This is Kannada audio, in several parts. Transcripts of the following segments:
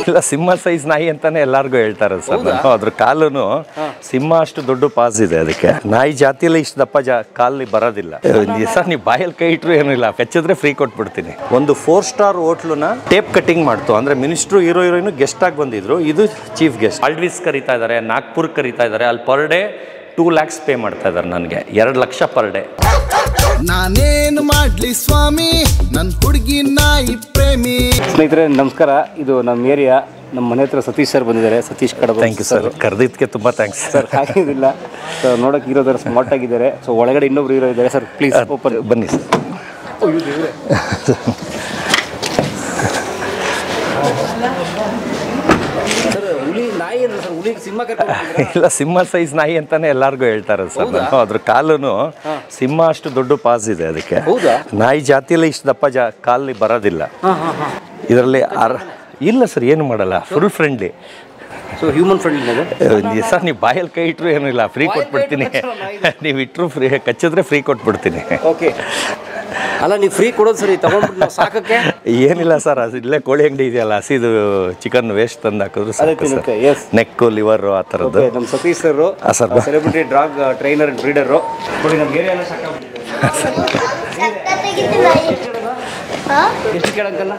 ಇಲ್ಲ, ಸಿಂಹ ಸೈಜ್ ನಾಯಿ ಅಂತಾನೆ ಎಲ್ಲಾರ್ಗು ಹೇಳ್ತಾರೆ ಸರ್. ಅದ್ರ ಕಾಲುನು ಸಿಂಹ ಅಷ್ಟು ದೊಡ್ಡ ಪಾಸ್ ಇದೆ ಅದಕ್ಕೆ. ನಾಯಿ ಜಾತಿಯಲ್ಲಿ ಇಷ್ಟು ದಪ್ಪ ಕಾಲಿ ಬರೋದಿಲ್ಲ ಸರ್. ನೀವು ಬಾಯಲ್ಲಿ ಕೈ ಇಟ್ರು ಏನಿಲ್ಲ, ಕಚ್ಚಿದ್ರೆ ಫ್ರೀ ಕೊಟ್ಬಿಡ್ತೀನಿ. ಒಂದು 4 ಸ್ಟಾರ್ ಹೋಟ್ಲನ್ನ ಟೇಪ್ ಕಟಿಂಗ್ ಮಾಡ್ತು. ಅಂದ್ರೆ ಮಿನಿಸ್ಟ್ರು, ಹೀರೋಯಿನ್ ಗೆಸ್ಟ್ ಆಗಿ ಬಂದಿದ್ರು. ಇದು ಚೀಫ್ ಗೆಸ್ಟ್. ಆಲ್ಡ್ವಿಸ್ ಕರೀತಾ ಇದಾರೆ, ನಾಗ್ಪುರ್ ಕರೀತಾ ಇದಾರೆ. ಅಲ್ಲಿ ಪರ್ ಡೇ 2 lakhs ಪೇ ಮಾಡ್ತಾ ಇದಾರೆ ನನಗೆ. 2 ಲಕ್ಷ ಪರ್ ಡೇ. ನಾನೇನು ಮಾಡ್ಲಿ ಸ್ವಾಮಿ, ನನ್ನ ಹುಡುಗಿ ನಾಯಿ ಪ್ರೇಮಿ. ಸ್ನೇಹಿತರೆ ನಮಸ್ಕಾರ. ಇದು ನಮ್ಮ ಏರಿಯಾ. ನಮ್ಮ ಮನೆ ಹತ್ರ ಸತೀಶ್ ಸರ್ ಬಂದಿದ್ದಾರೆ. ಸತೀಶ್ ಕಡಬ. ಥ್ಯಾಂಕ್ ಯು ಸರ್, ಕರೆದಿದ್ದಕ್ಕೆ ತುಂಬ ಥ್ಯಾಂಕ್ಸ್ ಸರ್. ಹಾಗೇನಿಲ್ಲ, ಸೊ ನೋಡೋಕೆ ಹೀರೋದರ ಸ್ಮಾರ್ಟ್ ಆಗಿದ್ದಾರೆ. ಸೊ ಒಳಗಡೆ ಇನ್ನೊಬ್ರು ಹೀರೋ ಇದ್ದಾರೆ ಸರ್. ಪ್ಲೀಸ್ ಓಪನ್ ಬನ್ನಿ ಸರ್. ಇಲ್ಲ, ಸಿಂಹ ಸೈಜ್ ನಾಯಿ ಅಂತಾನೆ ಎಲ್ಲಾರ್ಗು ಹೇಳ್ತಾರೆ ಸರ್. ಅದ್ರ ಕಾಲುನು ಸಿಂಹ ಅಷ್ಟು ದೊಡ್ಡ ಪಾಸ್ ಇದೆ ಅದಕ್ಕೆ. ನಾಯಿ ಜಾತಿಯಲ್ಲಿ ಇಷ್ಟು ದಪ್ಪ ಕಾಲಿ ಬರೋದಿಲ್ಲ ಇದರಲ್ಲಿ. ಇಲ್ಲ ಸರ್, ಏನು ಮಾಡಲ್ಲ, full friendly. So human friendly sir. ನೀವು ಬಾಯಲ್ಲಿ ಕೈ ಇಟ್ರು ಏನಿಲ್ಲ, ಫ್ರೀ ಕೊಟ್ಬಿಡ್ತೀನಿ. ನೀವು ಇಟ್ಟರು ಫ್ರೀ, ಕಚ್ಚಿದ್ರೆ ಫ್ರೀ ಕೊಟ್ಬಿಡ್ತೀನಿ. ಓಕೆ. ಅಲ್ಲ, ನೀವು ಫ್ರೀ ಕೊಡೋದು ಸರಿ, ತಗೊಂಡ್ಬಿಟ್ಟು ಸಾಕಕ್ಕೆ ಏನಿಲ್ಲ ಸರ್. ಅದು ಇಲ್ಲೇ ಕೋಳಿ ಅಂಗಡಿ ಇದೆಯಲ್ಲ, ಹಸಿದು ಚಿಕನ್ ವೇಸ್ಟ್ ತಂದು ಹಾಕಿದ್ರು ನೆಕ್ಕು, ಲಿವರು, ಆ ಥರದ್ದು. ನಮ್ಮ Satish sir sir celebrity dog trainer and breeder. ನೋಡಿ ನಮ್ಮ ಏರಿಯಾ ಎಲ್ಲ ಎಷ್ಟು ಕೇಳಂಕಲ್ಲ?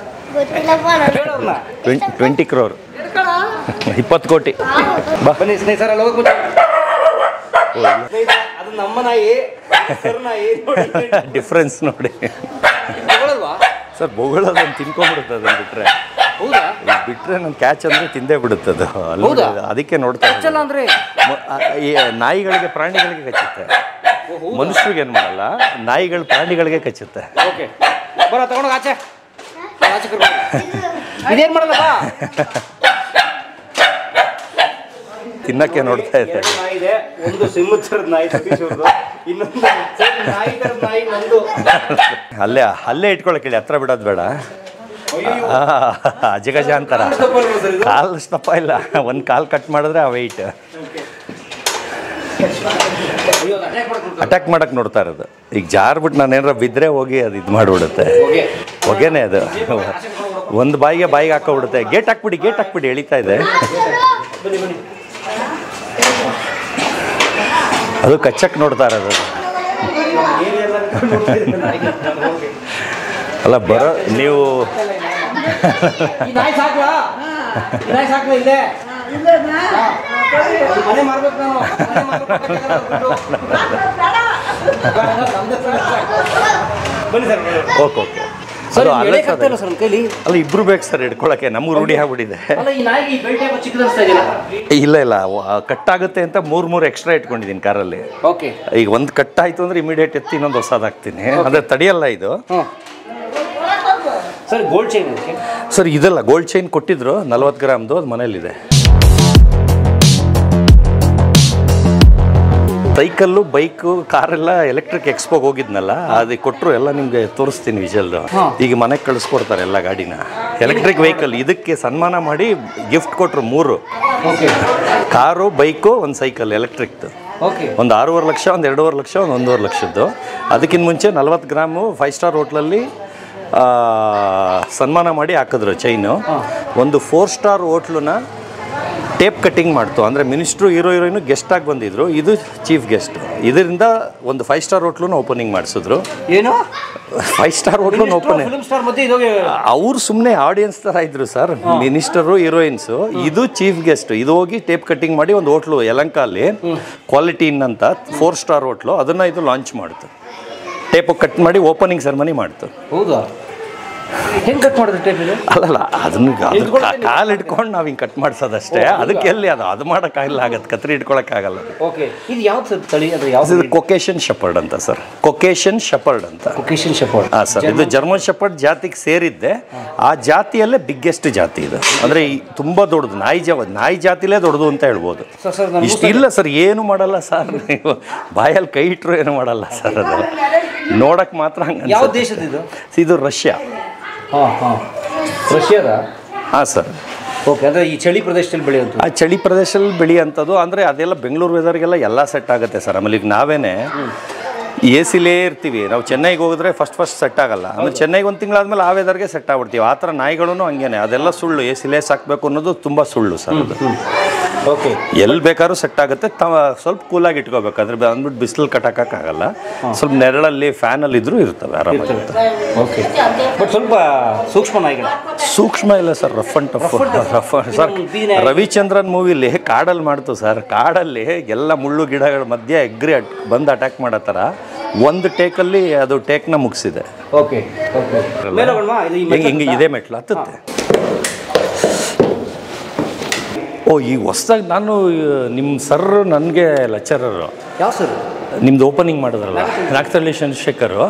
20 crore 20 ಕೋಟಿ. ಬನ್ನಿ ಸ್ನೇಹಿತರ, ಅಲ್ಲಿ ಹೋಗ್ಬಿಟ್ಟು ಅದು ನಮ್ಮ ನಾಯಿ ಡಿಫ್ರೆನ್ಸ್ ನೋಡಿ ಸರ್. ಬೊಗಳೋದನ್ನು ತಿನ್ಕೊಂಡ್ಬಿಡುತ್ತೆ. ಅದನ್ನು ಬಿಟ್ರೆ ನನ್ನ ಕ್ಯಾಚ್ ಅಂದರೆ ತಿಂದೇ ಬಿಡುತ್ತದು. ಅದಕ್ಕೆ ನೋಡ್ತಾ ಅಂದ್ರೆ ನಾಯಿಗಳಿಗೆ, ಪ್ರಾಣಿಗಳಿಗೆ ಕಚ್ಚುತ್ತೆ. ಮನುಷ್ಯರಿಗೆ ಏನು ಮಾಡಲ್ಲ, ನಾಯಿಗಳು ಪ್ರಾಣಿಗಳಿಗೆ ಕಚ್ಚುತ್ತೆ. ಓಕೆ, ಬರ ತಗೊಂಡೋಗ ಆಚೆ. ಇದೇನು ಮಾಡಲ್ಲ, ತಿನ್ನಕ್ಕೆ ನೋಡ್ತಾ ಇದೆ. ಒಂದು ಸಿಂಹದ ಥರದ ನಾಯಿ ಸತೀಶ್ ಅವ್ರದ್ದು, ಇನ್ನೊಂದು ನಾಯಿ ಥರದ ನಾಯಿ ನಂದು. ಅಲ್ಲೇ ಇಟ್ಕೊಳಕ್ ಹೇಳಿ, ಹತ್ರ ಬಿಡೋದು ಬೇಡ. ಅಜಗಜ ಅಂತಾರ. ಕಾಲು ದಪ್ಪ ಇಲ್ಲ, ಒಂದು ಕಾಲು ಕಟ್ ಮಾಡಿದ್ರೆ ಆ ವೆಯ್ಟ್. ಅಟ್ಯಾಕ್ ಮಾಡಕ್ ನೋಡ್ತಾ ಇರೋದು. ಈಗ ಜಾರ್ಬಿಟ್ಟು ನಾನು ಏನಾರ ಬಿದ್ದರೆ ಹೋಗಿ ಅದು ಇದು ಮಾಡಿಬಿಡುತ್ತೆ. ಹೊಗೆನೆ ಅದು. ಒಂದು ಬಾಯಿಗೆ ಹಾಕೋಬಿಡುತ್ತೆ. ಗೇಟ್ ಹಾಕ್ಬಿಡಿ ಎಳಿತಾ ಇದೆ. ಅದು ಕಚ್ಚಕ್ಕೆ ನೋಡ್ತಾ ಇರೋದು. ಅಲ್ಲ ಬರೋ ನೀವು ಓಕೆ ಓಕೆ. ಅಲ್ಲ, ಇಬ್ರು ಬೇಕು ಸರ್ ಹಿಡ್ಕೊಳಕ್ಕೆ. ನಮ್ಗೆ ರೂಢಿ ಆಗ್ಬಿಟ್ಟಿದೆ. ಇಲ್ಲ, ಕಟ್ಟಾಗುತ್ತೆ ಅಂತ 3 ಎಕ್ಸ್ಟ್ರಾ ಇಟ್ಕೊಂಡಿದ್ದೀನಿ ಕಾರಲ್ಲಿ. ಈಗ ಒಂದು ಕಟ್ಟಾಯ್ತು ಅಂದ್ರೆ ಇಮಿಡಿಯೇಟ್ ಎತ್ತಿ ಇನ್ನೊಂದು ಹೊಸದಾಗ್ತೀನಿ. ಅಂದ್ರೆ ತಡೆಯಲ್ಲ ಇದು. ಸರ್ ಗೋಲ್ಡ್ ಚೈನ್ ಸರ್ ಇದೆಲ್ಲ ಗೋಲ್ಡ್ ಚೈನ್ ಕೊಟ್ಟಿದ್ರು 40 ಗ್ರಾಮ್ದು. ಅದು ಮನೇಲಿದೆ. ಸೈಕಲ್ಲು, ಬೈಕು, ಕಾರೆಲ್ಲ ಎಲೆಕ್ಟ್ರಿಕ್ ಎಕ್ಸ್ಪೋಗೆ ಹೋಗಿದ್ನಲ್ಲ, ಅದು ಕೊಟ್ಟರು. ಎಲ್ಲ ನಿಮಗೆ ತೋರಿಸ್ತೀನಿ ವಿಜಲ್ದು. ಈಗ ಮನೆಗೆ ಕಳಿಸ್ಕೊಡ್ತಾರೆ ಎಲ್ಲ ಗಾಡಿನ. ಎಲೆಕ್ಟ್ರಿಕ್ ವೆಹಿಕಲ್ ಇದಕ್ಕೆ ಸನ್ಮಾನ ಮಾಡಿ ಗಿಫ್ಟ್ ಕೊಟ್ಟರು 3. ಕಾರು, ಬೈಕು, ಒಂದು ಸೈಕಲ್ ಎಲೆಕ್ಟ್ರಿಕ್ದು. ಒಂದು 6.5 ಲಕ್ಷ, ಒಂದು 2.5 ಲಕ್ಷ, ಒಂದು 1.5 ಲಕ್ಷದ್ದು. ಅದಕ್ಕಿಂತ ಮುಂಚೆ 40 ಗ್ರಾಮು 5 ಸ್ಟಾರ್ ಹೋಟ್ಲಲ್ಲಿ ಸನ್ಮಾನ ಮಾಡಿ ಹಾಕಿದ್ರು ಚೈನು. ಒಂದು 4 ಸ್ಟಾರ್ ಹೋಟ್ಲನ್ನ ಟೇಪ್ ಕಟಿಂಗ್ ಮಾಡ್ತು. ಅಂದರೆ ಮಿನಿಸ್ಟ್ರು, ಹೀರೋಯಿನ್ ಗೆಸ್ಟ್ ಆಗಿ ಬಂದಿದ್ರು. ಇದು ಚೀಫ್ ಗೆಸ್ಟ್. ಇದರಿಂದ ಒಂದು 5 ಸ್ಟಾರ್ ಹೋಟ್ಲನ್ನ ಓಪನಿಂಗ್ ಮಾಡಿಸಿದ್ರು. ಏನು 5 ಸ್ಟಾರ್ ಹೋಟ್ಲನ್ನ ಓಪನಿಂಗ್? ಅವ್ರು ಸುಮ್ಮನೆ ಆಡಿಯನ್ಸ್ ಥರ ಇದ್ರು ಸರ್, ಮಿನಿಸ್ಟರು, ಹೀರೋಯಿನ್ಸು. ಇದು ಚೀಫ್ ಗೆಸ್ಟ್. ಇದು ಹೋಗಿ ಟೇಪ್ ಕಟಿಂಗ್ ಮಾಡಿ ಒಂದು ಹೋಟ್ಲು ಯಲಂಕಲ್ಲಿ ಕ್ವಾಲಿಟಿ ಇನ್ ಅಂತ 4 ಸ್ಟಾರ್ ಹೋಟ್ಲು, ಅದನ್ನು ಇದು ಲಾಂಚ್ ಮಾಡ್ತು. ಟೇಪ್ ಕಟ್ ಮಾಡಿ ಓಪನಿಂಗ್ ಸೆರೆಮನಿ ಮಾಡ್ತು. ಹೌದಾ? ಹೆಂಗೆ ಕಟ್ ಮಾಡಿದ್ರೆ ಟೇಪ್? ಅಲ್ಲಲ್ಲ, ಅದನ್ನು ಕಾಲು ಇಟ್ಕೊಂಡು ನಾವು ಹಿಂಗೆ ಕಟ್ ಮಾಡಿಸೋದಷ್ಟೇ. ಅದಕ್ಕೆ ಎಲ್ಲಿ ಅದು ಮಾಡೋಕ್ಕಾಗಲ್ಲ, ಆಗತ್ತೆ. ಕತ್ರಿ ಇಟ್ಕೊಳಕ್ಕಾಗಲ್ಲ. ಓಕೆ, ಇದು ಯಾವ ತಳಿ? ಅಂದರೆ ಯಾವುದು? ಕೊಕೇಶನ್ ಶೆಪರ್ಡ್ ಅಂತ ಸರ್. ಕೊಕೇಶನ್ ಶೆಪರ್ಡ್ ಅಂತ. ಕೊಕೇಶನ್ ಶೆಪರ್ಡ್. ಹಾಂ ಸರ್. ಇದು ಜರ್ಮನ್ ಶೆಪರ್ಡ್ ಜಾತಿಗೆ ಸೇರಿದ್ದೆ. ಆ ಜಾತಿಯಲ್ಲೇ ಬಿಗ್ಗೆಸ್ಟ್ ಜಾತಿ ಇದು. ಅಂದರೆ ತುಂಬ ದೊಡ್ಡದು. ನಾಯಿ ಜಾತಿಲೇ ದೊಡ್ಡದು ಅಂತ ಹೇಳ್ಬೋದು. ಇಷ್ಟು ಇಲ್ಲ ಸರ್, ಏನು ಮಾಡಲ್ಲ ಸರ್. ನೀವು ಬಾಯಲ್ಲಿ ಕೈ ಇಟ್ಟರು ಏನು ಮಾಡಲ್ಲ ಸರ್. ಅದು ನೋಡಕ್ಕೆ ಮಾತ್ರ ಹಂಗೆ. ಯಾವ ದೇಶದ ಇದು? ಇದು ರಷ್ಯಾ. ರಷ್ಯಾದ? ಹಾಂ ಸರ್. ಓಕೆ, ಅಂದರೆ ಈ ಚಳಿ ಪ್ರದೇಶದಲ್ಲಿ ಬೆಳೆಯುವಂಥದ್ದು. ಆ ಚಳಿ ಪ್ರದೇಶದಲ್ಲಿ ಬೆಳೆಯುವಂಥದ್ದು. ಅಂದರೆ ಅದೆಲ್ಲ ಬೆಂಗಳೂರು ವೆದರ್ಗೆಲ್ಲ ಎಲ್ಲ ಸೆಟ್ ಆಗುತ್ತೆ ಸರ್. ಆಮೇಲೆ ಈಗ ನಾವೇನೇ ಎ ಸಿಲೇ ಇರ್ತೀವಿ. ನಾವು ಚೆನ್ನೈಗೆ ಹೋಗಿದ್ರೆ ಫಸ್ಟ್ ಸೆಟ್ ಆಗಲ್ಲ. ಆಮೇಲೆ ಚೆನ್ನೈಗೆ ಒಂದು ತಿಂಗಳಾದ್ಮೇಲೆ ಆ ವೆದರ್ಗೆ ಸೆಟ್ ಆಗ್ಬಿಡ್ತೀವಿ. ಆ ಥರ ನಾಯಿಗಳೂ ಹಂಗೇನೆ, ಅದೆಲ್ಲ ಸುಳ್ಳು. ಎ ಸಿಲೇ ಸಾಕಬೇಕು ಅನ್ನೋದು ತುಂಬ ಸುಳ್ಳು ಸರ್ ಅದು. ಓಕೆ, ಎಲ್ಲಿ ಬೇಕಾದ್ರೂ ಸೆಟ್ ಆಗುತ್ತೆ. ಸ್ವಲ್ಪ ಕೂಲಾಗಿ ಇಟ್ಕೋಬೇಕು. ಅದ್ರ ಅಂದ್ಬಿಟ್ಟು ಬಿಸಿಲು ಕಟ್ಟಕ್ಕಾಗಲ್ಲ. ಸ್ವಲ್ಪ ನೆರಳಲ್ಲಿ ಫ್ಯಾನಲ್ಲಿ ಇದ್ರೂ ಇರ್ತವೆ ಆರಾಮಾಗಿ. ಓಕೆ, ಬಟ್ ಸ್ವಲ್ಪ ಸೂಕ್ಷ್ಮ ನಾಯಿಗಳು. ಸೂಕ್ಷ್ಮ ಇಲ್ಲ sir, rough and tough sir. Ravichandran ಮೂವಿಲಿ ಕಾಡಲ್ಲಿ ಮಾಡ್ತು ಸರ್. ಕಾಡಲ್ಲಿ ಎಲ್ಲ ಮುಳ್ಳು ಗಿಡಗಳ ಮಧ್ಯೆ ಎಗ್ರಿ ಬಂದು ಅಟ್ಯಾಕ್ ಮಾಡೋ ಥರ ಒಂದು ಟೇಕಲ್ಲಿ ಅದು ಟೇಕ್ನ ಮುಗಿಸಿದೆ. ಓಕೆ, ಹಿಂಗೆ ಇದೇ ಮೆಟ್ಲು ಹತ್ತುತ್ತೆ. ಓ, ಈಗ ಹೊಸ್ದಾಗಿ ನಾನು ನಿಮ್ಮ ಸರ್ ನನಗೆ ಲೆಕ್ಚರರು. ಯಾವ ಸರ್? ನಿಮ್ದು ಓಪನಿಂಗ್ ಮಾಡಿದ್ರಲ್ಲ, ನಾಗತಳ್ಳಿ ಚಂದ್ರಶೇಖರು,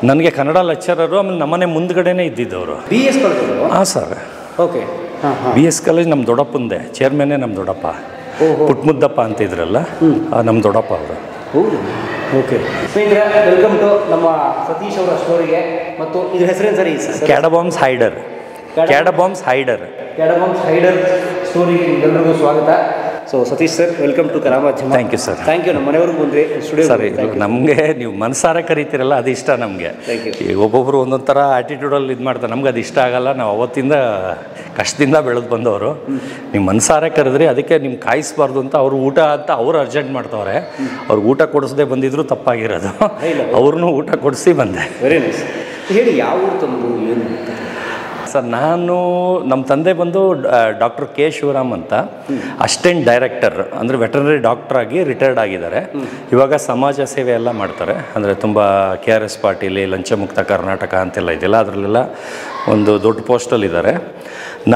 ನನಗೆ ಕನ್ನಡ ಲೆಕ್ಚರರು. ಆಮೇಲೆ ನಮ್ಮನೆ ಮುಂದ್ಗಡೆನೇ ಇದ್ದಿದ್ದವರು. BS college? ಹಾಂ ಸರ್. ಓಕೆ, BS ಕಾಲೇಜ್ ನಮ್ಮ ದೊಡ್ಡಪ್ಪಂದೆ. ಚೇರ್ಮನ್ನೇ ನಮ್ಮ ದೊಡ್ಡಪ್ಪ. ಪುಟ್ಮುದ್ದಪ್ಪ ಅಂತಿದ್ರಲ್ಲ, ನಮ್ಮ ದೊಡ್ಡಪ್ಪ ಅವರು. ಹೌದು. ಓಕೆ ಸ್ನೇಹಿತರೆ, ವೆಲ್ಕಮ್ ಟು ನಮ್ಮ ಸತೀಶ್ ಅವರ ಸ್ಟೋರಿಗೆ. ಮತ್ತು ಇದ್ರ ಹೆಸರೇನು ಸರಿ? ಕ್ಯಾಡಬಾಮ್ಸ್ ಹೈಡರ್. ಕ್ಯಾಡಬಾಮ್ಸ್ ಹೈಡರ್ ಸ್ಟೋರಿಗೆ ನಿಮ್ಗೆಲ್ಲರಿಗೂ ಸ್ವಾಗತ. So Satish sir, welcome to ಕರಾಮಾಧ್ಯಮ. Thank you sir. Thank you. ನಮ್ಮ ಮನೆಯವ್ರಿಗೆ ಬಂದ್ರಿ ಸ್ಟುಡಿಯೋ. ಸರಿ, ನಮಗೆ ನೀವು ಮನಸಾರ ಕರಿತೀರಲ್ಲ, ಅದು ಇಷ್ಟ ನಮಗೆ. ಈಗ ಒಬ್ಬೊಬ್ಬರು ಒಂದೊಂದು ಥರ ಆ್ಯಟಿಟ್ಯೂಡಲ್ಲಿ ಇದು ಮಾಡ್ತಾರೆ. ನಮ್ಗೆ ಅದು ಇಷ್ಟ ಆಗಲ್ಲ. ನಾವು ಅವತ್ತಿಂದ ಕಷ್ಟದಿಂದ ಬೆಳೆದು ಬಂದವರು. ನೀವು ಮನಸಾರೆ ಕರೆದ್ರಿ, ಅದಕ್ಕೆ ನಿಮ್ಗೆ ಕಾಯಿಸ್ಬಾರ್ದು ಅಂತ ಅವ್ರು ಊಟ ಅಂತ ಅವ್ರು ಅರ್ಜೆಂಟ್ ಮಾಡ್ತವ್ರೆ. ಅವ್ರಿಗೆ ಊಟ ಕೊಡಿಸದೆ ಬಂದಿದ್ರು ತಪ್ಪಾಗಿರೋದು. ಅವ್ರನ್ನೂ ಊಟ ಕೊಡಿಸಿ ಬಂದೆ. Very nice. ಹೇಳಿ, ಯಾವ ಊರು ತಂದು ಏನು ಸರ್? ನಾನು ನಮ್ಮ ತಂದೆ ಬಂದು ಡಾಕ್ಟರ್ ಕೆ ಶಿವರಾಮ್ ಅಂತ, ಅಸಿಸ್ಟೆಂಟ್ ಡೈರೆಕ್ಟರ್, ಅಂದರೆ ವೆಟರ್ನರಿ ಡಾಕ್ಟರ್ ಆಗಿ ರಿಟೈರ್ಡ್ ಆಗಿದ್ದಾರೆ. ಇವಾಗ ಸಮಾಜ ಸೇವೆ ಎಲ್ಲ ಮಾಡ್ತಾರೆ. ಅಂದರೆ ತುಂಬ KRS ಪಾರ್ಟಿಲಿ ಲಂಚಮುಕ್ತ ಕರ್ನಾಟಕ ಅಂತೆಲ್ಲ ಇದೆಯಲ್ಲ, ಅದರಲ್ಲೆಲ್ಲ ಒಂದು ದೊಡ್ಡ ಪೋಸ್ಟಲ್ಲಿದ್ದಾರೆ.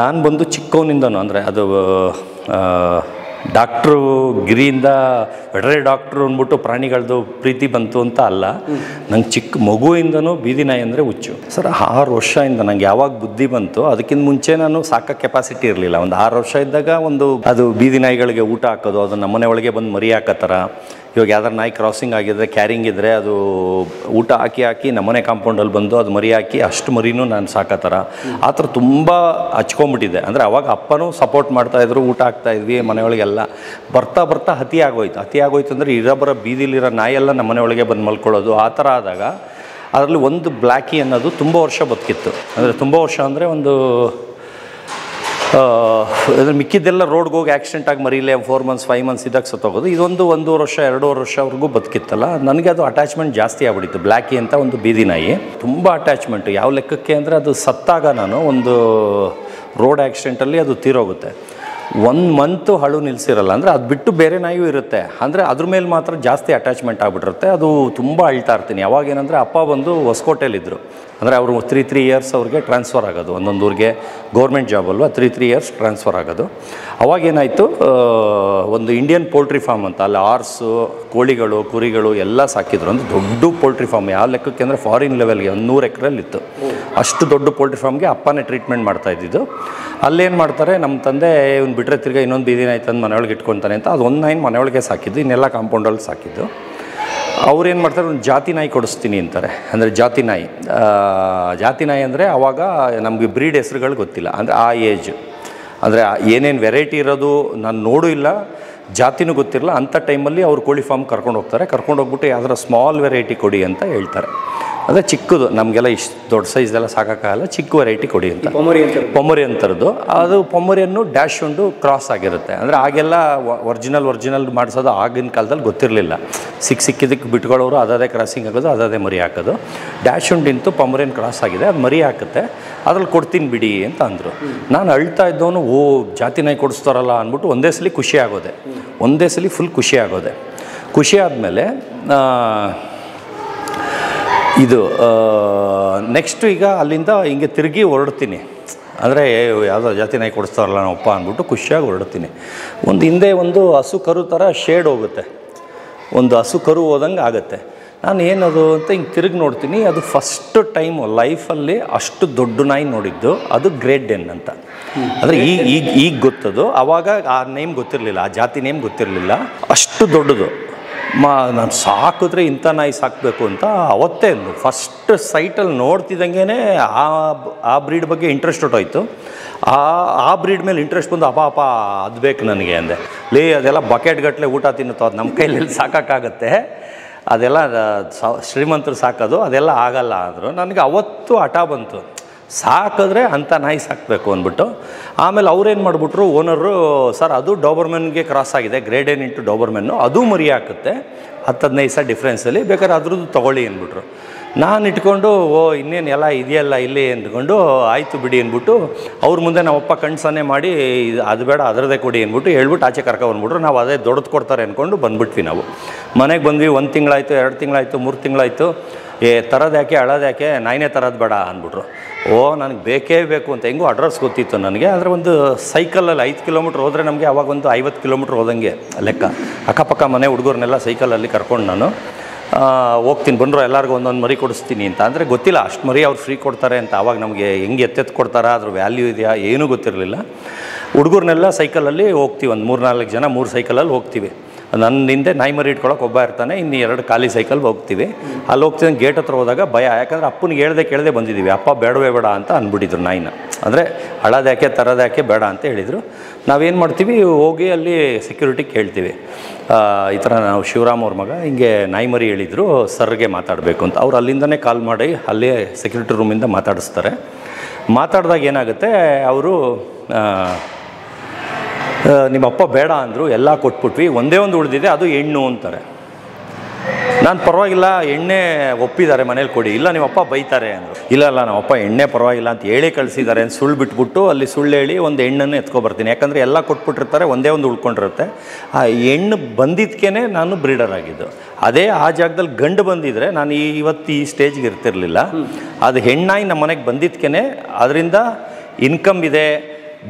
ನಾನು ಬಂದು ಚಿಕ್ಕವನಿಂದನೂ, ಅಂದರೆ ಅದು ಡಾಕ್ಟ್ರು ಗಿರಿಯಿಂದ ವೆಟರ್ನರಿ ಡಾಕ್ಟ್ರು ಅಂದ್ಬಿಟ್ಟು ಪ್ರಾಣಿಗಳದ್ದು ಪ್ರೀತಿ ಬಂತು ಅಂತ ಅಲ್ಲ. ನಂಗೆ ಚಿಕ್ಕ ಮಗುವಿಂದನೂ ಬೀದಿ ನಾಯಿ ಅಂದರೆ ಹುಚ್ಚು ಸರ್. 6 ವರ್ಷದಿಂದ ನಂಗೆ ಯಾವಾಗ ಬುದ್ಧಿ ಬಂತು, ಅದಕ್ಕಿಂತ ಮುಂಚೆ ನಾನು ಸಾಕೋ ಕೆಪಾಸಿಟಿ ಇರಲಿಲ್ಲ. ಒಂದು 6 ವರ್ಷ ಇದ್ದಾಗ ಅದು ಬೀದಿ ನಾಯಿಗಳಿಗೆ ಊಟ ಹಾಕೋದು, ಅದು ನಮ್ಮನೆ ಒಳಗೆ ಬಂದು ಮರಿ ಹಾಕೋತ್ತಾರ. ಇವಾಗ ಯಾವ್ದಾರು ನಾಯಿ ಕ್ರಾಸಿಂಗ್ ಆಗಿದ್ರೆ, ಕ್ಯಾರಿಂಗ್ ಇದ್ದರೆ ಅದು ಊಟ ಹಾಕಿ ನಮ್ಮನೆ ಕಾಂಪೌಂಡಲ್ಲಿ ಬಂದು ಅದು ಮರಿ ಹಾಕಿ ಅಷ್ಟು ಮರಿನೂ ನಾನು ಸಾಕೋತ್ತಾರ. ಆ ಥರ ತುಂಬ ಹಚ್ಕೊಂಡ್ಬಿಟ್ಟಿದ್ದೆ. ಅಂದರೆ ಅವಾಗ ಅಪ್ಪನೂ ಸಪೋರ್ಟ್ ಮಾಡ್ತಾಯಿದ್ರು, ಊಟ ಹಾಕ್ತಾಯಿದ್ವಿ ಮನೆಯೊಳಗೆಲ್ಲ. ಬರ್ತಾ ಅತಿ ಆಗೋಯ್ತು ಅಂದರೆ ಇರೋಬರ ಬೀದಿಲಿರೋ ನಾಯೆಲ್ಲ ನಮ್ಮ ಮನೆಯೊಳಗೆ ಬಂದು ಮಲ್ಕೊಳ್ಳೋದು. ಆ ಥರ ಆದಾಗ ಅದರಲ್ಲಿ ಒಂದು ಬ್ಲ್ಯಾಕಿ ಅನ್ನೋದು ತುಂಬ ವರ್ಷ ಬದುಕಿತ್ತು. ಅಂದರೆ ತುಂಬ ವರ್ಷ ಅಂದರೆ ಒಂದು ಅದ್ರ ಮಿಕ್ಕಿದ್ದೆಲ್ಲ ರೋಡ್ಗೆ ಹೋಗಿ ಆಕ್ಸಿಡೆಂಟ್ ಆಗಿ ಮರೀಲೆ 4 months 5 months ಇದ್ದಾಗ ಸತ್ತೋಗೋದು. ಇದೊಂದು 1.5 ವರ್ಷ 2.5 ವರ್ಷವರೆಗೂ ಬದುಕಿತ್ತಲ್ಲ. ನನಗೆ ಅದು ಅಟ್ಯಾಚ್ಮೆಂಟ್ ಜಾಸ್ತಿ ಆಗ್ಬಿಟ್ಟಿತ್ತು. ಬ್ಲ್ಯಾಕಿ ಅಂತ ಒಂದು ಬೀದಿ ನಾಯಿ, ತುಂಬ ಅಟ್ಯಾಚ್ಮೆಂಟು. ಯಾವ ಲೆಕ್ಕಕ್ಕೆ ಅಂದರೆ ಅದು ಸತ್ತಾಗ ನಾನು ಒಂದು ರೋಡ್ ಆಕ್ಸಿಡೆಂಟಲ್ಲಿ ಅದು ತೀರೋಗುತ್ತೆ. 1 month ಅಳು ನಿಲ್ಲಿಸಿರಲ್ಲ. ಅಂದರೆ ಅದು ಬಿಟ್ಟು ಬೇರೆ ನಾಯಿಯೂ ಇರುತ್ತೆ, ಅಂದರೆ ಅದ್ರ ಮೇಲೆ ಮಾತ್ರ ಜಾಸ್ತಿ ಅಟ್ಯಾಚ್ಮೆಂಟ್ ಆಗಿಬಿಟ್ಟಿರುತ್ತೆ. ಅದು ತುಂಬ ಅಳ್ತಾ ಇರ್ತೀನಿ. ಯಾವಾಗೇನಂದರೆ ಅಪ್ಪ ಬಂದು ಹೊಸಕೋಟೆಯಲ್ಲಿದ್ದರು. ಅಂದರೆ ಅವರು 3 years ಅವ್ರಿಗೆ ಟ್ರಾನ್ಸ್ಫರ್ ಆಗೋದು. ಒಂದೊಂದು ಊರಿಗೆ ಗೌರ್ಮೆಂಟ್ ಜಾಬ್ ಅಲ್ವ, 3 years ಟ್ರಾನ್ಸ್ಫರ್ ಆಗೋದು. ಅವಾಗೇನಾಯಿತು, ಒಂದು ಇಂಡಿಯನ್ ಪೋಲ್ಟ್ರಿ ಫಾರ್ಮ್ ಅಂತ, ಅಲ್ಲಿ ಆರ್ಸು, ಕೋಳಿಗಳು, ಕುರಿಗಳು ಎಲ್ಲ ಸಾಕಿದ್ರು. ಒಂದು ದೊಡ್ಡ ಪೋಲ್ಟ್ರಿ ಫಾರ್ಮ್. ಯಾವ ಲೆಕ್ಕಕ್ಕೆ ಅಂದರೆ ಫಾರಿನ್ ಲೆವೆಲ್ಗೆ 100 ಎಕರೆಯಲ್ಲಿತ್ತು. ಅಷ್ಟು ದೊಡ್ಡ ಪೋಲ್ಟ್ರಿ ಫಾರ್ಮ್ಗೆ ಅಪ್ಪನೇ ಟ್ರೀಟ್ಮೆಂಟ್ ಮಾಡ್ತಾ ಇದ್ದಿದ್ದು. ಅಲ್ಲೇನು ಮಾಡ್ತಾರೆ, ನಮ್ಮ ತಂದೆ ಇವ್ನು ಬಿಟ್ಟರೆ ತಿರ್ಗಿ ಇನ್ನೊಂದು ಬೀದಿ ನಾಯಿ ತಂದು ಮನೆಯೊಳಗೆ ಇಟ್ಕೊತಾನೆ ಅಂತ ಅದು 1 ನಾಯಿ ಮನೆಯೊಳಗೆ ಸಾಕಿದ್ದು, ಇನ್ನೆಲ್ಲ ಕಾಂಪೌಂಡಲ್ಲಿ ಸಾಕಿದ್ದು. ಅವ್ರೇನು ಮಾಡ್ತಾರೆ, ಒಂದು ಜಾತಿ ನಾಯಿ ಕೊಡಿಸ್ತೀನಿ ಅಂತಾರೆ. ಅಂದರೆ ಜಾತಿ ನಾಯಿ ಅಂದರೆ ಆವಾಗ ನಮಗೆ ಬ್ರೀಡ್ ಹೆಸ್ರುಗಳು ಗೊತ್ತಿಲ್ಲ. ಅಂದರೆ ಆ ಏಜ್, ಅಂದರೆ ಏನೇನು ವೆರೈಟಿ ಇರೋದು ನಾನು ನೋಡೂ ಇಲ್ಲ, ಜಾತಿನೂ ಗೊತ್ತಿರಲ್ಲ. ಅಂಥ ಟೈಮಲ್ಲಿ ಅವ್ರು ಕೋಳಿ ಫಾರ್ಮ್ ಕರ್ಕೊಂಡೋಗ್ಬಿಟ್ಟು ಯಾವ್ದಾರ ಸ್ಮಾಲ್ ವೆರೈಟಿ ಕೊಡಿ ಅಂತ ಹೇಳ್ತಾರೆ. ಅದೇ ಚಿಕ್ಕದು, ನಮಗೆಲ್ಲ ಇಷ್ಟು ದೊಡ್ಡ ಸೈಜ್ದೆಲ್ಲ ಸಾಕೋಕ್ಕಾಗಲ್ಲ, ಚಿಕ್ಕ ವೆರೈಟಿ ಕೊಡಿ ಅಂತ. ಪೊಮರಿ ಅಂಥದ್ದು. ಅದು ಪೊಮರಿಯನ್ನು ಡ್ಯಾಶ್ ಒಂದು ಕ್ರಾಸ್ ಆಗಿರುತ್ತೆ. ಅಂದರೆ ಆಗೆಲ್ಲ ಒರಿಜಿನಲ್ ಮಾಡಿಸೋದು ಆಗಿನ ಕಾಲದಲ್ಲಿ ಗೊತ್ತಿರಲಿಲ್ಲ. ಸಿಕ್ಕಿದ್ದಕ್ಕೆ ಬಿಟ್ಕೊಳ್ಳೋರು ಅದೇ ಕ್ರಾಸಿಂಗ್ ಆಗೋದು, ಅದೇ ಮರಿ ಹಾಕೋದು. ಡ್ಯಾಶ್ ಉಂಡಿಂತು ಪೊಮರಿಯನ್ ಕ್ರಾಸ್ ಆಗಿದೆ, ಅದು ಮರಿ ಹಾಕುತ್ತೆ, ಅದ್ರಲ್ಲಿ ಕೊಡ್ತೀನಿ ಬಿಡಿ ಅಂತ ಅಂದರು. ನಾನು ಅಳ್ತಾ ಇದ್ದವನು, ಜಾತಿ ನಾಯಿ ಕೊಡಿಸ್ತಾರಲ್ಲ ಅಂದ್ಬಿಟ್ಟು ಒಂದೇ ಸಲ ಫುಲ್ ಖುಷಿ ಆಗೋದೆ. ಖುಷಿ ಆದಮೇಲೆ ಇದು ನೆಕ್ಸ್ಟು ಈಗ ಅಲ್ಲಿಂದ ಹಿಂಗೆ ತಿರುಗಿ ಹೊರಡ್ತೀನಿ. ಅಂದರೆ ಯಾವುದೋ ಜಾತಿ ನಾಯಿ ಕೊಡಿಸ್ತಾರಲ್ಲ ನಮ್ಮಪ್ಪ ಅಂದ್ಬಿಟ್ಟು ಖುಷಿಯಾಗಿ ಹೊರಡ್ತೀನಿ. ಹಿಂದೆ ಒಂದು ಹಸು ಕರು ಥರ ಶೇಡ್ ಹೋಗುತ್ತೆ, ಒಂದು ಹಸು ಕರು ಹೋದಂಗೆ ಆಗುತ್ತೆ. ನಾನು ಏನದು ಅಂತ ಹಿಂಗೆ ತಿರುಗಿ ನೋಡ್ತೀನಿ. ಅದು ಫಸ್ಟ್ ಟೈಮು ಲೈಫಲ್ಲಿ ಅಷ್ಟು ದೊಡ್ಡ ನಾಯಿ ನೋಡಿದ್ದು, ಅದು ಗ್ರೇಟ್ ಡೆನ್ ಅಂತ. ಅಂದರೆ ಈಗ ಗೊತ್ತದು, ಆವಾಗ ಆ ನೇಮ್ ಗೊತ್ತಿರಲಿಲ್ಲ, ಆ ಜಾತಿ ನೇಮ್ ಗೊತ್ತಿರಲಿಲ್ಲ. ಅಷ್ಟು ದೊಡ್ಡದು. ನಾನು ಸಾಕಿದ್ರೆ ಇಂಥ ನಾಯಿ ಸಾಕಬೇಕು ಅಂತ ಅವತ್ತೇ ಫಸ್ಟ್ ಸೈಟಲ್ಲಿ ನೋಡ್ತಿದ್ದಂಗೆ ಆ ಬ್ರೀಡ್ ಬಗ್ಗೆ ಇಂಟ್ರೆಸ್ಟ್ ಹೊಟ್ಟೋಯ್ತು. ಆ ಬ್ರೀಡ್ ಮೇಲೆ ಇಂಟ್ರೆಸ್ಟ್ ಬಂದು ಅಪ್ಪ ಅದು ಬೇಕು ನನಗೆ ಅಂದೆ. ಅದೆಲ್ಲ ಬಕೆಟ್ ಗಟ್ಟಲೆ ಊಟ ತಿನ್ನುತ್ತೋ, ಅದು ನಮ್ಮ ಕೈಲಿ ಸಾಕೋಕ್ಕಾಗತ್ತೆ. ಅದೆಲ್ಲ ಶ್ರೀಮಂತರು ಸಾಕೋದು ಅದೆಲ್ಲ ಆಗಲ್ಲ ಅಂದರು. ನನಗೆ ಅವತ್ತು ಹಠ ಬಂತು, ಸಾಕಿದ್ರೆ ಅಂಥ ನಾಯಿ ಸಾಕಬೇಕು ಅಂದ್ಬಿಟ್ಟು. ಆಮೇಲೆ ಅವ್ರೇನು ಮಾಡಿಬಿಟ್ರು ಓನರು, ಸರ್ ಅದು ಡಾಬರ್ಮೆನ್ಗೆ ಕ್ರಾಸ್ ಆಗಿದೆ, ಗ್ರೇಡ್ ಏನ್ ಇಂಟು ಡಾಬರ್ಮೆನ್ನು, ಅದು ಮರಿ ಹಾಕುತ್ತೆ 10-15 ಸಾವಿರ ಡಿಫ್ರೆನ್ಸಲ್ಲಿ, ಬೇಕಾದ್ರೆ ಅದ್ರದ್ದು ತೊಗೊಳ್ಳಿ ಅಂದ್ಬಿಟ್ರು. ನಾನು ಇಟ್ಕೊಂಡು ಇನ್ನೇನು ಎಲ್ಲ ಇದೆಯಲ್ಲ ಇಲ್ಲಿ ಅಂದ್ಕೊಂಡು ಆಯಿತು ಬಿಡಿ ಅಂದ್ಬಿಟ್ಟು ಅವ್ರ ಮುಂದೆ ನಾವಪ್ಪ ಕಣ್ಸನ್ನೆ ಮಾಡಿ ಅದು ಬೇಡ ಅದರದೇ ಕೊಡಿ ಅಂದ್ಬಿಟ್ಟು ಹೇಳ್ಬಿಟ್ಟು ಆಚೆ ಕರ್ಕೊಂಡ್ಬಿಟ್ರು. ನಾವು ಅದೇ ದೊಡ್ಡದು ಕೊಡ್ತಾರೆ ಅಂದ್ಕೊಂಡು ಬಂದುಬಿಟ್ವಿ. ನಾವು ಮನೆಗೆ ಬಂದ್ವಿ. 1 ತಿಂಗಳಾಯಿತು, 2 ತಿಂಗಳಾಯಿತು, 3 ತಿಂಗಳಾಯಿತು. ತರೋದು ಯಾಕೆ ಅಳೋದು ಯಾಕೆ, ನಾಯಿನೇ ತರೋದು ಬೇಡ ಅಂದ್ಬಿಟ್ರು. ನನಗೆ ಬೇಕೇ ಬೇಕು ಅಂತ ಹೆಂಗೂ ಅಡ್ರೆಸ್ ಗೊತ್ತಿತ್ತು ನನಗೆ. ಆದರೆ ಒಂದು ಸೈಕಲಲ್ಲಿ 5 ಕಿಲೋಮೀಟ್ರ್ ಹೋದರೆ ನಮಗೆ ಅವಾಗ ಒಂದು 50 ಕಿಲೋಮೀಟ್ರ್ ಹೋದಂಗೆ ಲೆಕ್ಕ. ಅಕ್ಕಪಕ್ಕ ಮನೆ ಹುಡುಗರನ್ನೆಲ್ಲ ಸೈಕಲಲ್ಲಿ ಕರ್ಕೊಂಡು ನಾನು ಹೋಗ್ತೀನಿ, ಬಂದರು ಎಲ್ಲರಿಗೂ ಒಂದೊಂದು ಮರಿ ಕೊಡಿಸ್ತೀನಿ ಅಂತ. ಅಂದರೆ ಗೊತ್ತಿಲ್ಲ ಅಷ್ಟು ಮರಿ ಅವ್ರು ಫ್ರೀ ಕೊಡ್ತಾರೆ ಅಂತ. ಆವಾಗ ನಮಗೆ ಹೆಂಗೆ ಎತ್ತೆತ್ತು ಕೊಡ್ತಾರಾ, ಅದ್ರ ವ್ಯಾಲ್ಯೂ ಇದೆಯಾ ಏನೂ ಗೊತ್ತಿರಲಿಲ್ಲ. ಹುಡುಗರನ್ನೆಲ್ಲ ಸೈಕಲಲ್ಲಿ ಹೋಗ್ತೀವಿ, ಒಂದು 3-4 ಜನ 3 ಸೈಕಲಲ್ಲಿ ಹೋಗ್ತೀವಿ. ನನ್ನ ಹಿಂದೆ ನಾಯಿ ಮರಿ ಇಟ್ಕೊಳ್ಳೋಕೆ ಒಬ್ಬ ಇರ್ತಾನೆ, ಇನ್ನು 2 ಖಾಲಿ ಸೈಕಲ್ ಹೋಗ್ತೀವಿ. ಅಲ್ಲಿ ಹೋಗ್ತಿದ್ದಂಗೆ ಗೇಟ್ ಹತ್ರ ಹೋದಾಗ ಭಯ, ಯಾಕಂದರೆ ಅಪ್ಪನಿಗೆ ಕೇಳದೆ ಬಂದಿದ್ದೀವಿ, ಅಪ್ಪ ಬೇಡವೇ ಬೇಡ ಅಂತ ಅಂದ್ಬಿಟ್ಟಿದ್ರು ನಾಯಿನ. ಅಂದರೆ ಅಳೋದ್ಯಾಕೆ ತರೋದ್ಯಾಕೆ ಬೇಡ ಅಂತ ಹೇಳಿದರು. ನಾವೇನು ಮಾಡ್ತೀವಿ, ಹೋಗಿ ಅಲ್ಲಿ ಸೆಕ್ಯೂರಿಟಿ ಕೇಳ್ತೀವಿ, ಈ ಥರ ನಾವು ಶಿವರಾಮ್ ಅವ್ರ ಮಗ ಹಿಂಗೆ ನಾಯಿ ಮರಿ ಹೇಳಿದರು ಸರ್ಗೆ ಮಾತಾಡಬೇಕು ಅಂತ. ಅವ್ರು ಅಲ್ಲಿಂದನೇ ಕಾಲ್ ಮಾಡಿ ಅಲ್ಲೇ ಸೆಕ್ಯೂರಿಟಿ ರೂಮಿಂದ ಮಾತಾಡಿಸ್ತಾರೆ. ಮಾತಾಡಿದಾಗ ಏನಾಗುತ್ತೆ, ಅವರು ನಿಮ್ಮಪ್ಪ ಬೇಡ ಅಂದರು, ಎಲ್ಲ ಕೊಟ್ಬಿಟ್ವಿ, ಒಂದೇ ಒಂದು ಉಳಿದಿದೆ, ಅದು ಹೆಣ್ಣು ಅಂತಾರೆ. ನಾನು ಪರವಾಗಿಲ್ಲ, ಎಣ್ಣೆ ಒಪ್ಪಿದ್ದಾರೆ ಮನೇಲಿ ಕೊಡಿ. ಇಲ್ಲ ನಿಮ್ಮಪ್ಪ ಬೈತಾರೆ ಅಂದರು. ಇಲ್ಲ ನಮ್ಮಪ್ಪ ಎಣ್ಣೆ ಪರವಾಗಿಲ್ಲ ಅಂತ ಹೇಳಿ ಕಳಿಸಿದ್ದಾರೆ ಅಂತ ಸುಳ್ಳು ಬಿಟ್ಬಿಟ್ಟು ಅಲ್ಲಿ ಸುಳ್ಳು ಹೇಳಿ ಒಂದು ಹೆಣ್ಣನ್ನು ಎತ್ಕೊಬರ್ತೀನಿ. ಯಾಕಂದರೆ ಎಲ್ಲ ಕೊಟ್ಬಿಟ್ಟಿರ್ತಾರೆ, ಒಂದೇ ಒಂದು ಉಳ್ಕೊಂಡಿರುತ್ತೆ. ಆ ಹೆಣ್ಣು ಬಂದಿದ್ದಕ್ಕೇ ನಾನು ಬ್ರೀಡರ್ ಆಗಿದ್ದು. ಅದೇ ಆ ಜಾಗದಲ್ಲಿ ಗಂಡು ಬಂದಿದ್ದರೆ ನಾನು ಇವತ್ತು ಈ ಸ್ಟೇಜ್ಗೆ ಇರ್ತಿರ್ಲಿಲ್ಲ. ಅದು ಹೆಣ್ಣಾಗಿ ನಮ್ಮ ಮನೆಗೆ ಬಂದಿದ್ದಕ್ಕೇ ಅದರಿಂದ ಇನ್ಕಮ್ ಇದೆ,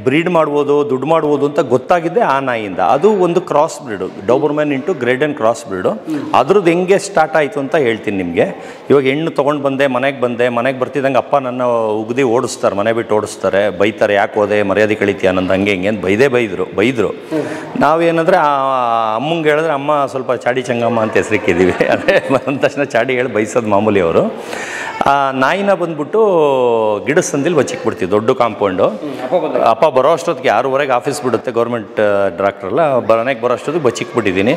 ಬ್ರೀಡ್ ಮಾಡ್ಬೋದು, ದುಡ್ಡು ಮಾಡ್ಬೋದು ಅಂತ ಗೊತ್ತಾಗಿದ್ದೆ ಆ ನಾಯಿಯಿಂದ. ಅದು ಒಂದು cross breed, Doberman into Great ಆ್ಯಂಡ್ ಕ್ರಾಸ್ ಬ್ರೀಡು. ಅದ್ರದ್ದು ಹೆಂಗೆ ಸ್ಟಾರ್ಟ್ ಆಯಿತು ಅಂತ ಹೇಳ್ತೀನಿ ನಿಮಗೆ. ಇವಾಗ ಹೆಣ್ಣು ತೊಗೊಂಡು ಬಂದೆ, ಮನೆಗೆ ಬರ್ತಿದ್ದಂಗೆ ಅಪ್ಪ ನನ್ನ ಉಗ್ದಿ ಓಡಿಸ್ತಾರೆ, ಮನೆ ಬಿಟ್ಟು ಓಡಿಸ್ತಾರೆ, ಬೈತಾರೆ, ಯಾಕೆ ಹೋದೆ, ಮರ್ಯಾದೆ ಕಳಿತೀಯ ಅನ್ನೋದು ಹಂಗೆ ಹಿಂಗೆ ಅಂತ ಬೈದರು. ನಾವೇನಂದರೆ ಅಮ್ಮಂಗೆ ಹೇಳಿದ್ರೆ ಅಮ್ಮ ಸ್ವಲ್ಪ ಚಾಡಿ ಚಂಗಮ್ಮ ಅಂತ ಹೆಸರಿಕ್ಕಿದ್ದೀವಿ. ಅದೇ ಬಂದ ತಕ್ಷಣ ಚಾಡಿ ಹೇಳಿ ಬೈಸೋದು ಮಾಮೂಲಿ ಅವರು. ಆ ನಾಯಿನ ಬಂದ್ಬಿಟ್ಟು ಗಿಡ ಸಂದಿಲ್ ಬಚ್ಚಿಕ್ಬಿಡ್ತೀವಿ, ದೊಡ್ಡ ಕಾಂಪೌಂಡು. ಅಪ್ಪ ಬರೋ ಅಷ್ಟೊತ್ತಿಗೆ 6:30 ಆಫೀಸ್ ಬಿಡುತ್ತೆ, ಗೌರ್ಮೆಂಟ್ ಡಾಕ್ಟ್ರಲ್ಲ, ಮನೆಗೆ ಬರೋ ಅಷ್ಟೊತ್ತಿಗೆ ಬಚ್ಚಿಕ್ಬಿಟ್ಟಿದ್ದೀನಿ.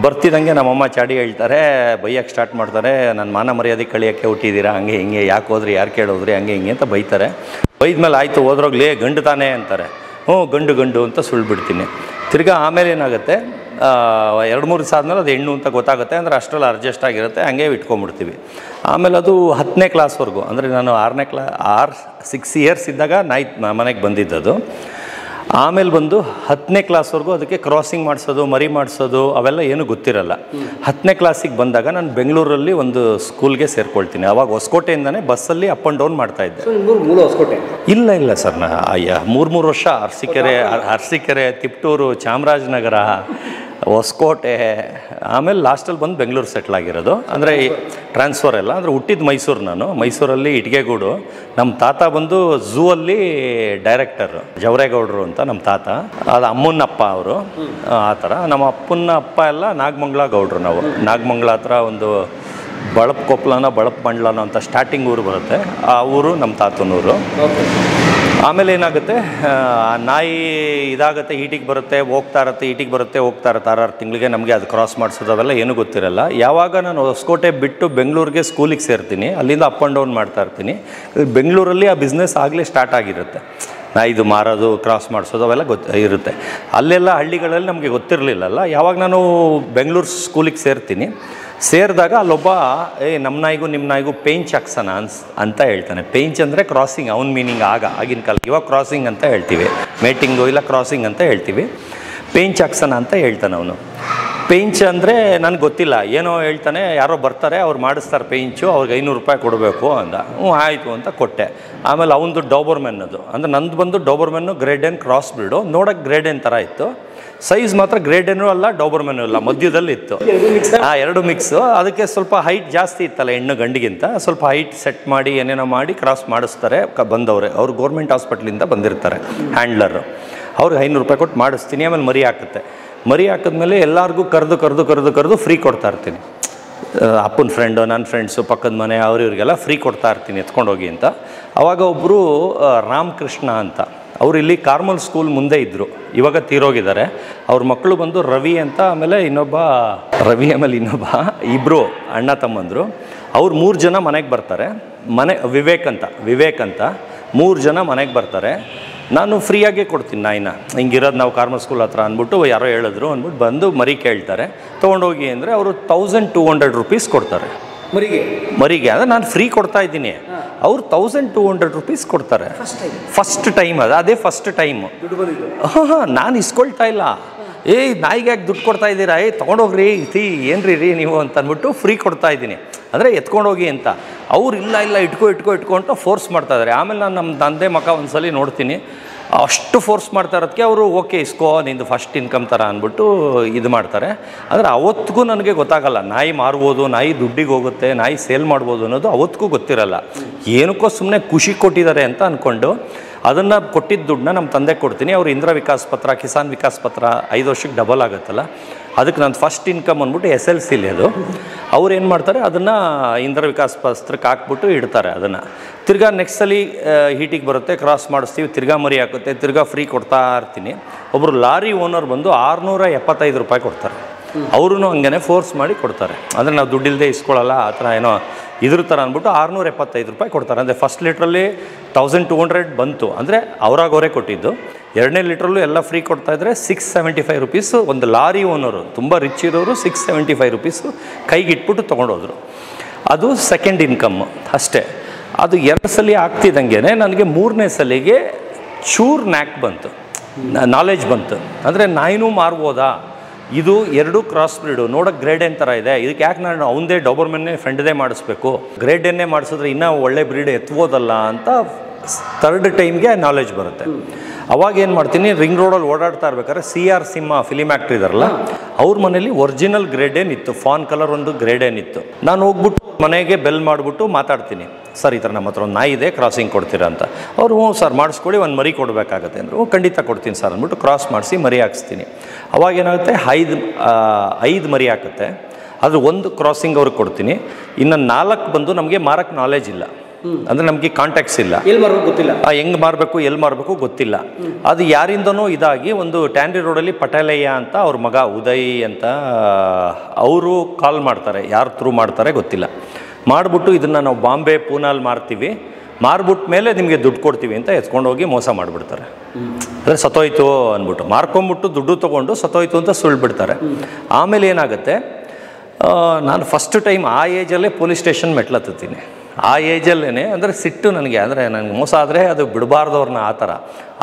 ಬರ್ತಿದ್ದಂಗೆ ನಮ್ಮಮ್ಮ ಚಾಡಿ ಹೇಳ್ತಾರೆ, ಬೈಯಕ್ಕೆ ಸ್ಟಾರ್ಟ್ ಮಾಡ್ತಾರೆ, ನನ್ನ ಮಾನ ಮರ್ಯಾದೆ ಕಳಿಯೋಕ್ಕೆ ಹುಟ್ಟಿದ್ದೀರಾ, ಹಂಗೆ ಹಿಂಗೆ, ಯಾಕೆ ಹೋದ್ರಿ, ಯಾರು ಕೇಳೋದ್ರಿ, ಹಂಗೆ ಹಿಂಗೆ ಅಂತ ಬೈತಾರೆ. ಬೈದ್ಮೇಲೆ ಆಯಿತು ಹೋದ್ರೋಗ್ಲಿ, ಗಂಡು ತಾನೇ ಅಂತಾರೆ. ಗಂಡು ಅಂತ ಸುಳ್ಳು ಬಿಡ್ತೀನಿ. ತಿರ್ಗಾ ಆಮೇಲೆ ಏನಾಗುತ್ತೆ, 2-3 ದಿವಸ ಆದಮೇಲೆ ಅದು ಹೆಣ್ಣು ಅಂತ ಗೊತ್ತಾಗುತ್ತೆ. ಅಂದರೆ ಅಷ್ಟರಲ್ಲಿ ಅಡ್ಜಸ್ಟ್ ಆಗಿರುತ್ತೆ, ಹಂಗೆ ಇಟ್ಕೊಂಡ್ಬಿಡ್ತೀವಿ. ಆಮೇಲೆ ಅದು 10ನೇ ಕ್ಲಾಸ್ವರೆಗೂ, ಅಂದರೆ ನಾನು 6 ಇಯರ್ಸ್ ಇದ್ದಾಗ ನಾಯಿ ಮನೆಗೆ ಬಂದಿದ್ದದು. ಆಮೇಲೆ ಬಂದು 10ನೇ ಕ್ಲಾಸ್ವರೆಗೂ ಅದಕ್ಕೆ ಕ್ರಾಸಿಂಗ್ ಮಾಡಿಸೋದು, ಮರಿ ಮಾಡಿಸೋದು ಅವೆಲ್ಲ ಏನೂ ಗೊತ್ತಿರಲ್ಲ. 10ನೇ ಕ್ಲಾಸಿಗೆ ಬಂದಾಗ ನಾನು ಬೆಂಗಳೂರಲ್ಲಿ ಒಂದು ಸ್ಕೂಲ್ಗೆ ಸೇರ್ಕೊಳ್ತೀನಿ. ಅವಾಗ ಹೊಸಕೋಟೆಯಿಂದನೇ ಬಸ್ಸಲ್ಲಿ ಅಪ್ ಆ್ಯಂಡ್ ಡೌನ್ ಮಾಡ್ತಾಯಿದ್ದೆ. ಹೊಸಕೋಟೆ ಇಲ್ಲ ಸರ್, 3 ವರ್ಷ ಅರಸೀಕೆರೆ, ತಿಪ್ಟೂರು, ಚಾಮರಾಜನಗರ, ಹೊಸಕೋಟೆ, ಆಮೇಲೆ ಲಾಸ್ಟಲ್ಲಿ ಬಂದು ಬೆಂಗಳೂರು ಸೆಟ್ಲ್ ಆಗಿರೋದು. ಅಂದರೆ ಟ್ರಾನ್ಸ್ಫರ್ ಎಲ್ಲ, ಅಂದರೆ ಹುಟ್ಟಿದ್ದು ಮೈಸೂರು. ನಾನು ಮೈಸೂರಲ್ಲಿ ಇಟ್ಗೆಗೂಡು. ನಮ್ಮ ತಾತ ಬಂದು ಝೂ ಅಲ್ಲಿ ಡೈರೆಕ್ಟರ್, ಜವರೇಗೌಡರು ಅಂತ ನಮ್ಮ ತಾತ. ಅದು ಅಮ್ಮನಪ್ಪ ಅವರು. ಆ ಥರ ನಮ್ಮ ಅಪ್ಪನ ಅಪ್ಪ ಎಲ್ಲ ನಾಗಮಂಗಲ ಗೌಡ್ರು. ನಾವು ನಾಗಮಂಗಲ ಹತ್ರ ಒಂದು ಬಳಪ್ ಮಂಡ್ಲನೋ ಅಂತ ಸ್ಟಾರ್ಟಿಂಗ್ ಊರು ಬರುತ್ತೆ, ಆ ಊರು ನಮ್ಮ ತಾತನೂರು. ಆಮೇಲೆ ಏನಾಗುತ್ತೆ, ನಾಯಿ ಇದಾಗುತ್ತೆ, ಹೀಟಿಗೆ ಬರುತ್ತೆ, ಹೋಗ್ತಾ ಇರುತ್ತೆ 6 ತಿಂಗಳಿಗೆ. ನಮಗೆ ಅದು ಕ್ರಾಸ್ ಮಾಡಿಸೋದು ಅವೆಲ್ಲ ಏನೂ ಗೊತ್ತಿರಲ್ಲ. ಯಾವಾಗ ನಾನು ಹೊಸಕೋಟೆ ಬಿಟ್ಟು ಬೆಂಗಳೂರಿಗೆ ಸ್ಕೂಲಿಗೆ ಸೇರ್ತೀನಿ, ಅಲ್ಲಿಂದ ಅಪ್ ಆ್ಯಂಡ್ ಡೌನ್ ಮಾಡ್ತಾ ಇರ್ತೀನಿ. ಬೆಂಗಳೂರಲ್ಲಿ ಆ ಬಿಸ್ನೆಸ್ ಆಗಲೇ ಸ್ಟಾರ್ಟ್ ಆಗಿರುತ್ತೆ, ಇದು ಮಾರೋದು, ಕ್ರಾಸ್ ಮಾಡಿಸೋದು ಅವೆಲ್ಲ ಇರುತ್ತೆ. ಅಲ್ಲೆಲ್ಲ ಹಳ್ಳಿಗಳಲ್ಲಿ ನಮಗೆ ಗೊತ್ತಿರಲಿಲ್ಲಲ್ಲ. ಯಾವಾಗ ನಾನು ಬೆಂಗಳೂರು ಸ್ಕೂಲಿಗೆ ಸೇರಿದಾಗ ಅಲ್ಲೊಬ್ಬ ನಮ್ಮ ನಾಯಿಗೂ ನಿಮ್ಮ ನಾಯಿಗೂ ಪೇಂಚ್ ಹಾಕ್ಸೋಣ ಅಂತ ಹೇಳ್ತಾನೆ. ಪೇಂಚ್ ಅಂದರೆ ಕ್ರಾಸಿಂಗ್, ಅವ್ನ ಮೀನಿಂಗ್ ಆಗಿನ ಕಾಲ. ಇವಾಗ ಕ್ರಾಸಿಂಗ್ ಅಂತ ಹೇಳ್ತೀವಿ, ಮೇಟಿಂಗು ಇಲ್ಲ ಕ್ರಾಸಿಂಗ್ ಅಂತ ಹೇಳ್ತೀವಿ. ಪೇಂಚ್ ಹಾಕ್ಸೋಣ ಅಂತ ಹೇಳ್ತಾನೆ ಅವನು. ಪೇಂಚ್ ಅಂದರೆ ನನಗೆ ಗೊತ್ತಿಲ್ಲ, ಏನೋ ಹೇಳ್ತಾನೆ. ಯಾರೋ ಬರ್ತಾರೆ, ಅವ್ರು ಮಾಡಿಸ್ತಾರೆ ಪೇಂಚು, ಅವ್ರಿಗೆ 500 ರೂಪಾಯಿ ಕೊಡಬೇಕು ಅಂದ. ಆಯಿತು ಅಂತ ಕೊಟ್ಟೆ. ಆಮೇಲೆ ಅವನದು ಡಾಬರ್ಮೆನ್, ಅದು ಅಂದರೆ ನಂದು ಬಂದು ಡಾಬರ್ಮೆನ್ನು ಗ್ರೇಡ್ ಆ್ಯಂಡ್ ಕ್ರಾಸ್ ಬ್ರೀಡು. ನೋಡೋಕ್ಕೆ ಗ್ರೇಡ್ ಆ್ಯಂಡ್ ಥರ ಇತ್ತು, ಸೈಜ್ ಮಾತ್ರ ಗ್ರೇಡ್ ಏನೂ ಅಲ್ಲ, ಡಾಬರ್ಮೆನ್ನೂ ಇಲ್ಲ, ಮಧ್ಯದಲ್ಲಿ ಇತ್ತು. 2 ಮಿಕ್ಸು. ಅದಕ್ಕೆ ಸ್ವಲ್ಪ ಹೈಟ್ ಜಾಸ್ತಿ ಇತ್ತಲ್ಲ ಹೆಣ್ಣು ಗಂಡಿಗಿಂತ, ಸ್ವಲ್ಪ ಹೈಟ್ ಸೆಟ್ ಮಾಡಿ ಏನೇನೋ ಮಾಡಿ ಕ್ರಾಸ್ ಮಾಡಿಸ್ತಾರೆ ಬಂದವ್ರೆ. ಅವ್ರು ಗೌರ್ಮೆಂಟ್ ಹಾಸ್ಪಿಟ್ಲಿಂದ ಬಂದಿರ್ತಾರೆ, ಹ್ಯಾಂಡ್ಲರು. ಅವ್ರಿಗೆ 500 ರೂಪಾಯಿ ಕೊಟ್ಟು ಮಾಡಿಸ್ತೀನಿ. ಆಮೇಲೆ ಮರಿ ಹಾಕುತ್ತೆ. ಮರಿ ಹಾಕಿದ್ಮೇಲೆ ಎಲ್ಲರಿಗೂ ಕರೆದು ಫ್ರೀ ಕೊಡ್ತಾ ಇರ್ತೀನಿ. ಅಪ್ಪನ ಫ್ರೆಂಡು, ನನ್ನ ಫ್ರೆಂಡ್ಸು, ಪಕ್ಕದ ಮನೆ ಇವ್ರಿಗೆಲ್ಲ ಫ್ರೀ ಕೊಡ್ತಾ ಇರ್ತೀನಿ, ಎತ್ಕೊಂಡೋಗಿ ಅಂತ. ಆವಾಗ ಒಬ್ಬರು ರಾಮಕೃಷ್ಣ ಅಂತ ಅವರು ಇಲ್ಲಿ ಕಾರ್ಮಲ್ ಸ್ಕೂಲ್ ಮುಂದೆ ಇದ್ದರು, ಇವಾಗ ತೀರೋಗಿದ್ದಾರೆ. ಅವ್ರ ಮಕ್ಕಳು ಬಂದು ರವಿ ಅಂತ, ಆಮೇಲೆ ಇನ್ನೊಬ್ಬ ಇಬ್ಬರು ಅಣ್ಣ ತಮ್ಮಂದರು. ಅವ್ರು 3 ಜನ ಮನೆಗೆ ಬರ್ತಾರೆ. ವಿವೇಕ್ ಅಂತ 3 ಜನ ಮನೆಗೆ ಬರ್ತಾರೆ. ನಾನು ಫ್ರೀಯಾಗೇ ಕೊಡ್ತೀನಿ ನಾಯಿನ, ಹಿಂಗಿರೋದು ನಾವು ಕಾರ್ಮಲ್ ಸ್ಕೂಲ್ ಹತ್ರ ಅಂದ್ಬಿಟ್ಟು ಯಾರೋ ಹೇಳಿದ್ರು ಅಂದ್ಬಿಟ್ಟು ಬಂದು ಮರಿ ಕೇಳ್ತಾರೆ. ತೊಗೊಂಡೋಗಿ ಅಂದರೆ ಅವರು 1200 ರೂಪೀಸ್ ಕೊಡ್ತಾರೆ ಮರಿಗೆ. ಅಂದರೆ ನಾನು ಫ್ರೀ ಕೊಡ್ತಾ ಇದ್ದೀನಿ, ಅವ್ರು 1200 ರೂಪೀಸ್ ಕೊಡ್ತಾರೆ. ಫಸ್ಟ್ ಟೈಮ್ ಅದೇ ಫಸ್ಟ್ ಟೈಮು. ನಾನು ಇಸ್ಕೊಳ್ತಾ ಇಲ್ಲ. ನಾಯಿಗೆ ಯಾಕೆ ದುಡ್ಡು ಕೊಡ್ತಾ ಇದ್ದೀರಾ, ತೊಗೊಂಡೋಗ್ರಿ ಏನ್ರಿ ನೀವು ಅಂತ ಅಂದ್ಬಿಟ್ಟು ಫ್ರೀ ಕೊಡ್ತಾ ಇದ್ದೀನಿ, ಅಂದರೆ ಎತ್ಕೊಂಡೋಗಿ ಅಂತ. ಅವ್ರು ಇಲ್ಲ ಇಟ್ಕೊ ಅಂತ ಫೋರ್ಸ್ ಮಾಡ್ತಾ ಇದ್ದಾರೆ. ಆಮೇಲೆ ನಾನು ನಮ್ಮ ತಂದೆ ಮಕ್ಕ ಒಂದ್ಸಲಿ ನೋಡ್ತೀನಿ, ಅಷ್ಟು ಫೋರ್ಸ್ ಮಾಡ್ತಾ ಇರೋದಕ್ಕೆ ಅವರು ಓಕೆ ಇಸ್ಕೋ ನಿಂದು ಫಸ್ಟ್ ಇನ್ಕಮ್ ಥರ ಅಂದ್ಬಿಟ್ಟು ಇದು ಮಾಡ್ತಾರೆ. ಆದರೆ ಅವತ್ತಿಗೂ ನನಗೆ ಗೊತ್ತಾಗಲ್ಲ, ನಾಯಿ ಮಾರ್ಬೋದು, ನಾಯಿ ದುಡ್ಡಿಗೆ ಹೋಗುತ್ತೆ, ನಾಯಿ ಸೇಲ್ ಮಾಡ್ಬೋದು ಅನ್ನೋದು ಅವತ್ತಿಗೂ ಗೊತ್ತಿರಲ್ಲ. ಏನಕ್ಕೋ ಸುಮ್ಮನೆ ಖುಷಿ ಕೊಟ್ಟಿದ್ದಾರೆ ಅಂತ ಅಂದ್ಕೊಂಡು ಅದನ್ನು ಕೊಟ್ಟಿದ್ದ ದುಡ್ಡನ್ನ ನಮ್ಮ ತಂದೆ ಕೊಡ್ತೀನಿ. ಅವರು ಇಂದ್ರ ವಿಕಾಸ್ ಪತ್ರ, ಕಿಸಾನ್ ವಿಕಾಸ್ ಪತ್ರ 5 ವರ್ಷಕ್ಕೆ ಡಬಲ್ ಆಗುತ್ತಲ್ಲ, ಅದಕ್ಕೆ ನಾನು ಫಸ್ಟ್ ಇನ್ಕಮ್ ಅಂದ್ಬಿಟ್ಟು SLCಲಿ ಅದು. ಅವ್ರು ಏನು ಮಾಡ್ತಾರೆ, ಅದನ್ನು ಇಂದ್ರ ವಿಕಾಸ್ ಪತ್ರಕ್ಕೆ ಹಾಕ್ಬಿಟ್ಟು ಇಡ್ತಾರೆ. ಅದನ್ನು ತಿರ್ಗಾ ನೆಕ್ಸ್ಟ್ ಸಲ ಹೀಟಿಗೆ ಬರುತ್ತೆ, ಕ್ರಾಸ್ ಮಾಡಿಸ್ತೀವಿ, ತಿರ್ಗಾ ಮರಿ ಹಾಕುತ್ತೆ, ತಿರ್ಗಾ ಫ್ರೀ ಕೊಡ್ತಾ ಇರ್ತೀನಿ. ಒಬ್ಬರು ಲಾರಿ ಓನರ್ ಬಂದು 675 ರೂಪಾಯಿ ಕೊಡ್ತಾರೆ. ಅವರು ಹಂಗೆ ಫೋರ್ಸ್ ಮಾಡಿ ಕೊಡ್ತಾರೆ. ಅಂದರೆ ನಾವು ದುಡ್ಡಿಲ್ಲದೆ ಇಸ್ಕೊಳ್ಳಲ್ಲ ಆ ಥರ ಏನೋ ಇದ್ರ ಥರ ಅಂದ್ಬಿಟ್ಟು 675 ರೂಪಾಯಿ ಕೊಡ್ತಾರೆ. ಅಂದರೆ ಫಸ್ಟ್ ಲೀಟ್ರಲ್ಲಿ 1200 ಬಂತು, ಅಂದರೆ ಅವರೇ ಕೊಟ್ಟಿದ್ದು. 2ನೇ ಲೀಟ್ರಲ್ಲೂ ಎಲ್ಲ ಫ್ರೀ ಕೊಡ್ತಾಯಿದ್ರೆ 675 ರೂಪೀಸು. ಒಂದು ಲಾರಿ ಓನರು ತುಂಬ ರಿಚ್ ಇರೋರು 675 ರೂಪೀಸು ಕೈಗಿಟ್ಬಿಟ್ಟು ತೊಗೊಂಡೋದ್ರು. ಅದು ಸೆಕೆಂಡ್ ಇನ್ಕಮ್ಮು ಅಷ್ಟೇ. ಅದು 2 ಸಲ ಆಗ್ತಿದ್ದಂಗೆ ನನಗೆ 3ನೇ ಸಲಿಗೆ ಚೂರು ನ್ಯಾಕ್ ಬಂತು, ನಾಲೆಜ್ ಬಂತು. ಅಂದರೆ ನಾಯಿನೂ ಮಾರ್ಬೋದಾ, ಇದು 2 ಕ್ರಾಸ್ ಬ್ರೀಡು, ನೋಡೋಕೆ ಗ್ರೇಡ್ ಏನ್ ಥರ ಇದೆ, ಇದಕ್ಕೆ ಯಾಕೆ ನಾನು ಅವನದೇ ಡಾಬರ್ಮನ್ನೇ ಫ್ರೆಂಡ್ದೇ ಮಾಡಿಸ್ಬೇಕು, ಗ್ರೇಡ್ ಏನೇ ಮಾಡಿಸಿದ್ರೆ ಇನ್ನೂ ಒಳ್ಳೆ ಬ್ರೀಡ್ ಎತ್ಬೋದಲ್ಲ ಅಂತ 3rd ಟೈಮ್ಗೆ ನಾಲೆಜ್ ಬರುತ್ತೆ. ಅವಾಗ ಏನು ಮಾಡ್ತೀನಿ, ರಿಂಗ್ ರೋಡಲ್ಲಿ ಓಡಾಡ್ತಾ ಇರ್ಬೇಕಾದ್ರೆ CR ಸಿಂಹ ಫಿಲಿಮ್ ಆ್ಯಕ್ಟ್ರ್ ಇದಾರಲ್ಲ, ಅವ್ರ ಮನೇಲಿ ಒರಿಜಿನಲ್ ಗ್ರೇಡ್ ಏನಿತ್ತು, ಫಾನ್ ಕಲರ್ ಒಂದು ಗ್ರೇಡ್ ಏನಿತ್ತು. ನಾನು ಹೋಗ್ಬಿಟ್ಟು ಮನೆಗೆ ಬೆಲ್ ಮಾಡಿಬಿಟ್ಟು ಮಾತಾಡ್ತೀನಿ, ಸರ್ ಈ ಥರ ನಮ್ಮ ಹತ್ರ ಒಂದು ನಾಯಿ ಇದೆ, ಕ್ರಾಸಿಂಗ್ ಕೊಡ್ತೀರಾ ಅಂತ. ಅವರು ಹ್ಞೂ ಸರ್ ಮಾಡಿಸ್ಕೊಳ್ಳಿ, ಒಂದು ಮರಿ ಕೊಡಬೇಕಾಗತ್ತೆ ಅಂದರು. ಖಂಡಿತ ಕೊಡ್ತೀನಿ ಸರ್ ಅಂದ್ಬಿಟ್ಟು ಕ್ರಾಸ್ ಮಾಡಿಸಿ ಮರಿ ಹಾಕ್ಸ್ತೀನಿ. ಅವಾಗೇನಾಗುತ್ತೆ, 5 ಮರಿ ಹಾಕುತ್ತೆ. ಅದು 1 ಕ್ರಾಸಿಂಗ್ ಅವ್ರಿಗೆ ಕೊಡ್ತೀನಿ, ಇನ್ನು 4 ಬಂದು ನಮಗೆ ಮಾರಕ್ಕೆ ನಾಲೆಜ್ ಇಲ್ಲ, ಅಂದರೆ ನಮಗೆ ಕಾಂಟ್ಯಾಕ್ಟ್ಸ್ ಇಲ್ಲ, ಗೊತ್ತಿಲ್ಲ, ಹೆಂಗೆ ಮಾರಬೇಕು ಎಲ್ಲಿ ಮಾರಬೇಕು ಗೊತ್ತಿಲ್ಲ. ಅದು ಯಾರಿಂದನೋ ಇದಾಗಿ ಒಂದು ಟ್ಯಾಂಡ್ರಿ ರೋಡಲ್ಲಿ ಪಟೇಲಯ್ಯ ಅಂತ ಅವ್ರ ಮಗ ಉದಯ್ ಅಂತ ಅವರು ಕಾಲ್ ಮಾಡ್ತಾರೆ, ಯಾರು ಥ್ರೂ ಮಾಡ್ತಾರೆ ಗೊತ್ತಿಲ್ಲ, ಮಾಡಿಬಿಟ್ಟು ಇದನ್ನು ನಾವು ಬಾಂಬೆ ಪೂನಾಲ್ಲಿ ಮಾರ್ತೀವಿ, ಮಾರ್ಬಿಟ್ಟು ಮೇಲೆ ನಿಮಗೆ ದುಡ್ಡು ಕೊಡ್ತೀವಿ ಅಂತ ಎತ್ಕೊಂಡೋಗಿ ಮೋಸ ಮಾಡಿಬಿಡ್ತಾರೆ. ಅಂದರೆ ಸತ್ತೋಯ್ತು ಅಂದ್ಬಿಟ್ಟು ಮಾರ್ಕೊಂಬಿಟ್ಟು ದುಡ್ಡು ತೊಗೊಂಡು ಸತ್ತೋಯ್ತು ಅಂತ ಸುಳ್ಳು ಬಿಡ್ತಾರೆ. ಆಮೇಲೆ ಏನಾಗುತ್ತೆ, ನಾನು ಫಸ್ಟ್ ಟೈಮ್ ಆ ಏಜಲ್ಲೇ ಪೊಲೀಸ್ ಸ್ಟೇಷನ್ ಮೆಟ್ಲತ್ತೀನಿ. ಆ ಏಜಲ್ಲೇ ಅಂದರೆ ಸಿಟ್ಟು ನನಗೆ, ಅಂದರೆ ನನಗೆ ಮೋಸ ಆದರೆ ಅದು ಬಿಡಬಾರ್ದು ಅವ್ರನ್ನ ಆ ಥರ.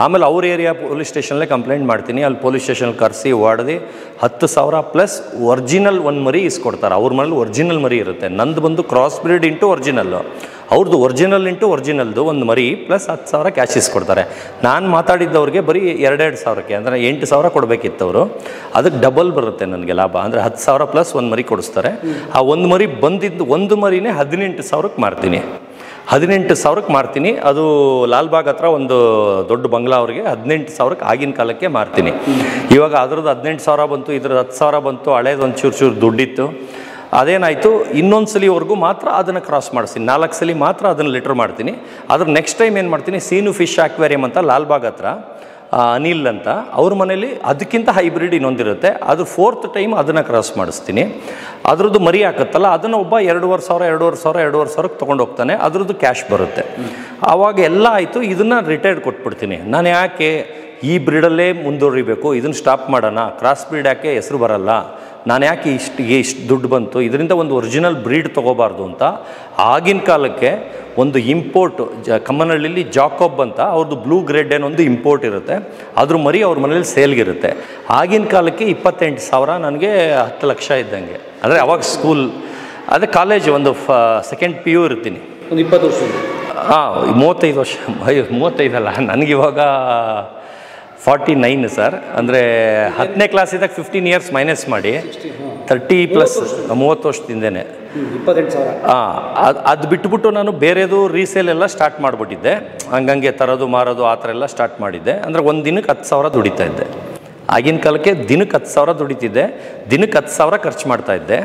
ಆಮೇಲೆ ಅವ್ರ ಏರಿಯಾ ಪೊಲೀಸ್ ಸ್ಟೇಷನ್ಲೇ ಕಂಪ್ಲೇಂಟ್ ಮಾಡ್ತೀನಿ. ಅಲ್ಲಿ ಪೊಲೀಸ್ ಸ್ಟೇಷನ್ ಕರೆಸಿ ಹೊಡೆದು 10,000 ಪ್ಲಸ್ ಒರಿಜಿನಲ್ ಒಂದು ಮರಿ ಇಸ್ಕೊಡ್ತಾರೆ. ಅವ್ರ ಮನೇಲಿ ಒರಿಜಿನಲ್ ಮರಿ ಇರುತ್ತೆ, ನಂದು ಬಂದು ಕ್ರಾಸ್ ಬ್ರೀಡ್ ಇಂಟು ಒರಿಜಿನಲ್ಲು, ಅವ್ರದ್ದು ಒರಿಜಿನಲ್ ಇಂಟು ಒರಿಜಿನಲ್ದು ಒಂದು ಮರಿ ಪ್ಲಸ್ 10,000 ಕ್ಯಾಶ್ ಇಸ್ಕೊಡ್ತಾರೆ. ನಾನು ಮಾತಾಡಿದ್ದವ್ರಿಗೆ ಬರೀ 2,000ಕ್ಕೆ, ಅಂದರೆ 8,000 ಕೊಡಬೇಕಿತ್ತವರು, ಅದಕ್ಕೆ ಡಬಲ್ ಬರುತ್ತೆ ನನಗೆ ಲಾಭ. ಅಂದರೆ 10,000 ಪ್ಲಸ್ ಒಂದು ಮರಿ ಕೊಡಿಸ್ತಾರೆ. ಆ ಒಂದು ಮರಿ ಬಂದಿದ್ದು ಒಂದು ಮರಿನೇ 18,000ಕ್ಕೆ ಮಾರ್ತೀನಿ. 18,000ಕ್ಕೆ ಮಾರ್ತೀನಿ. ಅದು ಲಾಲ್ಬಾಗ್ ಹತ್ರ ಒಂದು ದೊಡ್ಡ ಬಂಗ್ಲಾ ಅವ್ರಿಗೆ 18,000ಕ್ಕೆ ಆಗಿನ ಕಾಲಕ್ಕೆ ಮಾರ್ತೀನಿ. ಇವಾಗ ಅದ್ರದ್ದು 18,000 ಬಂತು, ಇದ್ರದ್ದು 10,000 ಬಂತು. ಹಳೇದು ಒಂದು ಚೂರು ದುಡ್ಡಿತ್ತು. ಅದೇನಾಯಿತು, ಇನ್ನೊಂದು ಸಲಿವರೆಗೂ ಮಾತ್ರ ಅದನ್ನು ಕ್ರಾಸ್ ಮಾಡಿಸ್ತೀನಿ, 4 ಸಲ ಮಾತ್ರ ಅದನ್ನು ಲಿಟ್ರ್ ಮಾಡ್ತೀನಿ. ಅದ್ರ ನೆಕ್ಸ್ಟ್ ಟೈಮ್ ಏನು ಮಾಡ್ತೀನಿ, ಸೀನು ಫಿಶ್ ಆಕ್ವೇರಿಯಂ ಅಂತ ಲಾಲ್ಬಾಗ್ ಹತ್ರ ಅನಿಲ್ ಅಂತ ಅವ್ರ ಮನೇಲಿ ಅದಕ್ಕಿಂತ ಹೈಬ್ರಿಡ್ ಇನ್ನೊಂದಿರುತ್ತೆ, ಅದು 4th ಟೈಮ್ ಅದನ್ನು ಕ್ರಾಸ್ ಮಾಡಿಸ್ತೀನಿ. ಅದ್ರದ್ದು ಮರಿ ಹಾಕತ್ತಲ್ಲ, ಅದನ್ನು ಒಬ್ಬ 2,500 ತೊಗೊಂಡು ಹೋಗ್ತಾನೆ, ಅದ್ರದ್ದು ಕ್ಯಾಶ್ ಬರುತ್ತೆ. ಆವಾಗ ಎಲ್ಲ ಆಯಿತು, ಇದನ್ನು ರಿಟೈರ್ಡ್ ಕೊಟ್ಬಿಡ್ತೀನಿ. ನಾನು ಯಾಕೆ ಈ ಬ್ರೀಡಲ್ಲೇ ಮುಂದುವರಿಬೇಕು, ಇದನ್ನು ಸ್ಟಾಪ್ ಮಾಡೋಣ, ಕ್ರಾಸ್ ಬ್ರೀಡ್ ಯಾಕೆ ಹೆಸರು ಬರಲ್ಲ, ನಾನು ಯಾಕೆ ಇಷ್ಟು ದುಡ್ಡು ಬಂತು, ಇದರಿಂದ ಒಂದು ಒರಿಜಿನಲ್ ಬ್ರೀಡ್ ತೊಗೋಬಾರ್ದು ಅಂತ ಆಗಿನ ಕಾಲಕ್ಕೆ ಒಂದು ಇಂಪೋರ್ಟ್ ಕಮ್ಮನಹಳ್ಳಿಲಿ ಜಾಕೋಬ್ ಅಂತ ಅವ್ರದ್ದು ಬ್ಲೂ ಗ್ರೇಡ್ ಏನೊಂದು ಇಂಪೋರ್ಟ್ ಇರುತ್ತೆ, ಅದ್ರ ಮರಿ ಅವ್ರ ಮನೇಲಿ ಸೇಲ್ಗಿರುತ್ತೆ. ಆಗಿನ ಕಾಲಕ್ಕೆ 28,000, ನನಗೆ 10 ಲಕ್ಷ ಇದ್ದಂಗೆ. ಅಂದರೆ ಅವಾಗ ಸ್ಕೂಲ್, ಅದೇ ಕಾಲೇಜ್ ಒಂದು ಸೆಕೆಂಡ್ PU ಇರ್ತೀನಿ, ಒಂದು 20 ವರ್ಷ. 35 ವರ್ಷ, 35 ಅಲ್ಲ, ನನಗಿವಾಗ 49 ಸರ್. ಅಂದರೆ 10ನೇ ಕ್ಲಾಸಿದ್ದಾಗ 15 ಇಯರ್ಸ್ ಮೈನಸ್ ಮಾಡಿ 30 ಪ್ಲಸ್ 30 ವರ್ಷದಿಂದೇನೆ. 28,000. ಅದು ಬಿಟ್ಬಿಟ್ಟು ನಾನು ಬೇರೆದು ರೀಸೇಲ್ ಎಲ್ಲ ಸ್ಟಾರ್ಟ್ ಮಾಡಿಬಿಟ್ಟಿದ್ದೆ, ಹಂಗಂಗೆ ತರೋದು ಮಾರೋದು ಆ ಥರ ಎಲ್ಲ ಸ್ಟಾರ್ಟ್ ಮಾಡಿದ್ದೆ. ಅಂದರೆ ಒಂದು ದಿನಕ್ಕೆ 10,000 ದುಡಿತಾ ಇದ್ದೆ. ಆಗಿನ ಕಾಲಕ್ಕೆ ದಿನಕ್ಕೆ 10,000 ದುಡಿತಿದ್ದೆ, ದಿನಕ್ಕೆ 10,000 ಖರ್ಚು ಮಾಡ್ತಾಯಿದ್ದೆ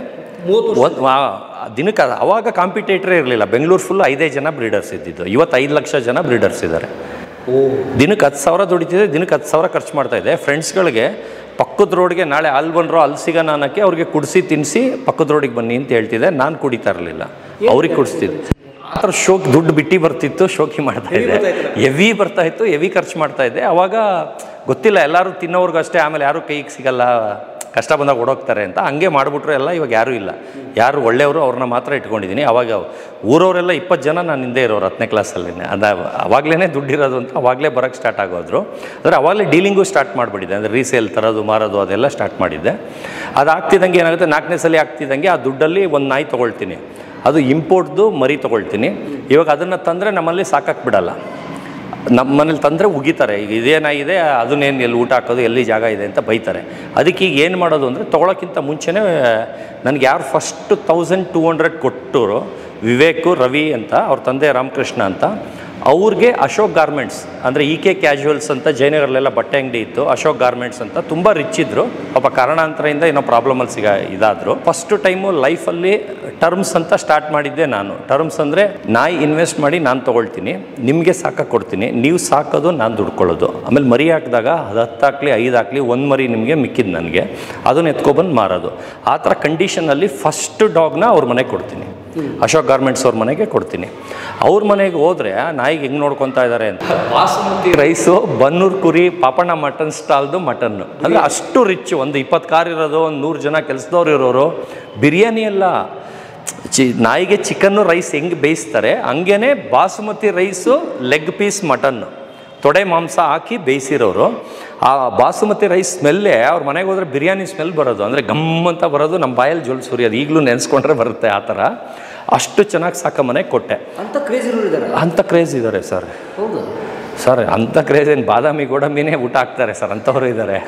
ದಿನಕ್ಕೆ. ಅವಾಗ ಕಾಂಪಿಟೇಟರೇ ಇರಲಿಲ್ಲ, ಬೆಂಗಳೂರು ಫುಲ್ 5 ಜನ ಬ್ರೀಡರ್ಸ್ ಇದ್ದಿದ್ದು. ಇವತ್ತು 5 ಲಕ್ಷ ಜನ ಬ್ರೀಡರ್ಸ್ ಇದ್ದಾರೆ. ದಿನಕ್ಕೆ 10,000 ದುಡಿತಿದ್ದೆ, ದಿನಕ್ಕೆ 10,000 ಖರ್ಚು ಮಾಡ್ತಾಯಿದ್ದೆ. ಫ್ರೆಂಡ್ಸ್ಗಳಿಗೆ ಪಕ್ಕದ ರೋಡ್ಗೆ ನಾಳೆ ಅಲ್ಲಿ ಬಂದರು ಅಲ್ಲಿ ಸಿಗೋಣ ಅನ್ನೋಕ್ಕೆ ಅವ್ರಿಗೆ ಕುಡಿಸಿ ತಿನ್ನಿಸಿ ಪಕ್ಕದ ರೋಡಿಗೆ ಬನ್ನಿ ಅಂತ ಹೇಳ್ತಿದ್ದೆ. ನಾನು ಕುಡಿತಾ ಇರಲಿಲ್ಲ, ಅವ್ರಿಗೆ ಕುಡಿಸ್ತಿದ್ದೆ. ಆ ಥರ ಶೋಕಿ ದುಡ್ಡು ಬಿಟ್ಟು ಬರ್ತಿತ್ತು, ಶೋಕಿ ಮಾಡ್ತಾಯಿದ್ದೆ, ಹೆವಿ ಬರ್ತಾಯಿತ್ತು, ಹೆವಿ ಖರ್ಚು ಮಾಡ್ತಾಯಿದ್ದೆ. ಆವಾಗ ಗೊತ್ತಿಲ್ಲ, ಎಲ್ಲರೂ ತಿನ್ನೋರ್ಗೂ ಅಷ್ಟೇ, ಆಮೇಲೆ ಯಾರೂ ಕೈಗೆ ಸಿಗಲ್ಲ, ಕಷ್ಟ ಬಂದಾಗ ಓಡೋಗ್ತಾರೆ ಅಂತ ಹಂಗೆ ಮಾಡಿಬಿಟ್ರು ಎಲ್ಲ. ಇವಾಗ ಯಾರೂ ಇಲ್ಲ, ಯಾರು ಒಳ್ಳೆಯವರು ಅವ್ರನ್ನ ಮಾತ್ರ ಇಟ್ಕೊಂಡಿದ್ದೀನಿ. ಆವಾಗ ಊರವರೆಲ್ಲ 20 ಜನ ನಾನು ಹಿಂದೆ ಇರೋರು 10ನೇ ಕ್ಲಾಸಲ್ಲಿ. ಅವಾಗಲೇ ದುಡ್ಡಿರೋದು ಅಂತ ಅವಾಗಲೇ ಬರೋಕ್ಕೆ ಸ್ಟಾರ್ಟ್ ಆಗೋದ್ರು. ಅಂದರೆ ಅವಾಗಲೇ ಡೀಲಿಂಗು ಸ್ಟಾರ್ಟ್ ಮಾಡಿಬಿಟ್ಟಿದ್ದೆ, ಅಂದರೆ ರೀಸೇಲ್ ತರೋದು ಮಾರೋದು ಅದೆಲ್ಲ ಸ್ಟಾರ್ಟ್ ಮಾಡಿದ್ದೆ. ಅದು ಆಗ್ತಿದ್ದಂಗೆ ಏನಾಗುತ್ತೆ, 4ನೇ ಸಲ ಆಗ್ತಿದ್ದಂಗೆ ಆ ದುಡ್ಡಲ್ಲಿ ಒಂದು ನಾಯಿ ತೊಗೊಳ್ತೀನಿ, ಅದು ಇಂಪೋರ್ಟ್ದು ಮರಿ ತೊಗೊಳ್ತೀನಿ. ಇವಾಗ ಅದನ್ನು ತಂದರೆ ನಮ್ಮಲ್ಲಿ ಸಾಕಕ್ಕೆ ಬಿಡಲ್ಲ, ನಮ್ಮ ಮನೇಲಿ ತಂದರೆ ಉಗಿತಾರೆ. ಈಗ ಇದೇನಾಗಿದೆ, ಅದನ್ನೇನು ಎಲ್ಲಿ ಊಟ ಹಾಕೋದು, ಎಲ್ಲಿ ಜಾಗ ಇದೆ ಅಂತ ಬೈತಾರೆ. ಅದಕ್ಕೆ ಈಗ ಏನು ಮಾಡೋದು ಅಂದರೆ, ತೊಗೊಳಕ್ಕಿಂತ ಮುಂಚೆನೇ ನನಗೆ ಯಾರು ಫಸ್ಟ್ 1200 ಕೊಟ್ಟರು, ವಿವೇಕು ರವಿ ಅಂತ, ಅವ್ರ ತಂದೆ ರಾಮಕೃಷ್ಣ ಅಂತ, ಅವ್ರಿಗೆ ಅಶೋಕ್ ಗಾರ್ಮೆಂಟ್ಸ್ ಅಂದರೆ EK ಕ್ಯಾಶುವಲ್ಸ್ ಅಂತ ಜಯನಗರಲ್ಲೆಲ್ಲ ಬಟ್ಟೆ ಅಂಗಡಿ ಇತ್ತು, ಅಶೋಕ್ ಗಾರ್ಮೆಂಟ್ಸ್ ಅಂತ, ತುಂಬ ರಿಚ್ ಇದ್ದರು. ಪಾಪ ಕಾರಣಾಂತರದಿಂದ ಏನೋ ಪ್ರಾಬ್ಲಮಲ್ಲಿ ಇದಾದರು. ಫಸ್ಟು ಟೈಮು ಲೈಫಲ್ಲಿ ಟರ್ಮ್ಸ್ ಅಂತ ಸ್ಟಾರ್ಟ್ ಮಾಡಿದ್ದೆ ನಾನು. ಟರ್ಮ್ಸ್ ಅಂದರೆ ನಾಯಿ ಇನ್ವೆಸ್ಟ್ ಮಾಡಿ ನಾನು ತೊಗೊಳ್ತೀನಿ, ನಿಮಗೆ ಸಾಕಕ್ಕೆ ಕೊಡ್ತೀನಿ, ನೀವು ಸಾಕೋದು ನಾನು ದುಡ್ಕೊಳ್ಳೋದು. ಆಮೇಲೆ ಮರಿ ಹಾಕಿದಾಗ 10 ಹಾಕಲಿ 5 ಹಾಕಲಿ, ಒಂದು ಮರಿ ನಿಮಗೆ ಮಿಕ್ಕಿದ್ದು ನನಗೆ, ಅದನ್ನು ಎತ್ಕೊಬಂದು ಮಾರೋದು. ಆ ಥರ ಕಂಡೀಷನಲ್ಲಿ ಫಸ್ಟ್ ಡಾಗ್ನ ಅವ್ರ ಮನೆಗೆ ಕೊಡ್ತೀನಿ, ಅಶೋಕ್ ಗಾರ್ಮೆಂಟ್ಸ್ ಅವ್ರ ಮನೆಗೆ ಕೊಡ್ತೀನಿ. ಅವ್ರ ಮನೆಗೆ ಹೋದರೆ ನಾಯಿಗೆ ಹೆಂಗೆ ನೋಡ್ಕೊತಾ ಇದ್ದಾರೆ ಅಂತ, ಬಾಸುಮತಿ ರೈಸು, ಬನ್ನೂರು ಕುರಿ, ಪಾಪಣ್ಣ ಮಟನ್ ಸ್ಟಾಲ್ದು ಮಟನ್ನು, ಅಂದರೆ ಅಷ್ಟು ರಿಚ್. ಒಂದು 20 ಕಾರ್ ಇರೋದು, ಒಂದು 100 ಜನ ಕೆಲಸದವ್ರು ಇರೋರು. ಬಿರಿಯಾನಿ ಎಲ್ಲ ನಾಯಿಗೆ ಚಿಕನ್ನು ರೈಸ್ ಹೆಂಗೆ ಬೇಯಿಸ್ತಾರೆ ಹಂಗೇ basmati rice, leg piece mutton, ತೊಡೆ ಮಾಂಸ ಹಾಕಿ ಬೇಯಿಸಿರೋರು. ಆ ಬಾಸುಮತಿ ರೈಸ್ ಸ್ಮೆಲ್ಲೇ ಅವ್ರ ಮನೆಗೆ ಹೋದರೆ ಬಿರಿಯಾನಿ ಸ್ಮೆಲ್ ಬರೋದು, ಅಂದರೆ ಗಮ್ ಅಂತ ಬರೋದು, ನಮ್ಮ ಬಾಯಲ್ಲಿ ಜೋಲ್ ಸುರಿಯೋದು. ಈಗಲೂ ನೆನೆಸ್ಕೊಂಡ್ರೆ ಬರುತ್ತೆ ಆ ಥರ. ಅಷ್ಟು ಚೆನ್ನಾಗಿ ಸಾಕ ಮನೆಗೆ ಕೊಟ್ಟೆ. ಅಂತ ಕ್ರೇಜ್ ಇದ್ದಾರೆ, ಅಂಥ ಕ್ರೇಜ್ ಇದ್ದಾರೆ ಸರ್. ಹೌದು ಸರ್, ಅಂಥ ಕ್ರೇಜ್ ಏನು, ಬಾದಾಮಿ ಗೋಡಂಬಿನೇ ಊಟ ಹಾಕ್ತಾರೆ ಸರ್, ಅಂಥವರು ಇದ್ದಾರೆ.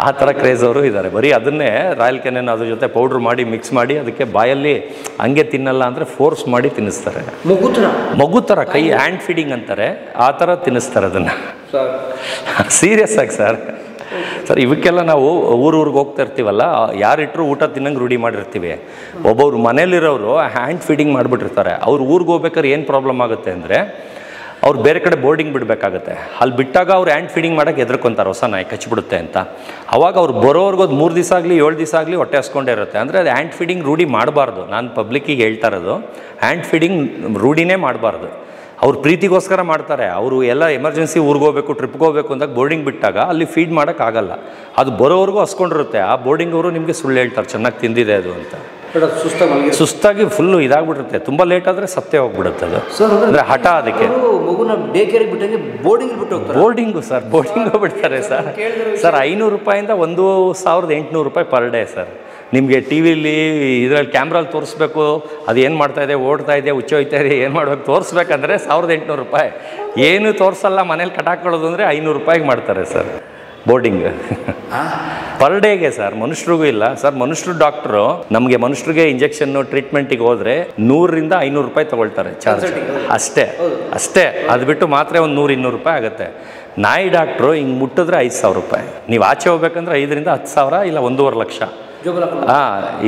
ಆ ಥರ ಕ್ರೇಜ್ ಅವರು ಇದ್ದಾರೆ. ಬರೀ ಅದನ್ನೇ ರಾಯಲ್ ಕೆನೆನ್ ಅದ್ರ ಜೊತೆ ಪೌಡ್ರ್ ಮಾಡಿ ಮಿಕ್ಸ್ ಮಾಡಿ ಅದಕ್ಕೆ ಬಾಯಲ್ಲಿ ಹಂಗೆ ತಿನ್ನಲ್ಲ ಅಂದರೆ ಫೋರ್ಸ್ ಮಾಡಿ ತಿನ್ನಿಸ್ತಾರೆ. ಮಗು ಥರ ಕೈ ಹ್ಯಾಂಡ್ ಫೀಡಿಂಗ್ ಅಂತಾರೆ, ಆ ಥರ ತಿನ್ನಿಸ್ತಾರೆ ಅದನ್ನು. ಸೀರಿಯಸ್ ಆಗಿ ಸರ್. ಸರ್, ಇವಕ್ಕೆಲ್ಲ ನಾವು ಊರಿಗೆ ಹೋಗ್ತಾ ಇರ್ತೀವಲ್ಲ, ಯಾರಿಟ್ಟರು ಊಟ ತಿನ್ನಂಗೆ ರೂಢಿ ಮಾಡಿರ್ತೀವಿ. ಒಬ್ಬೊಬ್ರು ಮನೇಲಿರೋರು ಹ್ಯಾಂಡ್ ಫೀಡಿಂಗ್ ಮಾಡಿಬಿಟ್ಟಿರ್ತಾರೆ. ಅವ್ರು ಊರಿಗೆ ಹೋಗ್ಬೇಕಾದ್ರೆ ಏನು ಪ್ರಾಬ್ಲಮ್ ಆಗುತ್ತೆ ಅಂದರೆ, ಅವ್ರು ಬೇರೆ ಕಡೆ ಬೋರ್ಡಿಂಗ್ ಬಿಡಬೇಕಾಗುತ್ತೆ. ಅಲ್ಲಿ ಬಿಟ್ಟಾಗ ಅವ್ರು ಹ್ಯಾಂಡ್ ಫೀಡಿಂಗ್ ಮಾಡೋಕ್ಕೆ ಹೆದರ್ಕೊಂತಾರೆ, ಹೊಸ ನಾಯಿ ಕಚ್ಚಿಬಿಡುತ್ತೆ ಅಂತ. ಅವಾಗ ಅವ್ರು ಬರೋರ್ಗೆ ಒಂದು 3 ದಿವಸ ಆಗಲಿ 7 ದಿವಸ ಆಗಲಿ ಹೊಟ್ಟೆ ಹಸ್ಕೊಂಡೇ ಇರುತ್ತೆ. ಅಂದರೆ ಅದು ಹ್ಯಾಂಡ್ ಫೀಡಿಂಗ್ ರೂಢಿ ಮಾಡಬಾರ್ದು. ನಾನು ಪಬ್ಲಿಕ್ಕಿಗೆ ಹೇಳ್ತಾ ಇರೋದು, ಹ್ಯಾಂಡ್ ಫೀಡಿಂಗ್ ರೂಢಿನೇ ಮಾಡಬಾರ್ದು. ಅವ್ರು ಪ್ರೀತಿಗೋಸ್ಕರ ಮಾಡ್ತಾರೆ. ಅವರು ಎಲ್ಲ ಎಮರ್ಜೆನ್ಸಿ ಊರಿಗೆ ಹೋಗ್ಬೇಕು, ಟ್ರಿಪ್ಗೆ ಹೋಗ್ಬೇಕು ಅಂದಾಗ ಬೋರ್ಡಿಂಗ್ ಬಿಟ್ಟಾಗ ಅಲ್ಲಿ ಫೀಡ್ ಮಾಡೋಕ್ಕಾಗಲ್ಲ. ಅದು ಬರೋವರೆಗೂ ಹಸ್ಕೊಂಡಿರುತ್ತೆ. ಆ ಬೋರ್ಡಿಂಗ್ ಅವರು ನಿಮಗೆ ಸುಳ್ಳು ಹೇಳ್ತಾರೆ, ಚೆನ್ನಾಗಿ ತಿಂದಿದೆ ಅದು ಅಂತ. ಸುಸ್ತಾಗಿ ಫುಲ್ಲು ಇದಾಗ್ಬಿಡುತ್ತೆ. ತುಂಬ ಲೇಟ್ ಆದರೆ ಸತ್ತೇ ಹೋಗ್ಬಿಡುತ್ತೆ ಅದು. ಅಂದರೆ ಹಠ. ಅದಕ್ಕೆ ಮಗುನ ಡೇ ಕೇರಿಗೆ ಬಿಟ್ಟಂಗೆ ಬೋರ್ಡಿಂಗ್ ಬಿಟ್ಟು ಹೋಗ್ತಾರೆ. ಬೋರ್ಡಿಂಗು ಸರ್, ಬೋರ್ಡಿಂಗು ಬಿಡ್ತಾರೆ ಸರ್. ಸರ್, 500 ರೂಪಾಯಿಂದ 1,800 ರೂಪಾಯಿ ಪರ್ ಡೇ ಸರ್. ನಿಮಗೆ ಟಿ ವಿಲಿ ಇದರಲ್ಲಿ ಕ್ಯಾಮ್ರಲ್ಲಿ ತೋರಿಸ್ಬೇಕು, ಅದು ಏನು ಮಾಡ್ತಾಯಿದೆ, ಓಡ್ತಾ ಇದೆ, ಹುಚ್ಚೋಯ್ತಾ ಇದೆ, ಏನು ಮಾಡ್ಬೇಕು ತೋರಿಸ್ಬೇಕಂದ್ರೆ 1,800 ರೂಪಾಯಿ. ಏನು ತೋರಿಸಲ್ಲ, ಮನೇಲಿ ಕಟಾಕೊಳ್ಳೋದು ಅಂದರೆ 500 ರೂಪಾಯಿಗೆ ಮಾಡ್ತಾರೆ ಸರ್ ಬೋರ್ಡಿಂಗ್ ಪರ್ ಡೇಗೆ ಸರ್. ಮನುಷ್ಯರಿಗೂ ಇಲ್ಲ ಸರ್. ಮನುಷ್ಯರು ಡಾಕ್ಟ್ರು ನಮಗೆ ಮನುಷ್ಯರಿಗೆ ಇಂಜೆಕ್ಷನ್ನು ಟ್ರೀಟ್ಮೆಂಟಿಗೆ ಹೋದರೆ 100ರಿಂದ 500 ರೂಪಾಯಿ ತೊಗೊಳ್ತಾರೆ ಚಾರ್ಜ್. ಅಷ್ಟೇ. ಅದು ಬಿಟ್ಟು ಮಾತ್ರ ಒಂದು 100-200 ರೂಪಾಯಿ ಆಗುತ್ತೆ. ನಾಯಿ ಡಾಕ್ಟ್ರು ಹಿಂಗೆ ಮುಟ್ಟಿದ್ರೆ 5,000 ರೂಪಾಯಿ. ನೀವು ಆಚೆ ಹೋಗ್ಬೇಕಂದ್ರೆ 5ರಿಂದ 10,000 ಇಲ್ಲ 1.5 ಲಕ್ಷ.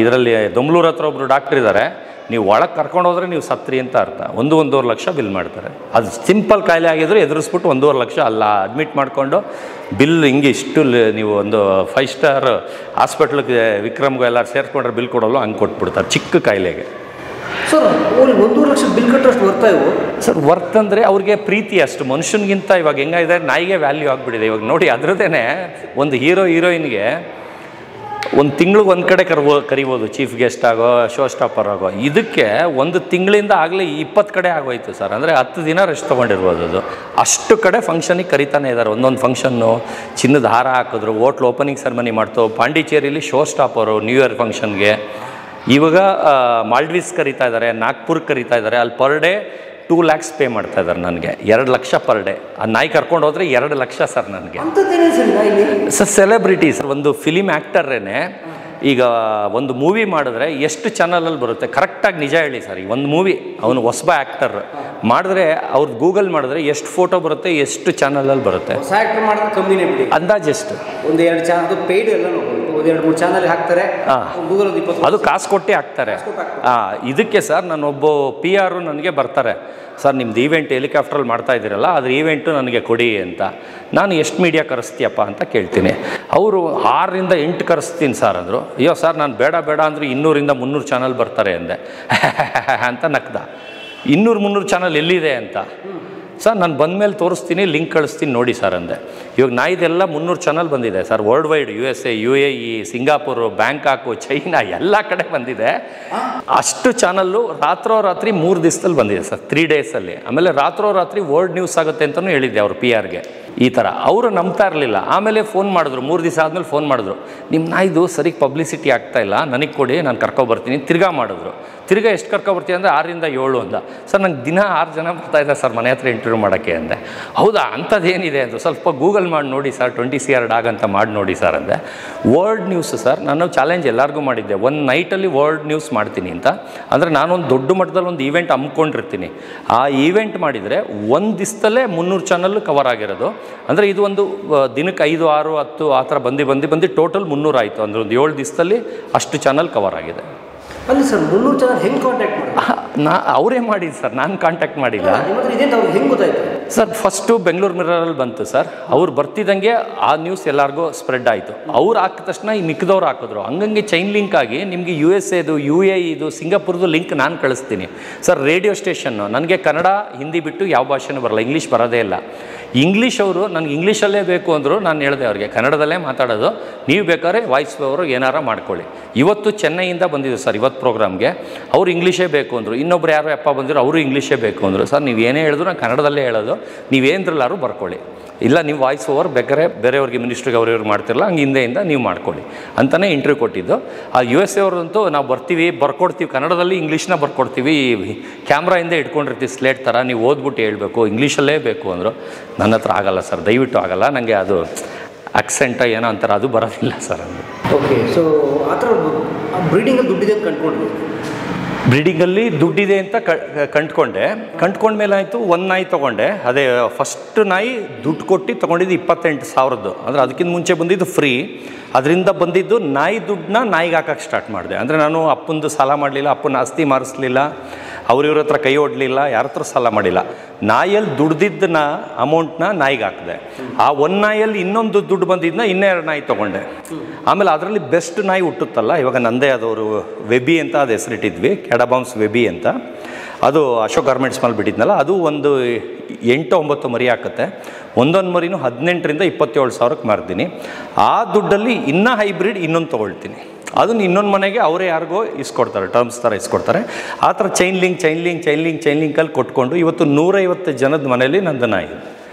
ಇದರಲ್ಲಿ ದೊಮ್ಲೂರು ಹತ್ರ ಒಬ್ಬರು ಡಾಕ್ಟ್ರ್ ಇದ್ದಾರೆ. ನೀವು ಒಳಗೆ ಕರ್ಕೊಂಡು ಹೋದರೆ ನೀವು ಸತ್ರಿ ಅಂತ ಅರ್ಥ. 1-1.5 ಲಕ್ಷ ಬಿಲ್ ಮಾಡ್ತಾರೆ. ಅದು ಸಿಂಪಲ್ ಕಾಯಿಲೆ ಆಗಿದ್ರು ಎದುರಿಸ್ಬಿಟ್ಟು 1.5 ಲಕ್ಷ ಅಲ್ಲ ಅಡ್ಮಿಟ್ ಮಾಡಿಕೊಂಡು ಬಿಲ್ ಹಿಂಗೆ ಇಷ್ಟು ನೀವು ಒಂದು 5 ಸ್ಟಾರ್ ಹಾಸ್ಪಿಟ್ಲಿಗೆ ವಿಕ್ರಮ್ಗೂ ಎಲ್ಲ ಸೇರಿಸ್ಕೊಂಡ್ರೆ ಬಿಲ್ ಕೊಡೋಲ್ಲ, ಹಂಗೆ ಕೊಟ್ಬಿಡ್ತಾರೆ ಚಿಕ್ಕ ಕಾಯಿಲೆಗೆ. ಸರ್, ಅವ್ರಿಗೆ 1.5 ಲಕ್ಷ ಬಿಲ್ ಕಟ್ಟೋಷ್ಟು ವರ್ತಾ ಇವು ಸರ್? ವರ್ತ್ ಅಂದರೆ ಅವ್ರಿಗೆ ಪ್ರೀತಿ ಅಷ್ಟು. ಮನುಷ್ಯನಿಗಿಂತ ಇವಾಗ ಹೆಂಗಿದೆ, ನಾಯಿಗೆ ವ್ಯಾಲ್ಯೂ ಆಗಿಬಿಟ್ಟಿದೆ ಇವಾಗ. ನೋಡಿ, ಅದರದ್ದೇ ಒಂದು ಹೀರೋಯಿನ್ಗೆ ಒಂದು ತಿಂಗ್ಳಿಗೆ ಒಂದು ಕಡೆ ಕರಿಬೋದು, ಚೀಫ್ ಗೆಸ್ಟ್ ಆಗೋ, ಶೋ ಸ್ಟಾಪರ್ ಆಗೋ. ಇದಕ್ಕೆ ಒಂದು ತಿಂಗಳಿಂದ ಆಗಲೇ 20 ಕಡೆ ಆಗೋಯ್ತು ಸರ್. ಅಂದರೆ 10 ದಿನ ರೆಸ್ಟ್ ತೊಗೊಂಡಿರ್ಬೋದು. ಅದು ಅಷ್ಟು ಕಡೆ ಫಂಕ್ಷನಿಗೆ ಕರಿತಾನೆ ಇದ್ದಾರೆ. ಒಂದೊಂದು ಫಂಕ್ಷನ್ನು ಚಿನ್ನದ ಹಾರ ಹಾಕಿದ್ರು, ಹೋಟ್ಲ್ ಓಪನಿಂಗ್ ಸೆರೆಮನಿ ಮಾಡ್ತು. ಪಾಂಡಿಚೇರಿಲಿ ಶೋ ಸ್ಟಾಪರು ನ್ಯೂ ಇಯರ್ ಫಂಕ್ಷನ್ಗೆ. ಇವಾಗ ಮಾಲ್ಡೀವ್ಸ್ ಕರೀತಾ ಇದ್ದಾರೆ, ನಾಗ್ಪುರ್ಗೆ ಕರೀತಾ ಇದ್ದಾರೆ. ಅಲ್ಲಿ ಪರ್ ಡೇ 2 lakhs ಪೇ ಮಾಡ್ತಾ ಇದ್ದಾರೆ ನನಗೆ. 2 ಲಕ್ಷ ಪರ್ ಡೇ. ಆ ನಾಯಿ ಕರ್ಕೊಂಡು ಹೋದರೆ 2 ಲಕ್ಷ ಸರ್ ನನಗೆ. Sir, celebrity sir. ಒಂದು ಫಿಲಿಮ್ ಆ್ಯಕ್ಟರ್ರೇನೆ ಈಗ ಒಂದು ಮೂವಿ ಮಾಡಿದ್ರೆ ಎಷ್ಟು ಚಾನಲಲ್ಲಿ ಬರುತ್ತೆ ಕರೆಕ್ಟಾಗಿ ನಿಜ ಹೇಳಿ ಸರ್. ಒಂದು ಮೂವಿ ಅವನು ಹೊಸಬ ಆ್ಯಕ್ಟರ್ ಮಾಡಿದ್ರೆ ಅವ್ರದ್ದು ಗೂಗಲ್ ಮಾಡಿದ್ರೆ ಎಷ್ಟು ಫೋಟೋ ಬರುತ್ತೆ, ಎಷ್ಟು ಚಾನಲಲ್ಲಿ ಬರುತ್ತೆ. ಅಂದಾಜು ಎಷ್ಟು? ಒಂದು 2 ಚಾನಲ್ ಪೇಯ್ಡ್ ಎಲ್ಲ ಒಂದು 2-3 ಚಾನಲ್ ಹಾಕ್ತಾರೆ, ಗೂಗಲ್ ಒಂದು 20 ಅದು ಕಾಸು ಕೊಟ್ಟೆ ಹಾಕ್ತಾರೆ. ಇದಕ್ಕೆ ಸರ್ ನಾನೊಬ್ಬ PR ನನಗೆ ಬರ್ತಾರೆ, ಸರ್ ನಿಮ್ದು ಈವೆಂಟ್ ಹೆಲಿಕಾಪ್ಟ್ರಲ್ಲಿ ಮಾಡ್ತಾ ಇದ್ದೀರಲ್ಲ ಅದ್ರ ಈವೆಂಟು ನನಗೆ ಕೊಡಿ ಅಂತ. ನಾನು ಎಷ್ಟು ಮೀಡಿಯಾ ಕರೆಸ್ತೀಯಪ್ಪ ಅಂತ ಕೇಳ್ತೀನಿ. ಅವರು 6ರಿಂದ 8 ಕರೆಸ್ತೀನಿ ಸರ್ ಅಂದರು. ಅಯ್ಯೋ ಸರ್ ನಾನು ಬೇಡ ಅಂದರೆ 200-300 ಚಾನಲ್ ಬರ್ತಾರೆ ಅಂದೆ ಅಂತ ನಕ್ದ. 200-300 ಚಾನಲ್ ಎಲ್ಲಿದೆ ಅಂತ. ಸರ್ ನಾನು ಬಂದಮೇಲೆ ತೋರಿಸ್ತೀನಿ, ಲಿಂಕ್ ಕಳಿಸ್ತೀನಿ ನೋಡಿ ಸರ್ ಅಂದೆ. ಇವಾಗ ನಾಯಿದೆಲ್ಲ 300 ಚಾನಲ್ ಬಂದಿದೆ sir, world wide, USA, UAE, Singapore, Bangkok, China ಎಲ್ಲ ಕಡೆ ಬಂದಿದೆ. ಅಷ್ಟು ಚಾನಲ್ಲು ರಾತ್ರೋರಾತ್ರಿ 3 ದಿವಸದಲ್ಲಿ ಬಂದಿದೆ ಸರ್, 3 ಡೇಸಲ್ಲಿ. ಆಮೇಲೆ ರಾತ್ರೋರಾತ್ರಿ ವರ್ಲ್ಡ್ ನ್ಯೂಸ್ ಆಗುತ್ತೆ ಅಂತಲೂ ಹೇಳಿದ್ದೆ ಅವ್ರು PR-ಗೆ. ಈ ಥರ ಅವರು ನಂಬ್ತಾ ಇರಲಿಲ್ಲ. ಆಮೇಲೆ ಫೋನ್ ಮಾಡಿದ್ರು, 3 ದಿವಸ ಆದಮೇಲೆ ಫೋನ್ ಮಾಡಿದ್ರು, ನಿಮ್ಮ ನಾಯಿದು ಸರಿಗೆ ಪಬ್ಲಿಸಿಟಿ ಆಗ್ತಾಯಿಲ್ಲ, ನನಗೆ ಕೊಡಿ, ನಾನು ಕರ್ಕೊಬರ್ತೀನಿ. ತಿರ್ಗಾ ಮಾಡಿದ್ರು. ತಿರ್ಗಾ ಎಷ್ಟು ಕರ್ಕೊಬರ್ತೀನಿ ಅಂದರೆ 6ರಿಂದ 7 ಅಂದ. ಸರ್ ನಂಗೆ ದಿನ 6 ಜನ ಬರ್ತಾಯಿದ್ದಾರೆ ಸರ್ ಮನೆ ಹತ್ರ ಇಂಟರ್ವ್ಯೂ ಮಾಡೋಕ್ಕೆ ಅಂದೆ. ಹೌದಾ ಅಂಥದ್ದೇನಿದೆ ಅಂದರು. ಸ್ವಲ್ಪ ಗೂಗಲ್ ಮಾಡಿ ನೋಡಿ ಸರ್, 20 CR ಡಾಗ್ ಅಂತ ಮಾಡಿ ನೋಡಿ ಸರ್ ಅಂದೆ. ವರ್ಲ್ಡ್ ನ್ಯೂಸ್ ಸರ್, ನಾನು ಚಾಲೆಂಜ್ ಎಲ್ಲರಿಗೂ ಮಾಡಿದ್ದೆ, ಒಂದು ನೈಟಲ್ಲಿ ವರ್ಲ್ಡ್ ನ್ಯೂಸ್ ಮಾಡ್ತೀನಿ ಅಂತ. ಅಂದರೆ ನಾನೊಂದು ದೊಡ್ಡ ಮಟ್ಟದಲ್ಲಿ ಒಂದು ಈವೆಂಟ್ ಹಮ್ಮಿಕೊಂಡಿರ್ತೀನಿ. ಆ ಈವೆಂಟ್ ಮಾಡಿದರೆ ಒಂದು ದಿವಸದಲ್ಲೇ 300 ಚಾನಲ್ಲು ಕವರ್ ಆಗಿರೋದು. ಅಂದರೆ ಇದು ಒಂದು ದಿನಕ್ಕೆ 5, 6, 10 ಆ ಥರ ಬಂದು ಟೋಟಲ್ 300 ಆಯಿತು. ಅಂದರೆ ಒಂದು 7 ದಿವಸದಲ್ಲಿ ಅಷ್ಟು ಚಾನಲ್ ಕವರ್ ಆಗಿದೆ. ಅಲ್ಲಿ ಸರ್ 300 ಚಾನಲ್ ಹೆಂಗೆ ಕಾಂಟ್ಯಾಕ್ಟ್ ಮಾಡಿ? ಅವರೇ ಮಾಡಿದ್ದು ಸರ್, ನಾನು ಕಾಂಟ್ಯಾಕ್ಟ್ ಮಾಡಿಲ್ಲ. ಹೆಂಗೆ ಗೊತ್ತಾಯ್ತು ಸರ್? ಫಸ್ಟು ಬೆಂಗಳೂರು ಮಿರರಲ್ಲಿ ಬಂತು ಸರ್. ಅವ್ರು ಬರ್ತಿದ್ದಂಗೆ ಆ ನ್ಯೂಸ್ ಎಲ್ಲರಿಗೂ ಸ್ಪ್ರೆಡ್ ಆಯಿತು. ಅವ್ರು ಹಾಕಿದ ತಕ್ಷಣ ಈ ಮಿಕ್ಕಿದವ್ರು ಹಾಕಿದ್ರು. ಹಂಗಂಗೆ ಚೈನ್ ಲಿಂಕ್ ಆಗಿ ನಿಮಗೆ USA, UAE, ಸಿಂಗಾಪುರದು ಲಿಂಕ್ ನಾನು ಕಳಿಸ್ತೀನಿ ಸರ್. ರೇಡಿಯೋ ಸ್ಟೇಷನ್ನು ನನಗೆ ಕನ್ನಡ, ಹಿಂದಿ ಬಿಟ್ಟು ಯಾವ ಭಾಷೆನೂ ಬರಲ್ಲ, ಇಂಗ್ಲೀಷ್ ಬರೋದೇ ಇಲ್ಲ. ಇಂಗ್ಲೀಷ್ ಅವರು ನನಗೆ ಇಂಗ್ಲೀಷಲ್ಲೇ ಬೇಕು ಅಂದರು. ನಾನು ಹೇಳಿದೆ ಅವ್ರಿಗೆ ಕನ್ನಡದಲ್ಲೇ ಮಾತಾಡೋದು, ನೀವು ಬೇಕಾದ್ರೆ ವಾಯ್ಸ್ ಓವರು ಏನಾರ ಮಾಡ್ಕೊಳ್ಳಿ. ಇವತ್ತು ಚೆನ್ನೈಯಿಂದ ಬಂದಿದ್ದು ಸರ್ ಇವತ್ತು ಪ್ರೋಗ್ರಾಮ್ಗೆ. ಅವರು ಇಂಗ್ಲೀಷೇ ಬೇಕು ಅಂದರು. ಇನ್ನೊಬ್ರು ಯಾರೋ ಅಪ್ಪ ಬಂದಿರೋ ಅವರು ಇಂಗ್ಲೀಷೇ ಬೇಕು ಅಂದರು. ಸರ್ ನೀವು ಏನೇ ಹೇಳಿದ್ರು ನಾನು ಕನ್ನಡದಲ್ಲೇ ಹೇಳೋದು, ನೀವೇಂದ್ರಲ್ಲಾರು ಬರ್ಕೊಳ್ಳಿ, ಇಲ್ಲ ನೀವು ವಾಯ್ಸ್ ಓವರ್ ಬೇಕಾದ್ರೆ ಬೇರೆಯವ್ರಿಗೆ ಮಿನಿಸ್ಟ್ರಿಗೆ ಅವ್ರವ್ರು ಮಾಡ್ತಿರಲ್ಲ ಹಂಗೆ ಹಿಂದೆಯಿಂದ ನೀವು ಮಾಡ್ಕೊಳ್ಳಿ ಅಂತಲೇ ಇಂಟರ್ವ್ಯೂ ಕೊಟ್ಟಿದ್ದು. ಆ USA ಅವ್ರಂತೂ ನಾವು ಬರ್ತೀವಿ, ಬರ್ಕೊಡ್ತೀವಿ, ಕನ್ನಡದಲ್ಲಿ ಇಂಗ್ಲೀಷ್ನ ಬರ್ಕೊಡ್ತೀವಿ, ಕ್ಯಾಮ್ರಾಯಿಂದ ಇಟ್ಕೊಂಡಿರ್ತೀವಿ ಸ್ಲೇಟ್ ಥರ, ನೀವು ಓದ್ಬಿಟ್ಟು ಹೇಳಬೇಕು, ಇಂಗ್ಲೀಷಲ್ಲೇ ಬೇಕು ಅಂದರು. ನನ್ನ ಹತ್ರ ಆಗಲ್ಲ ಸರ್, ದಯವಿಟ್ಟು ಆಗಲ್ಲ, ನನಗೆ ಅದು ಅಕ್ಸೆಂಟ ಏನೋ ಅಂತಾರೆ ಅದು ಬರೋದಿಲ್ಲ ಸರ್. ಅದು ಓಕೆ. ಸೊ ಆ ಥರ ಬ್ರೀಡಿಂಗಲ್ಲಿ ದುಡ್ಡಿದೆ ಅಂತ ಕಂಡ್ಕೊಂಡ್ವಿ. ಬ್ರೀಡಿಂಗಲ್ಲಿ ದುಡ್ಡಿದೆ ಅಂತ ಕಂಡ್ಕೊಂಡ್ಮೇಲೆ ಆಯಿತು. ಒಂದು ನಾಯಿ ತೊಗೊಂಡೆ, ಅದೇ ಫಸ್ಟ್ ನಾಯಿ ದುಡ್ಡು ಕೊಟ್ಟು ತೊಗೊಂಡಿದ್ದು 28,000. ಅಂದರೆ ಅದಕ್ಕಿಂತ ಮುಂಚೆ ಬಂದಿದ್ದು ಫ್ರೀ. ಅದರಿಂದ ಬಂದಿದ್ದು ನಾಯಿ ದುಡ್ಡನ್ನ ನಾಯಿಗೆ ಹಾಕೋಕ್ಕೆ ಸ್ಟಾರ್ಟ್ ಮಾಡಿದೆ. ಅಂದರೆ ನಾನು ಅಪ್ಪಂದು ಸಾಲ ಮಾಡಲಿಲ್ಲ, ಅಪ್ಪನ ಆಸ್ತಿ ಮಾರಿಸ್ಲಿಲ್ಲ, ಅವ್ರಿವ್ರ ಹತ್ರ ಕೈ ಹೊಡಲಿಲ್ಲ, ಯಾರ ಹತ್ರ ಸಾಲ ಮಾಡಿಲ್ಲ. ನಾಯಲ್ಲಿ ದುಡ್ದಿದ್ದನ್ನ ಅಮೌಂಟ್ನ ನಾಯಿಗೆ ಹಾಕಿದೆ. ಆ ಒಂದು ನಾಯಲ್ಲಿ ಇನ್ನೊಂದು ದುಡ್ಡು ಬಂದಿದ್ದನ್ನ 2 ನಾಯಿ ತೊಗೊಂಡೆ. ಆಮೇಲೆ ಅದರಲ್ಲಿ ಬೆಸ್ಟ್ ನಾಯಿ ಹುಟ್ಟುತ್ತಲ್ಲ, ಇವಾಗ ನಂದೇ ಅದವರು ವೆಬಿ ಅಂತ ಅದು ಹೆಸರಿಟ್ಟಿದ್ವಿ, ಕ್ಯಾಡಬಾಮ್ಸ್ ವೆಬಿ ಅಂತ. ಅದು ಅಶೋಕ್ ಗಾರ್ಮೆಂಟ್ಸ್ ಮೇಲೆ ಬಿಟ್ಟಿದ್ನಲ್ಲ, ಅದು ಒಂದು 8-9 ಮರಿ ಹಾಕುತ್ತೆ. ಒಂದೊಂದು ಮರಿನೂ 18,000ರಿಂದ 27,000ಕ್ಕೆ ಮಾರ್ತೀನಿ. ಆ ದುಡ್ಡಲ್ಲಿ ಇನ್ನೂ ಹೈಬ್ರಿಡ್ ಇನ್ನೊಂದು ತೊಗೊಳ್ತೀನಿ. ಅದನ್ನು ಇನ್ನೊಂದು ಮನೆಗೆ ಅವರೇ ಯಾರಿಗೋ ಇಸ್ಕೊಡ್ತಾರೆ, ಟರ್ಮ್ಸ್ ಥರ ಇಸ್ಕೊಡ್ತಾರೆ. ಆ ಥರ ಚೈನ್ ಲಿಂಕಲ್ಲಿ ಕೊಟ್ಕೊಂಡು ಇವತ್ತು 150 ಜನದ ಮನೇಲಿ ನಂದು ನಾಯಿ.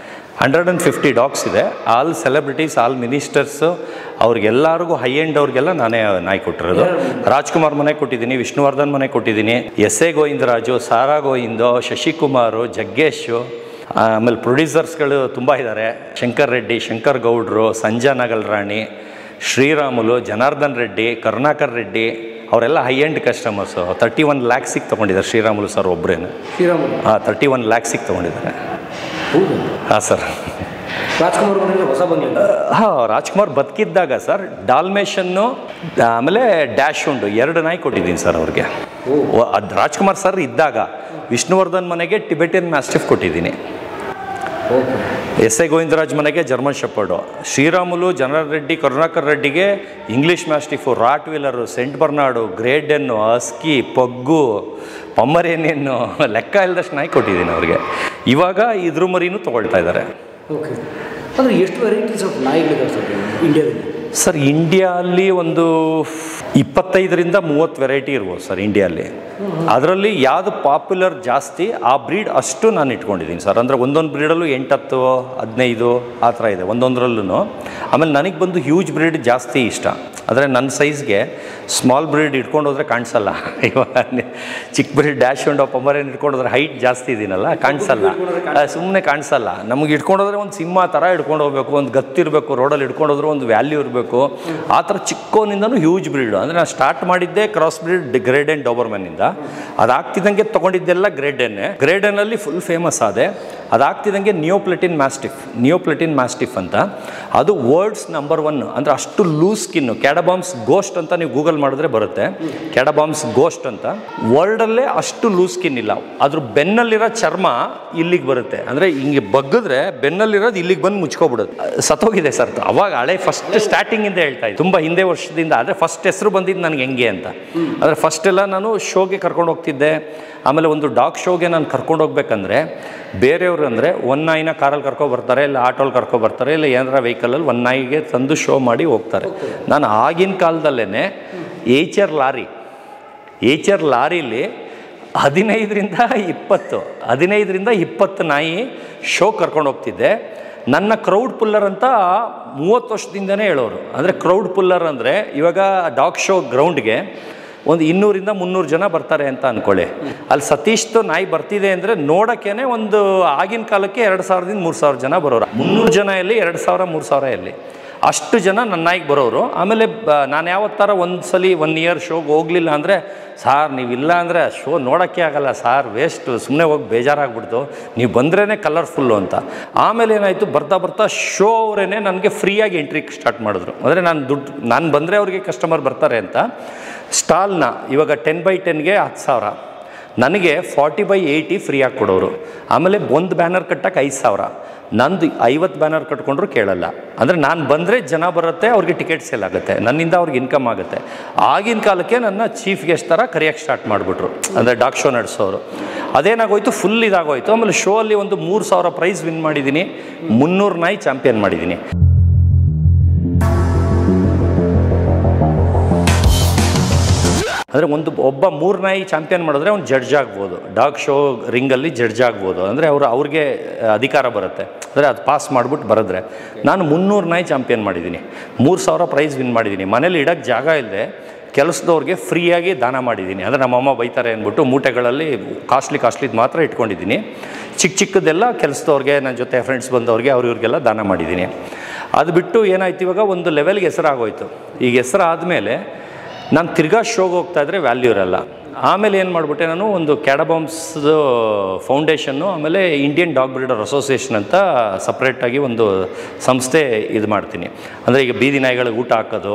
150 ಡಾಗ್ಸ್ ಇದೆ. ಆಲ್ ಸೆಲೆಬ್ರಿಟೀಸ್, ಆಲ್ ಮಿನಿಸ್ಟರ್ಸು, ಅವ್ರಿಗೆಲ್ಲರಿಗೂ ಹೈ ಎಂಡ್ ಅವ್ರಿಗೆಲ್ಲ ನಾನೇ ನಾಯಿ ಕೊಟ್ಟಿರೋದು. ರಾಜ್ಕುಮಾರ್ ಮನೆ ಕೊಟ್ಟಿದ್ದೀನಿ, ವಿಷ್ಣುವರ್ಧನ್ ಮನೆ ಕೊಟ್ಟಿದ್ದೀನಿ, S.A. ಗೋವಿಂದರಾಜು, ಸಾರಾ ಗೋವಿಂದೋ, ಶಶಿಕುಮಾರು, ಜಗ್ಗೇಶು, ಆಮೇಲೆ ಪ್ರೊಡ್ಯೂಸರ್ಸ್ಗಳು ತುಂಬ ಇದ್ದಾರೆ. ಶಂಕರ್ ರೆಡ್ಡಿ, ಶಂಕರ್ ಗೌಡ್ರು, ಸಂಜಾ ನಾಗಲ್ರಾಣಿ, ಶ್ರೀರಾಮುಲು, ಜನಾರ್ದನ್ ರೆಡ್ಡಿ, ಕರುಣಾಕರ್ ರೆಡ್ಡಿ, ಅವರೆಲ್ಲ ಹೈ ಎಂಡ್ ಕಸ್ಟಮರ್ಸು. 31 lakhs ತೊಗೊಂಡಿದ್ದಾರೆ ಶ್ರೀರಾಮುಲು ಸರ್ ಒಬ್ಬರೇನು. 31 lakhs ತೊಗೊಂಡಿದ್ದಾರೆ. ಹಾಂ ಸರ್. ರಾಜ್ಕುಮಾರ್ ಬದುಕಿದ್ದಾಗ ಸರ್ ಡಾಲ್ಮೇಷನ್ನು ಆಮೇಲೆ ಡ್ಯಾಶ್ ಉಂಡು 2 ನಾಯಿ ಕೊಟ್ಟಿದ್ದೀನಿ ಸರ್ ಅವ್ರಿಗೆ. ಅದು ರಾಜ್ಕುಮಾರ್ ಸರ್ ಇದ್ದಾಗ. ವಿಷ್ಣುವರ್ಧನ್ ಮನೆಗೆ ಟಿಬೆಟಿಯನ್ ಮ್ಯಾಸ್ಟಿಫ್ ಕೊಟ್ಟಿದ್ದೀನಿ. S.A. ಗೋವಿಂದರಾಜ್ ಮನೆಗೆ ಜರ್ಮನ್ ಶೆಪರ್ಡು. ಶ್ರೀರಾಮುಲು, ಜನಾರ್ದನ್ ರೆಡ್ಡಿ, ಕರುಣಾಕರ್ ರೆಡ್ಡಿಗೆ English mastiff, rottweiler, Saint Bernard, ಗ್ರೇಡೆನ್ನು, ಹಸ್ಕಿ, ಪಗ್ಗು, ಪಮ್ಮರೇನೇನು, ಲೆಕ್ಕ ಇಲ್ಲದಷ್ಟು ನಾಯಿ ಕೊಟ್ಟಿದ್ದೀನಿ ಅವ್ರಿಗೆ. ಇವಾಗ ಇದ್ರ ಮರಿನೂ ತೊಗೊಳ್ತಾ ಇದ್ದಾರೆ. ಓಕೆ. ಅಂದರೆ ಎಷ್ಟು ವೆರೈಟೀಸ್ ಆಫ್ ನಾಯಿಗಳಿದೆ ಸರ್ ಇಂಡಿಯಾದಲ್ಲಿ? ಸರ್ ಇಂಡಿಯಾದಲ್ಲಿ ಒಂದು 25ರಿಂದ 30 ವೆರೈಟಿ ಇರ್ಬೋದು ಸರ್ ಇಂಡಿಯಲ್ಲಿ. ಅದರಲ್ಲಿ ಯಾವುದು ಪಾಪ್ಯುಲರ್ ಜಾಸ್ತಿ ಆ ಬ್ರೀಡ್ ಅಷ್ಟು ನಾನು ಇಟ್ಕೊಂಡಿದ್ದೀನಿ ಸರ್. ಅಂದರೆ ಒಂದೊಂದು ಬ್ರೀಡಲ್ಲೂ 8, 10, 15 ಆ ಥರ ಇದೆ ಒಂದೊಂದರಲ್ಲೂ. ಆಮೇಲೆ ನನಗೆ ಬಂದು ಹ್ಯೂಜ್ ಬ್ರೀಡ್ ಜಾಸ್ತಿ ಇಷ್ಟ. ಅಂದರೆ ನನ್ನ ಸೈಜ್ಗೆ ಸ್ಮಾಲ್ ಬ್ರೀಡ್ ಇಟ್ಕೊಂಡು ಹೋದರೆ ಕಾಣಿಸಲ್ಲ. ಇವಾಗ ಚಿಕ್ಕ ಬ್ರೀಡ್ ಡ್ಯಾಶ್ ಉಂಡು ಪೊಮರೇನ್ ಇಟ್ಕೊಂಡೋದ್ರೆ ಹೈಟ್ ಜಾಸ್ತಿ ಇದೀನಲ್ಲ ಕಾಣಿಸಲ್ಲ, ಸುಮ್ಮನೆ ಕಾಣಿಸಲ್ಲ. ನಮಗೆ ಇಟ್ಕೊಂಡೋದ್ರೆ ಒಂದು ಸಿಂಹ ಥರ ಇಟ್ಕೊಂಡು ಹೋಗ್ಬೇಕು, ಒಂದು ಗತ್ತಿರಬೇಕು, ರೋಡಲ್ಲಿ ಇಟ್ಕೊಂಡೋದ್ರೆ ಒಂದು ವ್ಯಾಲ್ಯೂ ಇರಬೇಕು. ಆ ಥರ ಚಿಕ್ಕೋನಿಂದನೂ ಹ್ಯೂಜ್ ಬ್ರೀಡು. ಅಂದರೆ ನಾನು ಸ್ಟಾರ್ಟ್ ಮಾಡಿದ್ದೆ ಕ್ರಾಸ್ ಬ್ರೀಡ್ ಗ್ರೇಡ್ ಎನ್ ಡೋಬರ್ಮನ್ನಿಂದ. ಅದಾಗ್ತಿದ್ದಂಗೆ ತೊಗೊಂಡಿದ್ದೆಲ್ಲ ಗ್ರೇಡ್ ಎನ್ನಲ್ಲಿ ಫುಲ್ ಫೇಮಸ್ ಆದೆ. ಅದಾಗ್ತಿದ್ದಂಗೆ ನಿಯೋಪ್ಲೆಟಿನ್ ಮ್ಯಾಸ್ಟಿಫ್ ಅಂತ, ಅದು ವರ್ಲ್ಡ್ಸ್ ನಂಬರ್ 1. ಅಂದರೆ ಅಷ್ಟು ಲೂಸ್ ಸ್ಕಿನ್ನು. ಕ್ಯಾಡಬಾಮ್ಸ್ ಗೋಸ್ಟ್ ಅಂತ ನೀವು ಗೂಗಲ್ ಮಾಡಿದ್ರೆ ಬರುತ್ತೆ. ಕ್ಯಾಡಬಾಮ್ಸ್ ಗೋಸ್ಟ್ ಅಂತ. ವರ್ಲ್ಡಲ್ಲೇ ಅಷ್ಟು ಲೂಸ್ ಸ್ಕಿನ್ ಇಲ್ಲ. ಅದ್ರ ಬೆನ್ನಲ್ಲಿರೋ ಚರ್ಮ ಇಲ್ಲಿಗೆ ಬರುತ್ತೆ, ಅಂದರೆ ಹಿಂಗೆ ಬಗ್ಗಿದ್ರೆ ಬೆನ್ನಲ್ಲಿರೋದು ಇಲ್ಲಿಗೆ ಬಂದು ಮುಚ್ಕೊಬಿಡುತ್ತೆ. ಸತ್ತೋಗಿದೆ ಸರ್. ಅವಾಗ ಹಳೆ ಫಸ್ಟ್ ಸ್ಟಾರ್ಟಿಂಗಿಂದ ಹೇಳ್ತಾ ಇದ್ದೆ, ತುಂಬ ಹಿಂದೆ ವರ್ಷದಿಂದ. ಆದರೆ ಫಸ್ಟ್ ಹೆಸರು ಬಂದಿದ್ದು ನನಗೆ ಹೆಂಗೆ ಅಂತ. ಅಂದರೆ ಫಸ್ಟ್ ಎಲ್ಲ ನಾನು ಶೋಗೆ ಕರ್ಕೊಂಡು ಹೋಗ್ತಿದ್ದೆ. ಆಮೇಲೆ ಒಂದು ಡಾಗ್ ಶೋಗೆ ನಾನು ಕರ್ಕೊಂಡು ಹೋಗ್ಬೇಕಂದ್ರೆ ಬೇರೆಯವರು ಅಂದರೆ ಒಂದು ನಾಯಿನ ಕಾರಲ್ಲಿ ಕರ್ಕೊಬರ್ತಾರೆ, ಇಲ್ಲ ಆಟೋಲ್ಲಿ ಕರ್ಕೊಬರ್ತಾರೆ, ಇಲ್ಲ ಏನಾರ ವೆಹಿಕಲಲ್ಲಿ ಒಂದು ನಾಯಿಗೆ ತಂದು ಶೋ ಮಾಡಿ ಹೋಗ್ತಾರೆ. ನಾನು ಆಗಿನ ಕಾಲದಲ್ಲೇ ಏಚ್ ಆರ್ ಲಾರಿಲಿ 15ರಿಂದ 20 ನಾಯಿ ಶೋ ಕರ್ಕೊಂಡು ಹೋಗ್ತಿದ್ದೆ. ನನ್ನ ಕ್ರೌಡ್ ಪುಲ್ಲರ್ ಅಂತ 30 ವರ್ಷದಿಂದನೇ ಹೇಳೋರು. ಅಂದರೆ ಕ್ರೌಡ್ ಪುಲ್ಲರ್ ಅಂದರೆ ಇವಾಗ ಡಾಗ್ ಶೋ ಗ್ರೌಂಡ್ಗೆ ಒಂದು 200ರಿಂದ 300 ಜನ ಬರ್ತಾರೆ ಅಂತ ಅಂದ್ಕೊಳ್ಳಿ. ಅಲ್ಲಿ ಸತೀಶ್ದು ನಾಯಿ ಬರ್ತಿದೆ ಅಂದರೆ ನೋಡೋಕ್ಕೇ ಒಂದು ಆಗಿನ ಕಾಲಕ್ಕೆ 2000ದಿಂದ 3000 ಜನ ಬರೋರು. 300 ಜನ ಎಲ್ಲಿ, 2000 3000 ಎಲ್ಲಿ, ಅಷ್ಟು ಜನ ನನ್ನ ನಾಯಿಗೆ ಬರೋರು. ಆಮೇಲೆ ನಾನು ಯಾವತ್ತಾರ ಒಂದು ಸಲ 1 ಇಯರ್ ಶೋಗೆ ಹೋಗಲಿಲ್ಲ ಅಂದರೆ, ಸಾರ್ ನೀವಿಲ್ಲ ಅಂದರೆ ಶೋ ನೋಡೋಕ್ಕೆ ಆಗಲ್ಲ ಸಾರ್, ವೇಸ್ಟು, ಸುಮ್ಮನೆ ಹೋಗಿ ಬೇಜಾರಾಗ್ಬಿಡ್ತು, ನೀವು ಬಂದ್ರೇ ಕಲರ್ಫುಲ್ಲು ಅಂತ. ಆಮೇಲೆ ಏನಾಯಿತು, ಬರ್ತಾ ಶೋ ಅವರೇ ನನಗೆ ಫ್ರೀಯಾಗಿ ಎಂಟ್ರಿ ಸ್ಟಾರ್ಟ್ ಮಾಡಿದ್ರು. ಅಂದರೆ ನಾನು ಬಂದರೆ ಅವ್ರಿಗೆ ಕಸ್ಟಮರ್ ಬರ್ತಾರೆ ಅಂತ ಸ್ಟಾಲ್ನ ಇವಾಗ 10x10ಗೆ 10,000, ನನಗೆ 40x80 ಫ್ರೀಯಾಗಿ ಕೊಡೋರು. ಆಮೇಲೆ ಒಂದು ಬ್ಯಾನರ್ ಕಟ್ಟಕ್ಕೆ 5,000. ನಂದು 50 ಬ್ಯಾನರ್ ಕಟ್ಕೊಂಡ್ರು ಕೇಳಲ್ಲ. ಅಂದರೆ ನಾನು ಬಂದರೆ ಜನ ಬರುತ್ತೆ, ಅವ್ರಿಗೆ ಟಿಕೆಟ್ ಸೇಲ್ ಆಗುತ್ತೆ, ನನ್ನಿಂದ ಅವ್ರಿಗೆ ಇನ್ಕಮ್ ಆಗುತ್ತೆ. ಆಗಿನ ಕಾಲಕ್ಕೆ ನನ್ನ ಚೀಫ್ ಗೆಸ್ಟ್ ಥರ ಕರೆಯೋಕ್ಕೆ ಸ್ಟಾರ್ಟ್ ಮಾಡಿಬಿಟ್ರು, ಅಂದರೆ ಡಾಗ್ ಶೋ ನಡೆಸೋರು. ಅದೇನಾಗೋಯ್ತು, ಫುಲ್ ಇದಾಗೋಯ್ತು. ಆಮೇಲೆ ಶೋ ಅಲ್ಲಿ ಒಂದು 3,000 ಪ್ರೈಸ್ ವಿನ್ ಮಾಡಿದ್ದೀನಿ, 300 ನಾಯಿ ಚಾಂಪಿಯನ್ ಮಾಡಿದ್ದೀನಿ. ಅಂದರೆ ಒಬ್ಬ 3 ನಾಯಿ ಚಾಂಪಿಯನ್ ಮಾಡಿದ್ರೆ ಅವ್ನು ಜಡ್ಜ್ ಆಗ್ಬೋದು, ಡಾಗ್ ಶೋ ರಿಂಗಲ್ಲಿ ಜಡ್ಜ್ ಆಗ್ಬೋದು. ಅಂದರೆ ಅವ್ರಿಗೆ ಅಧಿಕಾರ ಬರುತ್ತೆ, ಅಂದರೆ ಅದು ಪಾಸ್ ಮಾಡಿಬಿಟ್ಟು ಬರೆದ್ರೆ. ನಾನು 300 ನಾಯಿ ಚಾಂಪಿಯನ್ ಮಾಡಿದ್ದೀನಿ, 3,000 ಪ್ರೈಸ್ ವಿನ್ ಮಾಡಿದ್ದೀನಿ. ಮನೇಲಿ ಇಡೋಕ್ಕೆ ಜಾಗ ಇಲ್ಲದೆ ಕೆಲಸದವ್ರಿಗೆ ಫ್ರೀಯಾಗಿ ದಾನ ಮಾಡಿದ್ದೀನಿ. ಅಂದರೆ ನಮ್ಮಮ್ಮ ಬೈತಾರೆ ಅಂದ್ಬಿಟ್ಟು ಮೂಟೆಗಳಲ್ಲಿ ಕಾಸ್ಟ್ಲಿದು ಮಾತ್ರ ಇಟ್ಕೊಂಡಿದ್ದೀನಿ. ಚಿಕ್ಕದೆಲ್ಲ ಕೆಲಸದವ್ರಿಗೆ, ನನ್ನ ಜೊತೆ ಫ್ರೆಂಡ್ಸ್ ಬಂದವ್ರಿಗೆ ಅವ್ರಿಗೆಲ್ಲ ದಾನ ಮಾಡಿದ್ದೀನಿ. ಅದು ಬಿಟ್ಟು ಏನಾಯ್ತು, ಇವಾಗ ಒಂದು ಲೆವೆಲ್ಗೆ ಹೆಸರಾಗೋಯ್ತು. ಈಗ ಹೆಸರಾದಮೇಲೆ ನಾನು ತಿರ್ಗಾ ಶೋಗೆ ಹೋಗ್ತಾಯಿದ್ರೆ ವ್ಯಾಲ್ಯೂ ಇರಲ್ಲ. ಆಮೇಲೆ ಏನು ಮಾಡಿಬಿಟ್ಟೆ, ನಾನು ಒಂದು ಕ್ಯಾಡಬಾಮ್ಸ್ದು ಫೌಂಡೇಶನ್ನು, ಆಮೇಲೆ ಇಂಡಿಯನ್ ಡಾಗ್ ಬ್ರೀಡರ್ ಅಸೋಸಿಯೇಷನ್ ಅಂತ ಸಪ್ರೇಟಾಗಿ ಒಂದು ಸಂಸ್ಥೆ ಇದು ಮಾಡ್ತೀನಿ. ಅಂದರೆ ಈಗ ಬೀದಿ ನಾಯಿಗಳಿಗೆ ಊಟ ಹಾಕೋದು,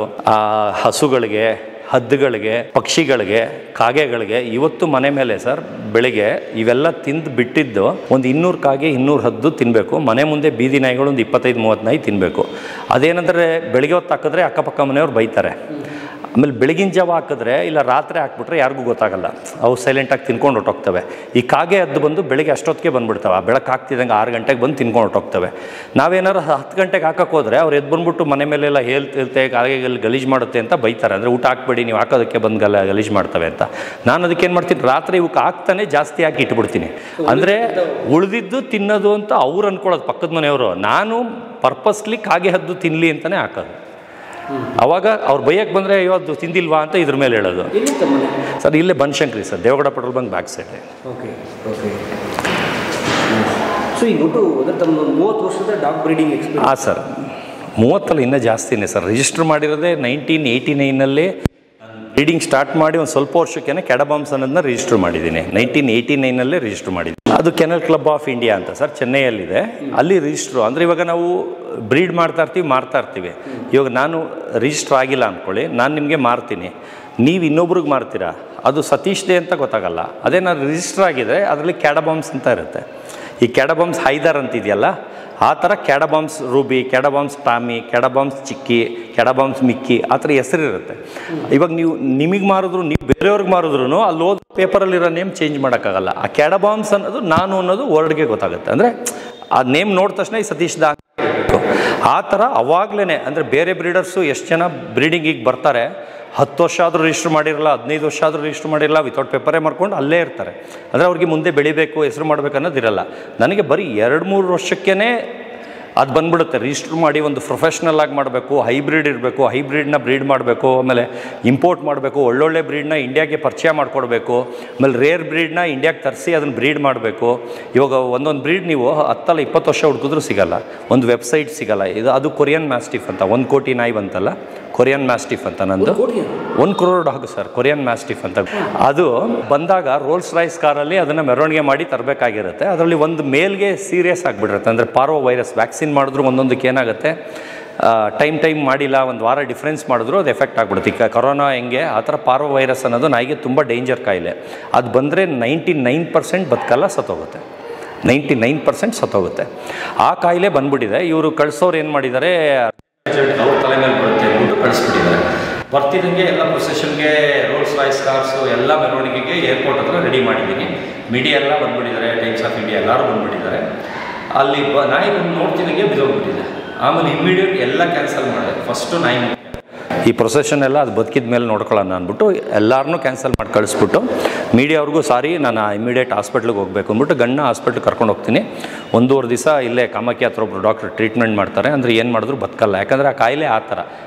ಹಸುಗಳಿಗೆ, ಹದ್ದುಗಳಿಗೆ, ಪಕ್ಷಿಗಳಿಗೆ, ಕಾಗೆಗಳಿಗೆ. ಇವತ್ತು ಮನೆ ಮೇಲೆ ಸರ್ ಬೆಳಿಗ್ಗೆ ಇವೆಲ್ಲ ತಿಂದು ಬಿಟ್ಟಿದ್ದು ಒಂದು 200 ಕಾಗೆ 200 ಹದ್ದು ತಿನ್ನಬೇಕು. ಮನೆ ಮುಂದೆ ಬೀದಿ ನಾಯಿಗಳು ಒಂದು 25-30 ನಾಯಿ ತಿನ್ನಬೇಕು. ಅದೇನಂದರೆ ಬೆಳಿಗ್ಗೆ ಹೊತ್ತು ಹಾಕಿದ್ರೆ ಅಕ್ಕಪಕ್ಕ ಮನೆಯವ್ರು ಬೈತಾರೆ. ಆಮೇಲೆ ಬೆಳಗಿನ ಜಾವ ಹಾಕಿದ್ರೆ ಇಲ್ಲ ರಾತ್ರಿ ಹಾಕ್ಬಿಟ್ರೆ ಯಾರಿಗೂ ಗೊತ್ತಾಗಲ್ಲ, ಅವು ಸೈಲೆಂಟಾಗಿ ತಿನ್ಕೊಂಡು ಹೊಟ್ಟೋಗ್ತವೆ. ಈ ಕಾಗೆ ಹದ್ದು ಬಂದು ಬೆಳಗ್ಗೆ ಅಷ್ಟೊತ್ತಿಗೆ ಬಂದುಬಿಡ್ತವೆ, ಬೆಳಕು ಹಾಕ್ತಿದ್ದಂಗೆ 6 ಗಂಟೆಗೆ ಬಂದು ತಿನ್ಕೊಂಡು ಹೊಟ್ಟೋಗ್ತವೆ. ನಾವೇನಾರು 10 ಗಂಟೆಗೆ ಹಾಕಕ್ಕೆ ಹೋದರೆ ಅವ್ರು ಎದ್ದು ಬಂದುಬಿಟ್ಟು ಮನೆ ಮೇಲೆಲ್ಲ ಹೇಳ್ತಿರುತ್ತೆ, ಕಾಗೆಗಳು ಗಲೀಜು ಮಾಡುತ್ತೆ ಅಂತ ಬೈತಾರೆ. ಅಂದರೆ ಊಟ ಹಾಕ್ಬೇಡಿ ನೀವು, ಹಾಕೋದಕ್ಕೆ ಬಂದು ಗಲೀಜು ಮಾಡ್ತವೆ ಅಂತ. ನಾನು ಅದಕ್ಕೇನು ಮಾಡ್ತೀನಿ, ರಾತ್ರಿ ಇವಕ್ಕೆ ಹಾಕ್ತಾನೆ ಜಾಸ್ತಿ ಹಾಕಿ ಇಟ್ಬಿಡ್ತೀನಿ. ಅಂದರೆ ಉಳಿದಿದ್ದು ತಿನ್ನೋದು ಅಂತ ಅವ್ರು ಅಂದ್ಕೊಳ್ಳೋದು ಪಕ್ಕದ ಮನೆಯವರು. ನಾನು ಪರ್ಪಸ್ಲಿ ಕಾಗೆ ಹದ್ದು ತಿನ್ನಲಿ ಅಂತಲೇ ಹಾಕೋದು. ಅವಾಗ ಅವ್ರು ಬೈಯಕ್ಕೆ ಬಂದರೆ ಇವತ್ತು ತಿಂದಿಲ್ವಾ ಅಂತ ಇದ್ರ ಮೇಲೆ ಹೇಳೋದು. ಸರ್ ಇಲ್ಲೇ Banashankari sir, Devagada petrol bunk back side. Okay. So ಈಗ ಒಟ್ಟು ತಮ್ಮ 30 ವರ್ಷದ ಡಾಗ್ ಬ್ರೀಡಿಂಗ್ ಎಕ್ಸ್ಪೀರಿಯನ್ಸ್? ಹಾಂ ಸರ್, 30 ಇನ್ನೂ ಜಾಸ್ತಿನೇ ಸರ್. ರಿಜಿಸ್ಟರ್ ಮಾಡಿರೋದೇ 1989ನಲ್ಲಿ ಬ್ರೀಡಿಂಗ್ ಸ್ಟಾರ್ಟ್ ಮಾಡಿ ಒಂದು ಸ್ವಲ್ಪ ವರ್ಷಕ್ಕೇ ಕ್ಯಾಡಬಾಮ್ಸ್ ಅನ್ನೋದನ್ನ ರಿಜಿಸ್ಟರ್ ಮಾಡಿದ್ದೀನಿ. 1989ನಲ್ಲೇ ರಿಜಿಸ್ಟರ್ ಮಾಡಿದ್ದೀನಿ. ಅದು ಕೆನಲ್ ಕ್ಲಬ್ ಆಫ್ ಇಂಡಿಯಾ ಅಂತ ಸರ್, ಚೆನ್ನೈಯಲ್ಲಿದೆ. ಅಲ್ಲಿ ರಿಜಿಸ್ಟ್ರು ಅಂದರೆ ಇವಾಗ ನಾವು ಬ್ರೀಡ್ ಮಾರ್ತಾ ಇರ್ತೀವಿ. ಇವಾಗ ನಾನು ರಿಜಿಸ್ಟ್ರ್ ಆಗಿಲ್ಲ ಅಂದ್ಕೊಳ್ಳಿ, ನಾನು ನಿಮಗೆ ಮಾರ್ತೀನಿ, ನೀವು ಇನ್ನೊಬ್ರಿಗೆ ಮಾರ್ತೀರಾ, ಅದು ಸತೀಶ್ ದೇ ಅಂತ ಗೊತ್ತಾಗಲ್ಲ. ಅದೇ ನಾನು ರಿಜಿಸ್ಟರ್ ಆಗಿದೆ, ಅದರಲ್ಲಿ ಕ್ಯಾಡಬಾಮ್ಸ್ ಅಂತ ಇರುತ್ತೆ. ಈ ಕ್ಯಾಡಬಾಮ್ಸ್ ಹೈದರ್ ಅಂತಿದೆಯಲ್ಲ, ಆ ಥರ ಕ್ಯಾಡಬಾಮ್ಸ್ ರೂಬಿ, ಕ್ಯಾಡಬಾಮ್ಸ್ ಟಾಮಿ, ಕ್ಯಾಡಬಾಮ್ಸ್ ಚಿಕ್ಕಿ, ಕ್ಯಾಡಬಾಮ್ಸ್ ಮಿಕ್ಕಿ, ಆ ಥರ ಹೆಸರಿರುತ್ತೆ. ಇವಾಗ ನಿಮಗೆ ಮಾರಿದ್ರು, ನೀವು ಬೇರೆಯವ್ರಿಗೆ ಮಾರಿದ್ರು ಅಲ್ಲಿ ಓದ್ ಪೇಪರಲ್ಲಿರೋ ನೇಮ್ ಚೇಂಜ್ ಮಾಡೋಕ್ಕಾಗಲ್ಲ. ಆ ಕ್ಯಾಡಬಾಮ್ಸ್ ಅನ್ನೋದು ನಾನು ಅನ್ನೋದು ವರ್ಡ್ಗೆ ಗೊತ್ತಾಗುತ್ತೆ. ಅಂದರೆ ಆ ನೇಮ್ ನೋಡಿದ ತಕ್ಷಣ ಈ ಸತೀಶ್ ದಾ ಆ ಥರ ಅವಾಗಲೇ. ಅಂದರೆ ಬೇರೆ ಬ್ರೀಡರ್ಸು ಎಷ್ಟು ಜನ ಬ್ರೀಡಿಂಗಿಗೆ ಬರ್ತಾರೆ, 10 ವರ್ಷ ಆದರೂ ರಿಜಿಸ್ಟರ್ ಮಾಡಿರಲ್ಲ, 15 ವರ್ಷ ಆದರೂ ರಿಜಿಸ್ಟರ್ ಮಾಡಿರಲ್ಲ, ವಿತೌಟ್ ಪೇಪರೇ ಮಾಡ್ಕೊಂಡು ಅಲ್ಲೇ ಇರ್ತಾರೆ. ಅಂದರೆ ಅವ್ರಿಗೆ ಮುಂದೆ ಬೆಳಿಬೇಕು, ಹೆಸರು ಮಾಡಬೇಕು ಅನ್ನೋದಿರಲ್ಲ. ನನಗೆ ಬರೀ 2-3 ವರ್ಷಕ್ಕೇ ಅದು ಬಂದ್ಬಿಡುತ್ತೆ. ರಿಜಿಸ್ಟರ್ ಮಾಡಿ ಒಂದು ಪ್ರೊಫೆಷ್ನಲ್ ಆಗಿ ಮಾಡಬೇಕು, ಹೈಬ್ರಿಡ್ ಇರಬೇಕು, ಹೈಬ್ರಿಡ್ನ ಬ್ರೀಡ್ ಮಾಡಬೇಕು, ಆಮೇಲೆ ಇಂಪೋರ್ಟ್ ಮಾಡಬೇಕು, ಒಳ್ಳೊಳ್ಳೆ ಬ್ರೀಡ್ನ ಇಂಡಿಯಾಗೆ ಪರಿಚಯ ಮಾಡಿಕೊಡ್ಬೇಕು, ಆಮೇಲೆ ರೇರ್ ಬ್ರೀಡ್ನ ಇಂಡಿಯಾಗೆ ತರಿಸಿ ಅದನ್ನು ಬ್ರೀಡ್ ಮಾಡಬೇಕು. ಇವಾಗ ಒಂದೊಂದು ಬ್ರೀಡ್ ನೀವು 10-20 ವರ್ಷ ಹುಡುಕಿದ್ರೂ ಸಿಗಲ್ಲ, ಒಂದು ವೆಬ್ಸೈಟ್ ಸಿಗಲ್ಲ. ಅದು ಕೊರಿಯನ್ ಮ್ಯಾಸ್ಟಿಫ್ ಅಂತ, 1 ಕೋಟಿ ನಾಯಿ ಬಂತಲ್ಲ, ಕೊರಿಯನ್ ಮ್ಯಾಸ್ಟಿಫ್ ಅಂತ ನಂದು. 1 crore dog sir, Korean mastiff ಅಂತ. ಅದು ಬಂದಾಗ ರೋಲ್ಸ್ ರಾಯ್ಸ್ ಕಾರಲ್ಲಿ ಅದನ್ನು ಮೆರವಣಿಗೆ ಮಾಡಿ ತರಬೇಕಾಗಿರುತ್ತೆ. ಅದರಲ್ಲಿ ಒಂದು ಮೇಲ್ಗೆ ಸೀರಿಯಸ್ ಆಗಿಬಿಟ್ಟಿರುತ್ತೆ. ಅಂದರೆ ಪಾರ್ವೋ ವೈರಸ್ ವ್ಯಾಕ್ಸಿನ್ ಮಾಡಿದ್ರು ಒಂದೊಂದಕ್ಕೆ ಏನಾಗುತ್ತೆ, ಟೈಮ್ ಮಾಡಿಲ್ಲ, ಒಂದು ವಾರ ಡಿಫ್ರೆನ್ಸ್ ಮಾಡಿದ್ರು ಅದು ಎಫೆಕ್ಟ್ ಆಗಿಬಿಡುತ್ತೆ. ಈಗ ಕೊರೋನಾ ಹೆಂಗೆ ಆ ಥರ ಪಾರ್ವೋ ವೈರಸ್ ಅನ್ನೋದು ನಾಯಿಗೆ ತುಂಬ ಡೇಂಜರ್ ಕಾಯಿಲೆ. ಅದು ಬಂದರೆ 99% ಬದುಕಲ್ಲ, ಸತ್ತೋಗುತ್ತೆ. 99% ಸತ್ತೋಗುತ್ತೆ. ಆ ಕಾಯಿಲೆ ಬಂದ್ಬಿಟ್ಟಿದೆ. ಇವರು ಕಳಿಸೋರು ಏನು ಮಾಡಿದ್ದಾರೆ, ಅವ್ರ ತಲೆ ಮೇಲೆ ಬರುತ್ತೆ ಅಂದ್ಬಿಟ್ಟು ಕಳಿಸ್ಬಿಟ್ಟಿದ್ದಾರೆ. ಬರ್ತಿದ್ದಂಗೆ ಎಲ್ಲ ಪ್ರೊಸೆಷನ್ಗೆ ರೋಲ್ಸ್ ರಾಯ್ಸ್ ಕಾರ್ಸು ಎಲ್ಲ ಮೆರವಣಿಗೆಗೆ ಏರ್ಪೋರ್ಟ್ ಹತ್ರ ರೆಡಿ ಮಾಡಿದ್ದೀನಿ. ಮೀಡಿಯಾ ಎಲ್ಲ ಬಂದುಬಿಟ್ಟಿದ್ದಾರೆ, ಟೈಮ್ಸ್ ಆಫ್ ಇಂಡಿಯಾ ಎಲ್ಲರೂ ಬಂದುಬಿಟ್ಟಿದ್ದಾರೆ. ಅಲ್ಲಿ ನಾಯಿ ಬಂದು ನೋಡ್ತಿದ್ದಂಗೆ ಬಿದ್ದೋಗ್ಬಿಟ್ಟಿದೆ. ಆಮೇಲೆ ಇಮ್ಮಿಡಿಯೇಟ್ ಎಲ್ಲ ಕ್ಯಾನ್ಸಲ್ ಮಾಡಿದೆ. ಫಸ್ಟು ನಾಯಿ ಈ ಪ್ರೊಸೆಷನ್ ಎಲ್ಲ ಅದು ಬದುಕಿದ ಮೇಲೆ ನೋಡ್ಕೊಳ್ಳೋಣ ಅಂದ್ಬಿಟ್ಟು ಎಲ್ಲರನ್ನೂ ಕ್ಯಾನ್ಸಲ್ ಮಾಡಿ ಕಳಿಸ್ಬಿಟ್ಟು ಮೀಡಿಯಾವ್ರಿಗೂ ಸಾರಿ, ನಾನು ಇಮಿಡಿಯೇಟ್ ಹಾಸ್ಪಿಟ್ಲಿಗೆ ಹೋಗಬೇಕು ಅಂದ್ಬಿಟ್ಟು ಗಣ್ಣ ಹಾಸ್ಪಿಟ್ಲಿಗೆ ಕರ್ಕೊಂಡು ಹೋಗ್ತೀನಿ. 1.5 ದಿವಸ ಇಲ್ಲೇ ಕಾಮಾಖ್ಯ ಹತ್ರ ಒಬ್ಬರು ಡಾಕ್ಟ್ರ್ ಟ್ರೀಟ್ಮೆಂಟ್ ಮಾಡ್ತಾರೆ. ಅಂದರೆ ಏನು ಮಾಡಿದ್ರು ಬದುಕಲ್ಲ. ಯಾಕಂದರೆ ಆ ಕಾಯಿಲೆ ಆ ಥರ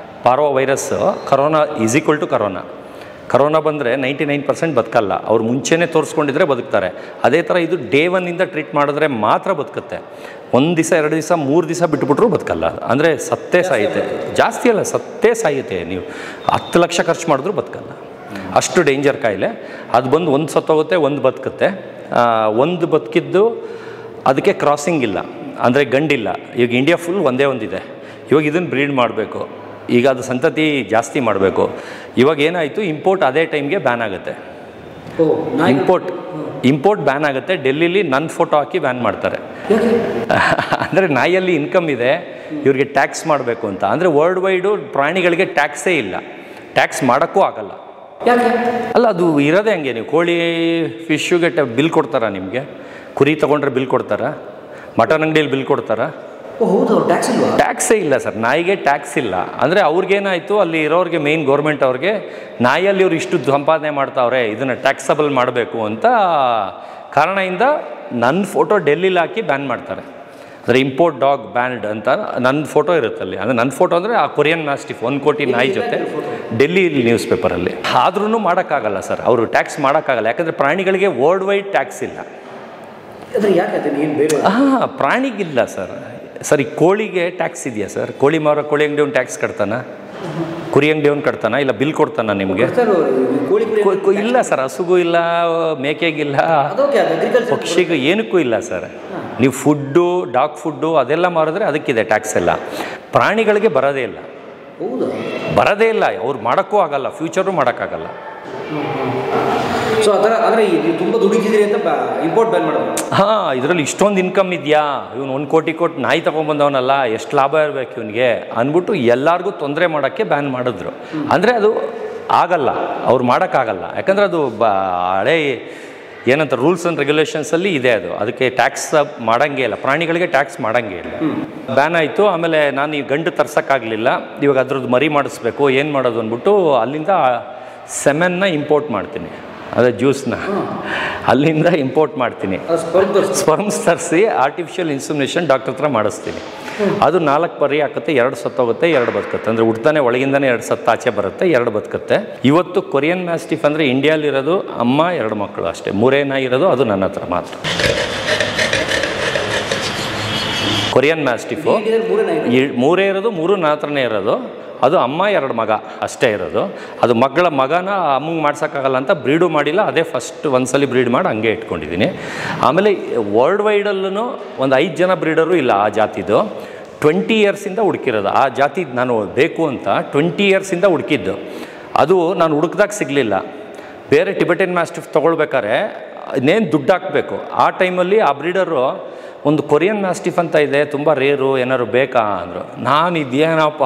ಪಾರ್ವೋ ವೈರಸ್, ಕರೋನಾ = ಕರೋನಾ ಬಂದರೆ 99% ಬದುಕಲ್ಲ. ಅವ್ರು ಮುಂಚೆನೇ ತೋರಿಸ್ಕೊಂಡಿದ್ರೆ ಬದುಕ್ತಾರೆ. ಅದೇ ಥರ ಇದು ಡೇ 1 ಟ್ರೀಟ್ ಮಾಡಿದ್ರೆ ಮಾತ್ರ ಬದುಕುತ್ತೆ. 1 ದಿವಸ 2 ದಿವಸ 3 ದಿವಸ ಬಿಟ್ಬಿಟ್ರೂ ಬದುಕಲ್ಲ. ಅಂದರೆ ಸತ್ತೇ ಸಾಯುತ್ತೆ. ಜಾಸ್ತಿ ಅಲ್ಲ, ಸತ್ತೇ ಸಾಯುತ್ತೆ. ನೀವು 10 ಲಕ್ಷ ಖರ್ಚು ಮಾಡಿದ್ರೂ ಬದುಕಲ್ಲ. ಅಷ್ಟು ಡೇಂಜರ್ ಕಾಯಿಲೆ. ಅದು ಬಂದು ಒಂದು ಸತ್ತೋಗುತ್ತೆ, ಒಂದು ಬದುಕುತ್ತೆ. ಒಂದು ಬದುಕಿದ್ದು ಅದಕ್ಕೆ ಕ್ರಾಸಿಂಗ್ ಇಲ್ಲ, ಅಂದರೆ ಗಂಡಿಲ್ಲ. ಈಗ ಇಂಡಿಯಾ ಫುಲ್ ಒಂದೇ ಒಂದಿದೆ. ಇವಾಗ ಇದನ್ನು ಬ್ರೀಡ್ ಮಾಡಬೇಕು. ಈಗ ಅದು ಸಂತತಿ ಜಾಸ್ತಿ ಮಾಡಬೇಕು. ಇವಾಗ ಏನಾಯಿತು, ಇಂಪೋರ್ಟ್ ಅದೇ ಟೈಮ್ಗೆ ಬ್ಯಾನ್ ಆಗುತ್ತೆ. ಇಂಪೋರ್ಟ್ ಬ್ಯಾನ್ ಆಗುತ್ತೆ. ಡೆಲ್ಲಿಲಿ ನನ್ನ ಫೋಟೋ ಹಾಕಿ ಬ್ಯಾನ್ ಮಾಡ್ತಾರೆ. ಅಂದರೆ ನಾಯಿಯಲ್ಲಿ ಇನ್ಕಮ್ ಇದೆ, ಇವ್ರಿಗೆ ಟ್ಯಾಕ್ಸ್ ಮಾಡಬೇಕು ಅಂತ. ಅಂದರೆ ವರ್ಲ್ಡ್ ವೈಡು ಪ್ರಾಣಿಗಳಿಗೆ ಟ್ಯಾಕ್ಸೇ ಇಲ್ಲ, ಟ್ಯಾಕ್ಸ್ ಮಾಡೋಕ್ಕೂ ಆಗಲ್ಲ. ಅಲ್ಲ, ಅದು ಇರೋದೇ ಹಂಗೆ. ನೀವು ಕೋಳಿ ಫಿಶ್ಶುಗೆ ಬಿಲ್ ಕೊಡ್ತಾರಾ? ನಿಮಗೆ ಕುರಿ ತೊಗೊಂಡ್ರೆ ಬಿಲ್ ಕೊಡ್ತಾರಾ? ಮಟನ್ ಅಂಗಡಿಯಲ್ಲಿ ಬಿಲ್ ಕೊಡ್ತಾರಾ? ಟ್ಯಾಕ್ಸೇ ಇಲ್ಲ ಸರ್. ನಾಯಿಗೆ ಟ್ಯಾಕ್ಸ್ ಇಲ್ಲ. ಅಂದರೆ ಅವ್ರಿಗೇನಾಯಿತು, ಅಲ್ಲಿ ಇರೋರಿಗೆ ಮೇಯ್ನ್ ಗೌರ್ಮೆಂಟ್ ಅವ್ರಿಗೆ ನಾಯಿಯಲ್ಲಿ ಇವ್ರು ಇಷ್ಟು ಸಂಪಾದನೆ ಮಾಡ್ತಾವ್ರೆ, ಇದನ್ನು ಟ್ಯಾಕ್ಸಬಲ್ ಮಾಡಬೇಕು ಅಂತ ಕಾರಣದಿಂದ ನನ್ನ ಫೋಟೋ ಡೆಲ್ಲಿಲಿ ಹಾಕಿ ಬ್ಯಾನ್ ಮಾಡ್ತಾರೆ. ಅಂದರೆ ಇಂಪೋರ್ಟ್ ಡಾಗ್ ಬ್ಯಾನ್ಡ್ ಅಂತ ನನ್ನ ಫೋಟೋ ಇರುತ್ತಲ್ಲಿ. ಅಂದರೆ ನನ್ನ ಫೋಟೋ ಅಂದರೆ ಆ ಕೊರಿಯನ್ ಮ್ಯಾಸ್ಟಿಫ್ 1 ಕೋಟಿ ನಾಯಿ ಜೊತೆ ಡೆಲ್ಲಿ ನ್ಯೂಸ್ ಪೇಪರಲ್ಲಿ. ಆದ್ರೂ ಮಾಡೋಕ್ಕಾಗಲ್ಲ ಸರ್, ಅವರು ಟ್ಯಾಕ್ಸ್ ಮಾಡೋಕ್ಕಾಗಲ್ಲ. ಯಾಕಂದರೆ ಪ್ರಾಣಿಗಳಿಗೆ ವರ್ಲ್ಡ್ ವೈಡ್ ಟ್ಯಾಕ್ಸ್ ಇಲ್ಲ. ಪ್ರಾಣಿಗಿಲ್ಲ ಸರ್. ಸರ್, ಈ ಕೋಳಿಗೆ ಟ್ಯಾಕ್ಸ್ ಇದೆಯಾ ಸರ್? ಕೋಳಿ ಅಂಗಡಿಯವ್ನು ಟ್ಯಾಕ್ಸ್ ಕಟ್ತಾನ? ಕುರಿ ಅಂಗಡಿಯವ್ನು ಕಟ್ತಾನ? ಇಲ್ಲ ಬಿಲ್ ಕೊಡ್ತಾನ ನಿಮಗೆ? ಇಲ್ಲ ಸರ್. ಹಸುಗೂ ಇಲ್ಲ, ಮೇಕೆಗಿಲ್ಲ, ಪಕ್ಷಿಗೂ ಏನಕ್ಕೂ ಇಲ್ಲ ಸರ್. ನೀವು ಫುಡ್ಡು, ಡಾಗ್ ಫುಡ್ಡು ಅದೆಲ್ಲ ಮಾರಿದ್ರೆ ಅದಕ್ಕಿದೆ ಟ್ಯಾಕ್ಸ್ ಎಲ್ಲ. ಪ್ರಾಣಿಗಳಿಗೆ ಬರೋದೇ ಇಲ್ಲ. ಅವ್ರು ಮಾಡೋಕ್ಕೂ ಆಗಲ್ಲ, ಫ್ಯೂಚರು ಮಾಡೋಕ್ಕಾಗಲ್ಲ. ಸೊ ಆ ಥರ ಅಂದರೆ ತುಂಬ ದುಡಿತಿದ್ರಿ ಅಂತ ಇಂಪೋರ್ಟ್ ಬ್ಯಾನ್ ಮಾಡೋದು. ಇದರಲ್ಲಿ ಇಷ್ಟೊಂದು ಇನ್ಕಮ್ ಇದೆಯಾ, ಇವನು 1 ಕೋಟಿ ಕೊಟ್ಟು ನಾಯಿ ತೊಗೊಂಬಂದವನಲ್ಲ, ಎಷ್ಟು ಲಾಭ ಇರಬೇಕು ಇವನಿಗೆ ಅಂದ್ಬಿಟ್ಟು ಎಲ್ಲರಿಗೂ ತೊಂದರೆ ಮಾಡೋಕ್ಕೆ ಬ್ಯಾನ್ ಮಾಡಿದ್ರು. ಅಂದರೆ ಅದು ಆಗಲ್ಲ, ಅವ್ರು ಮಾಡೋಕ್ಕಾಗಲ್ಲ. ಯಾಕಂದರೆ ಅದು ಹಳೆ ಏನಂತ ರೂಲ್ಸ್ ಆ್ಯಂಡ್ ರೆಗ್ಯುಲೇಷನ್ಸಲ್ಲಿ ಇದೆ ಅದು. ಅದಕ್ಕೆ ಟ್ಯಾಕ್ಸ್ ಮಾಡೋಂಗೇ ಇಲ್ಲ, ಪ್ರಾಣಿಗಳಿಗೆ ಟ್ಯಾಕ್ಸ್ ಮಾಡೋಂಗೇ ಇಲ್ಲ. ಬ್ಯಾನ್ ಆಯಿತು. ಆಮೇಲೆ ನಾನು ಈ ಗಂಡು ತರ್ಸೋಕ್ಕಾಗಲಿಲ್ಲ. ಇವಾಗ ಅದ್ರದ್ದು ಮರಿ ಮಾಡಿಸ್ಬೇಕು, ಏನು ಮಾಡೋದು ಅಂದ್ಬಿಟ್ಟು ಅಲ್ಲಿಂದ ಸೆಮೆನ್ನ ಇಂಪೋರ್ಟ್ ಮಾಡ್ತೀನಿ. ಅದೇ ಜ್ಯೂಸ್ನ ಅಲ್ಲಿಂದ ಇಂಪೋರ್ಟ್ ಮಾಡ್ತೀನಿ. ಸ್ಪರ್ಮ್ಸ್ ತರಿಸಿ ಆರ್ಟಿಫಿಷಿಯಲ್ ಇನ್ಸುಮಿನೇಷನ್ ಡಾಕ್ಟರ್ ಹತ್ರ ಮಾಡಿಸ್ತೀನಿ. ಅದು 4 ಮರಿ ಹಾಕುತ್ತೆ, 2 ಸತ್ತೋಗುತ್ತೆ, 2 ಬದುಕುತ್ತೆ. ಅಂದರೆ ಹುಡ್ತಾನೆ ಒಳಗಿಂದನೇ 2 ಸತ್ತು ಆಚೆ ಬರುತ್ತೆ, 2 ಬದುಕುತ್ತೆ. ಇವತ್ತು ಕೊರಿಯನ್ ಮ್ಯಾಸ್ಟಿಫ್ ಅಂದರೆ ಇಂಡಿಯಾಲಿರೋದು ಅಮ್ಮ 2 ಮಕ್ಕಳು ಅಷ್ಟೇ. 3 ನಾಯಿ ಇರೋದು, ಅದು ನನ್ನ ಹತ್ರ ಮಾತ್ರ. ಕೊರಿಯನ್ ಮ್ಯಾಸ್ಟಿಫು 3 ಇರೋದು, 3 ನನ್ನ ಹತ್ರನೇ ಇರೋದು. ಅದು ಅಮ್ಮ 2 ಮಗ ಅಷ್ಟೇ ಇರೋದು. ಅದು ಮಗನ ಅಮ್ಮಂಗೆ ಮಾಡ್ಸೋಕ್ಕಾಗಲ್ಲ ಅಂತ ಬ್ರೀಡು ಮಾಡಿಲ್ಲ. ಅದೇ ಫಸ್ಟ್ ಒಂದ್ಸಲಿ ಬ್ರೀಡ್ ಮಾಡಿ ಹಂಗೆ ಇಟ್ಕೊಂಡಿದ್ದೀನಿ. ಆಮೇಲೆ ವರ್ಲ್ಡ್ ವೈಡಲ್ಲೂ ಒಂದು 5 ಜನ ಬ್ರೀಡರು ಇಲ್ಲ ಆ ಜಾತಿದು. 20 ಇಯರ್ಸಿಂದ ಹುಡುಕಿರೋದು ಆ ಜಾತಿ. ನಾನು ಬೇಕು ಅಂತ 20 ಇಯರ್ಸಿಂದ ಹುಡುಕಿದ್ದು. ಅದು ನಾನು ಹುಡುಕ್ದಾಗ ಸಿಗಲಿಲ್ಲ. ಬೇರೆ ಟಿಬೆಟನ್ ಮ್ಯಾಸ್ಟಿಫ್ ತೊಗೊಳ್ಬೇಕಾದ್ರೆ ಇನ್ನೇನು ದುಡ್ಡು ಹಾಕಬೇಕು. ಆ ಟೈಮಲ್ಲಿ ಆ ಬ್ರೀಡರು ಒಂದು ಕೊರಿಯನ್ ಮ್ಯಾಸ್ಟಿಫ್ ಅಂತ ಇದೆ, ತುಂಬ ರೇರು, ಏನಾದ್ರು ಬೇಕಾ ಅಂದರು. ನಾನು ಇದೇನಪ್ಪ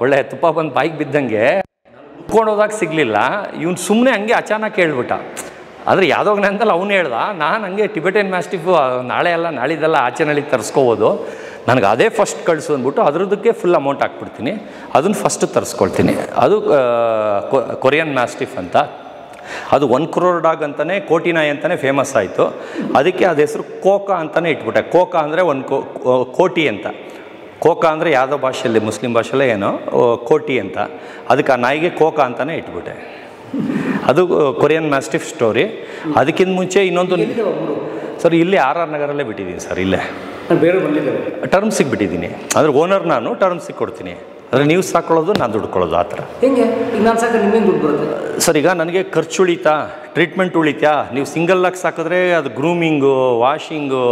ಒಳ್ಳೆ ತುಪ್ಪ ಬಂದು ಬಾಯಿಗೆ ಬಿದ್ದಂಗೆ ಹುಡ್ಕೊಂಡೋದಾಗ ಸಿಗಲಿಲ್ಲ. ಇವ್ನು ಸುಮ್ಮನೆ ಹಂಗೆ ಅಚಾನಕ್ ಹೇಳ್ಬಿಟ್ಟ. ಆದರೆ ಯಾವುದೋಗ್ನೆ ಅಂತಲ್ಲ ಅವ್ನು ಹೇಳ್ದ. ನಾನು ಹಂಗೆ ಟಿಬೆಟನ್ ಮ್ಯಾಸ್ಟಿಫು ನಾಳಿದ್ದೆಲ್ಲ ಆಚೆ ನಳಿಗೆ ತರಿಸ್ಕೋಬೋದು, ನನಗೆ ಅದೇ ಫಸ್ಟ್ ಕಳಿಸು ಅಂದ್ಬಿಟ್ಟು ಅದ್ರದ್ದಕ್ಕೆ ಫುಲ್ ಅಮೌಂಟ್ ಹಾಕ್ಬಿಡ್ತೀನಿ. ಅದನ್ನು ಫಸ್ಟ್ ತರಿಸ್ಕೊಳ್ತೀನಿ. ಅದು ಕೊರಿಯನ್ ಮ್ಯಾಸ್ಟಿಫ್ ಅಂತ. ಅದು 1 crore ಡಾಗ್ ಅಂತಲೇ, ಕೋಟಿ ನಾಯಿ ಅಂತಲೇ ಫೇಮಸ್ ಆಯಿತು. ಅದಕ್ಕೆ ಅದು ಹೆಸರು ಕೋಕಾ ಅಂತಲೇ ಇಟ್ಬಿಟ್ಟೆ. ಕೋಕಾ ಅಂದರೆ 1 ಕೋಟಿ ಅಂತ. ಕೋಕಾ ಅಂದರೆ ಯಾವುದೋ ಭಾಷೆಯಲ್ಲಿ, ಮುಸ್ಲಿಂ ಭಾಷೆಯಲ್ಲೇ ಏನೋ ಕೋಟಿ ಅಂತ. ಅದಕ್ಕೆ ಆ ನಾಯಿಗೆ ಕೋಕಾ ಅಂತಲೇ ಇಟ್ಬಿಟ್ಟೆ. ಅದು ಕೊರಿಯನ್ ಮ್ಯಾಸ್ಟಿಫ್ ಸ್ಟೋರಿ. ಅದಕ್ಕಿಂತ ಮುಂಚೆ ಇನ್ನೊಂದು ಸರ್ ಇಲ್ಲಿ RR ನಗರಲ್ಲೇ ಬಿಟ್ಟಿದ್ದೀನಿ ಸರ್. ಇಲ್ಲೇ ಬೇರೆ ಬಂದಿದ್ದಾರೆ, ಟರ್ಮ್ಸಿಗೆ ಬಿಟ್ಟಿದ್ದೀನಿ. ಅಂದರೆ ಓನರ್ ನಾನು ಟರ್ಮ್ಸಿಗೆ ಕೊಡ್ತೀನಿ. ಅಂದರೆ ನೀವು ಸಾಕೊಳ್ಳೋದು ನಾನು ದುಡ್ಕೊಳ್ಳೋದು ಆ ಥರ. ಹೆಂಗೆ ಈಗ ನಾನು ಸಾಕು ನಿಮ್ಗೆ ದುಡ್ಡು ಬರುತ್ತೆ ಸರ್? ಈಗ ನನಗೆ ಖರ್ಚು ಉಳಿತಾ, ಟ್ರೀಟ್ಮೆಂಟ್ ಉಳಿತಾ? ನೀವು ಸಿಂಗಲ್ಲಾಗಿ ಸಾಕಿದ್ರೆ ಅದು ಗ್ರೂಮಿಂಗು, ವಾಷಿಂಗು,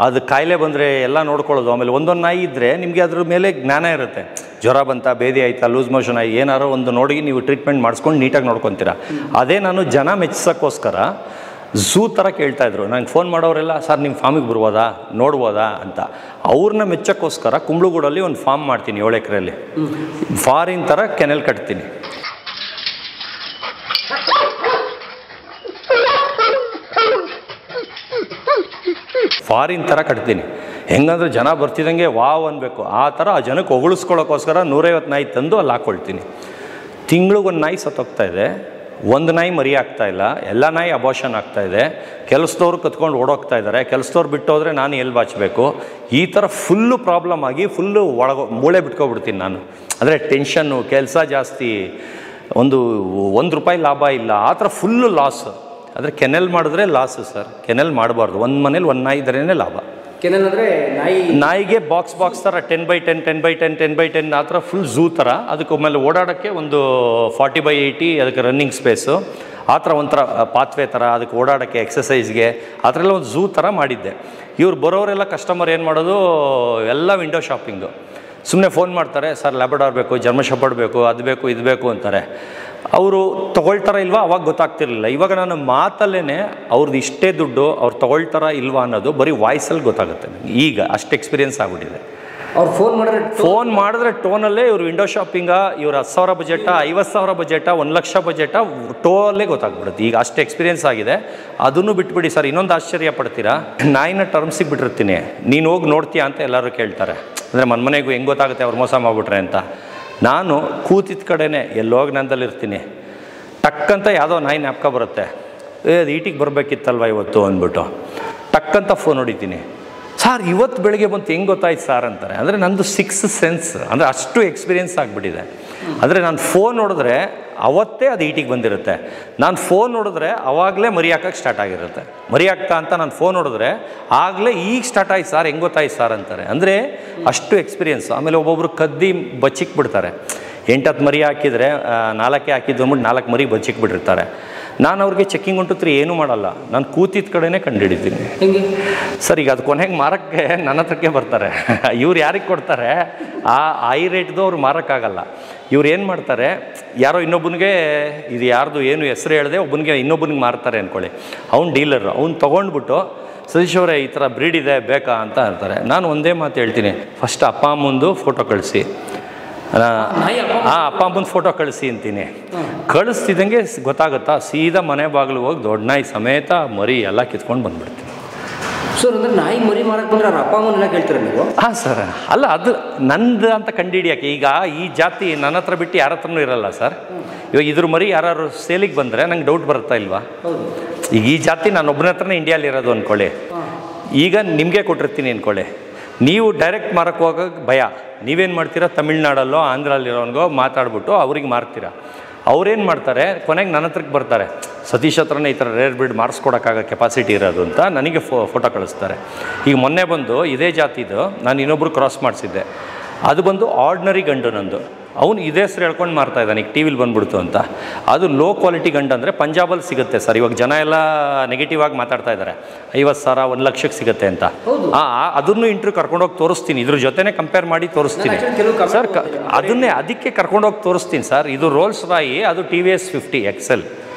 ಅದು ಕಾಯಿಲೆ ಬಂದರೆ ಎಲ್ಲ ನೋಡ್ಕೊಳ್ಳೋದು. ಆಮೇಲೆ ಒಂದೊಂದು ನಾಯಿ ಇದ್ದರೆ ನಿಮಗೆ ಅದ್ರ ಮೇಲೆ ಜ್ಞಾನ ಇರುತ್ತೆ. ಜ್ವರ ಬಂತ, ಬೇದಿ ಆಯಿತಾ, ಲೂಸ್ ಮೋಷನ್ ಆಗಿ ಏನಾರೋ ಒಂದು ನೋಡಿ ನೀವು ಟ್ರೀಟ್ಮೆಂಟ್ ಮಾಡಿಸ್ಕೊಂಡು ನೀಟಾಗಿ ನೋಡ್ಕೊತೀರಾ. ಅದೇ ನಾನು ಜನ ಮೆಚ್ಚಿಸೋಕ್ಕೋಸ್ಕರ ಝೂ ಥರ ಕೇಳ್ತಾಯಿದ್ರು. ನಂಗೆ ಫೋನ್ ಮಾಡೋರೆಲ್ಲ, ಸರ್ ನಿಮ್ಮ ಫಾರ್ಮಿಗೆ ಬರ್ಬೋದಾ, ನೋಡ್ಬೋದಾ ಅಂತ. ಅವ್ರನ್ನ ಮೆಚ್ಚೋಕ್ಕೋಸ್ಕರ ಕುಂಬ್ಳಗೂಡಲ್ಲಿ ಒಂದು ಫಾರ್ಮ್ ಮಾಡ್ತೀನಿ 7 ಎಕರೆಯಲ್ಲಿ. ಫಾರಿನ್ ಥರ ಕೆನೆಲ್ ಕಟ್ತೀನಿ. ಫಾರಿನ್ ಥರ ಕಟ್ತೀನಿ. ಹೆಂಗಂದ್ರೆ ಜನ ಬರ್ತಿದ್ದಂಗೆ ವಾವ್ ಅನ್ಬೇಕು ಆ ಥರ. ಆ ಜನಕ್ಕೆ ಹೊಗಳಿಸ್ಕೊಳ್ಳೋಕ್ಕೋಸ್ಕರ 150 ನಾಯಿ ತಂದು ಅಲ್ಲಿ ಹಾಕ್ಕೊಳ್ತೀನಿ. ತಿಂಗಳಿಗೊಂದು ನಾಯಿ ಸತ್ತೋಗ್ತಾಯಿದೆ, ಒಂದು ನಾಯಿ ಮರಿ ಆಗ್ತಾಯಿಲ್ಲ, ಎಲ್ಲ ನಾಯಿ ಅಬೋಷನ್ ಆಗ್ತಾಯಿದೆ. ಕೆಲಸದವ್ರು ಕತ್ಕೊಂಡು ಓಡೋಗ್ತಾ ಇದ್ದಾರೆ, ಕೆಲಸದವ್ರು ಬಿಟ್ಟು ಹೋದರೆ ನಾನು ಎಲ್ಲಿ ಬಾಚಬೇಕು? ಈ ಥರ ಫುಲ್ಲು ಪ್ರಾಬ್ಲಮ್ ಆಗಿ ಫುಲ್ಲು ಮೂಳೆ ಬಿಟ್ಕೊಬಿಡ್ತೀನಿ ನಾನು. ಅಂದರೆ ಟೆನ್ಷನ್ನು, ಕೆಲಸ ಜಾಸ್ತಿ, ಒಂದು ರೂಪಾಯಿ ಲಾಭ ಇಲ್ಲ, ಆ ಥರ ಫುಲ್ಲು ಲಾಸು. ಆದರೆ ಕೆನೆಲ್ ಮಾಡಿದ್ರೆ ಲಾಸು ಸರ್. ಕೆನೆಲ್ ಮಾಡಬಾರ್ದು. ಒಂದು ಮನೇಲಿ ಒಂದು ನಾಯಿ ಇದ್ರೇ ಲಾಭ. ಕೆನೆಲ್ ಅಂದರೆ ನಾಯಿಗೆ ಬಾಕ್ಸ್ ಥರ 10x10 10x10 10x10 ಆ ಥರ ಫುಲ್ ಝೂ ಥರ. ಅದಕ್ಕೆ ಆಮೇಲೆ ಓಡಾಡೋಕ್ಕೆ ಒಂದು 40x80 ಅದಕ್ಕೆ ರನ್ನಿಂಗ್ ಸ್ಪೇಸು, ಆ ಥರ ಒಂಥರ ಪಾತ್ವೇ ಥರ ಅದಕ್ಕೆ ಓಡಾಡೋಕ್ಕೆ, ಎಕ್ಸಸೈಸ್ಗೆ ಆ ಥರ ಎಲ್ಲ ಒಂದು ಝೂ ಥರ ಮಾಡಿದ್ದೆ. ಇವ್ರು ಬರೋರೆಲ್ಲ ಕಸ್ಟಮರ್ ಏನು ಮಾಡೋದು, ಎಲ್ಲ ವಿಂಡೋ ಶಾಪಿಂಗು. ಸುಮ್ಮನೆ ಫೋನ್ ಮಾಡ್ತಾರೆ, ಸರ್ ಲ್ಯಾಬ್ರಡಾರ್ ಬೇಕು, ಜರ್ಮನ್ ಶೆಪರ್ಡ್ ಬೇಕು, ಅದು ಬೇಕು ಇದು ಬೇಕು ಅಂತಾರೆ. ಅವರು ತೊಗೊಳ್ತಾರ ಇಲ್ವಾ ಅವಾಗ ಗೊತ್ತಾಗ್ತಿರ್ಲಿಲ್ಲ. ಇವಾಗ ನಾನು ಮಾತಲ್ಲೇ ಅವ್ರದ್ದು ಇಷ್ಟೇ ದುಡ್ಡು, ಅವ್ರು ತೊಗೊಳ್ತಾರ ಇಲ್ವಾ ಅನ್ನೋದು ಬರೀ ವಾಯ್ಸಲ್ಲಿ ಗೊತ್ತಾಗುತ್ತೆ ನನಗೆ. ಈಗ ಅಷ್ಟು ಎಕ್ಸ್ಪೀರಿಯೆನ್ಸ್ ಆಗಿಬಿಟ್ಟಿದೆ. ಅವ್ರು ಫೋನ್ ಮಾಡಿದ್ರೆ ಟೋನಲ್ಲೇ ಇವ್ರು ವಿಂಡೋ ಶಾಪಿಂಗ, ಇವ್ರು 10,000 ಬಜೆಟ, 50,000 ಬಜೆಟ, 1 ಲಕ್ಷ ಬಜೆಟ, ಟೋಲ್ಲೇ ಗೊತ್ತಾಗ್ಬಿಡುತ್ತೆ. ಈಗ ಅಷ್ಟು ಎಕ್ಸ್ಪೀರಿಯೆನ್ಸ್ ಆಗಿದೆ. ಅದನ್ನು ಬಿಟ್ಬಿಡಿ ಸರ್. ಇನ್ನೊಂದು ಆಶ್ಚರ್ಯ ಪಡ್ತೀರಾ, ನಾಯಿನ ಟರ್ಮ್ಸಿಗೆ ಬಿಟ್ಟಿರ್ತೀನಿ, ನೀನು ಹೋಗಿ ನೋಡ್ತೀಯಾ ಅಂತ ಎಲ್ಲರೂ ಕೇಳ್ತಾರೆ. ಅಂದರೆ ಮನೆಗೂ ಹೆಂಗೆ ಗೊತ್ತಾಗುತ್ತೆ ಅವ್ರು ಮೋಸ ಮಾಡಿಬಿಟ್ರೆ ಅಂತ. ನಾನು ಕೂತಿದ್ದ ಕಡೆನೇ ಎಲ್ಲೋಗಿ ನಂದಲ್ಲಿರ್ತೀನಿ. ಟಕ್ಕಂತ ಯಾವುದೋ ನಾಯಿ ಜ್ಞಾಪಕ ಬರುತ್ತೆ, ಅದು ಈಟಿಗೆ ಬರಬೇಕಿತ್ತಲ್ವ ಇವತ್ತು ಅಂದ್ಬಿಟ್ಟು ಟಕ್ಕಂತ ಫೋನ್ ಹೊಡಿತೀನಿ. ಸರ್ ಇವತ್ತು ಬೆಳಗ್ಗೆ ಬಂತು ಹೆಂಗೆ ಗೊತ್ತಾಯ್ತು ಸರ್ ಅಂತಾರೆ. ಅಂದರೆ ನಂದು 6th ಸೆನ್ಸ್, ಅಂದರೆ ಅಷ್ಟು ಎಕ್ಸ್ಪೀರಿಯೆನ್ಸ್ ಆಗಿಬಿಟ್ಟಿದೆ. ಅಂದರೆ ನಾನು ಫೋನ್ ನೋಡಿದ್ರೆ ಅವತ್ತೇ ಅದು ಈಟಿಗೆ ಬಂದಿರುತ್ತೆ. ನಾನು ಫೋನ್ ನೋಡಿದ್ರೆ ಅವಾಗಲೇ ಮರಿ ಹಾಕೋಕ್ಕೆ ಸ್ಟಾರ್ಟ್ ಆಗಿರುತ್ತೆ. ಮರಿ ಹಾಕ್ತಾ ಅಂತ ನಾನು ಫೋನ್ ನೋಡಿದ್ರೆ ಆಗಲೇ ಈಗ ಸ್ಟಾರ್ಟ್ ಆಯ್ತು ಸರ್, ಹೆಂಗೆ ಗೊತ್ತಾಯ್ತು ಸರ್ ಅಂತಾರೆ. ಅಂದರೆ ಅಷ್ಟು ಎಕ್ಸ್ಪೀರಿಯೆನ್ಸ್. ಆಮೇಲೆ ಒಬ್ಬೊಬ್ರು ಕದ್ದಿ ಬಚ್ಚಿಕ್ಬಿಡ್ತಾರೆ. 8-10 ಮರಿ ಹಾಕಿದರೆ 4 ಹಾಕಿದ್ದು ಅಂದ್ಬಿಟ್ಟು 4 ಮರಿ ಬಚ್ಚಿಕ್ಬಿಟ್ಟಿರ್ತಾರೆ. ನಾನು ಅವ್ರಿಗೆ ಚೆಕ್ಕಿಂಗ್ ಹೊಂಟುತ್ರಿ ಏನೂ ಮಾಡಲ್ಲ, ನಾನು ಕೂತಿದ್ದ ಕಡೆನೇ ಕಂಡುಹಿಡಿತೀನಿ. ಹೆಂಗೆ ಸರ್? ಈಗ ಅದು ಕೊನೆಗೆ ಮಾರಕ್ಕೆ ನನ್ನ ಹತ್ರಕ್ಕೆ ಬರ್ತಾರೆ. ಇವ್ರು ಯಾರಿಗೆ ಕೊಡ್ತಾರೆ, ಆ ರೇಟ್ದು ಅವ್ರು ಮಾರೋಕ್ಕಾಗಲ್ಲ. ಇವ್ರು ಏನು ಮಾಡ್ತಾರೆ, ಯಾರೋ ಇನ್ನೊಬ್ಬನಿಗೆ ಇದು ಯಾರ್ದು ಏನು ಹೆಸರು ಹೇಳಿದೆ ಒಬ್ಬನಿಗೆ ಇನ್ನೊಬ್ಬನಿಗೆ ಮಾರ್ತಾರೆ ಅಂದ್ಕೊಳ್ಳಿ. ಅವ್ನು ಡೀಲರು, ಅವ್ನು ತೊಗೊಂಡ್ಬಿಟ್ಟು ಸತೀಶ್ ಅವರೇ ಈ ಥರ ಬ್ರೀಡ್ ಇದೆ ಬೇಕಾ ಅಂತ ಅಂತಾರೆ. ನಾನು ಒಂದೇ ಮಾತು ಹೇಳ್ತೀನಿ, ಫಸ್ಟ್ ಅಪ್ಪ ಅಮ್ಮಂದು ಫೋಟೋ ಕಳಿಸಿ, ಅಪ್ಪ ಅಮ್ಮನ ಫೋಟೋ ಕಳಿಸಿ ಅಂತೀನಿ. ಕಳಿಸ್ತಿದ್ದಂಗೆ ಗೊತ್ತಾಗುತ್ತಾ, ಸೀದಾ ಮನೆ ಬಾಗಿಲು ಹೋಗಿ ದೊಡ್ಡ ನಾಯಿ ಸಮೇತ ಮರಿ ಎಲ್ಲ ಕಿತ್ಕೊಂಡು ಬಂದ್ಬಿಡ್ತೀನಿ. ಸರ್ ಅಂದರೆ ನಾಯಿ ಮರಿ ಮಾರಕ್ಕೆ ಬಂದ್ರೆ ಅವ್ರ ಅಪ್ಪ ಅಮ್ಮನೆಲ್ಲ ಕೇಳ್ತಾರೆ ನೀವು? ಹಾಂ ಸರ್. ಅಲ್ಲ, ಅದು ನಂದು ಅಂತ ಕಂಡುಹಿಡಿಯೋಕ್ಕೆ. ಈಗ ಈ ಜಾತಿ ನನ್ನ ಹತ್ರ ಬಿಟ್ಟು ಯಾರ ಹತ್ರನೂ ಇರಲ್ಲ ಸರ್. ಇವಾಗ ಇದ್ರ ಮರಿ ಯಾರು ಸೇಲಿಗೆ ಬಂದರೆ ನಂಗೆ ಡೌಟ್ ಬರುತ್ತಾ ಇಲ್ವಾ? ಈಗ ಈ ಜಾತಿ ನಾನು ಒಬ್ಬನ ಹತ್ರನೇ ಇಂಡಿಯಾಲಿ ಇರೋದು ಅಂದ್ಕೊಳ್ಳಿ. ಈಗ ನಿಮಗೆ ಕೊಟ್ಟಿರ್ತೀನಿ ಅಂದ್ಕೊಳ್ಳಿ, ನೀವು ಡೈರೆಕ್ಟ್ ಮಾರಕ್ಕೆ ಹೋಗೋಕ್ಕೆ ಭಯ. ನೀವೇನು ಮಾಡ್ತೀರಾ, ತಮಿಳ್ನಾಡಲ್ಲೋ ಆಂಧ್ರಲ್ಲಿರೋನ್ಗೋ ಮಾತಾಡ್ಬಿಟ್ಟು ಅವ್ರಿಗೆ ಮಾರ್ತೀರಾ. ಅವ್ರೇನು ಮಾಡ್ತಾರೆ, ಕೊನೆಗೆ ನನ್ನ ಹತ್ರಕ್ಕೆ ಬರ್ತಾರೆ, ಸತೀಶ್ ಹತ್ರನೇ ಈ ಥರ ರೇರ್ ಬ್ರೀಡ್ ಮಾರಿಸ್ಕೊಡೋಕ್ಕಾಗೋ ಕೆಪಾಸಿಟಿ ಇರೋದು ಅಂತ ನನಗೆ ಫೋಟೋ ಕಳಿಸ್ತಾರೆ. ಈಗ ಮೊನ್ನೆ ಬಂದು ಇದೇ ಜಾತಿದು ನಾನು ಇನ್ನೊಬ್ರು ಕ್ರಾಸ್ ಮಾಡಿಸಿದ್ದೆ. ಅದು ಬಂದು ಆರ್ಡಿನರಿ ಗಂಡು ನಂದು. ಅವನು ಇದೇ ಹೆಸರು ಹೇಳ್ಕೊಂಡು ಮಾರ್ತಾ ಇದ್ದಾನೆ, ಈಗ ಟಿ ವಿಲಿ ಬಂದ್ಬಿಡ್ತು ಅಂತ. ಅದು ಲೋ ಕ್ವಾಲಿಟಿ ಗಂಡು ಅಂದರೆ ಪಂಜಾಬಲ್ಲಿ ಸಿಗುತ್ತೆ ಸರ್. ಇವಾಗ ಜನ ಎಲ್ಲ ನೆಗೆಟಿವ್ ಆಗಿ ಮಾತಾಡ್ತಾ ಇದ್ದಾರೆ, 50,000 1 ಲಕ್ಷಕ್ಕೆ ಸಿಗುತ್ತೆ ಅಂತ. ಅದನ್ನು ಇಂಟ್ರ್ಯೂ ಕರ್ಕೊಂಡೋಗಿ ತೋರಿಸ್ತೀನಿ, ಇದ್ರ ಜೊತೆನೇ ಕಂಪೇರ್ ಮಾಡಿ ತೋರಿಸ್ತೀನಿ ಸರ್. ಅದಕ್ಕೆ ಕರ್ಕೊಂಡೋಗಿ ತೋರಿಸ್ತೀನಿ ಸರ್. ಇದು ರೋಲ್ಸ್ ರಾಯಿ, ಅದು TVS 50 XL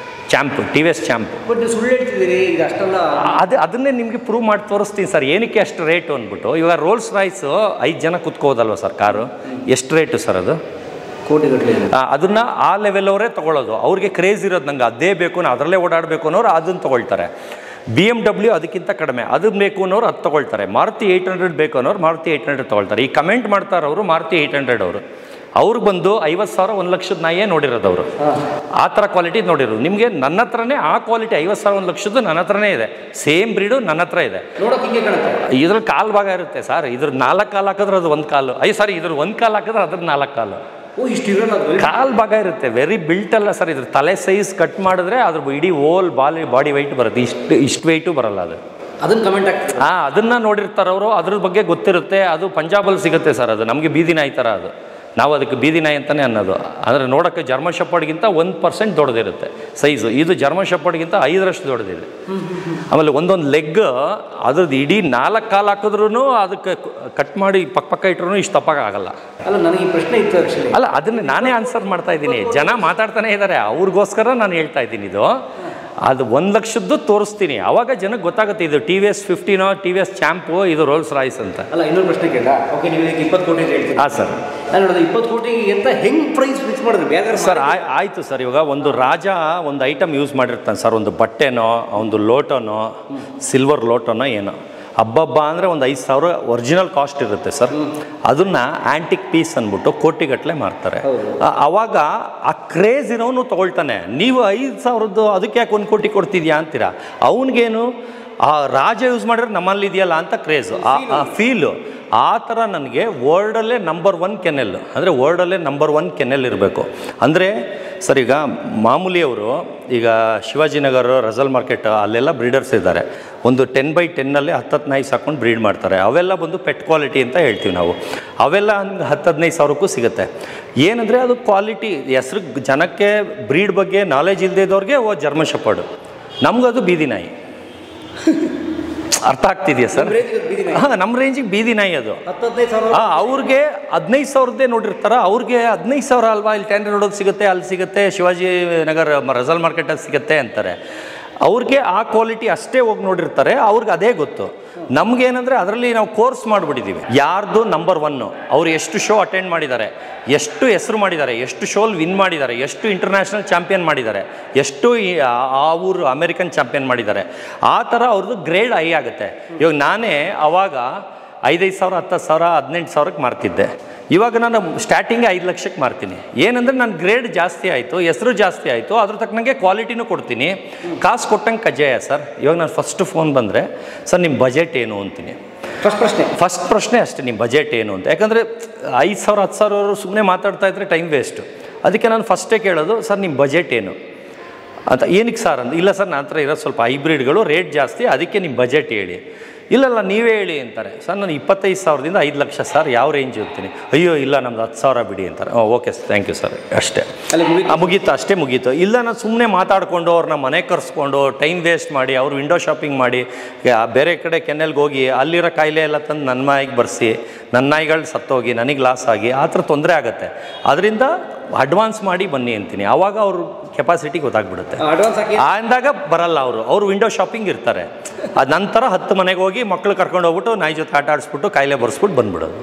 ಚಾಂಪು, TVS ಚಾಂಪು. ಸುಳ್ಳು ಹೇಳ್ತಿದ್ದೀರಿ ಈಗ ಅಷ್ಟೆಲ್ಲ? ಅದನ್ನೇ ನಿಮಗೆ ಪ್ರೂವ್ ಮಾಡಿ ತೋರಿಸ್ತೀನಿ ಸರ್, ಏನಕ್ಕೆ ಅಷ್ಟು ರೇಟು ಅಂದ್ಬಿಟ್ಟು. ಇವಾಗ ರೋಲ್ಸ್ ರಾಯ್ಸು 5 ಜನ ಕೂತ್ಕೋದಲ್ವ ಸರ್ ಕಾರು, ಎಷ್ಟು ರೇಟು ಸರ್ ಅದು? ಕೋಟಿಗಟ್ಟಲೆ. ಅದನ್ನು ಆ ಲೆವೆಲ್ ಅವರೇ ತೊಗೊಳ್ಳೋದು. ಅವ್ರಿಗೆ ಕ್ರೇಜ್ ಇರೋದು, ನಂಗೆ ಅದೇ ಬೇಕು, ನಾನು ಅದರಲ್ಲೇ ಓಡಾಡಬೇಕು ಅನ್ನೋರು ಅದನ್ನು ತೊಗೊಳ್ತಾರೆ. BMW ಅದಕ್ಕಿಂತ ಕಡಿಮೆ, ಅದು ಬೇಕು ಅನ್ನೋರು ಅದು ತೊಗೊಳ್ತಾರೆ. ಮಾರುತಿ 800 ಬೇಕು ಅನ್ನೋರು ಮಾರುತಿ 800 ತೊಗೊಳ್ತಾರೆ. ಈ ಕಮೆಂಟ್ ಮಾಡ್ತಾರವರು ಮಾರುತಿ 800 ಅವ್ರಿಗೆ ಬಂದು 50,000 1 ಲಕ್ಷದ ನಾಯೇ ನೋಡಿರೋದು ಅವರು. ಆ ಥರ ಕ್ವಾಲಿಟಿ ನೋಡಿರೋದು. ನಿಮಗೆ ನನ್ನ ಹತ್ರನೇ ಆ ಕ್ವಾಲಿಟಿ 50,000 1 ಲಕ್ಷದ್ದು ನನ್ನ ಹತ್ರನೇ ಇದೆ. ಸೇಮ್ ಬ್ರೀಡು ನನ್ನ ಹತ್ರ ಇದೆ. ಇದ್ರಲ್ಲಿ ಕಾಲು ಭಾಗ ಇರುತ್ತೆ ಸರ್. ಇದ್ರ 4 ಕಾಲು ಹಾಕಿದ್ರೆ ಅದು 1 ಕಾಲು, ಇದ್ರ 1 ಕಾಲು ಹಾಕಿದ್ರೆ ಅದ್ರ 4 ಕಾಲು. ಕಾಲು ಭಾಗ ಇರುತ್ತೆ. ವೆರಿ ಬಿಲ್ಟ್ ಅಲ್ಲ ಸರ್. ಇದ್ರ ತಲೆ ಸೈಜ್ ಕಟ್ ಮಾಡಿದ್ರೆ ಅದ್ರ ಇಡೀ ಓಲ್ ಬಾಡಿ ವೈಟ್ ಬರುತ್ತೆ. ಇಷ್ಟು ವೆಯ್ಟು ಬರಲ್ಲ ಅದು. ಅದನ್ನ ಕಮೆಂಟ್ ಆಗ್ತದೆ. ಅದನ್ನು ನೋಡಿರ್ತಾರೆ ಅವರು, ಅದ್ರ ಬಗ್ಗೆ ಗೊತ್ತಿರುತ್ತೆ. ಅದು ಪಂಜಾಬಲ್ಲಿ ಸಿಗುತ್ತೆ ಸರ್. ಅದು ನಮಗೆ ಬೀದಿ ನಾಯಿ ಥರ ಅದು. ನಾವು ಅದಕ್ಕೆ ಬೀದಿ ನಾಯಿ ಅಂತಲೇ ಅನ್ನೋದು. ಅಂದರೆ ನೋಡೋಕ್ಕೆ ಜರ್ಮನ್ ಶೆಪರ್ಡ್ಗಿಂತ 1% ದೊಡ್ಡದಿರುತ್ತೆ ಸೈಜು. ಇದು ಜರ್ಮನ್ ಶೆಪರ್ಡ್ಗಿಂತ 5ರಷ್ಟು ದೊಡ್ಡದಿದೆ. ಆಮೇಲೆ ಒಂದೊಂದು ಲೆಗ್ ಅದ್ರದ್ದು ಇಡೀ 4 ಕಾಲು ಹಾಕಿದ್ರೂ ಅದಕ್ಕೆ ಕಟ್ ಮಾಡಿ ಪಕ್ಕ ಇಟ್ರೂ ಇಷ್ಟು ತಪ್ಪಾಗಲ್ಲ. ಅಲ್ಲ, ನನಗೆ ಈ ಪ್ರಶ್ನೆ ಇತ್ತು ಆ್ಯಕ್ಚುಲಿ. ಅಲ್ಲ, ಅದನ್ನೇ ನಾನೇ ಆನ್ಸರ್ ಮಾಡ್ತಾ ಇದ್ದೀನಿ. ಜನ ಮಾತಾಡ್ತಾನೆ ಇದ್ದಾರೆ, ಅವ್ರಿಗೋಸ್ಕರ ನಾನು ಹೇಳ್ತಾ ಇದ್ದೀನಿ. ಇದು ಅದು 1 ಲಕ್ಷದ್ದು ತೋರಿಸ್ತೀನಿ, ಆವಾಗ ಜನಕ್ಕೆ ಗೊತ್ತಾಗುತ್ತೆ ಇದು TVS 15 TVS ಚಾಂಪು, ಇದು ರೋಲ್ಸ್ ರಾಯ್ಸ್ ಅಂತ. ಅಲ್ಲ, ಇನ್ನೊಂದು ಪ್ರಶ್ನೆ ಕೇಳ. ಓಕೆ, ನೀವು 20 ಕೋಟಿ ಹೇಳ್ತೀವಿ. ಹಾಂ ಸರ್. ನಾನು ನೋಡೋದು 20 ಕೋಟಿ ಅಂತ ಹೆಂಗೆ ಪ್ರೈಸ್ ಫಿಕ್ಸ್ ಮಾಡಿದ್ರು ಬೇಗ ಸರ್? ಆಯಿತು ಸರ್. ಇವಾಗ ಒಂದು ರಾಜ ಒಂದು ಐಟಮ್ ಯೂಸ್ ಮಾಡಿರ್ತಾನೆ ಸರ್, ಒಂದು ಬಟ್ಟೆನೋ ಒಂದು ಲೋಟನೋ ಸಿಲ್ವರ್ ಲೋಟನೋ ಏನೋ, ಹಬ್ಬ ಅಂದರೆ ಒಂದು 5,000 ಒರಿಜಿನಲ್ ಕಾಸ್ಟ್ ಇರುತ್ತೆ ಸರ್. ಅದನ್ನು ಆ್ಯಂಟಿಕ್ ಪೀಸ್ ಅಂದ್ಬಿಟ್ಟು ಕೋಟಿಗಟ್ಟಲೆ ಮಾರ್ತಾರೆ. ಆವಾಗ ಆ ಕ್ರೇಜ್ ಇರೋನು ತೊಗೊಳ್ತಾನೆ. ನೀವು 5,000 ಅದಕ್ಕೆ ಯಾಕೆ 1 ಕೋಟಿ ಕೊಡ್ತಿದ್ಯಾ ಅಂತೀರಾ? ಅವನಿಗೇನು ಆ ರಾಜ ಯೂಸ್ ಮಾಡಿದ್ರೆ ನಮ್ಮಲ್ಲಿ ಇದೆಯಲ್ಲ ಅಂತ ಕ್ರೇಜು, ಆ ಫೀಲು. ಆ ಥರ ನನಗೆ ವರ್ಲ್ಡಲ್ಲೇ ನಂಬರ್ 1 ಕೆನೆಲ್, ಅಂದರೆ ವರ್ಲ್ಡಲ್ಲೇ ನಂಬರ್ 1 ಕೆನೆಲ್ ಇರಬೇಕು. ಅಂದರೆ ಸರ್, ಈಗ ಮಾಮೂಲಿಯವರು ಈಗ ಶಿವಾಜಿನಗರ, ರಜಲ್ ಮಾರ್ಕೆಟ್ ಅಲ್ಲೆಲ್ಲ ಬ್ರೀಡರ್ಸ್ ಇದ್ದಾರೆ. ಒಂದು 10x10 10 ನಾಯಿ ಸಾಕೊಂಡು ಬ್ರೀಡ್ ಮಾಡ್ತಾರೆ. ಅವೆಲ್ಲ ಬಂದು ಪೆಟ್ ಕ್ವಾಲಿಟಿ ಅಂತ ಹೇಳ್ತೀವಿ ನಾವು. ಅವೆಲ್ಲ 10-15 ಸಾವಿರಕ್ಕೂ ಸಿಗುತ್ತೆ. ಏನಂದರೆ ಅದು ಕ್ವಾಲಿಟಿ ಹೆಸ್ರು, ಜನಕ್ಕೆ ಬ್ರೀಡ್ ಬಗ್ಗೆ ನಾಲೆಜ್ ಇಲ್ಲದೆ ಇದ್ದವ್ರಿಗೆ ಜರ್ಮನ್ ಶೆಪರ್ಡು, ನಮಗದು ಬೀದಿ ನಾಯಿ. ಅರ್ಥ ಆಗ್ತಿದೆಯಾ ಸರ್? ಹಾಂ, ನಮ್ಮ ರೇಂಜಿಗೆ ಬೀದಿ ನಾಯಿ ಅದು. ಅವ್ರಿಗೆ 15,000 ನೋಡಿರ್ತಾರ, ಅವ್ರಿಗೆ 15,000 ಅಲ್ವಾ, ಇಲ್ಲಿ ಟ್ಯಾಂಡ್ರಿ ರೋಡಲ್ಲಿ ಸಿಗುತ್ತೆ, ಅಲ್ಲಿ ಸಿಗುತ್ತೆ, ಶಿವಾಜಿ ನಗರ ರಜಲ್ ಮಾರ್ಕೆಟಲ್ಲಿ ಸಿಗುತ್ತೆ ಅಂತಾರೆ. ಅವ್ರಿಗೆ ಆ ಕ್ವಾಲಿಟಿ ಅಷ್ಟೇ ಹೋಗಿ ನೋಡಿರ್ತಾರೆ, ಅವ್ರಿಗೆ ಅದೇ ಗೊತ್ತು. ನಮಗೇನಂದರೆ ಅದರಲ್ಲಿ ನಾವು ಕೋರ್ಸ್ ಮಾಡಿಬಿಟ್ಟಿದ್ದೀವಿ. ಯಾರ್ದು ನಂಬರ್ 1, ಅವ್ರು ಎಷ್ಟು ಶೋ ಅಟೆಂಡ್ ಮಾಡಿದ್ದಾರೆ, ಎಷ್ಟು ಹೆಸರು ಮಾಡಿದ್ದಾರೆ, ಎಷ್ಟು ಶೋಲ್ ವಿನ್ ಮಾಡಿದ್ದಾರೆ, ಎಷ್ಟು ಇಂಟರ್ನ್ಯಾಷನಲ್ ಚಾಂಪಿಯನ್ ಮಾಡಿದ್ದಾರೆ, ಎಷ್ಟು ಆ ಊರು ಅಮೆರಿಕನ್ ಚಾಂಪಿಯನ್ ಮಾಡಿದ್ದಾರೆ, ಆ ಥರ ಅವ್ರದ್ದು ಗ್ರೇಡ್ ಹೈ ಆಗುತ್ತೆ. ಇವಾಗ ನಾನೇ ಅವಾಗ 5,000, 10,000, 18,000ಕ್ಕೆ ಮಾರ್ತಿದ್ದೆ. ಇವಾಗ ನಾನು ಸ್ಟಾರ್ಟಿಂಗ್ 5 ಲಕ್ಷಕ್ಕೆ ಮಾರ್ತೀನಿ. ಏನಂದರೆ ನನ್ನ ಗ್ರೇಡ್ ಜಾಸ್ತಿ ಆಯಿತು, ಹೆಸರು ಜಾಸ್ತಿ ಆಯಿತು, ಅದ್ರ ತಕ್ಕನಂಗೆ ಕ್ವಾಲಿಟಿನೂ ಕೊಡ್ತೀನಿ, ಕಾಸು ಕೊಟ್ಟಂಗೆ ಕಜ್ಜಾಯ ಸರ್. ಇವಾಗ ನಾನು ಫಸ್ಟ್ ಫೋನ್ ಬಂದರೆ, ಸರ್ ನಿಮ್ಮ ಬಜೆಟ್ ಏನು ಅಂತೀನಿ. ಫಸ್ಟ್ ಪ್ರಶ್ನೆ ಅಷ್ಟೇ, ನಿಮ್ಮ ಬಜೆಟ್ ಏನು ಅಂತ. ಯಾಕಂದರೆ 5,000, 10,000 ಸುಮ್ಮನೆ ಮಾತಾಡ್ತಾ ಇದ್ರೆ ಟೈಮ್ ವೇಸ್ಟು. ಅದಕ್ಕೆ ನಾನು ಫಸ್ಟೇ ಕೇಳೋದು, ಸರ್ ನಿಮ್ಮ ಬಜೆಟ್ ಏನು ಅಂತ. ಏನಕ್ಕೆ ಸರ್ ಅಂತ. ಇಲ್ಲ ಸರ್, ನನ್ನ ಹತ್ರ ಇರೋ ಸ್ವಲ್ಪ ಹೈಬ್ರಿಡ್ಗಳು ರೇಟ್ ಜಾಸ್ತಿ, ಅದಕ್ಕೆ ನಿಮ್ಮ ಬಜೆಟ್ ಹೇಳಿ. ಇಲ್ಲಲ್ಲ ನೀವೇ ಹೇಳಿ ಅಂತಾರೆ. ಸರ್ ನಾನು 25,000ದಿಂದ 5 ಲಕ್ಷ ಸರ್, ಯಾವ ರೇಂಜ್ ಇರ್ತೀನಿ. ಅಯ್ಯೋ ಇಲ್ಲ, ನಮ್ದು 10,000 ಬಿಡಿ ಅಂತಾರೆ. Okay sir, thank you sir, ಅಷ್ಟೇ ಮುಗೀತು, ಅಷ್ಟೇ ಮುಗೀತು. ಇಲ್ಲ ನಾನು ಸುಮ್ಮನೆ ಮಾತಾಡಿಕೊಂಡು ಅವ್ರನ್ನ ಮನೆ ಕರೆಸ್ಕೊಂಡು ಟೈಮ್ ವೇಸ್ಟ್ ಮಾಡಿ, ಅವ್ರು ವಿಂಡೋ ಶಾಪಿಂಗ್ ಮಾಡಿ, ಬೇರೆ ಕಡೆ ಕೆನೆಲ್ಗೆ ಹೋಗಿ ಅಲ್ಲಿರೋ ಕಾಯಿಲೆ ಎಲ್ಲ ತಂದು ನನ್ನ ನಾಯಿಗೆ ಬರೆಸಿ, ನನ್ನ ನಾಯಿಗಳು ಸತ್ತೋಗಿ ನನಗೆ ಲಾಸ್ ಆಗಿ ಆ ಥರ ತೊಂದರೆ ಆಗುತ್ತೆ. ಅದರಿಂದ ಅಡ್ವಾನ್ಸ್ ಮಾಡಿ ಬನ್ನಿ ಅಂತೀನಿ. ಆವಾಗ ಅವ್ರ ಕೆಪಾಸಿಟಿ ಗೊತ್ತಾಗ್ಬಿಡುತ್ತೆ. ಅಂದಾಗ ಬರಲ್ಲ ಅವರು ವಿಂಡೋ ಶಾಪಿಂಗ್ ಇರ್ತಾರೆ. ಅದು ನಂತರ 10 ಮನೆಗೆ ಹೋಗಿ ಮಕ್ಕಳು ಕರ್ಕೊಂಡು ಹೋಗ್ಬಿಟ್ಟು ನಾಯಿ ಜೊತೆ ಆಟ ಆಡಿಸ್ಬಿಟ್ಟು ಕಾಯಿಲೆ ಬರ್ಸ್ಬಿಟ್ಟು ಬಂದ್ಬಿಡೋದು.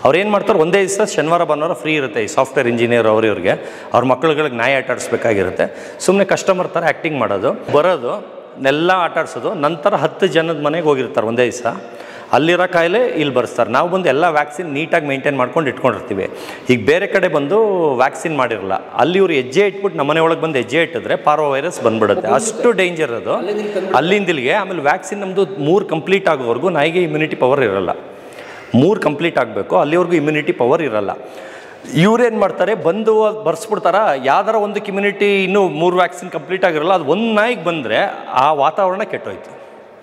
ಅವ್ರು ಏನು ಮಾಡ್ತಾರೆ, ಒಂದೇ ದಿವಸ ಶನಿವಾರ ಭಾನುವಾರ ಫ್ರೀ ಇರುತ್ತೆ. ಈ ಸಾಫ್ಟ್ವೇರ್ ಇಂಜಿನಿಯರ್ ಅವ್ರಿಗೆ ಅವ್ರ ಮಕ್ಕಳುಗಳಿಗೆ ನಾಯಿ ಆಟ ಆಡಿಸ್ಬೇಕಾಗಿರುತ್ತೆ. ಸುಮ್ಮನೆ ಕಸ್ಟಮರ್ ಥರ ಆ್ಯಕ್ಟಿಂಗ್ ಮಾಡೋದು, ಬರೋದು, ಎಲ್ಲ ಆಟ ಆಡಿಸೋದು. ನಂತರ 10 ಜನದ ಮನೆಗೆ ಹೋಗಿರ್ತಾರೆ ಒಂದೇ ದಿವಸ. ಅಲ್ಲಿರೋ ಕಾಯಿಲೆ ಇಲ್ಲಿ ಬರ್ಸ್ತಾರೆ. ನಾವು ಬಂದು ಎಲ್ಲ ವ್ಯಾಕ್ಸಿನ್ ನೀಟಾಗಿ ಮೇಂಟೈನ್ ಮಾಡ್ಕೊಂಡು ಇಟ್ಕೊಂಡಿರ್ತೀವಿ. ಈಗ ಬೇರೆ ಕಡೆ ಬಂದು ವ್ಯಾಕ್ಸಿನ್ ಮಾಡಿರಲ್ಲ, ಅಲ್ಲಿ ಇವ್ರು ಹೆಜ್ಜೆ ಇಟ್ಬಿಟ್ಟು ನಮ್ಮ ಮನೆ ಒಳಗೆ ಬಂದು ಹೆಜ್ಜೆ ಇಟ್ಟಿದ್ರೆ ಪಾರ್ವೋ ವೈರಸ್ ಬಂದ್ಬಿಡುತ್ತೆ. ಅಷ್ಟು ಡೇಂಜರ್ ಅದು ಅಲ್ಲಿಂದಿಲ್ಲಿಗೆ. ಆಮೇಲೆ ವ್ಯಾಕ್ಸಿನ್ ನಮ್ಮದು 3 ಕಂಪ್ಲೀಟ್ ಆಗೋವರೆಗೂ ನಾಯಿಗೆ ಇಮ್ಯುನಿಟಿ ಪವರ್ ಇರೋಲ್ಲ. 3 ಕಂಪ್ಲೀಟ್ ಆಗಬೇಕು, ಅಲ್ಲಿವರೆಗೂ ಇಮ್ಯುನಿಟಿ ಪವರ್ ಇರೋಲ್ಲ. ಇವ್ರೇನು ಮಾಡ್ತಾರೆ, ಬಂದು ಬರ್ಸ್ಬಿಡ್ತಾರ. ಯಾವ್ದಾರ ಒಂದಕ್ಕೆ ಇಮ್ಯುನಿಟಿ ಇನ್ನೂ 3 ವ್ಯಾಕ್ಸಿನ್ ಕಂಪ್ಲೀಟ್ ಆಗಿರಲ್ಲ, ಅದು ಒಂದು ನಾಯಿಗೆ ಬಂದರೆ ಆ ವಾತಾವರಣ ಕೆಟ್ಟೋಯ್ತು.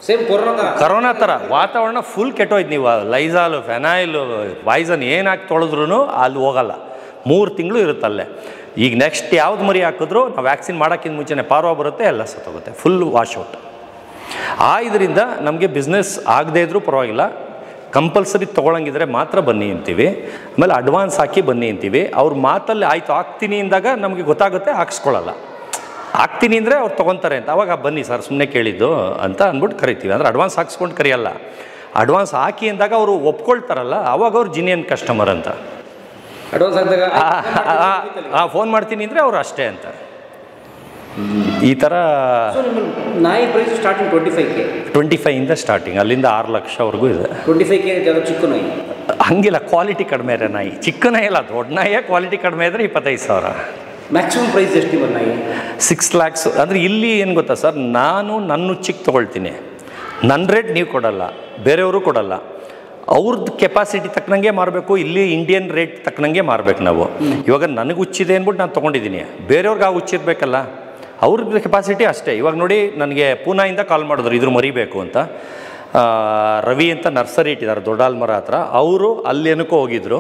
ಸೇಮ್ ಕರೋನಾ ಥರ ವಾತಾವರಣ ಫುಲ್ ಕೆಟ್ಟೋಯ್ತು. ನೀವು ಲೈಸಾಲು, ಫೆನಾಯಿಲು, ಪಾಯ್ಸನ್ ಏನಾಕಿ ತೊಳೆದ್ರೂ ಅಲ್ಲಿ ಹೋಗಲ್ಲ. 3 ತಿಂಗಳು ಇರುತ್ತಲ್ಲೇ. ಈಗ ನೆಕ್ಸ್ಟ್ ಯಾವ್ದು ಮರಿ ಹಾಕಿದ್ರು ನಾವು ವ್ಯಾಕ್ಸಿನ್ ಮಾಡೋಕ್ಕಿಂತ ಮುಂಚೆನೇ ಪಾರ್ವ ಬರುತ್ತೆ, ಎಲ್ಲ ಸತ್ತೋಗುತ್ತೆ, ಫುಲ್ ವಾಶ್ಔಟ್. ಇದರಿಂದ ನಮಗೆ ಬಿಸ್ನೆಸ್ ಆಗದೇ ಇದ್ರೂ ಪರವಾಗಿಲ್ಲ, ಕಂಪಲ್ಸರಿ ತೊಗೊಳಂಗಿದ್ರೆ ಮಾತ್ರ ಬನ್ನಿ ಅಂತೀವಿ. ಆಮೇಲೆ ಅಡ್ವಾನ್ಸ್ ಹಾಕಿ ಬನ್ನಿ ಅಂತೀವಿ. ಅವ್ರ ಮಾತಲ್ಲಿ ಆಯಿತು ಹಾಕ್ತೀನಿ ಅಂದಾಗ ನಮಗೆ ಗೊತ್ತಾಗುತ್ತೆ, ಹಾಕ್ಸ್ಕೊಳ್ಳಲ್ಲ. ಹಾಕ್ತೀನಿ ಅಂದರೆ ಅವ್ರು ತೊಗೊತಾರೆ ಅಂತ. ಅವಾಗ ಬನ್ನಿ ಸರ್ ಸುಮ್ಮನೆ ಕೇಳಿದ್ದು ಅಂತ ಅಂದ್ಬಿಟ್ಟು ಕರಿತೀವಿ. ಅಂದರೆ ಅಡ್ವಾನ್ಸ್ ಹಾಕ್ಸ್ಕೊಂಡು ಕರಿಯಲ್ಲ. ಅಡ್ವಾನ್ಸ್ ಹಾಕಿ ಅಂದಾಗ ಅವರು ಒಪ್ಕೊಳ್ತಾರಲ್ಲ, ಅವಾಗ ಅವ್ರು ಜಿನಿಯನ್ ಕಸ್ಟಮರ್ ಅಂತ. ಅಡ್ವಾನ್ಸ್ ಹಾಕಿದಾಗ ಫೋನ್ ಮಾಡ್ತೀನಿ ಅಂದರೆ ಅವರು ಅಷ್ಟೇ ಅಂತ. ಈ ಥರ ನಾಯಿ ಪ್ರೈಸ್ ಸ್ಟಾರ್ಟಿಂಗ್ 25K. 25ಇಂದ ಸ್ಟಾರ್ಟಿಂಗ್, ಅಲ್ಲಿಂದ 6 ಲಕ್ಷವರೆಗೂ ಇದೆ. 25K ಚಿಕ್ಕ ನಾಯಿ ಹಂಗಿಲ್ಲ, ಕ್ವಾಲಿಟಿ ಕಡಿಮೆ ಇರೋ ನಾಯಿ. ಚಿಕ್ಕ ನಾಯಿ ಇಲ್ಲ, ದೊಡ್ಡ ನಾಯಿಯೇ ಕ್ವಾಲಿಟಿ ಕಡಿಮೆ ಇದ್ದರೆ 25,000. ಮ್ಯಾಕ್ಸಿಮಮ್ ಪ್ರೈಸ್ ಎಷ್ಟು ಇವತ್ತು ನಾಯಿ? 6 lakhs. ಅಂದರೆ ಇಲ್ಲಿ ಏನು ಗೊತ್ತಾ ಸರ್, ನಾನು ನನ್ನ ಚಿಕ್ಕ ತೊಗೊಳ್ತೀನಿ, ನನ್ನ ರೇಟ್ ನೀವು ಕೊಡಲ್ಲ, ಬೇರೆಯವರು ಕೊಡಲ್ಲ. ಅವ್ರದ್ದು ಕೆಪಾಸಿಟಿ ತಕ್ಕನಂಗೆ ಮಾರಬೇಕು. ಇಲ್ಲಿ ಇಂಡಿಯನ್ ರೇಟ್ ತಕ್ಕನಂಗೆ ಮಾರಬೇಕು ನಾವು. ಇವಾಗ ನನಗೆ ಹುಚ್ಚಿದೆ ಅಂದ್ಬಿಟ್ಟು ನಾನು ತೊಗೊಂಡಿದ್ದೀನಿ, ಬೇರೆಯವ್ರಿಗೆ ಆ ಹುಚ್ಚಿರ್ಬೇಕಲ್ಲ, ಅವ್ರದ್ದು ಕೆಪಾಸಿಟಿ ಅಷ್ಟೇ. ಇವಾಗ ನೋಡಿ, ನನಗೆ ಪೂನಾಯಿಂದ ಕಾಲ್ ಮಾಡಿದ್ರು ಇದ್ರ ಮರಿಬೇಕು ಅಂತ. ರವಿ ಅಂತ ನರ್ಸರಿ ಇಟ್ಟಿದ್ದಾರೆ ದೊಡ್ಡಾಲ್ಮರ ಹತ್ರ. ಅವರು ಅಲ್ಲಿ ಏನಕ್ಕೋ ಹೋಗಿದ್ರು.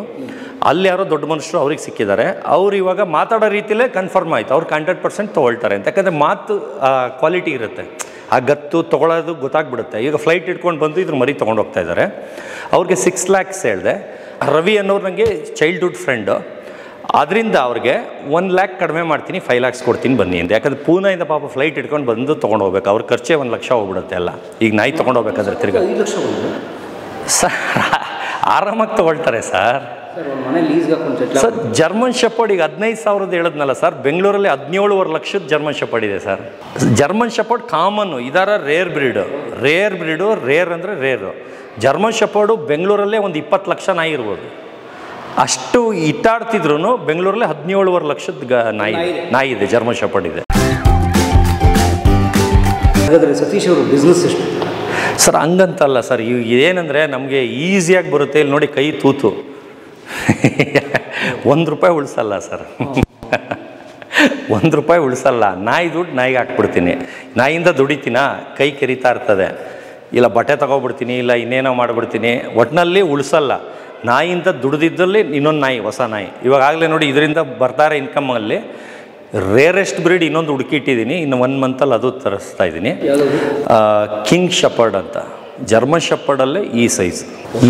ಅಲ್ಲಿ ಯಾರೋ ದೊಡ್ಡ ಮನುಷ್ಯರು ಅವ್ರಿಗೆ ಸಿಕ್ಕಿದ್ದಾರೆ. ಅವ್ರು ಇವಾಗ ಮಾತಾಡೋ ರೀತಿಲೇ ಕನ್ಫರ್ಮ್ ಆಯಿತು, ಅವ್ರು 100% ತೊಗೊಳ್ತಾರೆ ಅಂತ. ಯಾಕಂದರೆ ಮಾತು ಕ್ವಾಲಿಟಿ ಇರುತ್ತೆ, ಆ ಗತ್ತು ತೊಗೊಳ್ಳೋದು ಗೊತ್ತಾಗ್ಬಿಡುತ್ತೆ. ಈಗ ಫ್ಲೈಟ್ ಇಟ್ಕೊಂಡು ಬಂದು ಇದ್ರ ಮರಿ ತೊಗೊಂಡು ಹೋಗ್ತಾ ಇದ್ದಾರೆ. ಅವ್ರಿಗೆ 6 lakhs ಹೇಳಿದೆ. ರವಿ ಅನ್ನೋರು ನನಗೆ ಚೈಲ್ಡ್ಹುಡ್ ಫ್ರೆಂಡು, ಅದರಿಂದ ಅವ್ರಿಗೆ 1 lakh ಕಡಿಮೆ ಮಾಡ್ತೀನಿ, 5 lakhs ಕೊಡ್ತೀನಿ ಬನ್ನಿ ಅಂತ. ಯಾಕಂದರೆ ಪೂನಾಯಿಂದ ಪಾಪ ಫ್ಲೈಟ್ ಇಟ್ಕೊಂಡು ಬಂದು ತೊಗೊಂಡು ಹೋಗ್ಬೇಕು, ಅವ್ರ ಖರ್ಚೇ 1 ಲಕ್ಷ ಹೋಗ್ಬಿಡುತ್ತೆ ಎಲ್ಲ. ಈಗ ನಾಯಿ ತೊಗೊಂಡು ಹೋಗ್ಬೇಕಾದ್ರೆ ತಿರ್ಗಿ 5 ಲಕ್ಷ ಸರ್ ಆರಾಮಾಗಿ ತೊಗೊಳ್ತಾರೆ ಸರ್. ಸರ್ ಜರ್ಮನ್ ಶೆಪರ್ಡ್ ಈಗ 15,000 ಹೇಳಿದ್ನಲ್ಲ ಸರ್, ಬೆಂಗಳೂರಲ್ಲಿ 17.5 ಲಕ್ಷದ ಜರ್ಮನ್ ಶೆಪರ್ಡ್ ಇದೆ ಸರ್. ಜರ್ಮನ್ ಶೆಪರ್ಡ್ ಕಾಮನ್ನು, ಇದರ ರೇರ್ ಬ್ರೀಡು. ರೇರ್ ಅಂದರೆ ರೇರು. ಜರ್ಮನ್ ಶೆಪರ್ಡು ಬೆಂಗಳೂರಲ್ಲೇ ಒಂದು 20 ಲಕ್ಷ ನಾಯಿ ಇರ್ಬೋದು. ಅಷ್ಟು ಇಟ್ಟಾಡ್ತಿದ್ರು ಬೆಂಗಳೂರಲ್ಲಿ 17.5 ಲಕ್ಷದ ನಾಯಿ ಇದೆ, ಜರ್ಮನ್ ಶೆಪರ್ಡ್ ಇದೆ. ಹಾಗಾದರೆ ಸತೀಶ್ ಅವರು ಬಿಸ್ನೆಸ್ ಎಷ್ಟು ಸರ್? ಹಂಗಂತಲ್ಲ ಸರ್, ಏನಂದರೆ ನಮಗೆ ಈಸಿಯಾಗಿ ಬರುತ್ತೆ. ಇಲ್ಲಿ ನೋಡಿ ಕೈ ತೂತು, 1 ರೂಪಾಯಿ ಉಳಿಸಲ್ಲ ಸರ್. 1 ರೂಪಾಯಿ ಉಳಿಸಲ್ಲ. ನಾಯಿ ದುಡ್ಡು ನಾಯಿಗೆ ಹಾಕ್ಬಿಡ್ತೀನಿ, ನಾಯಿಯಿಂದ ದುಡಿತೀನ, ಕೈ ಕೆರಿತಾ ಇರ್ತದೆ. ಇಲ್ಲ ಬಟ್ಟೆ ತಗೊಬಿಡ್ತೀನಿ, ಇಲ್ಲ ಇನ್ನೇನೋ ಮಾಡಿಬಿಡ್ತೀನಿ, ಒಟ್ಟಿನಲ್ಲಿ ಉಳಿಸಲ್ಲ. ನಾಯಿಯಿಂದ ದುಡ್ದಿದ್ದಲ್ಲಿ ಇನ್ನೊಂದು ನಾಯಿ, ಹೊಸ ನಾಯಿ. ಇವಾಗಲೇ ನೋಡಿ ಇದರಿಂದ ಬರ್ತಾರೆ ಇನ್ಕಮಲ್ಲಿ. ರೇರೆಸ್ಟ್ ಬ್ರೀಡ್ ಇನ್ನೊಂದು ಹುಡುಕಿಟ್ಟಿದ್ದೀನಿ, ಇನ್ನು 1 ಮಂತಲ್ಲಿ ಅದು ತರಿಸ್ತಾ ಇದ್ದೀನಿ. ಕಿಂಗ್ ಶೆಪರ್ಡ್ ಅಂತ, ಜರ್ಮನ್ ಶೆಪರ್ಡಲ್ಲೇ ಈ ಸೈಜ್.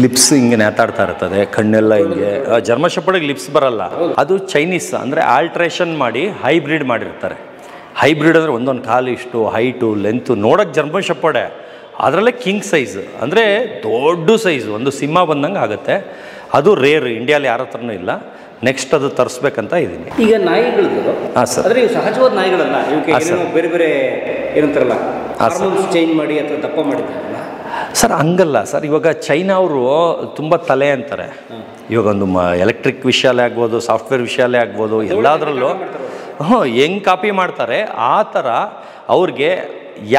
ಲಿಪ್ಸ್ ಹಿಂಗೆ ನೇತಾಡ್ತಾ ಇರ್ತದೆ, ಕಣ್ಣೆಲ್ಲ ಹಿಂಗೆ. ಜರ್ಮನ್ ಶೆಪರ್ಡಿಗೆ ಲಿಪ್ಸ್ ಬರಲ್ಲ, ಅದು ಚೈನೀಸ್ ಅಂದರೆ ಆಲ್ಟ್ರೇಷನ್ ಮಾಡಿ ಹೈಬ್ರಿಡ್ ಮಾಡಿರ್ತಾರೆ. ಹೈಬ್ರಿಡ್ ಅಂದರೆ ಒಂದೊಂದು ಕಾಲು ಇಷ್ಟು ಹೈಟು ಲೆಂತು ನೋಡೋಕ್ಕೆ ಜರ್ಮನ್ ಶೆಪರ್ಡೇ, ಅದರಲ್ಲೇ ಕಿಂಗ್ ಸೈಜ್ ಅಂದರೆ ದೊಡ್ಡ ಸೈಜು, ಒಂದು ಸಿಂಹ ಬಂದಂಗೆ ಆಗುತ್ತೆ. ಅದು ರೇರ್, ಇಂಡಿಯಾಲಿ ಯಾರ ಹತ್ರನೂ ಇಲ್ಲ. ನೆಕ್ಸ್ಟ್ ಅದು ತರಿಸ್ಬೇಕಂತ ಇದ್ದೀನಿ. ಈಗ ನಾಯಿಗಳು ಹಾಂ ಸರ್, ಆದರೆ ಇವು ಸಹಜವಾದ ನಾಯಿಗಳಲ್ಲ, ಇವಕ್ಕೆ ಬೇರೆ ಬೇರೆ ಏನಂತಾರಲ್ಲ ಹಾರ್ಮೋನ್ಸ್ ಚೇಂಜ್ ಮಾಡಿ ಅಥವಾ ದಪ್ಪ ಮಾಡಿದ್ದಾರಲ್ಲ ಸರ್. ಹಂಗಲ್ಲ ಸರ್, ಇವಾಗ ಚೈನಾ ಅವರು ತುಂಬ ತಲೆ ಅಂತಾರೆ. ಇವಾಗ ಒಂದು ಎಲೆಕ್ಟ್ರಿಕ್ ವಿಷಯಲ್ಲೇ ಆಗ್ಬೋದು, ಸಾಫ್ಟ್ವೇರ್ ವಿಷಯಲ್ಲೇ ಆಗ್ಬೋದು, ಎಲ್ಲದರಲ್ಲೂ ಹೆಂಗೆ ಕಾಪಿ ಮಾಡ್ತಾರೆ ಆ ಥರ ಅವ್ರಿಗೆ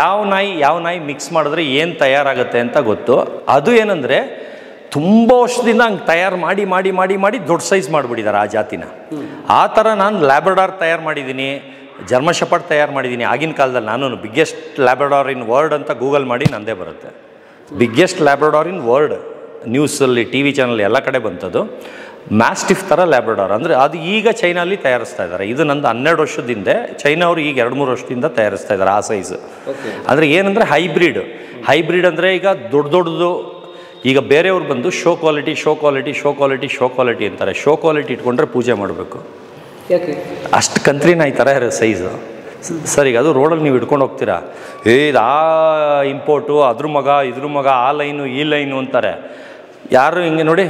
ಯಾವ ನಾಯಿ ಮಿಕ್ಸ್ ಮಾಡಿದ್ರೆ ಏನು ತಯಾರಾಗುತ್ತೆ ಅಂತ ಗೊತ್ತು. ಅದು ಏನಂದರೆ ತುಂಬ ವರ್ಷದಿಂದ ಹಂಗೆ ತಯಾರು ಮಾಡಿ ಮಾಡಿ ಮಾಡಿ ಮಾಡಿ ದೊಡ್ಡ ಸೈಜ್ ಮಾಡಿಬಿಟ್ಟಿದ್ದಾರೆ ಆ ಜಾತಿನ. ಆ ಥರ ನಾನು ಲ್ಯಾಬ್ರಡಾರ್ ತಯಾರು ಮಾಡಿದ್ದೀನಿ, ಜರ್ಮನ್ ಶೆಪರ್ಡ್ ತಯಾರು ಮಾಡಿದ್ದೀನಿ. ಆಗಿನ ಕಾಲದಲ್ಲಿ ನಾನು ಬಿಗ್ಗೆಸ್ಟ್ ಲ್ಯಾಬ್ರಡಾರ್ ಇನ್ ವರ್ಲ್ಡ್ ಅಂತ ಗೂಗಲ್ ಮಾಡಿ ನಂದೇ ಬರುತ್ತೆ. ಬಿಗ್ಗೆಸ್ಟ್ ಲ್ಯಾಬ್ರಡಾರ್ ಇನ್ ವರ್ಲ್ಡ್, ನ್ಯೂಸಲ್ಲಿ TV ಚಾನಲ್ ಎಲ್ಲ ಕಡೆ ಬಂತದ್ದು. ಮ್ಯಾಸ್ಟಿಫ್ ಥರ ಲ್ಯಾಬ್ರಡಾರ್ ಅಂದರೆ ಅದು ಈಗ ಚೈನಲ್ಲಿ ತಯಾರಿಸ್ತಾ ಇದ್ದಾರೆ. ಇದು ನಂದು 12 ವರ್ಷದ ಹಿಂದೆ, ಚೈನಾ ಅವರು ಈಗ 2-3 ವರ್ಷದಿಂದ ತಯಾರಿಸ್ತಾ ಇದ್ದಾರೆ ಆ ಸೈಜು. ಅಂದರೆ ಏನಂದರೆ ಹೈಬ್ರಿಡ್ ಅಂದರೆ ಈಗ ದೊಡ್ಡದು. ಈಗ ಬೇರೆಯವ್ರು ಬಂದು ಶೋ ಕ್ವಾಲಿಟಿ ಅಂತಾರೆ. ಶೋ ಕ್ವಾಲಿಟಿ ಇಟ್ಕೊಂಡ್ರೆ ಪೂಜೆ ಮಾಡಬೇಕು. ಅಷ್ಟು ಕಂತ್ರಿ ನಾಯಿ ಥರ ಇರೋ ಸೈಜು ಸರ್. ಈಗ ಅದು ರೋಡಲ್ಲಿ ನೀವು ಇಟ್ಕೊಂಡು ಹೋಗ್ತೀರಾ, ಇದು ಆ ಇಂಪೋರ್ಟು, ಇದ್ರ ಮಗ ಆ ಲೈನು ಈ ಲೈನು ಅಂತಾರೆ. ಯಾರು ಹಿಂಗೆ ನೋಡಿ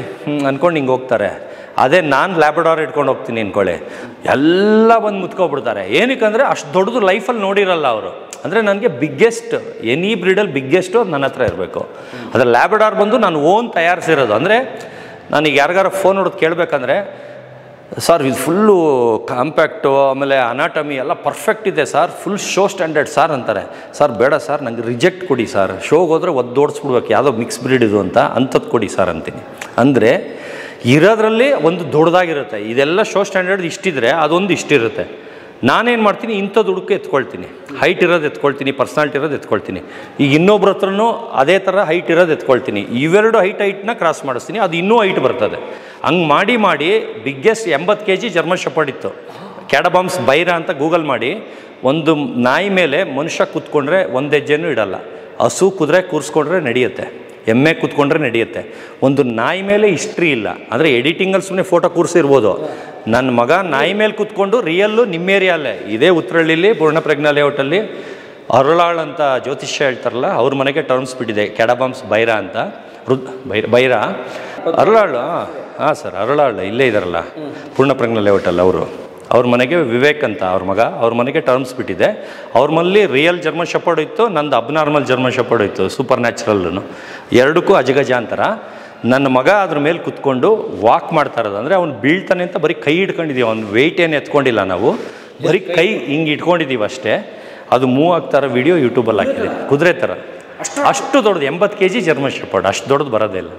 ಅಂದ್ಕೊಂಡು ಹಿಂಗೆ ಹೋಗ್ತಾರೆ. ಅದೇ ನಾನು ಲ್ಯಾಬ್ರಡಾರ್ ಇಟ್ಕೊಂಡು ಹೋಗ್ತೀನಿ ಅಂದ್ಕೊಳ್ಳಿ, ಎಲ್ಲ ಬಂದು ಮುತ್ಕೊಬಿಡ್ತಾರೆ. ಏನಕ್ಕಂದರೆ ಅಷ್ಟು ದೊಡ್ಡದು ಲೈಫಲ್ಲಿ ನೋಡಿರಲ್ಲ ಅವರು. ಅಂದರೆ ನನಗೆ ಬಿಗ್ಗೆಸ್ಟ್, ಎನಿ ಬ್ರೀಡಲ್ಲಿ ಬಿಗ್ಗೆಸ್ಟು ನನ್ನ ಹತ್ರ ಇರಬೇಕು. ಅದರ ಲ್ಯಾಬ್ರಡಾರ್ ಬಂದು ನಾನು ಓನ್ ತಯಾರಿಸಿರೋದು. ಅಂದರೆ ನನಗೆ ಯಾರಿಗಾರ ಫೋನ್ ಹೊಡೆದು ಕೇಳಬೇಕಂದ್ರೆ, ಸರ್ ಇದು ಫುಲ್ಲು ಕಾಂಪ್ಯಾಕ್ಟು, ಆಮೇಲೆ ಅನಾಟಮಿ ಎಲ್ಲ ಪರ್ಫೆಕ್ಟ್ ಇದೆ sir, full show standard sir ಅಂತಾರೆ. ಸರ್ ಬೇಡ ಸರ್, ನನಗೆ ರಿಜೆಕ್ಟ್ ಕೊಡಿ ಸರ್, ಶೋಗೆ ಹೋದರೆ ಒದ್ದೋಡಿಸ್ಬಿಡ್ಬೇಕು, ಯಾವುದೋ ಮಿಕ್ಸ್ ಬ್ರೀಡ್ ಇದು ಅಂಥದ್ದು ಕೊಡಿ ಸರ್ ಅಂತೀನಿ. ಅಂದರೆ ಇರೋದ್ರಲ್ಲಿ ಒಂದು ದೊಡ್ಡದಾಗಿರುತ್ತೆ. ಇದೆಲ್ಲ ಶೋ ಸ್ಟ್ಯಾಂಡರ್ಡ್ ಇಷ್ಟಿದ್ರೆ ಅದೊಂದು ಇಷ್ಟಿರುತ್ತೆ. ನಾನೇನು ಮಾಡ್ತೀನಿ, ಇಂಥದ್ದು ಹುಡುಕಿ ಎತ್ಕೊಳ್ತೀನಿ, ಹೈಟ್ ಇರೋದು ಎತ್ಕೊಳ್ತೀನಿ, ಪರ್ಸ್ನಾಲಿಟಿ ಇರೋದು ಎತ್ಕೊಳ್ತೀನಿ. ಈಗ ಇನ್ನೊಬ್ರ ಹತ್ರನೂ ಅದೇ ಥರ ಹೈಟ್ ಇರೋದು ಎತ್ಕೊಳ್ತೀನಿ. ಇವೆರಡು ಹೈಟ್ನ ಕ್ರಾಸ್ ಮಾಡಿಸ್ತೀನಿ, ಅದು ಇನ್ನೂ ಹೈಟ್ ಬರ್ತದೆ. ಹಂಗೆ ಮಾಡಿ ಬಿಗ್ಗೆಸ್ಟ್ 80 kg ಜರ್ಮನ್ ಶೆಪರ್ಡ್ ಇತ್ತು. ಕ್ಯಾಡಬಾಮ್ಸ್ ಬೈರಾ ಅಂತ ಗೂಗಲ್ ಮಾಡಿ, ಒಂದು ನಾಯಿ ಮೇಲೆ ಮನುಷ್ಯ ಕೂತ್ಕೊಂಡ್ರೆ 1 ಹೆಜ್ಜೆನೂ ಇಡಲ್ಲ. ಹಸು ಕುದುರೆ ಕೂರಿಸ್ಕೊಂಡ್ರೆ ನಡೆಯುತ್ತೆ, ಎಮ್ಮೆ ಕೂತ್ಕೊಂಡ್ರೆ ನಡೆಯುತ್ತೆ. ಒಂದು ನಾಯಿ ಮೇಲೆ ಹಿಸ್ಟ್ರಿ ಇಲ್ಲ. ಅಂದರೆ ಎಡಿಟಿಂಗಲ್ಲಿ ಸುಮ್ಮನೆ ಫೋಟೋ ಕೂರಿಸಿರ್ಬೋದು. ನನ್ನ ಮಗ ನಾಯಿ ಮೇಲೆ ಕೂತ್ಕೊಂಡು ರಿಯಲ್ಲು ನಿಮ್ಮ ಏರಿಯಲ್ಲೇ, ಇದೇ ಉತ್ತರಹಳ್ಳಿಲಿ ಪೂರ್ಣಪ್ರಜ್ಞಾ ಲೇಔಟಲ್ಲಿ ಅರುಳಾಳ್ ಅಂತ ಜ್ಯೋತಿಷ್ಯ ಹೇಳ್ತಾರಲ್ಲ, ಅವ್ರ ಮನೆಗೆ ಟರ್ಮ್ಸ್ ಬಿಟ್ಟಿದೆ, ಕ್ಯಾಡಬಾಮ್ಸ್ ಬೈರಾ ಅಂತ. ಬೈರಾ ಅರುಳಾಳು, ಹಾಂ ಸರ್, ಅರುಳಾಳ್ ಇಲ್ಲೇ ಇದ್ದಾರಲ್ಲ ಪೂರ್ಣಪ್ರಜ್ಞಾ ಲೇಔಟಲ್ಲಿ. ಅವ್ರ ಮನೆಗೆ ವಿವೇಕ್ ಅಂತ ಅವ್ರ ಮನೆಗೆ ಟರ್ಮ್ಸ್ ಬಿಟ್ಟಿದೆ. ಅವ್ರ ಮನೇಲಿ ರಿಯಲ್ ಜರ್ಮನ್ ಶೆಪರ್ಡ್ ಇತ್ತು, ನಂದು ಅಬ್ನಾರ್ಮಲ್ ಜರ್ಮನ್ ಶೆಪರ್ಡ್ ಇತ್ತು, ಸೂಪರ್ ನ್ಯಾಚುರಲ್ಲು. ಎರಡಕ್ಕೂ ಅಜಗಜ ಅಂತಾರ. ನನ್ನ ಮಗ ಅದ್ರ ಮೇಲೆ ಕುತ್ಕೊಂಡು ವಾಕ್ ಮಾಡ್ತಾ ಇರೋದು. ಅಂದರೆ ಅವ್ನು ಬೀಳ್ತಾನೆ ಅಂತ ಬರೀ ಕೈ ಹಿಡ್ಕೊಂಡಿದ್ದೀವಿ, ಅವ್ನು ವೆಯ್ಟ್ ಏನು ಎತ್ಕೊಂಡಿಲ್ಲ ನಾವು, ಬರೀ ಕೈ ಹಿಂಗೆ ಇಟ್ಕೊಂಡಿದ್ದೀವಿ ಅಷ್ಟೇ. ಅದು ಮೂವ್ ಆಗ್ತಾರ ವಿಡಿಯೋ ಯೂಟ್ಯೂಬಲ್ಲಿ ಹಾಕಿದೆ. ಕುದುರೆ ಥರ ಅಷ್ಟು ದೊಡ್ಡದು 80 kg ಜರ್ಮನ್ ಶೆಪರ್ಡ್, ಅಷ್ಟು ದೊಡ್ಡದು ಬರೋದೇ ಇಲ್ಲ.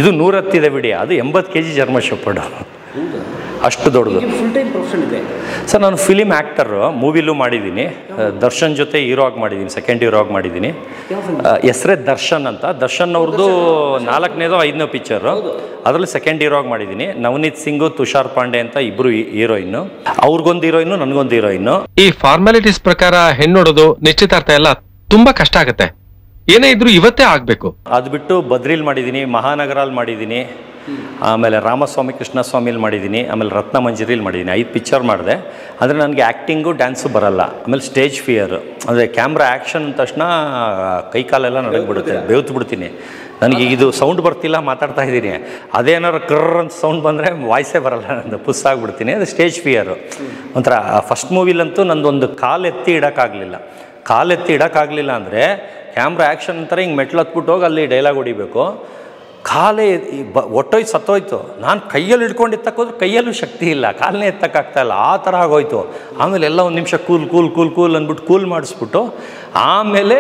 ಇದು 110 ವಿಡಿಯೋ, ಅದು 80 kg ಜರ್ಮನ್ ಶೆಪರ್ಡ್. ಅಷ್ಟು ದೊಡ್ಡದು. ಫುಲ್ ಟೈಮ್ ಪ್ರೊಫೆಷನ್ ಇದೆ ಸರ್. ನಾನು ಫಿಲಿಮ್ ಆ್ಯಕ್ಟರ್, ಮೂವಿಲೂ ಮಾಡಿದ್ದೀನಿ. ದರ್ಶನ್ ಜೊತೆ ಹೀರೋ ಆಗಿ ಮಾಡಿದ್ದೀನಿ, ಸೆಕೆಂಡ್ ಹೀರೋ ಆಗಿ ಮಾಡಿದ್ದೀನಿ. ಹೆಸರೇ ದರ್ಶನ್ ಅಂತ. ದರ್ಶನ್ ಅವ್ರದ್ದು 4ನೇದೋ 5ನೇ ಪಿಕ್ಚರು, ಅದರಲ್ಲಿ ಸೆಕೆಂಡ್ ಹೀರೋ ಆಗಿ ಮಾಡಿದ್ದೀನಿ. ನವನೀತ್ ಸಿಂಗು, ತುಷಾರ್ ಪಾಂಡೆ ಅಂತ ಇಬ್ಬರು ಹೀರೋಯಿನ್ನು. ಅವ್ರಿಗೊಂದು ಹೀರೋಯಿನ್ನು, ನನಗೊಂದು ಹೀರೋಯಿನ್ನು. ಈ ಫಾರ್ಮಾಲಿಟೀಸ್ ಪ್ರಕಾರ ಹೆಣ್ಣೋಡೋದು, ನಿಶ್ಚಿತಾರ್ಥ ಎಲ್ಲ ತುಂಬಾ ಕಷ್ಟ ಆಗುತ್ತೆ. ಏನೇ ಇದ್ರು ಇವತ್ತೇ ಆಗ್ಬೇಕು. ಅದು ಬಿಟ್ಟು ಬದ್ರಿಲ್ ಮಾಡಿದ್ದೀನಿ, ಮಹಾನಗರಲ್ಲಿ ಮಾಡಿದ್ದೀನಿ, ಆಮೇಲೆ ರಾಮಸ್ವಾಮಿ ಕೃಷ್ಣಸ್ವಾಮಿಲಿ ಮಾಡಿದ್ದೀನಿ, ಆಮೇಲೆ ರತ್ನ ಮಂಜರಿಲಿ ಮಾಡಿದ್ದೀನಿ. 5 ಪಿಕ್ಚರ್ ಮಾಡಿದೆ. ಅಂದರೆ ನನಗೆ ಆ್ಯಕ್ಟಿಂಗು ಡ್ಯಾನ್ಸು ಬರಲ್ಲ. ಆಮೇಲೆ ಸ್ಟೇಜ್ ಫಿಯರ್, ಅಂದರೆ ಕ್ಯಾಮ್ರಾ ಆ್ಯಕ್ಷನ್ ಅಂದ ತಕ್ಷಣ ಕೈಕಾಲೆಲ್ಲ ನಡಗ್ಬಿಡುತ್ತೆ, ಬೆವ್ತು ಬಿಡ್ತೀನಿ. ನನಗೆ ಇದು ಸೌಂಡ್ ಬರ್ತಿಲ್ಲ, ಮಾತಾಡ್ತಾ ಇದ್ದೀನಿ, ಅದೇನಾದ್ರು ಕರ್ರ್ ಅಂತ ಸೌಂಡ್ ಬಂದರೆ ವಾಯ್ಸೇ ಬರಲ್ಲ, ನಂದು ಪುಸ್ ಆಗಿಬಿಡ್ತೀನಿ. ಅದು ಸ್ಟೇಜ್ ಫಿಯರು. ಒಂಥರ ಫಸ್ಟ್ ಮೂವಿಲಂತೂ ನಂದೊಂದು ಕಾಲೆತ್ತಿ ಇಡೋಕ್ಕಾಗಲಿಲ್ಲ. ಅಂದರೆ ಕ್ಯಾಮ್ರಾ ಆ್ಯಕ್ಷನ್ ಅಂತಾರೆ, ಹಿಂಗೆ ಮೆಟ್ಲು ಹತ್ಬಿಟ್ಟು ಹೋಗಿ ಅಲ್ಲಿ ಡೈಲಾಗ್ ಹೊಡಿಬೇಕು. ಕಾಲೇ ಒಟ್ಟೋಯ್ತು, ಸತ್ತೋಯ್ತು. ನಾನು ಕೈಯಲ್ಲಿ ಹಿಡ್ಕೊಂಡು ಎತ್ತಕ್ಕೋದ್ರೆ ಕೈಯಲ್ಲೂ ಶಕ್ತಿ ಇಲ್ಲ, ಕಾಲನೇ ಎತ್ತಕ್ಕಾಗ್ತಾಯಿಲ್ಲ, ಆ ಥರ ಆಗೋಯ್ತು. ಆಮೇಲೆ ಎಲ್ಲ ಒಂದು ನಿಮಿಷ ಕೂಲ್ ಅಂದ್ಬಿಟ್ಟು ಕೂಲ್ ಮಾಡಿಸ್ಬಿಟ್ಟು ಆಮೇಲೆ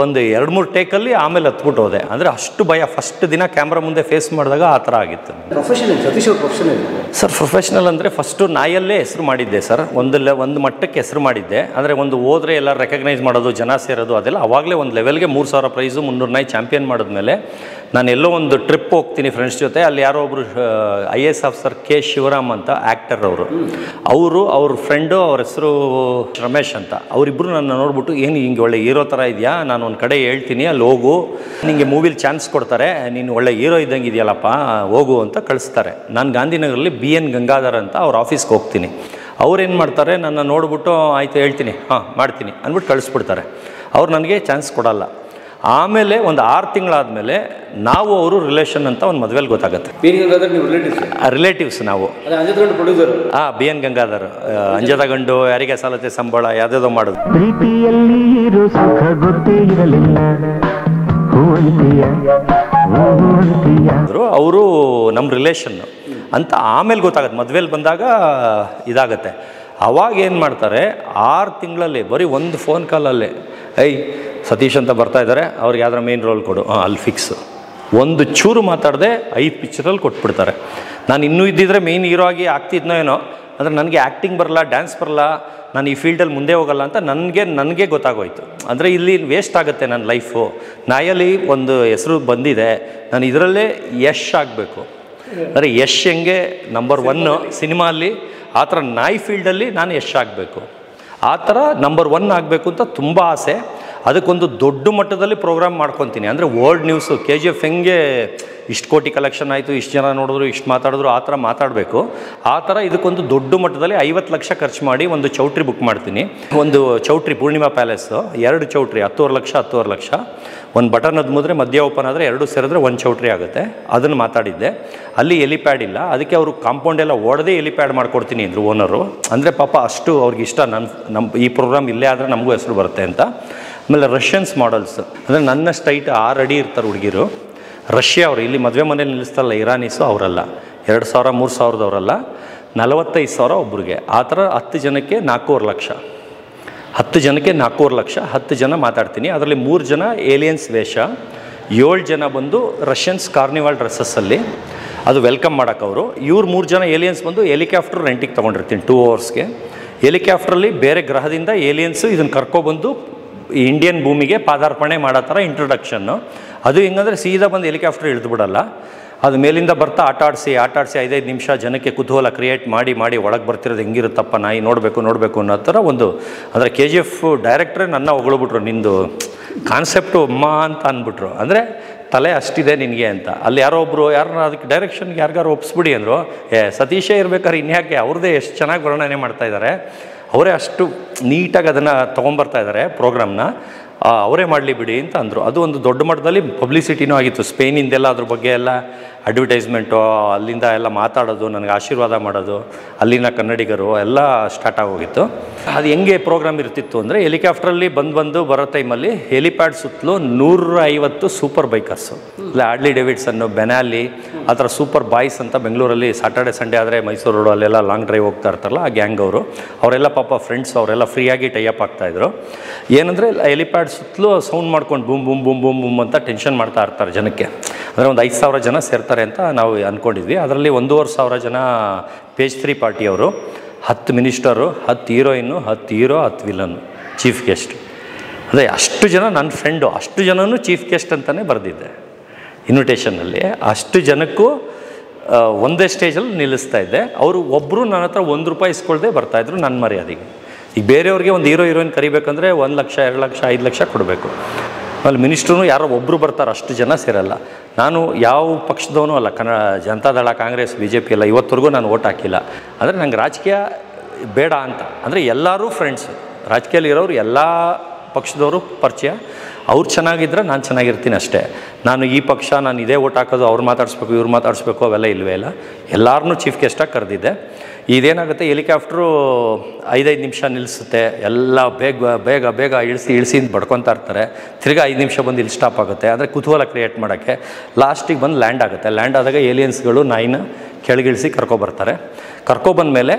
ಒಂದು 2-3 ಟೇಕಲ್ಲಿ ಆಮೇಲೆ ಹತ್ಬಿಟ್ಟು ಹೋದೆ. ಅಂದರೆ ಅಷ್ಟು ಭಯ. ಫಸ್ಟ್ ದಿನ ಕ್ಯಾಮ್ರಾ ಮುಂದೆ ಫೇಸ್ ಮಾಡಿದಾಗ ಆ ಥರ ಆಗಿತ್ತು. ಪ್ರೊಫೆಷನ್ ಸತೀಶ್ ಅವ್ರ ಪ್ರೊಫೆಷನ್ ಸರ್ ಪ್ರೊಫೆಷ್ನಲ್ ಅಂದರೆ ಫಸ್ಟು ನಾಯಲ್ಲೇ ಹೆಸರು ಮಾಡಿದ್ದೆ ಸರ್. ಒಂದು ಮಟ್ಟಕ್ಕೆ ಹೆಸರು ಮಾಡಿದ್ದೆ. ಅಂದರೆ ಒಂದು ಹೋದರೆ ಎಲ್ಲ ರೆಕಗ್ನೈಸ್ ಮಾಡೋದು, ಜನ ಸೇರೋದು, ಅದೆಲ್ಲ ಅವಾಗಲೇ ಒಂದು ಲೆವೆಲ್ಗೆ 3000 ಪ್ರೈಸು, 300 ನಾಯಿ ಚಾಂಪಿಯನ್ ಮಾಡಿದ್ಮೇಲೆ ನಾನು ಎಲ್ಲೋ ಒಂದು ಟ್ರಿಪ್ ಹೋಗ್ತೀನಿ ಫ್ರೆಂಡ್ಸ್ ಜೊತೆ. ಅಲ್ಲಿ ಯಾರೋ ಒಬ್ಬರು IAS ಆಫೀಸರ್ ಕೆ ಶಿವರಾಮ್ ಅಂತ ಆ್ಯಕ್ಟರ್ ಅವ್ರ ಫ್ರೆಂಡು, ಅವ್ರ ಹೆಸರು ರಮೇಶ್ ಅಂತ. ಅವರಿಬ್ಬರು ನನ್ನ ನೋಡ್ಬಿಟ್ಟು, ಏನು ಹಿಂಗೆ ಒಳ್ಳೆ ಹೀರೋ ಥರ ಇದೆಯಾ, ನಾನು ಒಂದು ಕಡೆ ಹೇಳ್ತೀನಿ, ಅಲ್ಲಿ ಹೋಗು, ನಿಮಗೆ ಮೂವಿಲಿ ಚಾನ್ಸ್ ಕೊಡ್ತಾರೆ, ನೀನು ಒಳ್ಳೆ ಹೀರೋ ಇದ್ದಂಗೆ ಇದೆಯಲ್ಲಪ್ಪ, ಹೋಗು ಅಂತ ಕಳಿಸ್ತಾರೆ. ನಾನು ಗಾಂಧಿನಗರಲ್ಲಿ BN ಗಂಗಾಧರ್ ಅಂತ ಅವ್ರ ಆಫೀಸ್ಗೆ ಹೋಗ್ತೀನಿ. ಅವ್ರೇನು ಮಾಡ್ತಾರೆ, ನನ್ನ ನೋಡ್ಬಿಟ್ಟು ಆಯಿತು ಹೇಳ್ತೀನಿ, ಹಾಂ ಮಾಡ್ತೀನಿ ಅಂದ್ಬಿಟ್ಟು ಕಳಿಸ್ಬಿಡ್ತಾರೆ. ಅವ್ರು ನನಗೆ ಚಾನ್ಸ್ ಕೊಡಲ್ಲ. ಆಮೇಲೆ ಒಂದು 6 ತಿಂಗಳಾದಮೇಲೆ ನಾವು ಅವರು ರಿಲೇಷನ್ ಅಂತ ಒಂದು ಮದುವೆಲಿ ಗೊತ್ತಾಗುತ್ತೆ. ರಿಲೇಟಿವ್ಸ್ ನಾವು. BN ಗಂಗಾಧರ್, ಅಂಜದ ಗಂಡು, ಯಾರಿಗೆ ಸಾಲತೆ ಸಂಬಳ, ಯಾವುದೇದೋ ಮಾಡೋದು. ಅವರು ನಮ್ಮ ರಿಲೇಷನ್ ಅಂತ ಆಮೇಲೆ ಗೊತ್ತಾಗುತ್ತೆ. ಮದುವೆಲಿ ಬಂದಾಗ ಇದಾಗತ್ತೆ. ಅವಾಗ ಏನು ಮಾಡ್ತಾರೆ, 6 ತಿಂಗಳಲ್ಲಿ ಬರೀ ಒಂದು ಫೋನ್ ಕಾಲಲ್ಲೇ, ಸತೀಶ್ ಅಂತ ಬರ್ತಾ ಇದ್ದಾರೆ, ಅವ್ರಿಗೆ ಯಾವ್ದಾರ ಮೇನ್ ರೋಲ್ ಕೊಡು, ಅಲ್ಲಿ ಫಿಕ್ಸು. ಒಂದು ಚೂರು ಮಾತಾಡದೆ 5 ಪಿಕ್ಚರಲ್ಲಿ ಕೊಟ್ಬಿಡ್ತಾರೆ. ನಾನು ಇನ್ನೂ ಇದ್ದಿದ್ರೆ ಮೇನ್ ಹೀರೋ ಆಗಿ ಆಗ್ತಿದ್ನೋ ಏನೋ. ಅಂದರೆ ನನಗೆ ಆ್ಯಕ್ಟಿಂಗ್ ಬರಲ್ಲ, ಡ್ಯಾನ್ಸ್ ಬರಲ್ಲ, ನಾನು ಈ ಫೀಲ್ಡಲ್ಲಿ ಮುಂದೆ ಹೋಗಲ್ಲ ಅಂತ ನನಗೆ ಗೊತ್ತಾಗೋಯ್ತು. ಅಂದರೆ ಇಲ್ಲಿ ವೇಸ್ಟ್ ಆಗುತ್ತೆ ನನ್ನ ಲೈಫು. ನಾಯಲ್ಲಿ ಒಂದು ಹೆಸರು ಬಂದಿದೆ, ನಾನು ಇದರಲ್ಲೇ ಯಶ್ ಆಗಬೇಕು. ಅಂದರೆ ಯಶ್ ಹೆಂಗೆ ನಂಬರ್ 1 ಸಿನಿಮಾಲ್ಲಿ, ಆ ಥರ ನಾಯಿ ಫೀಲ್ಡಲ್ಲಿ ನಾನು ಯಶ್ ಆಗಬೇಕು. ಆ ಥರ ನಂಬರ್ 1 ಆಗಬೇಕು ಅಂತ ತುಂಬ ಆಸೆ. ಅದಕ್ಕೊಂದು ದೊಡ್ಡ ಮಟ್ಟದಲ್ಲಿ ಪ್ರೋಗ್ರಾಮ್ ಮಾಡ್ಕೊತೀನಿ. ಅಂದರೆ ವರ್ಲ್ಡ್ ನ್ಯೂಸು, KGF ಹೆಂಗೆ ಇಷ್ಟು ಕೋಟಿ ಕಲೆಕ್ಷನ್ ಆಯಿತು, ಇಷ್ಟು ಜನ ನೋಡಿದ್ರು, ಇಷ್ಟು ಮಾತಾಡಿದ್ರು, ಆ ಥರ ಮಾತಾಡಬೇಕು. ಆ ಥರ ಇದಕ್ಕೊಂದು ದೊಡ್ಡ ಮಟ್ಟದಲ್ಲಿ 50 ಲಕ್ಷ ಖರ್ಚು ಮಾಡಿ ಒಂದು ಚೌಟ್ರಿ ಬುಕ್ ಮಾಡ್ತೀನಿ. ಒಂದು ಚೌಟ್ರಿ ಪೂರ್ಣಿಮಾ ಪ್ಯಾಲೇಸು, 2 ಚೌಟ್ರಿ 10 ಲಕ್ಷ. ಒಂದು ಬಟನ್ ಮುದ್ರೆ ಮಧ್ಯ ಓಪನ್ ಆದರೆ 2 ಸೇರಿದ್ರೆ 1 ಚೌಟ್ರಿ ಆಗುತ್ತೆ. ಅದನ್ನು ಮಾತಾಡಿದ್ದೆ. ಅಲ್ಲಿ ಎಲಿಪ್ಯಾಡ್ ಇಲ್ಲ, ಅದಕ್ಕೆ ಅವರು ಕಾಂಪೌಂಡ್ ಎಲ್ಲ ಒಡೆದೇ ಎಲಿಪ್ಯಾಡ್ ಮಾಡ್ಕೊಡ್ತೀನಿ ಅಂದರು ಓನರು. ಅಂದರೆ ಪಾಪ ಅಷ್ಟು ಅವ್ರಿಗೆ ಇಷ್ಟ, ನಮ್ಮ ಈ ಪ್ರೋಗ್ರಾಮ್ ಇಲ್ಲೇ ಆದರೆ ನಮಗೂ ಹೆಸರು ಬರುತ್ತೆ ಅಂತ. ಆಮೇಲೆ ರಷ್ಯನ್ಸ್ ಮಾಡಲ್ಸ್, ಅಂದರೆ ನನ್ನಷ್ಟು ಹೈಟ್ 6 ಅಡಿ ಇರ್ತಾರೆ ಹುಡುಗಿರು. ರಷ್ಯಾ ಅವರು, ಇಲ್ಲಿ ಮದುವೆ ಮನೇಲಿ ನಿಲ್ಲಿಸ್ತಾರಲ್ಲ ಇರಾನೀಸು, ಅವರಲ್ಲ. 2000 3000ದವರಲ್ಲ, 45,000 ಒಬ್ರಿಗೆ. ಆ ಥರ 10 ಜನಕ್ಕೆ 4.5 ಲಕ್ಷ. 10 ಜನಕ್ಕೆ 4.5 ಲಕ್ಷ. 10 ಜನ ಮಾತಾಡ್ತೀನಿ. ಅದರಲ್ಲಿ 3 ಜನ ಏಲಿಯನ್ಸ್ ವೇಷ, 7 ಜನ ಬಂದು ರಷ್ಯನ್ಸ್ ಕಾರ್ನಿವಾಲ್ ಡ್ರೆಸ್ಸಸ್ಸಲ್ಲಿ. ಅದು ವೆಲ್ಕಮ್ ಮಾಡೋಕ್ಕವರು. ಇವ್ರು 3 ಜನ ಏಲಿಯನ್ಸ್ ಬಂದು ಹೆಲಿಕಾಪ್ಟರ್ ರೆಂಟಿಗೆ ತೊಗೊಂಡಿರ್ತೀನಿ 2 ಅವರ್ಸ್ಗೆ. ಹೆಲಿಕಾಪ್ಟ್ರಲ್ಲಿ ಬೇರೆ ಗ್ರಹದಿಂದ ಏಲಿಯನ್ಸು ಇದನ್ನು ಕರ್ಕೊಬಂದು ಇಂಡಿಯನ್ ಭೂಮಿಗೆ ಪಾದಾರ್ಪಣೆ ಮಾಡೋ ಥರ ಇಂಟ್ರೊಡಕ್ಷನ್ನು. ಅದು ಹೆಂಗಂದರೆ ಸೀದಾ ಬಂದು ಹೆಲಿಕಾಪ್ಟರ್ ಇಳಿದು ಬಿಡಲ್ಲ, ಅದು ಮೇಲಿಂದ ಬರ್ತಾ ಆಟ ಆಡಿಸಿ 5-5 ನಿಮಿಷ ಜನಕ್ಕೆ ಕುತೂಹಲ ಕ್ರಿಯೇಟ್ ಮಾಡಿ ಒಳಗೆ ಬರ್ತಿರೋದು ಹೆಂಗಿರುತ್ತಪ್ಪ ನಾಯಿ, ನೋಡಬೇಕು ಅನ್ನೋ ಥರ ಒಂದು. ಅಂದರೆ KGF ಡೈರೆಕ್ಟ್ರೇ ನನ್ನ ಹೊಗಳ್ಬಿಟ್ರು, ನಿಂದು ಕಾನ್ಸೆಪ್ಟು ಅಮ್ಮ ಅಂತ ಅಂದ್ಬಿಟ್ರು. ಅಂದರೆ ತಲೆ ಅಷ್ಟಿದೆ ನಿನಗೆ ಅಂತ. ಅಲ್ಲಿ ಯಾರೋ ಒಬ್ಬರು ಯಾರನ್ನ ಅದಕ್ಕೆ ಡೈರೆಕ್ಷನ್ಗೆ ಯಾರಿಗಾರು ಒಪ್ಪಿಸ್ಬಿಡಿ ಅಂದರು. ಸತೀಶೇ ಇರ್ಬೇಕಾದ್ರೆ ಇನ್ಯಾಕೆ, ಅವ್ರದ್ದೇ ಎಷ್ಟು ಚೆನ್ನಾಗಿ ವರ್ಣನೆ ಮಾಡ್ತಾಯಿದ್ದಾರೆ, ಅವರೇ ಅಷ್ಟು ನೀಟಾಗಿ ಅದನ್ನು ತೊಗೊಂಬರ್ತಾ ಇದ್ದಾರೆ ಪ್ರೋಗ್ರಾಮ್ನ, ಅವರೇ ಮಾಡಲಿ ಬಿಡಿ ಅಂತ ಅಂದರು. ಅದು ಒಂದು ದೊಡ್ಡ ಮಟ್ಟದಲ್ಲಿ ಪಬ್ಲಿಸಿಟಿನೂ ಆಗಿತ್ತು. ಸ್ಪೇನಿಂದೆಲ್ಲ ಅದ್ರ ಬಗ್ಗೆ ಎಲ್ಲ ಅಡ್ವರ್ಟೈಸ್ಮೆಂಟು, ಅಲ್ಲಿಂದ ಎಲ್ಲ ಮಾತಾಡೋದು, ನನಗೆ ಆಶೀರ್ವಾದ ಮಾಡೋದು, ಅಲ್ಲಿನ ಕನ್ನಡಿಗರು ಎಲ್ಲ ಸ್ಟಾರ್ಟ್ ಆಗೋಗಿತ್ತು. ಅದು ಹೆಂಗೆ ಪ್ರೋಗ್ರಾಮ್ ಇರ್ತಿತ್ತು ಅಂದರೆ, ಹೆಲಿಕಾಪ್ಟ್ರಲ್ಲಿ ಬಂದು ಬರೋ ಟೈಮಲ್ಲಿ ಹೆಲಿಪ್ಯಾಡ್ ಸುತ್ತಲೂ 150 ಸೂಪರ್ ಬೈಕರ್ಸು, ಇಲ್ಲ ಆಡ್ಲಿ ಡೇವಿಡ್ಸನ್ನು, ಬೆನಾಲಿ, ಆ ಥರ ಸೂಪರ್ ಬಾಯ್ಸ್ ಅಂತ ಬೆಂಗಳೂರಲ್ಲಿ ಸ್ಯಾಟರ್ಡೆ ಸಂಡೇ ಆದರೆ ಮೈಸೂರು ರೋಡು ಅಲ್ಲೆಲ್ಲ ಲಾಂಗ್ ಡ್ರೈವ್ ಹೋಗ್ತಾ ಇರ್ತಾರಲ್ಲ, ಆ ಗ್ಯಾಂಗ್ ಅವರು, ಅವರೆಲ್ಲ ಪಾಪ ಫ್ರೆಂಡ್ಸ್, ಅವರೆಲ್ಲ ಫ್ರೀಯಾಗಿ ಟೈಅಪ್ ಆಗ್ತಾಯಿದ್ರು. ಏನಂದರೆ ಹೆಲಿಪ್ಯಾಡ್ ಸುತ್ತಲೂ ಸೌಂಡ್ ಮಾಡ್ಕೊಂಡು boom boom boom boom boom ಅಂತ ಟೆನ್ಷನ್ ಮಾಡ್ತಾ ಇರ್ತಾರೆ ಜನಕ್ಕೆ. ಅಂದರೆ ಒಂದು 5,000 ಜನ ಸೇರ್ತಾರೆ ಅಂತ ನಾವು ಅಂದ್ಕೊಂಡಿದ್ವಿ. ಅದರಲ್ಲಿ 1,500 ಜನ page 3 ಪಾರ್ಟಿಯವರು, 10 minister, 10 heroine, 10 hero, 10 villain, chief guest. ಅದೇ ಅಷ್ಟು ಜನ ನನ್ನ ಫ್ರೆಂಡು, ಅಷ್ಟು ಜನನೂ ಚೀಫ್ ಗೆಸ್ಟ್ ಅಂತಲೇ ಬರೆದಿದ್ದೆ ಇನ್ವಿಟೇಷನ್ನಲ್ಲಿ. ಅಷ್ಟು ಜನಕ್ಕೂ ಒಂದೇ ಸ್ಟೇಜಲ್ಲಿ ನಿಲ್ಲಿಸ್ತಾ ಇದ್ದೆ. ಅವರು ಒಬ್ಬರು ನನ್ನ ಹತ್ರ ₹1 ಇಸ್ಕೊಳ್ದೆ ಬರ್ತಾಯಿದ್ರು ನನ್ನ ಮರ್ಯಾದೆಗೆ. ಈಗ ಬೇರೆಯವ್ರಿಗೆ ಒಂದು ಹೀರೋಯಿನ್ ಕರಿಬೇಕಂದ್ರೆ 1 ಲಕ್ಷ, 2 ಲಕ್ಷ, 5 ಲಕ್ಷ ಕೊಡಬೇಕು. ಆಮೇಲೆ ಮಿನಿಸ್ಟ್ರೂ ಯಾರೋ ಒಬ್ಬರು ಬರ್ತಾರೆ, ಅಷ್ಟು ಜನ ಸೇರಲ್ಲ. ನಾನು ಯಾವ ಪಕ್ಷದವನು ಅಲ್ಲ, ಜನತಾದಳ, ಕಾಂಗ್ರೆಸ್, BJP ಎಲ್ಲ ಇವತ್ತರೆಗೂ ನಾನು ಓಟ್ ಹಾಕಿಲ್ಲ. ಅಂದರೆ ನಂಗೆ ರಾಜಕೀಯ ಬೇಡ ಅಂತ. ಅಂದರೆ ಎಲ್ಲರೂ ಫ್ರೆಂಡ್ಸು, ರಾಜಕೀಯದಲ್ಲಿ ಇರೋರು ಎಲ್ಲ ಪಕ್ಷದವರು ಪರಿಚಯ. ಅವ್ರು ಚೆನ್ನಾಗಿದ್ದರೆ ನಾನು ಚೆನ್ನಾಗಿರ್ತೀನಿ ಅಷ್ಟೇ. ನಾನು ಈ ಪಕ್ಷ, ನಾನು ಇದೇ ಓಟ್ ಹಾಕೋದು, ಅವ್ರು ಮಾತಾಡಿಸ್ಬೇಕು, ಇವ್ರು ಮಾತಾಡಿಸ್ಬೇಕು, ಅವೆಲ್ಲ ಇಲ್ಲವೇ ಇಲ್ಲ. ಎಲ್ಲರನ್ನೂ ಚೀಫ್ ಗೆಸ್ಟಾಗಿ ಕರೆದಿದ್ದೆ. ಇದೇನಾಗುತ್ತೆ, ಹೆಲಿಕಾಪ್ಟ್ರು 5 ನಿಮಿಷ ನಿಲ್ಲಿಸುತ್ತೆ, ಎಲ್ಲ ಬೇಗ ಬೇಗ ಇಳಿಸಿ ಬಡ್ಕೊತಾ ಇರ್ತಾರೆ. ತಿರ್ಗಿ 5 ನಿಮಿಷ ಬಂದು ಇಲ್ಲಿ ಸ್ಟಾಪ್ ಆಗುತ್ತೆ. ಅಂದರೆ ಕುತೂಹಲ ಕ್ರಿಯೇಟ್ ಮಾಡೋಕ್ಕೆ ಲಾಸ್ಟಿಗೆ ಬಂದು ಲ್ಯಾಂಡ್ ಆಗುತ್ತೆ. ಲ್ಯಾಂಡ್ ಆದಾಗ ಏಲಿಯನ್ಸ್ಗಳು ನಾಯಿನ ಕೆಳಗಿಳಿಸಿ ಕರ್ಕೊಬರ್ತಾರೆ. ಕರ್ಕೊಬಂದಮೇಲೆ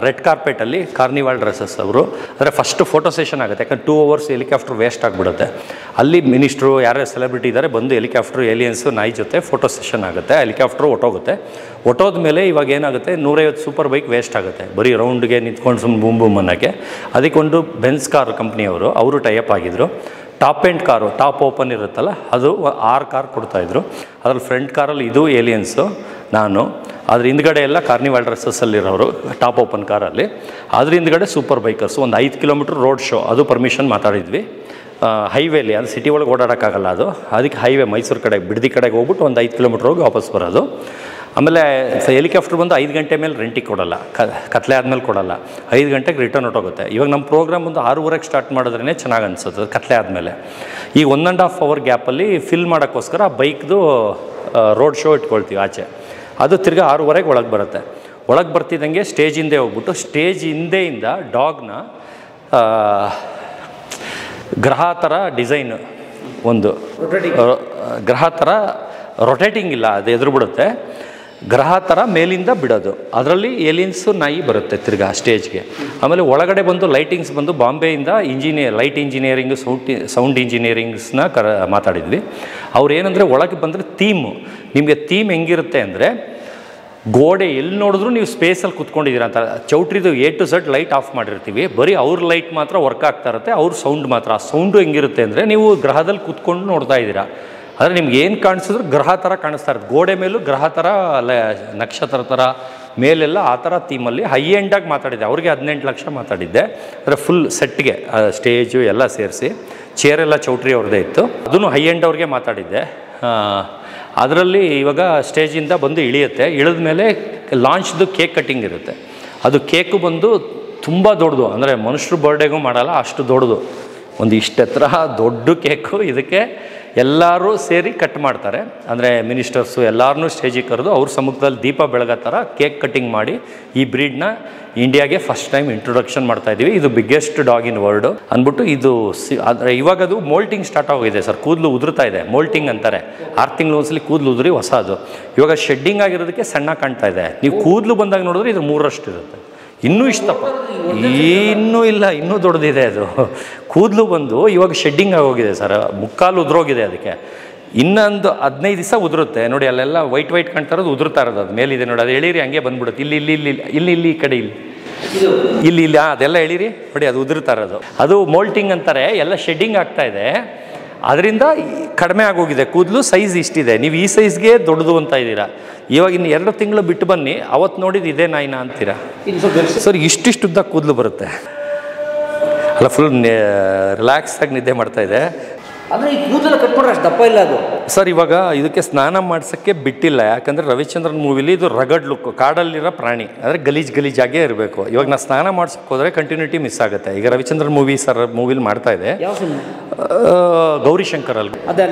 ರೆಡ್ ಕಾರ್ಪೆಟಲ್ಲಿ ಕಾರ್ನಿವಾಲ್ ಡ್ರೆಸ್ಸಸ್ ಅವರು, ಅಂದರೆ ಫಸ್ಟ್ ಫೋಟೋ ಸೆಷನ್ ಆಗುತ್ತೆ. ಯಾಕಂದ್ರೆ 2 ಅವರ್ಸ್ ಹೆಲಿಕಾಪ್ಟ್ರ್ ವೇಸ್ಟ್ ಆಗಿಬಿಡುತ್ತೆ. ಅಲ್ಲಿ ಮಿನಿಸ್ಟ್ರು, ಯಾರ್ಯಾರು ಸೆಲೆಬ್ರಿಟಿ ಇದ್ದಾರೆ ಬಂದು ಹೆಲಿಕಾಪ್ಟ್ರು, ಏಲಿಯನ್ಸು, ನಾಯಿ ಜೊತೆ ಫೋಟೋ ಸೆಷನ್ ಆಗುತ್ತೆ. ಹೆಲಿಕಾಪ್ಟ್ರು ಹೊಟ್ಟೋದ ಮೇಲೆ ಇವಾಗ ಏನಾಗುತ್ತೆ, 150 ಸೂಪರ್ ಬೈಕ್ ವೇಸ್ಟ್ ಆಗುತ್ತೆ. ಬರೀ ರೌಂಡ್ಗೆ ನಿಂತ್ಕೊಂಡು ಸುಮ್ಮನೆ ಬೂಮ್ ಅನ್ನೋಕ್ಕೆ. ಅದಕ್ಕೊಂದು ಬೆನ್ಸ್ ಕಾರ್ ಕಂಪ್ನಿಯವರು, ಅವರು ಟೈಅಪ್ ಆಗಿದ್ದರು. Top end car, top open ಇರುತ್ತಲ್ಲ, ಅದು 6 ಕಾರ್ ಕೊಡ್ತಾಯಿದ್ರು. ಅದರಲ್ಲಿ ಫ್ರಂಟ್ ಕಾರಲ್ಲಿ ಇದು ಏಲಿಯನ್ಸು, ನಾನು. ಅದ್ರ ಹಿಂದ್ಗಡೆ ಎಲ್ಲ ಕಾರ್ನಿವಾಲ್ ಡ್ರೆಸ್ಸಸ್ಸಲ್ಲಿರೋರು ಟಾಪ್ ಓಪನ್ ಕಾರಲ್ಲಿ. ಅದ್ರ ಹಿಂದ್ಗಡೆ ಸೂಪರ್ ಬೈಕರ್ಸು. ಒಂದು 5 ಕಿಲೋಮೀಟ್ರ್ ರೋಡ್ ಶೋ, ಅದು ಪರ್ಮಿಷನ್ ಮಾತಾಡಿದ್ವಿ. ಹೈವೇಲಿ, ಅದು ಸಿಟಿ ಒಳಗೆ ಓಡಾಡೋಕ್ಕಾಗಲ್ಲ ಅದು. ಅದಕ್ಕೆ ಹೈವೇ ಮೈಸೂರು ಕಡೆ, ಬಿಡದಿ ಕಡೆಗೆ ಹೋಗ್ಬಿಟ್ಟು ಒಂದು 5 ಕಿಲೋಮೀಟ್ರ್ ಹೋಗಿ ವಾಪಸ್ ಬರೋದು. ಆಮೇಲೆ ಹೆಲಿಕಾಪ್ಟರ್ ಬಂದು 5 ಗಂಟೆ ಮೇಲೆ ರೆಂಟಿಗೆ ಕೊಡಲ್ಲ, ಕತ್ಲೆ ಆದಮೇಲೆ ಕೊಡಲ್ಲ. 5 ಗಂಟೆಗೆ ರಿಟರ್ನ್ ಹೊಟ್ಟೋಗುತ್ತೆ. ಇವಾಗ ನಮ್ಮ ಪ್ರೋಗ್ರಾಮ್ ಒಂದು 6:30 ಸ್ಟಾರ್ಟ್ ಮಾಡಿದ್ರೇ ಚೆನ್ನಾಗಿ ಅನಿಸುತ್ತೆ ಕತ್ಲೆ ಆದಮೇಲೆ. ಈಗ 1.5 ಅವರ್ ಗ್ಯಾಪಲ್ಲಿ ಫಿಲ್ ಮಾಡೋಕ್ಕೋಸ್ಕರ ಬೈಕ್ದು ರೋಡ್ ಶೋ ಇಟ್ಕೊಳ್ತೀವಿ ಆಚೆ. ಅದು ತಿರ್ಗಿ 6:30 ಒಳಗೆ ಬರುತ್ತೆ. ಒಳಗೆ ಬರ್ತಿದ್ದಂಗೆ ಸ್ಟೇಜ್ ಹಿಂದೆ ಹೋಗ್ಬಿಟ್ಟು, ಸ್ಟೇಜ್ ಹಿಂದೆಯಿಂದ ಡಾಗ್ನ ಗ್ರಹ ಥರ ಡಿಸೈನ್, ಒಂದು ಗ್ರಹ ಥರ ರೊಟೇಟಿಂಗ್ ಇಲ್ಲ, ಅದು ಎದುರು ಬಿಡುತ್ತೆ, ಗ್ರಹ ಥರ ಮೇಲಿಂದ ಬಿಡೋದು. ಅದರಲ್ಲಿ ಏಲಿಯನ್ಸು ನಾಯಿ ಬರುತ್ತೆ ತಿರ್ಗಾ ಸ್ಟೇಜ್ಗೆ. ಆಮೇಲೆ ಒಳಗಡೆ ಬಂದು ಲೈಟಿಂಗ್ಸ್ ಬಂದು ಬಾಂಬೆಯಿಂದ ಲೈಟ್ ಇಂಜಿನಿಯರಿಂಗು, ಸೌಂಡ್ ಇಂಜಿನಿಯರಿಂಗ್ಸ್ನ ಮಾತಾಡಿದ್ವಿ. ಅವ್ರು ಏನಂದರೆ ಒಳಗೆ ಬಂದರೆ ನಿಮಗೆ ಥೀಮ್ ಹೆಂಗಿರುತ್ತೆ ಅಂದರೆ, ಗೋಡೆ ಎಲ್ಲಿ ನೋಡಿದ್ರು ನೀವು ಸ್ಪೇಸಲ್ಲಿ ಕುತ್ಕೊಂಡಿದ್ದೀರ ಅಂತ. ಚೌಟ್ರಿದು A to Z light off ಮಾಡಿರ್ತೀವಿ, ಬರೀ ಅವ್ರ ಲೈಟ್ ಮಾತ್ರ ವರ್ಕ್ ಆಗ್ತಾ ಇರುತ್ತೆ, ಅವ್ರ ಸೌಂಡ್ ಮಾತ್ರ. ಆ ಸೌಂಡು ಹೆಂಗಿರುತ್ತೆ ಅಂದರೆ, ನೀವು ಗ್ರಹದಲ್ಲಿ ಕುತ್ಕೊಂಡು ನೋಡ್ತಾ ಇದ್ದೀರಾ. ಆದರೆ ನಿಮ್ಗೆ ಏನು ಕಾಣಿಸಿದ್ರು ಗ್ರಹ ಥರ ಕಾಣಿಸ್ತಾ ಇರುತ್ತೆ. ಗೋಡೆ ಮೇಲೂ ಗ್ರಹ ಥರ, ನಕ್ಷತ್ರ ಥರ ಮೇಲೆಲ್ಲ ಆ ಥರ ಥೀಮಲ್ಲಿ ಹೈ ಎಂಡಾಗಿ ಮಾತಾಡಿದ್ದೆ. ಅವ್ರಿಗೆ 18 ಲಕ್ಷ ಮಾತಾಡಿದ್ದೆ. ಅಂದರೆ ಫುಲ್ ಸೆಟ್ಗೆ ಸ್ಟೇಜು ಎಲ್ಲ ಸೇರಿಸಿ, ಚೇರೆಲ್ಲ ಚೌಟ್ರಿ ಅವ್ರದ್ದೇ ಇತ್ತು. ಅದನ್ನು ಹೈ ಎಂಡ್ ಅವ್ರಿಗೆ ಮಾತಾಡಿದ್ದೆ. ಅದರಲ್ಲಿ ಇವಾಗ ಸ್ಟೇಜಿಂದ ಬಂದು ಇಳಿಯುತ್ತೆ. ಇಳಿದ ಮೇಲೆ ಲಾಂಚ್ದು ಕೇಕ್ ಕಟ್ಟಿಂಗ್ ಇರುತ್ತೆ. ಅದು ಕೇಕು ಬಂದು ತುಂಬ ದೊಡ್ಡದು, ಅಂದರೆ ಮನುಷ್ಯರು ಬರ್ಡೇಗೂ ಮಾಡಲ್ಲ ಅಷ್ಟು ದೊಡ್ಡದು. ಒಂದು ಇಷ್ಟೆತ್ರ ದೊಡ್ಡ ಕೇಕು. ಇದಕ್ಕೆ ಎಲ್ಲರೂ ಸೇರಿ ಕಟ್ ಮಾಡ್ತಾರೆ. ಅಂದರೆ ಮಿನಿಸ್ಟರ್ಸು ಎಲ್ಲರನ್ನೂ ಸ್ಟೇಜಿಗೆ ಕರೆದು ಅವ್ರ ಸಮ್ಮುಖದಲ್ಲಿ ದೀಪ ಬೆಳಗೋ ಥರ ಕೇಕ್ ಕಟ್ಟಿಂಗ್ ಮಾಡಿ ಈ ಬ್ರೀಡ್ನ ಇಂಡಿಯಾಗೆ ಫಸ್ಟ್ ಟೈಮ್ ಇಂಟ್ರೊಡಕ್ಷನ್ ಮಾಡ್ತಾಯಿದ್ದೀವಿ. ಇದು ಬಿಗ್ಗೆಸ್ಟ್ ಡಾಗ್ ಇನ್ ವರ್ಲ್ಡು ಅಂದ್ಬಿಟ್ಟು. ಇದು ಆದರೆ ಇವಾಗ ಅದು ಮೋಲ್ಟಿಂಗ್ ಸ್ಟಾರ್ಟ್ ಆಗಿದೆ ಸರ್. ಕೂದಲು ಉದುರ್ತಾ ಇದೆ, ಮೋಲ್ಟಿಂಗ್ ಅಂತಾರೆ. 6 ತಿಂಗಳು ಒಂದ್ಸಲಿ ಕೂದಲು ಉದುರಿ ಹೊಸದು. ಇವಾಗ ಶೆಡ್ಡಿಂಗ್ ಆಗಿರೋದಕ್ಕೆ ಸಣ್ಣ ಕಾಣ್ತಾ ಇದೆ. ನೀವು ಕೂದಲು ಬಂದಾಗ ನೋಡಿದ್ರೆ ಇದು 3ರಷ್ಟು ಇರುತ್ತೆ. ಇನ್ನೂ ಇಷ್ಟಪ್ಪ, ಇನ್ನೂ ಇಲ್ಲ, ಇನ್ನೂ ದೊಡ್ಡದಿದೆ ಅದು. ಕೂದಲು ಬಂದು ಇವಾಗ ಶೆಡ್ಡಿಂಗ್ ಆಗೋಗಿದೆ ಸರ್, ಮುಕ್ಕಾಲು ಉದುರೋಗಿದೆ. ಅದಕ್ಕೆ ಇನ್ನೊಂದು 15 ದಿವಸ ಉದುರುತ್ತೆ ನೋಡಿ. ಅಲ್ಲೆಲ್ಲ ವೈಟ್ ಕಾಣ್ತಾ ಇರೋದು ಉದುರ್ತಾ ಇರೋದು. ಅದು ಮೇಲಿದೆ ನೋಡಿ, ಅದು ಎಳೀರಿ ಹಂಗೆ ಬಂದ್ಬಿಡುತ್ತೆ. ಇಲ್ಲಿ ಈ ಕಡೆ ಇಲ್ಲಿ ಅದೆಲ್ಲ ಎಳೀರಿ ನೋಡಿ, ಅದು ಉದುರ್ತಾ ಇರೋದು. ಅದು ಮೋಲ್ಟಿಂಗ್ ಅಂತಾರೆ. ಎಲ್ಲ ಶೆಡ್ಡಿಂಗ್ ಆಗ್ತಾ ಇದೆ, ಅದರಿಂದ ಕಡಿಮೆ ಆಗೋಗಿದೆ ಕೂದಲು. ಸೈಜ್ ಇಷ್ಟಿದೆ, ನೀವು ಈ ಸೈಜ್ಗೆ ದೊಡ್ಡದು ಅಂತ ಇದ್ದೀರಾ. ಇವಾಗ ಇನ್ನು 2 ತಿಂಗಳು ಬಿಟ್ಟು ಬನ್ನಿ, ಅವತ್ತು ನೋಡಿದ್ದು ಇದೇ ನಾಯಿನ ಅಂತೀರಾ ಸರ್. ಇಷ್ಟಿಷ್ಟುದ್ದ ಕೂದಲು ಬರುತ್ತೆ. ಅಲ್ಲ, ಫುಲ್ ರಿಲ್ಯಾಕ್ಸ್ ಆಗಿ ನಿದ್ದೆ ಮಾಡ್ತಾ ಇದೆ. ಅಂದರೆ ಈ ಕೂದಲು ಕಟ್ಕೊಂಡ್ರೆ ಅಷ್ಟು ದಪ್ಪ ಇಲ್ಲ ಅದು ಸರ್. ಇವಾಗ ಇದಕ್ಕೆ ಸ್ನಾನ ಮಾಡ್ಸೋಕ್ಕೆ ಬಿಟ್ಟಿಲ್ಲ. ಯಾಕಂದರೆ ರವಿಚಂದ್ರನ್ ಮೂವಿಲಿ ಇದು ರಗಡ್ ಲುಕ್, ಕಾಡಲ್ಲಿರೋ ಪ್ರಾಣಿ, ಅಂದರೆ ಗಲೀಜಾಗೇ ಇರಬೇಕು. ಇವಾಗ ನಾನು ಸ್ನಾನ ಮಾಡ್ಸೋಕೆ ಹೋದರೆ ಕಂಟಿನ್ಯೂಟಿ ಮಿಸ್ ಆಗುತ್ತೆ. ಈಗ ರವಿಚಂದ್ರನ್ ಮೂವಿಲಿ ಮಾಡ್ತಾ ಇದೆ, ಗೌರಿಶಂಕರಲ್ಲಿ.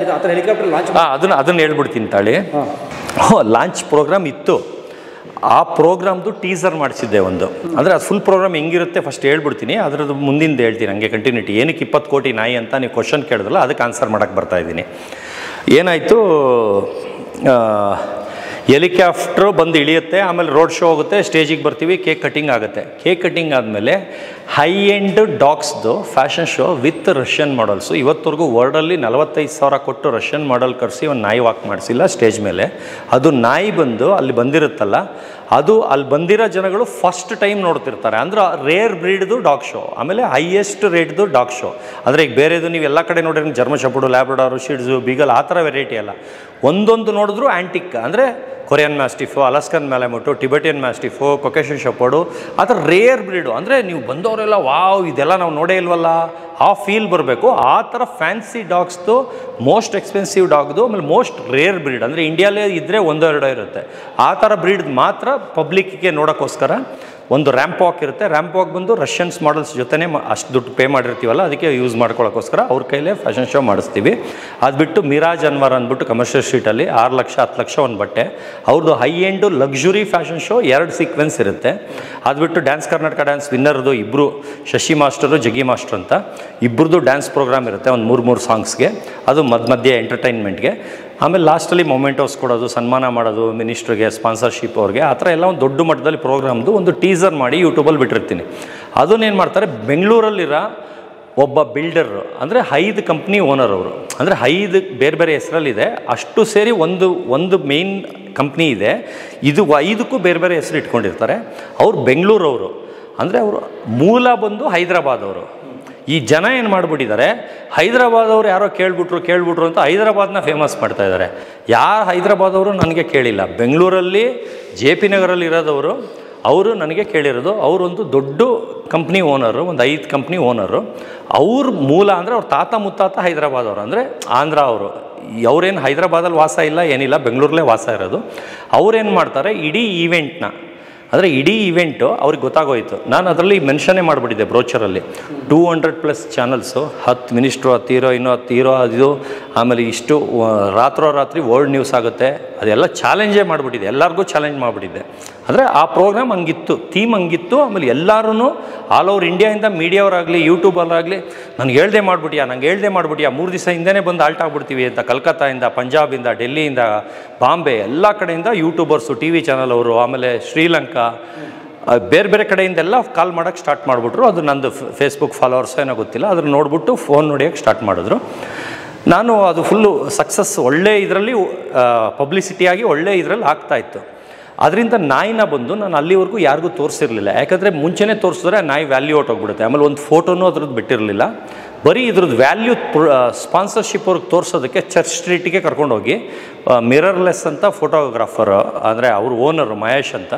ಹೆಲಿಕಾಪ್ಟರ್ ಲಾಂಚ್ ಅದನ್ನು ಹೇಳ್ಬಿಡ್ತೀನಿ ತಾಳಿ. ಲಾಂಚ್ ಪ್ರೋಗ್ರಾಮ್ ಇತ್ತು. ಆ ಪ್ರೋಗ್ರಾಮ್ದು ಟೀಸರ್ ಮಾಡಿಸಿದ್ದೆ ಒಂದು. ಅಂದರೆ ಅದು ಫುಲ್ ಪ್ರೋಗ್ರಾಮ್ ಹೆಂಗಿರುತ್ತೆ ಫಸ್ಟ್ ಹೇಳ್ಬಿಡ್ತೀನಿ, ಅದರದ್ದು ಮುಂದಿಂದು ಹೇಳ್ತೀನಿ ಹಂಗೆ ಕಂಟಿನ್ಯೂಟಿ. ಏನಕ್ಕೆ 20 ಕೋಟಿ ನಾಯಿ ಅಂತ ನೀವು ಕ್ವಶನ್ ಕೇಳಿದ್ರಲ್ಲ, ಅದಕ್ಕೆ ಆನ್ಸರ್ ಮಾಡೋಕ್ಕೆ ಬರ್ತಾಯಿದ್ದೀನಿ. ಏನಾಯಿತು, ಹೆಲಿಕಾಪ್ಟ್ರು ಬಂದು ಇಳಿಯುತ್ತೆ, ಆಮೇಲೆ ರೋಡ್ ಶೋ ಹೋಗುತ್ತೆ, ಸ್ಟೇಜಿಗೆ ಬರ್ತೀವಿ, ಕೇಕ್ ಕಟಿಂಗ್ ಆಗುತ್ತೆ. ಕೇಕ್ ಕಟಿಂಗ್ ಆದಮೇಲೆ ಹೈ ಎಂಡ್ ಡಾಗ್ಸ್ದು fashion show with Russian models. ಇವತ್ತವರೆಗೂ ವರ್ಲ್ಡಲ್ಲಿ 45,000 ಕೊಟ್ಟು ರಷ್ಯನ್ ಮಾಡಲ್ ಕರೆಸಿ ಒಂದು ನಾಯಿ ವಾಕ್ ಮಾಡಿಸಿಲ್ಲ ಸ್ಟೇಜ್ ಮೇಲೆ. ಅದು ನಾಯಿ ಬಂದು ಅಲ್ಲಿ ಬಂದಿರುತ್ತಲ್ಲ, ಅದು ಅಲ್ಲಿ ಬಂದಿರೋ ಜನಗಳು ಫಸ್ಟ್ ಟೈಮ್ ನೋಡ್ತಿರ್ತಾರೆ. ಅಂದ್ರೆ ರೇರ್ ಬ್ರೀಡ್ದು ಡಾಗ್ ಶೋ, ಆಮೇಲೆ ಹೈಯೆಸ್ಟ್ ರೇಟ್ದು ಡಾಗ್ ಶೋ. ಅಂದರೆ ಈಗ ಬೇರೆದು ನೀವು ಎಲ್ಲ ಕಡೆ ನೋಡಿದ್ರೆ ಜರ್ಮನ್ ಶೆಪರ್ಡು, ಲ್ಯಾಬ್ರಡಾರು, ಶಿಡ್ಸು, ಬೀಗಲ್ ಆ ಥರ ವೆರೈಟಿ ಅಲ್ಲ. ಒಂದೊಂದು ನೋಡಿದ್ರು ಆ್ಯಂಟಿಕ್, ಅಂದರೆ ಕೊರಿಯನ್ ಮ್ಯಾಸ್ಟಿಫು, ಅಲಾಸ್ಕನ್ ಮ್ಯಾಲಮುಟು, ಟಿಬೆಟಿಯನ್ ಮ್ಯಾಸ್ಟಿಫು, ಕೊಕೇಶನ್ ಶೆಪರ್ಡು, ಆ ಥರ ರೇರ್ ಬ್ರೀಡು. ಅಂದರೆ ನೀವು ಬಂದವರೆಲ್ಲ ವಾವ್ ಇದೆಲ್ಲ ನಾವು ನೋಡೇ ಇಲ್ವಲ್ಲ ಆ ಫೀಲ್ ಬರಬೇಕು. ಆ ಥರ ಫ್ಯಾನ್ಸಿ ಡಾಗ್ಸ್ದು, ಮೋಸ್ಟ್ ಎಕ್ಸ್ಪೆನ್ಸಿವ್ ಡಾಗ್ದು, ಆಮೇಲೆ ಮೋಸ್ಟ್ ರೇರ್ ಬ್ರೀಡ್. ಅಂದರೆ ಇಂಡಿಯಾಲೇ ಇದ್ದರೆ 1-2 ಇರುತ್ತೆ. ಆ ಥರ ಬ್ರೀಡ್ ಮಾತ್ರ ಪಬ್ಲಿಕ್ಕಿಗೆ ನೋಡೋಕ್ಕೋಸ್ಕರ ಒಂದು ರ್ಯಾಂಪ್ ವಾಕ್ ಇರುತ್ತೆ. ರ್ಯಾಂಪ್ ವಾಕ್ ಬಂದು ರಷ್ಯನ್ಸ್ ಮಾಡಲ್ಸ್ ಜೊತೆನೇ ಅಷ್ಟು ದುಡ್ಡು ಪೇ ಮಾಡಿರ್ತೀವಲ್ಲ, ಅದಕ್ಕೆ ಯೂಸ್ ಮಾಡ್ಕೊಳ್ಳೋಕ್ಕೋಸ್ಕರ ಅವ್ರ ಕೈಲೇ ಫ್ಯಾಷನ್ ಶೋ ಮಾಡಿಸ್ತೀವಿ. ಅದು ಬಿಟ್ಟು ಮಿರಾಜ್ ಅನ್ವರ್ ಅಂದ್ಬಿಟ್ಟು ಕಮರ್ಷಿಯಲ್ ಸ್ಟ್ರೀಟಲ್ಲಿ 6 ಲಕ್ಷ 10 ಲಕ್ಷ ಒಂದು ಬಟ್ಟೆ, ಅವ್ರದ್ದು high end luxury fashion show 2 sequence ಇರುತ್ತೆ. ಅದು ಬಿಟ್ಟು ಡ್ಯಾನ್ಸ್ ಕರ್ನಾಟಕ ಡ್ಯಾನ್ಸ್ ವಿನ್ನರ್ದು ಇಬ್ಬರು, ಶಶಿ ಮಾಸ್ಟರು, ಜಗ್ಗಿ ಮಾಸ್ಟರ್ ಅಂತ ಇಬ್ಬರದು ಡ್ಯಾನ್ಸ್ ಪ್ರೋಗ್ರಾಮ್ ಇರುತ್ತೆ, ಒಂದು 3 ಸಾಂಗ್ಸ್ಗೆ. ಅದು ಮಧ್ಯೆ ಎಂಟರ್ಟೈನ್ಮೆಂಟ್ಗೆ. ಆಮೇಲೆ ಲಾಸ್ಟಲ್ಲಿ ಮೊಮೆಂಟೋಸ್ ಕೊಡೋದು, ಸನ್ಮಾನ ಮಾಡೋದು ಮಿನಿಸ್ಟ್ರಿಗೆ, ಸ್ಪಾನ್ಸರ್ಶಿಪ್ ಅವ್ರಿಗೆ, ಆ ಥರ ಎಲ್ಲ ಒಂದು ದೊಡ್ಡ ಮಟ್ಟದಲ್ಲಿ ಪ್ರೋಗ್ರಾಮ್ದು ಒಂದು ಟೀಸರ್ ಮಾಡಿ ಯೂಟ್ಯೂಬಲ್ಲಿ ಬಿಟ್ಟಿರ್ತೀನಿ. ಅದನ್ನೇನು ಮಾಡ್ತಾರೆ, ಬೆಂಗಳೂರಲ್ಲಿರೋ ಒಬ್ಬ ಬಿಲ್ಡರ್, ಅಂದರೆ 5 ಕಂಪ್ನಿ ಓನರ್ ಅವರು, ಅಂದರೆ 5 ಬೇರೆ ಬೇರೆ ಹೆಸರಲ್ಲಿದೆ, ಅಷ್ಟು ಸೇರಿ ಒಂದು ಮೇನ್ ಕಂಪ್ನಿ ಇದೆ. ಇದು 5ಕ್ಕೂ ಬೇರೆ ಬೇರೆ ಹೆಸರು ಇಟ್ಕೊಂಡಿರ್ತಾರೆ. ಅವ್ರು ಬೆಂಗಳೂರವರು, ಅಂದರೆ ಅವರು ಮೂಲ ಬಂದು ಹೈದರಾಬಾದವರು. ಈ ಜನ ಏನು ಮಾಡಿಬಿಟ್ಟಿದ್ದಾರೆ, ಹೈದರಾಬಾದವ್ರು ಯಾರೋ ಕೇಳ್ಬಿಟ್ರು ಅಂತ ಹೈದರಾಬಾದ್ನ ಫೇಮಸ್ ಮಾಡ್ತಾ ಇದ್ದಾರೆ. ಯಾರು ಹೈದರಾಬಾದವರು ನನಗೆ ಕೇಳಿಲ್ಲ, ಬೆಂಗಳೂರಲ್ಲಿ JP ನಗರಲ್ಲಿ ಇರೋದವರು, ಅವರು ನನಗೆ ಕೇಳಿರೋದು. ಅವರೊಂದು ದೊಡ್ಡ ಕಂಪ್ನಿ ಓನರು, ಒಂದು 5 ಕಂಪ್ನಿ ಓನರು. ಅವ್ರ ಮೂಲ ಅಂದರೆ ಅವ್ರ ತಾತ ಮುತ್ತಾತ ಹೈದರಾಬಾದವರು, ಅಂದರೆ ಆಂಧ್ರ ಅವರು. ಅವ್ರೇನು ಹೈದರಾಬಾದಲ್ಲಿ ವಾಸ ಇಲ್ಲ, ಏನಿಲ್ಲ, ಬೆಂಗಳೂರಲ್ಲೇ ವಾಸ ಇರೋದು. ಅವ್ರೇನು ಮಾಡ್ತಾರೆ, ಇಡೀ ಈವೆಂಟ್ನ, ಅಂದರೆ ಇಡೀ ಈವೆಂಟು ಅವ್ರಿಗೆ ಗೊತ್ತಾಗೋಯ್ತು. ನಾನು ಅದರಲ್ಲಿ ಮೆನ್ಷನ್ನೇ ಮಾಡಿಬಿಟ್ಟಿದ್ದೆ ಬ್ರೋಚರಲ್ಲಿ. 200+ ಚಾನಲ್ಸು, 10 ಮಿನಿಸ್ಟ್ರು, 10 ಹೀರೋಯಿನು, 10 ಹೀರೋ, ಅದು ಆಮೇಲೆ ಇಷ್ಟು ರಾತ್ರಿ ವರ್ಲ್ಡ್ ನ್ಯೂಸ್ ಆಗುತ್ತೆ, ಅದೆಲ್ಲ ಚಾಲೆಂಜೇ ಮಾಡಿಬಿಟ್ಟಿದ್ದೆ, ಎಲ್ಲರಿಗೂ ಚಾಲೆಂಜ್ ಮಾಡಿಬಿಟ್ಟಿದ್ದೆ. ಅಂದರೆ ಆ ಪ್ರೋಗ್ರಾಮ್ ಹಂಗಿತ್ತು, ಥೀಮ್ ಹಂಗಿತ್ತು. ಆಮೇಲೆ ಎಲ್ಲರೂ ಆಲ್ ಓವರ್ ಇಂಡಿಯಾಯಿಂದ ಮೀಡಿಯಾವರಾಗಲಿ ಯೂಟ್ಯೂಬಲ್ಲಾಗಲಿ ನನಗೆ ಹೇಳ್ದೆ ಮಾಡಿಬಿಟ್ಟಿಯಾ 3 ದಿವಸ ಹಿಂದೆನೇ ಬಂದು ಆಲ್ಟ್ ಆಗ್ಬಿಡ್ತೀವಿ ಅಂತ, ಕಲ್ಕತ್ತಾಯಿಂದ, ಪಂಜಾಬಿಂದ, ಡೆಲ್ಲಿಯಿಂದ, ಬಾಂಬೆ ಎಲ್ಲ ಕಡೆಯಿಂದ ಯೂಟ್ಯೂಬರ್ಸು, TV ಚಾನಲ್ ಅವರು, ಆಮೇಲೆ ಶ್ರೀಲಂಕಾ, ಬೇರೆ ಬೇರೆ ಕಡೆಯಿಂದೆಲ್ಲ ಕಾಲ್ ಮಾಡೋಕ್ಕೆ ಸ್ಟಾರ್ಟ್ ಮಾಡಿಬಿಟ್ರು. ಅದು ನಂದು ಫೇಸ್ಬುಕ್ ಫಾಲೋವರ್ಸ್ ಏನೋ ಗೊತ್ತಿಲ್ಲ, ಅದನ್ನು ನೋಡಿಬಿಟ್ಟು ಫೋನ್ ನೋಡಿಯೋಕ್ಕೆ ಸ್ಟಾರ್ಟ್ ಮಾಡಿದ್ರು. ನಾನು ಅದು ಫುಲ್ಲು ಸಕ್ಸಸ್, ಒಳ್ಳೆ ಇದರಲ್ಲಿ ಪಬ್ಲಿಸಿಟಿಯಾಗಿ ಒಳ್ಳೆ ಇದರಲ್ಲಿ ಆಗ್ತಾಯಿತ್ತು. ಅದರಿಂದ ನಾಯಿನ ಬಂದು ನಾನು ಅಲ್ಲಿವರೆಗೂ ಯಾರಿಗೂ ತೋರಿಸಿರಲಿಲ್ಲ, ಯಾಕಂದರೆ ಮುಂಚೆನೇ ತೋರಿಸಿದ್ರೆ ನಾಯಿ ವ್ಯಾಲ್ಯೂ ಹೊಟ್ಟೋಗ್ಬಿಡುತ್ತೆ. ಆಮೇಲೆ ಒಂದು ಫೋಟೋನೂ ಅದ್ರದ್ದು ಬಿಟ್ಟಿರಲಿಲ್ಲ. ಬರೀ ಇದ್ರದ್ದು ವ್ಯಾಲ್ಯೂ ಸ್ಪಾನ್ಸರ್ಶಿಪ್ ಅವ್ರಿಗೆ ತೋರಿಸೋದಕ್ಕೆ ಚರ್ಚ್ ಸ್ಟ್ರೀಟಿಗೆ ಕರ್ಕೊಂಡೋಗಿ ಮಿರರ್ಲೆಸ್ ಅಂತ ಫೋಟೋಗ್ರಾಫರ್, ಅಂದರೆ ಅವ್ರ ಓನರು ಮಹೇಶ್ ಅಂತ,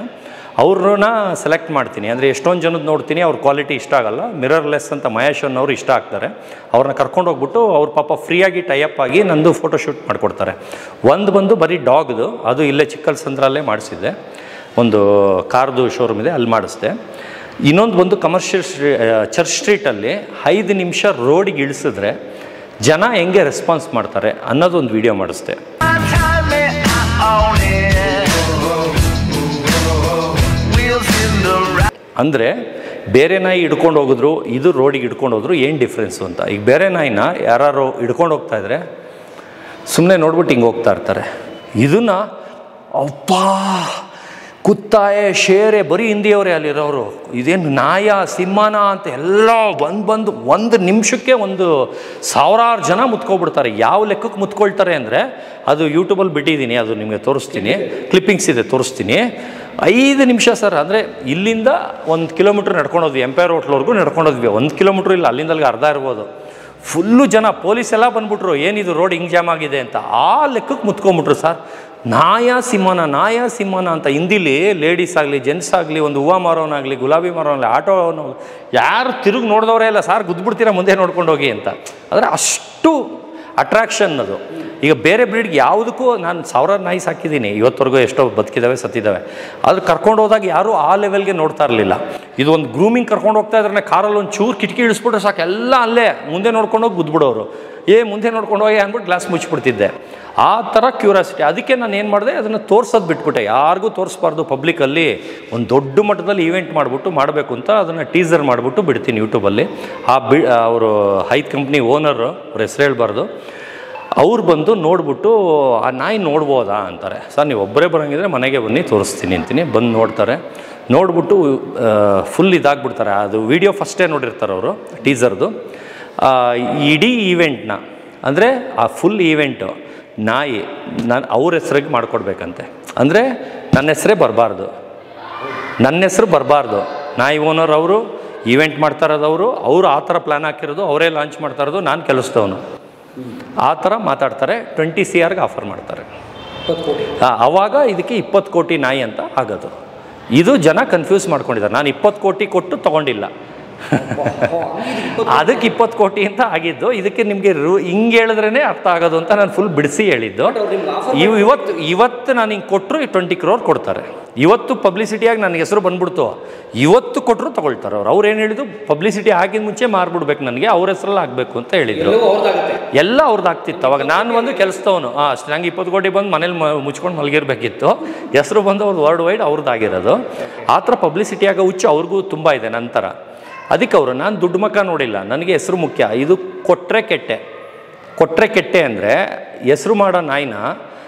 ಅವ್ರನ್ನ ಸೆಲೆಕ್ಟ್ ಮಾಡ್ತೀನಿ. ಅಂದರೆ ಎಷ್ಟೊಂದು ಜನದ ನೋಡ್ತೀನಿ, ಅವ್ರ ಕ್ವಾಲಿಟಿ ಇಷ್ಟ ಆಗಲ್ಲ. ಮಿರರ್ಲೆಸ್ ಅಂತ ಮಹೇಶ್ ಅನ್ನೋರು ಇಷ್ಟ ಆಗ್ತಾರೆ. ಅವ್ರನ್ನ ಕರ್ಕೊಂಡೋಗ್ಬಿಟ್ಟು ಅವ್ರ ಪಾಪ ಫ್ರೀಯಾಗಿ ಟೈಅಪ್ ಆಗಿ ನಂದು ಫೋಟೋಶೂಟ್ ಮಾಡಿಕೊಡ್ತಾರೆ. ಒಂದು ಬಂದು ಬರೀ ಡಾಗ್ದು, ಅದು ಇಲ್ಲೇ ಚಿಕ್ಕಲ್ಸಂದ್ರಲ್ಲೇ ಮಾಡಿಸಿದ್ದೆ, ಒಂದು ಕಾರ್ದು ಶೋರೂಮ್ ಇದೆ, ಅಲ್ಲಿ ಮಾಡಿಸ್ದೆ. ಇನ್ನೊಂದು ಬಂದು ಕಮರ್ಷಿಯಲ್ ಚರ್ಚ್ ಸ್ಟ್ರೀಟಲ್ಲಿ 5 ನಿಮಿಷ ರೋಡಿಗೆ ಇಳಿಸಿದ್ರೆ ಜನ ಹೆಂಗೆ ರೆಸ್ಪಾನ್ಸ್ ಮಾಡ್ತಾರೆ ಅನ್ನೋದೊಂದು ವಿಡಿಯೋ ಮಾಡಿಸ್ದೆ. ಅಂದರೆ ಬೇರೆ ನಾಯಿ ಹಿಡ್ಕೊಂಡು ಹೋಗಿದ್ರು, ಇದು ರೋಡಿಗೆ ಹಿಡ್ಕೊಂಡು ಹೋದ್ರು, ಏನು ಡಿಫ್ರೆನ್ಸು ಅಂತ. ಈಗ ಬೇರೆ ನಾಯಿನ ಯಾರು ಹಿಡ್ಕೊಂಡು ಹೋಗ್ತಾಯಿದ್ರೆ ಸುಮ್ಮನೆ ನೋಡ್ಬಿಟ್ಟು ಹಿಂಗೆ ಹೋಗ್ತಾ ಇರ್ತಾರೆ. ಇದನ್ನು ಅಪ್ಪ ಕುತ್ತಾಯೆ, ಶೇರೆ, ಬರೀ ಹಿಂದಿಯವರೇ ಅಲ್ಲಿರೋರು, ಇದೇನು ನಾಯ, ಸಿಂಹನ ಅಂತ ಎಲ್ಲ ಬಂದು 1 ನಿಮಿಷಕ್ಕೆ 1,000 ಜನ ಮುತ್ಕೊಬಿಡ್ತಾರೆ. ಯಾವ ಲೆಕ್ಕಕ್ಕೆ ಮುತ್ಕೊಳ್ತಾರೆ ಅಂದರೆ, ಅದು ಯೂಟ್ಯೂಬಲ್ಲಿ ಬಿಟ್ಟಿದ್ದೀನಿ, ಅದು ನಿಮಗೆ ತೋರಿಸ್ತೀನಿ, ಕ್ಲಿಪ್ಪಿಂಗ್ಸ್ ಇದೆ ತೋರಿಸ್ತೀನಿ. 5 ನಿಮಿಷ ಸರ್. ಅಂದರೆ ಇಲ್ಲಿಂದ 1 ಕಿಲೋಮೀಟ್ರ್ ನಡ್ಕೊಂಡೋದ್ವಿ, ಎಂಪೈರ್ ಹೋಟ್ಲ್ವರೆಗೂ ನಡ್ಕೊಂಡೋದ್ವಿ. 1 ಕಿಲೋಮೀಟ್ರ್ ಇಲ್ಲ, ಅಲ್ಲಿಂದಲ್ಲಿಗೆ ಅರ್ಧ ಇರ್ಬೋದು. ಫುಲ್ಲು ಜನ, ಪೊಲೀಸ್ ಎಲ್ಲ ಬಂದ್ಬಿಟ್ರು, ಏನಿದು ರೋಡ್ ಹಿಂಗೆ ಜಾಮ್ ಆಗಿದೆ ಅಂತ. ಆ ಲೆಕ್ಕಕ್ಕೆ ಮುತ್ಕೊಂಡ್ಬಿಟ್ರು ಸರ್. ನಾಯ ಸಿಂಹನ ಅಂತ ಹಿಂದಿಲಿ ಲೇಡೀಸ್ ಆಗಲಿ, ಜೆಂಟ್ಸ್ ಆಗಲಿ, ಒಂದು ಹೂವು ಮಾರೋನಾಗಲಿ, ಗುಲಾಬಿ ಮಾರೋನಾಗಲಿ, ಆಟೋನು, ಯಾರು ತಿರುಗಿ ನೋಡಿದವರೇ ಇಲ್ಲ, ಸಾರ್ ಗುದ್ದುಬಿಡ್ತೀರಾ ಮುಂದೆ ನೋಡ್ಕೊಂಡು ಹೋಗಿ ಅಂತ. ಆದರೆ ಅಷ್ಟು ಅಟ್ರಾಕ್ಷನ್ ಅದು. ಈಗ ಬೇರೆ ಬ್ರೀಡ್ಗೆ ಯಾವುದಕ್ಕೂ ನಾನು 1000 ನಾಯಿ ಸಾಕಿದ್ದೀನಿ ಇವತ್ತವರೆಗೂ, ಎಷ್ಟೋ ಬದುಕಿದ್ದಾವೆ, ಸತ್ತಿದ್ದಾವೆ. ಆದ್ರೆ ಕರ್ಕೊಂಡು ಹೋದಾಗ ಯಾರೂ ಆ ಲೆವೆಲ್ಗೆ ನೋಡ್ತಾ ಇರಲಿಲ್ಲ. ಇದು ಒಂದು ಗ್ರೂಮಿಂಗ್ ಕರ್ಕೊಂಡು ಹೋಗ್ತಾ ಇದ್ರೆ ಕಾರಲ್ಲಿ ಒಂದು ಚೂರು ಕಿಟಕಿ ಇಳಿಸ್ಬಿಟ್ರೆ ಸಾಕು, ಎಲ್ಲ ಅಲ್ಲೇ ಮುಂದೆ ನೋಡ್ಕೊಂಡೋಗಿ ಗುದ್ಬಿಡೋರು. ಮುಂದೆ ನೋಡ್ಕೊಂಡು ಹೋಗಿ ಅಂದ್ಬಿಟ್ಟು ಗ್ಲಾಸ್ ಮುಚ್ಚಿಬಿಡ್ತಿದ್ದೆ. ಆ ಥರ ಕ್ಯೂರಿಯಾಸಿಟಿ. ಅದಕ್ಕೆ ನಾನು ಏನು ಮಾಡಿದೆ, ಅದನ್ನು ತೋರ್ಸೋದು ಬಿಟ್ಬಿಟ್ಟೆ, ಯಾರಿಗೂ ತೋರಿಸ್ಬಾರ್ದು. ಪಬ್ಲಿಕಲ್ಲಿ ಒಂದು ದೊಡ್ಡ ಮಟ್ಟದಲ್ಲಿ ಈವೆಂಟ್ ಮಾಡಿಬಿಟ್ಟು ಮಾಡಬೇಕು ಅಂತ ಅದನ್ನು ಟೀಸರ್ ಮಾಡಿಬಿಟ್ಟು ಬಿಡ್ತೀನಿ ಯೂಟ್ಯೂಬಲ್ಲಿ. ಅವರು 5 ಕಂಪ್ನಿ ಓನರು, ಅವ್ರ ಹೆಸರು ಹೇಳ್ಬಾರ್ದು. ಅವ್ರು ಬಂದು ನೋಡ್ಬಿಟ್ಟು ಆ ನಾಯಿ ನೋಡ್ಬೋದಾ ಅಂತಾರೆ. ಸರ್ ನೀವು ಒಬ್ಬರೇ ಬರೋಂಗಿದ್ರೆ ಮನೆಗೆ ಬನ್ನಿ ತೋರಿಸ್ತೀನಿ ಅಂತೀನಿ. ಬಂದು ನೋಡ್ತಾರೆ, ನೋಡ್ಬಿಟ್ಟು ಫುಲ್ ಇದಾಗ್ಬಿಡ್ತಾರೆ. ಅದು ವಿಡಿಯೋ ಫಸ್ಟೇ ನೋಡಿರ್ತಾರೆ ಅವರು, ಟೀಸರ್ದು. ಇಡೀ ಈವೆಂಟ್ನ ಅಂದರೆ ಆ ಫುಲ್ ಈವೆಂಟು ನಾಯಿ ಅವ್ರ ಹೆಸ್ರಿಗೆ ಮಾಡಿಕೊಡ್ಬೇಕಂತೆ. ಅಂದರೆ ನನ್ನ ಹೆಸರೇ ಬರಬಾರ್ದು, ನನ್ನ ಹೆಸ್ರು ಬರಬಾರ್ದು. ನಾಯಿ ಓನರ್ ಅವರು, ಈವೆಂಟ್ ಮಾಡ್ತಾ ಇರೋದು ಅವರು ಆ ಥರ ಪ್ಲ್ಯಾನ್ ಹಾಕಿರೋದು, ಅವರೇ ಲಾಂಚ್ ಮಾಡ್ತಾ ಇರೋದು, ನಾನು ಕೆಲಸದವನು. ಆ ಥರ ಮಾತಾಡ್ತಾರೆ. 20 CRಗೆ ಆಫರ್ ಮಾಡ್ತಾರೆ. ಆವಾಗ ಇದಕ್ಕೆ 20 ಕೋಟಿ ನಾಯಿ ಅಂತ ಆಗೋದು. ಇದು ಜನ ಕನ್ಫ್ಯೂಸ್ ಮಾಡ್ಕೊಂಡಿದ್ದಾರೆ. ನಾನು 20 ಕೋಟಿ ಕೊಟ್ಟು ತೊಗೊಂಡಿಲ್ಲ, ಅದಕ್ಕೆ 20 ಕೋಟಿ ಅಂತ ಆಗಿದ್ದು. ಇದಕ್ಕೆ ನಿಮಗೆ ಹಿಂಗೆ ಹೇಳಿದ್ರೇ ಅರ್ಥ ಆಗೋದು ಅಂತ ನಾನು ಫುಲ್ ಬಿಡಿಸಿ ಹೇಳಿದ್ದು. ಇವತ್ತು ನಾನು ಹಿಂಗೆ ಕೊಟ್ಟರು 20 crore ಕೊಡ್ತಾರೆ. ಇವತ್ತು ಪಬ್ಲಿಸಿಟಿಯಾಗಿ ನನಗೆ ಹೆಸರು ಬಂದ್ಬಿಡ್ತು, ಇವತ್ತು ಕೊಟ್ಟರು ತೊಗೊಳ್ತಾರೆ ಅವ್ರು. ಅವ್ರು ಏನು ಹೇಳಿದ್ದು, ಪಬ್ಲಿಸಿಟಿ ಆಗಿದ ಮುಂಚೆ ಮಾರ್ಬಿಡ್ಬೇಕು, ನನಗೆ ಅವ್ರ ಹೆಸರಲ್ಲಿ ಆಗಬೇಕು ಅಂತ ಹೇಳಿದ್ರು. ಎಲ್ಲ ಅವ್ರದ್ದು ಆಗ್ತಿತ್ತು. ಅವಾಗ ನಾನು ಒಂದು ಕೆಲಸದವನು, ಅಷ್ಟು ನಂಗೆ 20 ಕೋಟಿ ಬಂದು ಮನೇಲಿ ಮುಚ್ಕೊಂಡು ಮಲಗಿರ್ಬೇಕಿತ್ತು. ಹೆಸರು ಬಂದು ಅವ್ರದ್ದು ವರ್ಲ್ಡ್ ವೈಡ್ ಅವ್ರದ್ದಾಗಿರೋದು. ಆ ಥರ ಪಬ್ಲಿಸಿಟಿಯಾಗ ಹುಚ್ಚು ಅವ್ರಿಗೂ ತುಂಬ ಇದೆ ನಂತರ. ಅದಕ್ಕೆ ಅವರು, ನಾನು ದುಡ್ಡು ಮಕ್ಕ ನೋಡಿಲ್ಲ, ನನಗೆ ಹೆಸರು ಮುಖ್ಯ. ಇದು ಕೊಟ್ಟರೆ ಕೆಟ್ಟೆ ಅಂದರೆ ಹೆಸರು ಮಾಡೋ ನಾಯಿನ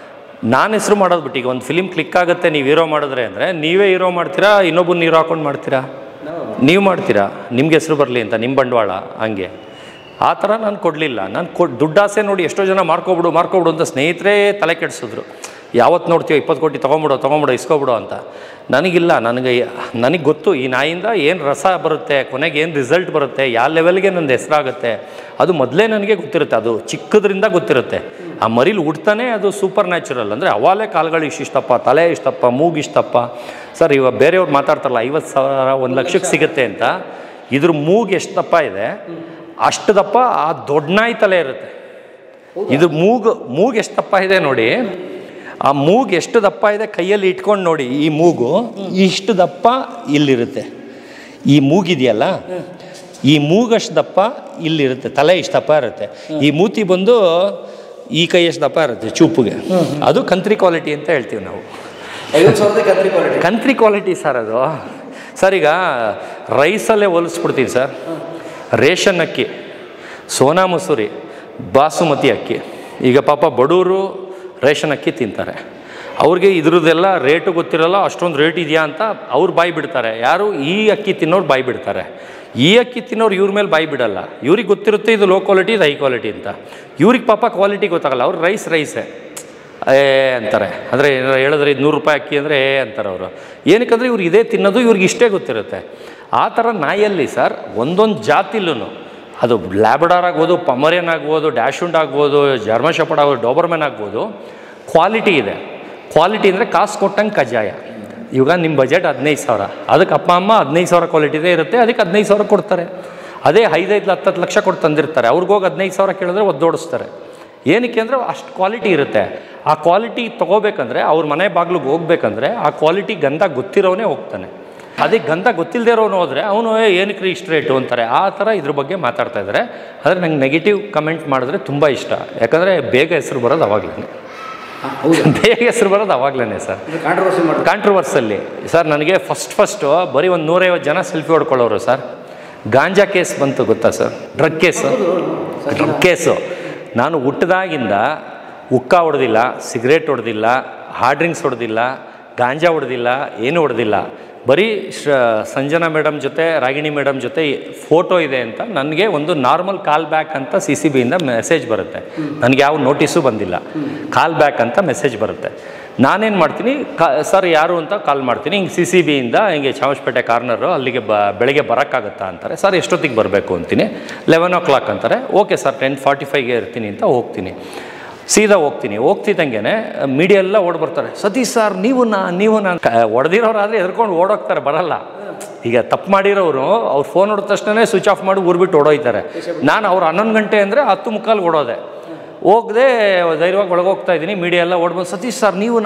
ನಾನು ಹೆಸರು ಮಾಡೋದು ಬಿಟ್ಟು, ಈಗ ಒಂದು ಫಿಲಿಮ್ ಕ್ಲಿಕ್ ಆಗುತ್ತೆ ನೀವು ಹೀರೋ ಮಾಡಿದ್ರೆ ಅಂದರೆ, ನೀವೇ ಹೀರೋ ಮಾಡ್ತೀರಾ, ಇನ್ನೊಬ್ಬನ ಹೀರೋ ಹಾಕೊಂಡು ಮಾಡ್ತೀರಾ? ನೀವು ಮಾಡ್ತೀರಾ, ನಿಮ್ಗೆ ಹೆಸರು ಬರಲಿ ಅಂತ, ನಿಮ್ಮ ಬಂಡವಾಳ. ಹಂಗೆ ಆ ಥರ ನಾನು ಕೊಡಲಿಲ್ಲ. ನಾನು ದುಡ್ಡಾಸೆ ನೋಡಿ ಎಷ್ಟೋ ಜನ ಮಾರ್ಕೊಬಿಡು ಅಂತ ಸ್ನೇಹಿತರೇ ತಲೆ ಕೆಡಿಸಿದ್ರು. ಯಾವತ್ತು ನೋಡ್ತೀವಿ 20 ಕೋಟಿ ತೊಗೊಂಬಿಡು ಇಸ್ಕೊಬಿಡು ಅಂತ. ನನಗಿಲ್ಲ, ನನಗೆ ಗೊತ್ತು ಈ ನಾಯಿಂದ ಏನು ರಸ ಬರುತ್ತೆ, ಕೊನೆಗೆ ಏನು ರಿಸಲ್ಟ್ ಬರುತ್ತೆ, ಯಾವ ಲೆವೆಲ್ಗೆ ನನ್ನ ಹೆಸರಾಗುತ್ತೆ, ಅದು ಮೊದಲೇ ನನಗೆ ಗೊತ್ತಿರುತ್ತೆ. ಅದು ಚಿಕ್ಕದ್ರಿಂದ ಗೊತ್ತಿರುತ್ತೆ. ಆ ಮರಿಲಿ ಹುಡ್ತಾನೆ ಅದು ಸೂಪರ್ ನ್ಯಾಚುರಲ್. ಅಂದರೆ ಅವಾಲೇ ಕಾಲುಗಳು ಇಷ್ಟಪ್ಪ, ತಲೆ ಇಷ್ಟಪ್ಪ, ಮೂಗು ಇಷ್ಟಪ್ಪ. ಸರ್ ಇವಾಗ ಬೇರೆಯವ್ರು ಮಾತಾಡ್ತಾರಲ್ಲ 50,000 1 ಲಕ್ಷಕ್ಕೆ ಸಿಗುತ್ತೆ ಅಂತ, ಇದ್ರ ಮೂಗು ಎಷ್ಟು ದಪ್ಪ ಇದೆ ಅಷ್ಟು ದಪ್ಪ ಆ ದೊಡ್ಡ ನಾಯಿ ತಲೆ ಇರುತ್ತೆ. ಇದು ಮೂಗು ಎಷ್ಟು ದಪ್ಪ ಇದೆ ನೋಡಿ, ಆ ಮೂಗು ಎಷ್ಟು ದಪ್ಪ ಇದೆ ಕೈಯಲ್ಲಿ ಇಟ್ಕೊಂಡು ನೋಡಿ. ಈ ಮೂಗು ಇಷ್ಟು ದಪ್ಪ ಇಲ್ಲಿರುತ್ತೆ. ಈ ಮೂಗಿದೆಯಲ್ಲ, ಈ ಮೂಗಷ್ಟು ದಪ್ಪ ಇಲ್ಲಿರುತ್ತೆ, ತಲೆ ಇಷ್ಟು ದಪ್ಪ ಇರುತ್ತೆ. ಈ ಮೂತಿ ಬಂದು ಈ ಕೈ ಎಷ್ಟು ದಪ್ಪ ಇರುತ್ತೆ ಚೂಪಿಗೆ. ಅದು ಕಂತ್ರಿ ಕ್ವಾಲಿಟಿ ಅಂತ ಹೇಳ್ತೀವಿ ನಾವು. ಕಂತ್ರಿ ಕ್ವಾಲಿಟಿ ಸರ್ ಅದು. ಸರ್ ಈಗ ರೈಸಲ್ಲೇ ಹೋಲಿಸ್ಬಿಡ್ತೀವಿ ಸರ್. ರೇಷನ್ ಅಕ್ಕಿ, ಸೋನಾ ಮಸೂರಿ, ಬಾಸುಮತಿ ಅಕ್ಕಿ. ಈಗ ಪಾಪ ಬಡವರು ರೇಷನ್ ಅಕ್ಕಿ ತಿಂತಾರೆ, ಅವ್ರಿಗೆ ಇದ್ರದ್ದೆಲ್ಲ ರೇಟು ಗೊತ್ತಿರಲ್ಲ, ಅಷ್ಟೊಂದು ರೇಟ್ ಇದೆಯಾ ಅಂತ ಅವ್ರು ಬಾಯಿ ಬಿಡ್ತಾರೆ. ಯಾರು ಈ ಅಕ್ಕಿ ತಿನ್ನೋರು ಬಾಯಿ ಬಿಡ್ತಾರೆ. ಈ ಅಕ್ಕಿ ತಿನ್ನೋರು ಇವ್ರ ಮೇಲೆ ಬಾಯಿ ಬಿಡಲ್ಲ. ಇವ್ರಿಗೆ ಗೊತ್ತಿರುತ್ತೆ ಇದು ಲೋ ಕ್ವಾಲಿಟಿ, ಇದು ಹೈ ಕ್ವಾಲಿಟಿ ಅಂತ. ಇವ್ರಿಗೆ ಪಾಪ ಕ್ವಾಲಿಟಿ ಗೊತ್ತಾಗಲ್ಲ. ಅವ್ರು ರೈಸೇ ಅಂತಾರೆ. ಅಂದರೆ ಹೇಳಿದ್ರೆ ಇದು 100 ರೂಪಾಯಿ ಅಕ್ಕಿ ಅಂದರೆ ಅಂತಾರೆ ಅವರು. ಏನಕ್ಕಂದರೆ ಇವ್ರಿಗೆ ಇದೇ ತಿನ್ನೋದು, ಇವ್ರಿಗೆ ಇಷ್ಟೇ ಗೊತ್ತಿರುತ್ತೆ. ಆ ಥರ ನಾಯಲ್ಲಿ ಸರ್ ಒಂದೊಂದು ಜಾತಿಲೂ, ಅದು ಲ್ಯಾಬ್ರಡಾರ್ ಆಗ್ಬೋದು, ಪಮರಿಯನ್ ಆಗ್ಬೋದು, ಡ್ಯಾಶುಂಡ್ ಆಗ್ಬೋದು, ಜರ್ಮನ್ ಶೆಪರ್ಡ್ ಆಗ್ಬೋದು, ಡೋಬರ್ಮೆನ್ ಆಗ್ಬೋದು, ಕ್ವಾಲಿಟಿ ಇದೆ. ಕ್ವಾಲಿಟಿ ಅಂದರೆ ಕಾಸು ಕೊಟ್ಟಂಗೆ ಕಜ್ಜಾಯ. ಇವಾಗ ನಿಮ್ಮ ಬಜೆಟ್ 15,000, ಅದಕ್ಕೆ ಅಪ್ಪ ಅಮ್ಮ 15,000 ಕ್ವಾಲಿಟಿದೇ ಇರುತ್ತೆ, ಅದಕ್ಕೆ 15,000 ಕೊಡ್ತಾರೆ. ಅದೇ 5-10 ಲಕ್ಷ ಕೊಟ್ಟು ತಂದಿರ್ತಾರೆ, ಅವ್ರಿಗೋಗಿ 15,000 ಕೇಳಿದ್ರೆ ಒದ್ದೋಡಿಸ್ತಾರೆ. ಏನಕ್ಕೆ ಅಂದರೆ ಅಷ್ಟು ಕ್ವಾಲಿಟಿ ಇರುತ್ತೆ. ಆ ಕ್ವಾಲಿಟಿ ತೊಗೋಬೇಕಂದ್ರೆ ಅವ್ರ ಮನೆ ಬಾಗಿಲಿಗೆ ಹೋಗ್ಬೇಕಂದ್ರೆ ಆ ಕ್ವಾಲಿಟಿ ಗಂಧ ಗೊತ್ತಿರೋನೇ ಹೋಗ್ತಾನೆ. ಅದೇ ಗಂಧ ಗೊತ್ತಿಲ್ಲದೆ ಇರೋನು ಹೋದರೆ ಅವನು ಏನಕ್ಕೆ ಇಷ್ಟು ರೇಟು ಅಂತಾರೆ. ಆ ಥರ ಇದ್ರ ಬಗ್ಗೆ ಮಾತಾಡ್ತಾ ಇದ್ದಾರೆ. ಆದರೆ ನಂಗೆ ನೆಗೆಟಿವ್ ಕಮೆಂಟ್ ಮಾಡಿದ್ರೆ ತುಂಬ ಇಷ್ಟ. ಯಾಕಂದರೆ ಬೇಗ ಹೆಸರು ಬರೋದು ಅವಾಗಲೇ, ಸರ್. ಕಾಂಟ್ರವರ್ಸಲ್ಲಿ ಸರ್ ನನಗೆ ಫಸ್ಟು ಬರೀ ಒಂದು 150 ಜನ ಸೆಲ್ಫಿ ಹೊಡ್ಕೊಳ್ಳೋರು ಸರ್. ಗಾಂಜಾ ಕೇಸ್ ಬಂತು ಗೊತ್ತಾ ಸರ್? Drug case. ನಾನು ಹುಟ್ಟಿದಾಗಿಂದ ಹುಕ್ಕ ಹೊಡೆದಿಲ್ಲ, ಸಿಗರೇಟ್ ಹೊಡೆದಿಲ್ಲ, ಹಾರ್ಡ್ ಡ್ರಿಂಕ್ಸ್ ಹೊಡೆದಿಲ್ಲ, ಗಾಂಜಾ ಹೊಡೆದಿಲ್ಲ, ಏನೂ ಹೊಡೆದಿಲ್ಲ. ಬರೀ ಸಂಜನಾ ಮೇಡಮ್ ಜೊತೆ, ರಾಗಿಣಿ ಮೇಡಮ್ ಜೊತೆ ಫೋಟೋ ಇದೆ ಅಂತ ನನಗೆ ಒಂದು ನಾರ್ಮಲ್ ಕಾಲ್ ಬ್ಯಾಕ್ ಅಂತ CCBಯಿಂದ ಮೆಸೇಜ್ ಬರುತ್ತೆ. ನನಗೆ ಯಾವ ನೋಟಿಸು ಬಂದಿಲ್ಲ. ಕಾಲ್ ಬ್ಯಾಕ್ ಅಂತ ಮೆಸೇಜ್ ಬರುತ್ತೆ. ನಾನೇನು ಮಾಡ್ತೀನಿ, ಸರ್ ಯಾರು ಅಂತ ಕಾಲ್ ಮಾಡ್ತೀನಿ. ಹಿಂಗೆ CCBಯಿಂದ ಹಿಂಗೆ ಚಾಮರಾಜಪೇಟೆ ಕಾರ್ನರು, ಅಲ್ಲಿಗೆ ಬೆಳಗ್ಗೆ ಬರೋಕ್ಕಾಗತ್ತಾ ಅಂತಾರೆ. ಸರ್ ಎಷ್ಟೊತ್ತಿಗೆ ಬರಬೇಕು ಅಂತೀನಿ. 11 o'clock ಅಂತಾರೆ. ಓಕೆ ಸರ್ 10:45ಗೆ ಇರ್ತೀನಿ ಅಂತ ಹೋಗ್ತೀನಿ. ಸೀದಾ ಹೋಗ್ತಿದ್ದಂಗೆ ಮೀಡಿಯಾ ಎಲ್ಲ ಓಡ್ಬರ್ತಾರೆ. ಸತೀಶ್ ಸರ್ ನೀವು ನಾನು ಹೊಡೆದಿರೋರಾದರೆ ಎದ್ಕೊಂಡು ಓಡೋಗ್ತಾರೆ, ಬರಲ್ಲ. ಈಗ ತಪ್ಪು ಮಾಡಿರೋರು ಅವ್ರು ಫೋನ್ ಹೊಡೆದ ತಕ್ಷಣ ಸ್ವಿಚ್ ಆಫ್ ಮಾಡಿ ಊರು ಬಿಟ್ಟು ಓಡೋಯ್ತಾರೆ. ನಾನು ಅವ್ರು 11 ಗಂಟೆ ಅಂದರೆ 10:45 ಓಡೋದೆ. ಹೋಗದೆ ಧೈರ್ಯವಾಗಿ ಒಳಗೋಗ್ತಾ ಇದ್ದೀನಿ. ಮೀಡಿಯಾ ಎಲ್ಲ ಓಡ್ಬೋದು. ಸತೀಶ್ ಸರ್ ನೀವು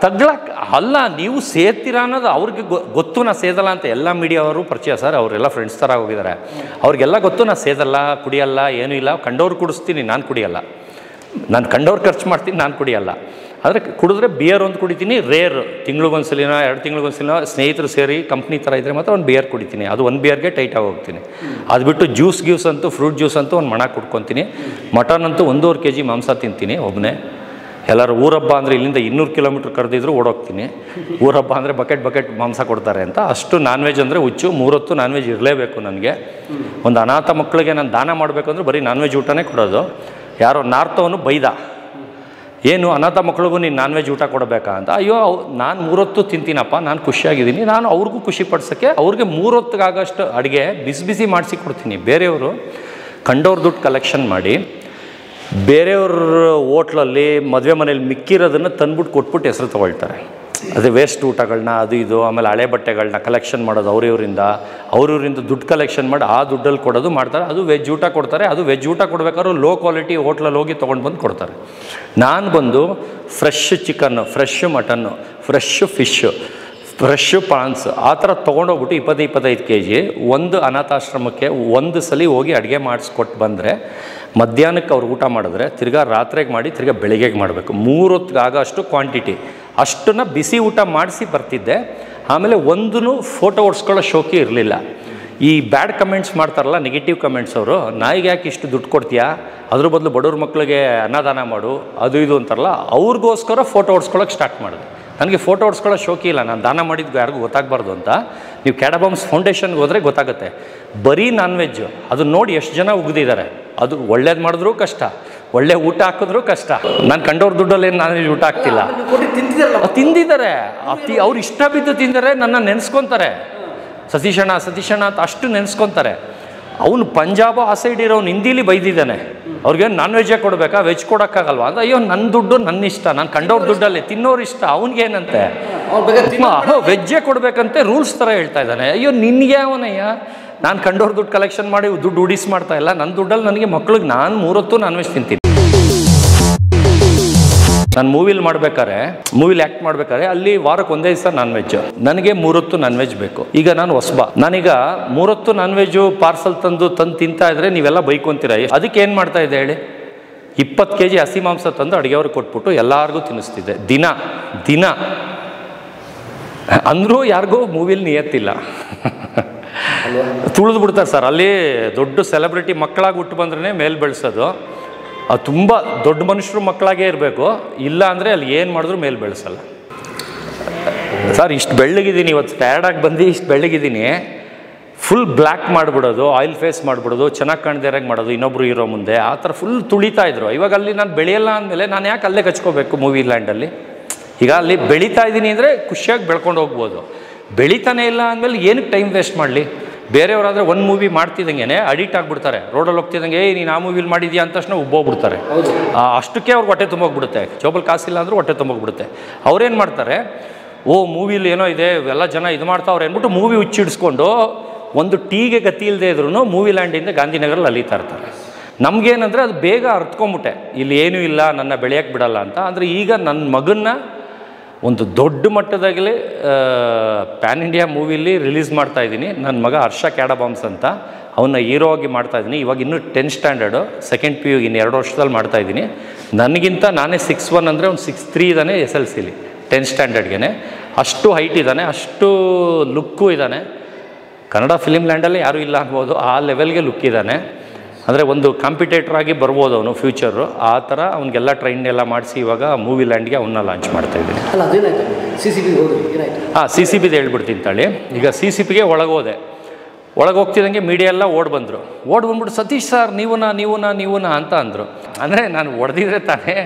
ತಗ್ಲಕ್ ಅಲ್ಲ, ನೀವು ಸೇರ್ತೀರಾ ಅನ್ನೋದು ಅವ್ರಿಗೆ ಗೊತ್ತು. ನಾ ಸೇದಲ್ಲ ಅಂತ ಎಲ್ಲ ಮೀಡಿಯಾ ಅವರು ಪರಿಚಯ ಸರ್. ಅವರೆಲ್ಲ ಫ್ರೆಂಡ್ಸ್ ಥರ ಹೋಗಿದ್ದಾರೆ. ಅವ್ರಿಗೆಲ್ಲ ಗೊತ್ತು ನಾ ಸೇದಲ್ಲ, ಕುಡಿಯಲ್ಲ, ಏನೂ ಇಲ್ಲ. ಕಂಡವ್ರು ಕುಡಿಸ್ತೀನಿ, ನಾನು ಕುಡಿಯಲ್ಲ. ನಾನು ಕಂಡವ್ರು ಖರ್ಚು ಮಾಡ್ತೀನಿ, ನಾನು ಕುಡಿಯಲ್ಲ. ಆದರೆ ಕುಡಿದ್ರೆ ಬಿಯರ್ ಒಂದು ಕುಡಿತೀನಿ, ರೇರ್ ತಿಂಗಳಿಗೊಂದ್ಸಲಿನ 2 ತಿಂಗಳಿಗೊಂದ್ಸಲಿನ ಸ್ನೇಹಿತರು ಸೇರಿ ಕಂಪ್ನಿ ಥರ ಇದ್ದರೆ ಮಾತ್ರ ಒಂದು ಬಿಯರ್ ಕುಡಿತೀನಿ. ಅದು ಒಂದು ಬಿಯರ್ಗೆ ಟೈಟಾಗಿ ಹೋಗ್ತೀನಿ. ಅದು ಬಿಟ್ಟು ಜ್ಯೂಸ್ ಅಂತೂ ಫ್ರೂಟ್ ಜ್ಯೂಸ್ ಅಂತೂ ಒಂದು ಮಣ ಕುಡ್ಕೊತೀನಿ. ಮಟನ್ ಅಂತೂ 1.5 kg ಮಾಂಸ ತಿಂತೀನಿ ಒಬ್ಬನೇ. ಎಲ್ಲರೂ ಊರಬ್ಬ ಅಂದರೆ ಇಲ್ಲಿಂದ 200 ಕಿಲೋಮೀಟ್ರ್ ಕರೆದಿದ್ರು ಓಡೋಗ್ತೀನಿ. ಊರಬ್ಬ ಅಂದರೆ ಬಕೆಟ್ ಮಾಂಸ ಕೊಡ್ತಾರೆ ಅಂತ. ಅಷ್ಟು ನಾನ್ ವೆಜ್ ಅಂದರೆ ಹುಚ್ಚು. 3 ಹೊತ್ತು ನಾನ್ ವೆಜ್ ಇರಲೇಬೇಕು ನನಗೆ. ಒಂದು ಅನಾಥ ಮಕ್ಕಳಿಗೆ ನಾನು ದಾನ ಮಾಡಬೇಕಂದ್ರೆ ಬರೀ ನಾನ್ ವೆಜ್ ಊಟನೇ ಕೊಡೋದು. ಯಾರೋ ನಾರ್ತವನು ಬೈದ, ಏನು ಅನಾಥ ಮಕ್ಳಿಗೂ ನೀನು ನಾನ್ ವೆಜ್ ಊಟ ಕೊಡಬೇಕಾ ಅಂತ. ಅಯ್ಯೋ ನಾನು 3 ಹೊತ್ತು ತಿಂತೀನಪ್ಪ, ನಾನು ಖುಷಿಯಾಗಿದ್ದೀನಿ. ನಾನು ಅವ್ರಿಗೂ ಖುಷಿ ಪಡಿಸೋಕ್ಕೆ ಅವ್ರಿಗೆ 3 ಹೊತ್ತಿಗಾಗೋಷ್ಟು ಅಡುಗೆ ಬಿಸಿ ಮಾಡಿಸಿ ಕೊಡ್ತೀನಿ. ಬೇರೆಯವರು ಕಂಡವ್ರ ದುಡ್ಡು ಕಲೆಕ್ಷನ್ ಮಾಡಿ ಬೇರೆಯವ್ರ ಹೋಟ್ಲಲ್ಲಿ ಮದುವೆ ಮನೇಲಿ ಮಿಕ್ಕಿರೋದನ್ನು ತಂದ್ಬಿಟ್ಟು ಕೊಟ್ಬಿಟ್ಟು ಹೆಸರು ತೊಗೊಳ್ತಾರೆ. ಅದೇ ವೇಸ್ಟ್ ಊಟಗಳನ್ನ ಅದು ಇದು, ಆಮೇಲೆ ಹಳೆ ಬಟ್ಟೆಗಳನ್ನ ಕಲೆಕ್ಷನ್ ಮಾಡೋದು ಅವ್ರಿವರಿಂದ ದುಡ್ಡು ಕಲೆಕ್ಷನ್ ಮಾಡಿ ಆ ದುಡ್ಡಲ್ಲಿ ಕೊಡೋದು ಮಾಡ್ತಾರೆ. ಅದು ವೆಜ್ ಊಟ ಕೊಡ್ತಾರೆ. ಅದು ವೆಜ್ ಊಟ ಕೊಡ್ಬೇಕಾದ್ರೂ ಲೋ ಕ್ವಾಲಿಟಿ ಹೋಟ್ಲಲ್ಲಿ ಹೋಗಿ ತೊಗೊಂಡು ಬಂದು ಕೊಡ್ತಾರೆ. ನಾನು ಬಂದು fresh chicken, fresh mutton, fresh fish, fresh prawns ಆ ಥರ ತೊಗೊಂಡೋಗ್ಬಿಟ್ಟು 20-25 kg ಒಂದು ಅನಾಥಾಶ್ರಮಕ್ಕೆ ಒಂದು ಸಲ ಹೋಗಿ ಅಡುಗೆ ಮಾಡಿಸ್ಕೊಟ್ಟು ಬಂದರೆ ಮಧ್ಯಾಹ್ನಕ್ಕೆ ಅವ್ರು ಊಟ ಮಾಡಿದ್ರೆ ತಿರ್ಗಾ ರಾತ್ರಿಗೆ ಮಾಡಿ ತಿರ್ಗಾ ಬೆಳಿಗ್ಗೆಗೆ ಮಾಡಬೇಕು. 3 ಹೊತ್ತಿಗೆ ಆಗೋ ಅಷ್ಟು ಕ್ವಾಂಟಿಟಿ ಅಷ್ಟನ್ನು ಬಿಸಿ ಊಟ ಮಾಡಿಸಿ ಬರ್ತಿದ್ದೆ. ಆಮೇಲೆ ಒಂದೂ ಫೋಟೋ ಓಡಿಸ್ಕೊಳ್ಳೋ ಶೋಕಿ ಇರಲಿಲ್ಲ. ಈ ಬ್ಯಾಡ್ ಕಮೆಂಟ್ಸ್ ಮಾಡ್ತಾರಲ್ಲ, ನೆಗೆಟಿವ್ ಕಮೆಂಟ್ಸ್, ಅವರು ನಾಯಿಗೆ ಯಾಕೆ ಇಷ್ಟು ದುಡ್ಡು ಕೊಡ್ತೀಯಾ, ಅದ್ರ ಬದಲು ಬಡವ್ರ ಮಕ್ಕಳಿಗೆ ಅನ್ನದಾನ ಮಾಡು ಅದು ಇದು ಅಂತಾರಲ್ಲ, ಅವ್ರಿಗೋಸ್ಕರ ಫೋಟೋ ಓಡಿಸ್ಕೊಳ್ಳೋಕೆ ಸ್ಟಾರ್ಟ್ ಮಾಡಿದೆ. ನನಗೆ ಫೋಟೋ ಓಡಿಸ್ಕೊಳ್ಳೋ ಶೋಕಿ ಇಲ್ಲ. ನಾನು ದಾನ ಮಾಡಿದ್ದು ಯಾರಿಗೂ ಗೊತ್ತಾಗಬಾರ್ದು ಅಂತ. ನೀವು ಕ್ಯಾಡಬಾಮ್ಸ್ ಫೌಂಡೇಶನ್ಗೆ ಹೋದರೆ ಗೊತ್ತಾಗುತ್ತೆ. ಬರೀ ನಾನ್ ವೆಜ್ಜು ಅದನ್ನ ನೋಡಿ ಎಷ್ಟು ಜನ ಉಗಿದಿದ್ದಾರೆ. ಅದು ಒಳ್ಳೇದು ಮಾಡಿದ್ರೂ ಕಷ್ಟ, ಒಳ್ಳೆ ಊಟ ಹಾಕಿದ್ರೂ ಕಷ್ಟ. ನಾನು ಕಂಡವ್ರ ದುಡ್ಡಲ್ಲಿ ಏನು ನಾನ್ ವೆಜ್ ಊಟ ಹಾಕ್ತಿಲ್ಲ. ತಿಂದಿದ್ದಾರೆ, ಅವ್ರು ಇಷ್ಟ ಬಿದ್ದು ತಿಂದರೆ ನನ್ನ ನೆನೆಸ್ಕೊತಾರೆ. ಸತೀಶಣ್ಣ ಅಂತ ಅಷ್ಟು ನೆನೆಸ್ಕೊತಾರೆ. ಅವನು ಪಂಜಾಬ್ ಆ ಸೈಡ್ ಇರೋನು ಹಿಂದೀಲಿ ಬೈದಿದ್ದಾನೆ. ಅವ್ರಿಗೆ ನಾನ್ ವೆಜ್ಜೇ ಕೊಡಬೇಕಾ, ವೆಜ್ ಕೊಡೋಕ್ಕಾಗಲ್ವಾ ಅಂತ. ಅಯ್ಯೋ ನನ್ನ ದುಡ್ಡು ನನ್ನ ಇಷ್ಟ, ನಾನು ಕಂಡವ್ರ ದುಡ್ಡಲ್ಲಿ ತಿನ್ನೋರು ಇಷ್ಟ, ಅವ್ನಿಗೇನಂತೆ ವೆಜ್ಜೇ ಕೊಡಬೇಕಂತೆ ರೂಲ್ಸ್ ಥರ ಹೇಳ್ತಾ ಇದ್ದಾನೆ. ಅಯ್ಯೋ ನಿನಗೆ ಅವನಯ್ಯ, ನಾನು ಕಂಡವ್ರ ದುಡ್ಡು ಕಲೆಕ್ಷನ್ ಮಾಡಿ ದುಡ್ಡು ಉಡಿಸ್ ಮಾಡ್ತಾ ಇಲ್ಲ. ನನ್ನ ದುಡ್ಡಲ್ಲಿ ನನಗೆ ಮಕ್ಳಿಗೆ ನಾನು 3 ಹೊತ್ತು ನಾನ್ ವೆಜ್ ತಿಂತೀನಿ. ನಾನು ಮೂವಿಲಿ ಆ್ಯಕ್ಟ್ ಮಾಡ್ಬೇಕಾದ್ರೆ ಅಲ್ಲಿ ವಾರಕ್ಕೆ 1 ದಿವಸ ನಾನ್ ವೆಜ್, ನನಗೆ 3 ಹೊತ್ತು ನಾನ್ ವೆಜ್ ಬೇಕು. ಈಗ ನಾನು ಹೊಸಬ, ನಾನೀಗ 3 ಹೊತ್ತು ನಾನ್ ವೆಜ್ಜು ಪಾರ್ಸಲ್ ತಂದು ತಿಂತಾ ಇದ್ರೆ ನೀವೆಲ್ಲ ಬೈಕೊಂತೀರ. ಅದಕ್ಕೆ ಏನು ಮಾಡ್ತಾ ಇದ್ದೆ ಹೇಳಿ, 20 kg ಹಸಿ ಮಾಂಸ ತಂದು ಅಡುಗೆಯವ್ರಿಗೆ ಕೊಟ್ಬಿಟ್ಟು ಎಲ್ಲರಿಗೂ ತಿನ್ನಿಸ್ತಿದ್ದೆ ದಿನ. ಅಂದರೂ ಯಾರಿಗೂ ಮೂವಿಲಿ ನಿಯತ್ತಿಲ್ಲ, ತುಳಿದು ಬಿಡ್ತಾರೆ ಸರ್. ಅಲ್ಲಿ ದೊಡ್ಡ ಸೆಲೆಬ್ರಿಟಿ ಮಕ್ಕಳಾಗಿ ಹುಟ್ಟು ಬಂದ್ರೇ ಮೇಲೆ ಬೆಳೆಸೋದು. ಅದು ತುಂಬ ದೊಡ್ಡ ಮನುಷ್ಯರು ಮಕ್ಕಳಾಗೇ ಇರಬೇಕು, ಇಲ್ಲ ಅಂದರೆ ಅಲ್ಲಿ ಏನು ಮಾಡಿದ್ರು ಮೇಲೆ ಬೆಳೆಸಲ್ಲ ಸರ್. ಇಷ್ಟು ಬೆಳ್ಳಗಿದ್ದೀನಿ, ಇವತ್ತು ಟಯರ್ಡಾಗಿ ಬಂದು ಇಷ್ಟು ಬೆಳ್ಳಗಿದ್ದೀನಿ. ಫುಲ್ ಬ್ಲ್ಯಾಕ್ ಮಾಡಿಬಿಡೋದು, ಆಯಿಲ್ ಫೇಸ್ ಮಾಡಿಬಿಡೋದು, ಚೆನ್ನಾಗಿ ಕಾಣ್ದಿರಾಗಿ ಮಾಡೋದು ಇನ್ನೊಬ್ರು ಹೀರೋ ಮುಂದೆ, ಆ ಥರ ಫುಲ್ ತುಳಿತಾ ಇದ್ರು. ಇವಾಗ ಅಲ್ಲಿ ನಾನು ಬೆಳೆಯಲ್ಲ ಅಂದಮೇಲೆ ನಾನು ಯಾಕೆ ಅಲ್ಲೇ ಕಚ್ಕೋಬೇಕು ಮೂವಿ ಲ್ಯಾಂಡಲ್ಲಿ? ಈಗ ಅಲ್ಲಿ ಬೆಳೀತಾ ಇದ್ದೀನಿ ಅಂದರೆ ಖುಷಿಯಾಗಿ ಬೆಳ್ಕೊಂಡು ಹೋಗ್ಬೋದು. ಬೆಳೀತಾನೆ ಇಲ್ಲ ಅಂದಮೇಲೆ ಏನಕ್ಕೆ ಟೈಮ್ ವೇಸ್ಟ್ ಮಾಡಲಿ? ಬೇರೆಯವರಾದರೆ ಒಂದು ಮೂವಿ ಮಾಡ್ತಿದ್ದಂಗೆ ಅಡಿಕ್ಟ್ ಆಗಿಬಿಡ್ತಾರೆ. ರೋಡಲ್ಲಿ ಹೋಗ್ತಿದ್ದಂಗೆ ನೀನು ಆ ಮೂವಿಲಿ ಮಾಡಿದ್ಯಾ ಅಂತ ತಕ್ಷಣ ಉಬ್ಬೋಗ್ಬಿಡ್ತಾರೆ. ಅಷ್ಟಕ್ಕೆ ಅವ್ರಿಗೆ ಹೊಟ್ಟೆ ತುಂಬೋಗ್ಬಿಡುತ್ತೆ. ಜೋಬಲ್ಲಿ ಕಾಸಿಲ್ಲ ಅಂದರೂ ಹೊಟ್ಟೆ ತುಂಬೋಗ್ಬಿಡುತ್ತೆ. ಅವ್ರೇನು ಮಾಡ್ತಾರೆ, ಮೂವಿಲಿ ಏನೋ ಇದೆ, ಎಲ್ಲ ಜನ ಇದು ಮಾಡ್ತಾವ್ರೆ ಅಂದ್ಬಿಟ್ಟು ಮೂವಿ ಹುಚ್ಚಿಡಿಸ್ಕೊಂಡು ಒಂದು ಟೀಗೆ ಗತಿ ಇಲ್ಲದೆ ಇದ್ರೂ ಮೂವಿ ಲ್ಯಾಂಡಿಂದ ಗಾಂಧಿನಗರಲ್ಲಿ ಅಲಿತಾ ಇರ್ತಾರೆ. ನಮಗೇನಂದರೆ ಅದು ಬೇಗ ಅರ್ತ್ಕೊಂಬಿಟ್ಟೆ, ಇಲ್ಲಿ ಏನೂ ಇಲ್ಲ, ನನ್ನ ಬೆಳೆಯೋಕ್ಕೆ ಬಿಡಲ್ಲ ಅಂತ. ಅಂದರೆ ಈಗ ನನ್ನ ಮಗನ್ನ ಒಂದು ದೊಡ್ಡ ಮಟ್ಟದಾಗಲೇ ಪ್ಯಾನ್ ಇಂಡಿಯಾ ಮೂವಿಲಿ ರಿಲೀಸ್ ಮಾಡ್ತಾಯಿದ್ದೀನಿ. ನನ್ನ ಮಗ ಹರ್ಷ ಕ್ಯಾಡಬಾಮ್ಸ್ ಅಂತ, ಅವನ್ನ ಹೀರೋ ಆಗಿ ಮಾಡ್ತಾಯಿದ್ದೀನಿ. ಇವಾಗ ಇನ್ನೂ 10th ಸ್ಟ್ಯಾಂಡರ್ಡು, 2nd PU ಇನ್ನು 2 ವರ್ಷದಲ್ಲಿ ಮಾಡ್ತಾಯಿದ್ದೀನಿ. ನನಗಿಂತ ನಾನೇ 6'1" ಅಂದರೆ ಅವ್ನು 6'3" ಇದ್ದಾನೆ SLCಲಿ 10th ಸ್ಟ್ಯಾಂಡರ್ಡ್ಗೆ. ಅಷ್ಟು ಹೈಟ್ ಇದ್ದಾನೆ, ಅಷ್ಟು ಲುಕ್ಕು ಇದ್ದಾನೆ. ಕನ್ನಡ ಫಿಲಿಮ್ ಲ್ಯಾಂಡಲ್ಲಿ ಯಾರೂ ಇಲ್ಲ ಅನ್ಬೋದು, ಆ ಲೆವೆಲ್ಗೆ ಲುಕ್ ಇದ್ದಾನೆ. ಅಂದರೆ ಒಂದು ಕಾಂಪಿಟೇಟರ್ ಆಗಿ ಬರ್ಬೋದು ಅವನು ಫ್ಯೂಚರು. ಆ ಥರ ಅವ್ನಿಗೆಲ್ಲ ಟ್ರೈನ್ ಎಲ್ಲ ಮಾಡಿಸಿ ಇವಾಗ ಮೂವಿ ಲ್ಯಾಂಡ್ಗೆ ಅವನ್ನ ಲಾಂಚ್ ಮಾಡ್ತಾಯಿದ್ದೀನಿ. CCBದು ಹೇಳ್ಬಿಡ್ತೀನಿ ತಾಳಿ. ಈಗ CCPಗೆ ಒಳಗೆ ಹೋಗ್ತಿದ್ದಂಗೆ ಮೀಡಿಯಾ ಎಲ್ಲ ಬಂದ್ಬಿಟ್ಟು ಸತೀಶ್ ಸರ್ ನೀವುನಾ ಅಂತ ಅಂದರು. ಅಂದರೆ ನಾನು ಹೊಡೆದಿದ್ರೆ ತಾನೇ,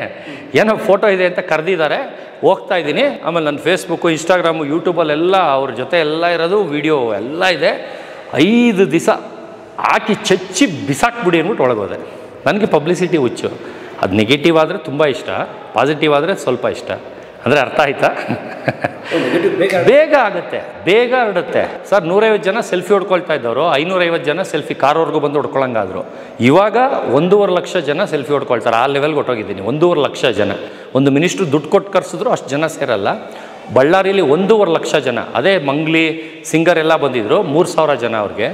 ಏನೋ ಫೋಟೋ ಇದೆ ಅಂತ ಕರೆದಿದ್ದಾರೆ, ಹೋಗ್ತಾ ಇದ್ದೀನಿ. ಆಮೇಲೆ ನನ್ನ ಫೇಸ್ಬುಕ್ಕು, ಇನ್ಸ್ಟಾಗ್ರಾಮು, ಯೂಟ್ಯೂಬಲ್ಲೆಲ್ಲ ಅವ್ರ ಜೊತೆ ಎಲ್ಲ ಇರೋದು, ವೀಡಿಯೋ ಎಲ್ಲ ಇದೆ. 5 ದಿವಸ ಹಾಕಿ ಚಚ್ಚಿ ಬಿಸಾಕ್ಬಿಡಿ ಅಂದ್ಬಿಟ್ಟು ಒಳಗೋದೆ. ನನಗೆ ಪಬ್ಲಿಸಿಟಿ ಹುಚ್ಚು. ಅದು ನೆಗೆಟಿವ್ ಆದರೆ ತುಂಬ ಇಷ್ಟ, ಪಾಸಿಟಿವ್ ಆದರೆ ಸ್ವಲ್ಪ ಇಷ್ಟ. ಅಂದರೆ ಅರ್ಥ ಆಯ್ತಾ? ಬೇಗ ಆಗುತ್ತೆ, ಬೇಗ ಹರಡುತ್ತೆ ಸರ್. 150 ಜನ ಸೆಲ್ಫಿ ಹೊಡ್ಕೊಳ್ತಾ ಇದ್ದವರು 550 ಜನ ಸೆಲ್ಫಿ ಕಾರವರೆಗೂ ಬಂದು ಹೊಡ್ಕೊಳಂಗಾದ್ರು. ಇವಾಗ 1.5 ಲಕ್ಷ ಜನ ಸೆಲ್ಫಿ ಹೊಡ್ಕೊಳ್ತಾರೆ. ಆ ಲೆವೆಲ್ಗೆ ಹೊಟ್ಟೋಗಿದ್ದೀನಿ. 1.5 ಲಕ್ಷ ಜನ. ಒಂದು ಮಿನಿಸ್ಟ್ರು ದುಡ್ಡು ಕೊಟ್ಟು ಕರೆಸಿದ್ರು ಅಷ್ಟು ಜನ ಸೇರಲ್ಲ. ಬಳ್ಳಾರಿಯಲ್ಲಿ 1.5 ಲಕ್ಷ ಜನ. ಅದೇ ಮಂಗ್ಲಿ ಸಿಂಗರ್ ಎಲ್ಲ ಬಂದಿದ್ರು, 3000 ಜನ. ಅವ್ರಿಗೆ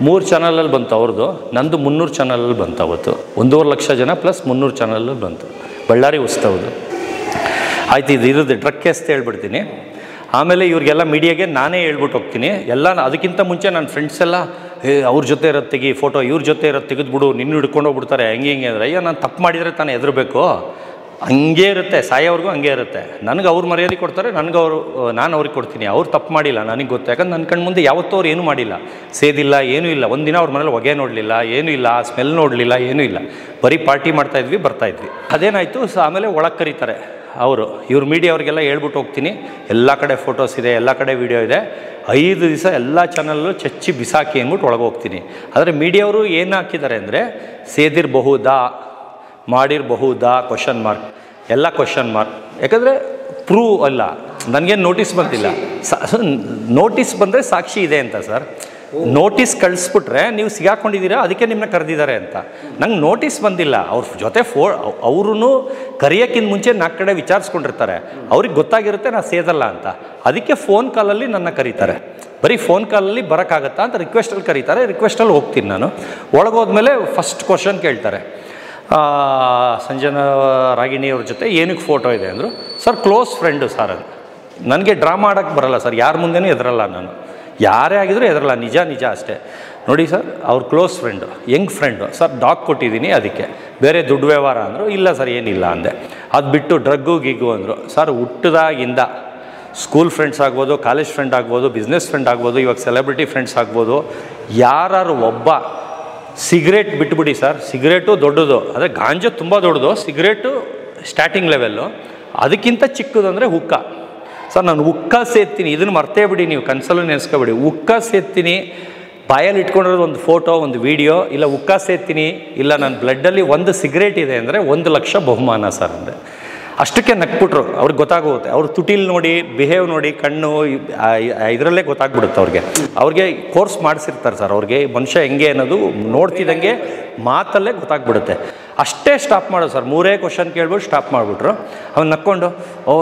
3 ಚಾನಲಲ್ಲಿ ಬಂತು ಅವ್ರದ್ದು, ನಂದು 300 ಚಾನಲಲ್ಲಿ ಬಂತು ಅವತ್ತು. 1.5 ಲಕ್ಷ ಜನ ಪ್ಲಸ್ 300 ಚಾನಲಲ್ಲಿ ಬಂತು ಬಳ್ಳಾರಿ ಉತ್ಸವದು. ಆಯ್ತು, ಇದು ಇರೋದು ಡ್ರಗ್ ಕೇಸ್ ಅಂತ ಹೇಳ್ಬಿಡ್ತೀನಿ. ಆಮೇಲೆ ಇವ್ರಿಗೆಲ್ಲ ಮೀಡಿಯಾಗೆ ನಾನೇ ಹೇಳ್ಬಿಟ್ಟು ಹೋಗ್ತೀನಿ ಎಲ್ಲ. ಅದಕ್ಕಿಂತ ಮುಂಚೆ ನನ್ನ ಫ್ರೆಂಡ್ಸ್ ಎಲ್ಲ ಅವ್ರ ಜೊತೆ ಇರೋದು ತೆಗಿ ಫೋಟೋ, ಇವ್ರ ಜೊತೆ ಇರೋದು ತೆಗೆದುಬಿಡು, ನಿನ್ನ ಹಿಡ್ಕೊಂಡು ಹೋಗ್ಬಿಡ್ತಾರೆ ಹೆಂಗೆ ಅಂದರೆ, ಅಯ್ಯೋ ನಾನು ತಪ್ಪು ಮಾಡಿದರೆ ತಾನೇ ಹೆದರಬೇಕು, ಹಂಗೆ ಇರುತ್ತೆ, ಸಾಯೋವ್ರಿಗೂ ಹಂಗೆ ಇರುತ್ತೆ. ನನಗೆ ಅವ್ರು ಮರ್ಯಾದೆ ಕೊಡ್ತಾರೆ, ನಾನು ಅವ್ರಿಗೆ ಕೊಡ್ತೀನಿ. ಅವ್ರು ತಪ್ಪು ಮಾಡಿಲ್ಲ, ನನಗೆ ಗೊತ್ತು. ಯಾಕಂದ್ರೆ ನನ್ನ ಕಣ್ಣು ಮುಂದೆ ಯಾವತ್ತೂ ಅವ್ರು ಏನೂ ಮಾಡಿಲ್ಲ, ಸೇದಿಲ್ಲ, ಏನೂ ಇಲ್ಲ. ಒಂದಿನ ಅವ್ರ ಮನೇಲಿ ಹೊಗೆ ನೋಡಲಿಲ್ಲ, ಏನೂ ಇಲ್ಲ, ಸ್ಮೆಲ್ ನೋಡಲಿಲ್ಲ, ಏನೂ ಇಲ್ಲ. ಬರೀ ಪಾರ್ಟಿ ಮಾಡ್ತಾಯಿದ್ವಿ, ಬರ್ತಾಯಿದ್ವಿ. ಅದೇನಾಯಿತು, ಆಮೇಲೆ ಒಳಗೆ ಕರೀತಾರೆ ಅವರು. ಇವ್ರು ಮೀಡಿಯಾ ಅವ್ರಿಗೆಲ್ಲ ಹೇಳ್ಬಿಟ್ಟು ಹೋಗ್ತೀನಿ, ಎಲ್ಲ ಕಡೆ ಫೋಟೋಸ್ ಇದೆ, ಎಲ್ಲ ಕಡೆ ವೀಡಿಯೋ ಇದೆ. 5 ದಿವಸ ಎಲ್ಲ ಚಾನಲ್ಲು ಚಚ್ಚಿ ಬಿಸಾಕಿ ಅಂದ್ಬಿಟ್ಟು ಒಳಗೆ ಹೋಗ್ತೀನಿ. ಆದರೆ ಮೀಡಿಯಾವರು ಏನು ಹಾಕಿದ್ದಾರೆ ಅಂದರೆ, ಸೇದಿರಬಹುದಾ, ಮಾಡಿರಬಹುದಾ ಕ್ವಶನ್ ಮಾರ್ಕ್, ಎಲ್ಲ ಕ್ವಶನ್ ಮಾರ್ಕ್. ಯಾಕಂದರೆ ಪ್ರೂವ್ ಅಲ್ಲ, ನನಗೇನು ನೋಟಿಸ್ ಬಂದಿಲ್ಲ. ನೋಟಿಸ್ ಬಂದರೆ ಸಾಕ್ಷಿ ಇದೆ ಅಂತ ಸರ್. ನೋಟಿಸ್ ಕಳಿಸ್ಬಿಟ್ರೆ ನೀವು ಸಿಗಾಕೊಂಡಿದ್ದೀರಾ, ಅದಕ್ಕೆ ನಿಮ್ಮನ್ನ ಕರೆದಿದ್ದಾರೆ ಅಂತ. ನಂಗೆ ನೋಟಿಸ್ ಬಂದಿಲ್ಲ. ಅವ್ರ ಜೊತೆ ಅವ್ರೂ ಕರೆಯೋಕ್ಕಿಂತ ಮುಂಚೆ 4 ಕಡೆ ವಿಚಾರಿಸ್ಕೊಂಡಿರ್ತಾರೆ. ಅವ್ರಿಗೆ ಗೊತ್ತಾಗಿರುತ್ತೆ ನಾನು ಸೇದಲ್ಲ ಅಂತ. ಅದಕ್ಕೆ ಫೋನ್ ಕಾಲಲ್ಲಿ ನನ್ನ ಕರೀತಾರೆ. ಬರೀ ಫೋನ್ ಕಾಲಲ್ಲಿ ಬರೋಕ್ಕಾಗತ್ತಾ ಅಂತ ರಿಕ್ವೆಸ್ಟಲ್ಲಿ ಕರೀತಾರೆ. ರಿಕ್ವೆಸ್ಟಲ್ಲಿ ಹೋಗ್ತೀನಿ ನಾನು. ಒಳಗೋದ್ಮೇಲೆ ಫಸ್ಟ್ ಕ್ವಶನ್ ಕೇಳ್ತಾರೆ, ಸಂಜನಾ ರಾಗಿಣಿಯವ್ರ ಜೊತೆ ಏನಕ್ಕೆ ಫೋಟೋ ಇದೆ ಅಂದರು. ಸರ್ ಕ್ಲೋಸ್ ಫ್ರೆಂಡು ಸರ್ ಅದು. ನನಗೆ ಡ್ರಾಮಾ ಆಡೋಕ್ಕೆ ಬರಲ್ಲ ಸರ್, ಯಾರ ಮುಂದೆನೂ ಎದುರಲ್ಲ ನಾನು, ಯಾರೇ ಆಗಿದ್ರೂ ಎದುರಲ್ಲ, ನಿಜ ಅಷ್ಟೇ. ನೋಡಿ ಸರ್, ಅವ್ರ close friend, Young friend sir, dog ಕೊಟ್ಟಿದ್ದೀನಿ ಅದಕ್ಕೆ, ಬೇರೆ ದುಡ್ಡು ವ್ಯವಹಾರ ಅಂದರು. ಇಲ್ಲ ಸರ್ ಏನಿಲ್ಲ ಅಂದೆ. ಅದು ಬಿಟ್ಟು ಡ್ರಗ್ಗು ಗಿಗ್ಗು ಅಂದರು. ಸರ್ ಹುಟ್ಟಿದಾಗಿಂದ ಸ್ಕೂಲ್ ಫ್ರೆಂಡ್ಸ್ ಆಗ್ಬೋದು, ಕಾಲೇಜ್ ಫ್ರೆಂಡ್ ಆಗ್ಬೋದು, ಬಿಸ್ನೆಸ್ ಫ್ರೆಂಡ್ ಆಗ್ಬೋದು, ಇವಾಗ ಸೆಲೆಬ್ರಿಟಿ ಫ್ರೆಂಡ್ಸ್ ಆಗ್ಬೋದು, ಯಾರು ಒಬ್ಬ ಸಿಗರೇಟ್ ಬಿಟ್ಬಿಡಿ ಸರ್, ಸಿಗರೇಟು ದೊಡ್ಡದು, ಆದರೆ ಗಾಂಜಾ ತುಂಬ ದೊಡ್ಡದು, ಸಿಗರೇಟು ಸ್ಟಾರ್ಟಿಂಗ್ ಲೆವೆಲ್ಲು, ಅದಕ್ಕಿಂತ ಚಿಕ್ಕದು ಅಂದರೆ ಹುಕ್ಕ. ಸರ್ ನಾನು ಹುಕ್ಕ ಸೇರ್ತೀನಿ, ಇದನ್ನು ಮರ್ತೇ ಬಿಡಿ, ನೀವು ಕನ್ಸಲ್ಲೂ ನೆನೆಸ್ಕೊಬಿಡಿ. ಹುಕ್ಕ ಸೇರ್ತೀನಿ, ಬಾಯಲ್ಲಿ ಇಟ್ಕೊಂಡಿರೋದು ಒಂದು ಫೋಟೋ, ಒಂದು ವೀಡಿಯೋ, ಇಲ್ಲ ಹುಕ್ಕ ಸೇರ್ತೀನಿ, ಇಲ್ಲ ನನ್ನ ಬ್ಲಡ್ಡಲ್ಲಿ 1 ಸಿಗರೇಟ್ ಇದೆ ಅಂದರೆ 1 ಲಕ್ಷ ಬಹುಮಾನ ಸರ್ ಅಂದೆ. ಅಷ್ಟಕ್ಕೆ ನಕ್ಬಿಟ್ರು. ಅವ್ರಿಗೆ ಗೊತ್ತಾಗುತ್ತೆ, ಅವ್ರ ತುಟಿಲ್ ನೋಡಿ, ಬಿಹೇವ್ ನೋಡಿ, ಕಣ್ಣು ಇದರಲ್ಲೇ ಗೊತ್ತಾಗ್ಬಿಡುತ್ತೆ ಅವ್ರಿಗೆ ಕೋರ್ಸ್ ಮಾಡಿಸಿರ್ತಾರೆ ಸರ್. ಅವ್ರಿಗೆ ಮನುಷ್ಯ ಹೆಂಗೆ ಅನ್ನೋದು ನೋಡ್ತಿದ್ದಂಗೆ ಮಾತಲ್ಲೇ ಗೊತ್ತಾಗ್ಬಿಡುತ್ತೆ. ಅಷ್ಟೇ ಸ್ಟಾಪ್ ಮಾಡೋದು ಸರ್. 3 ಕ್ವಶನ್ ಕೇಳ್ಬಿಟ್ಟು ಸ್ಟಾಪ್ ಮಾಡಿಬಿಟ್ರು. ಅವ್ನು ನಕ್ಕೊಂಡು,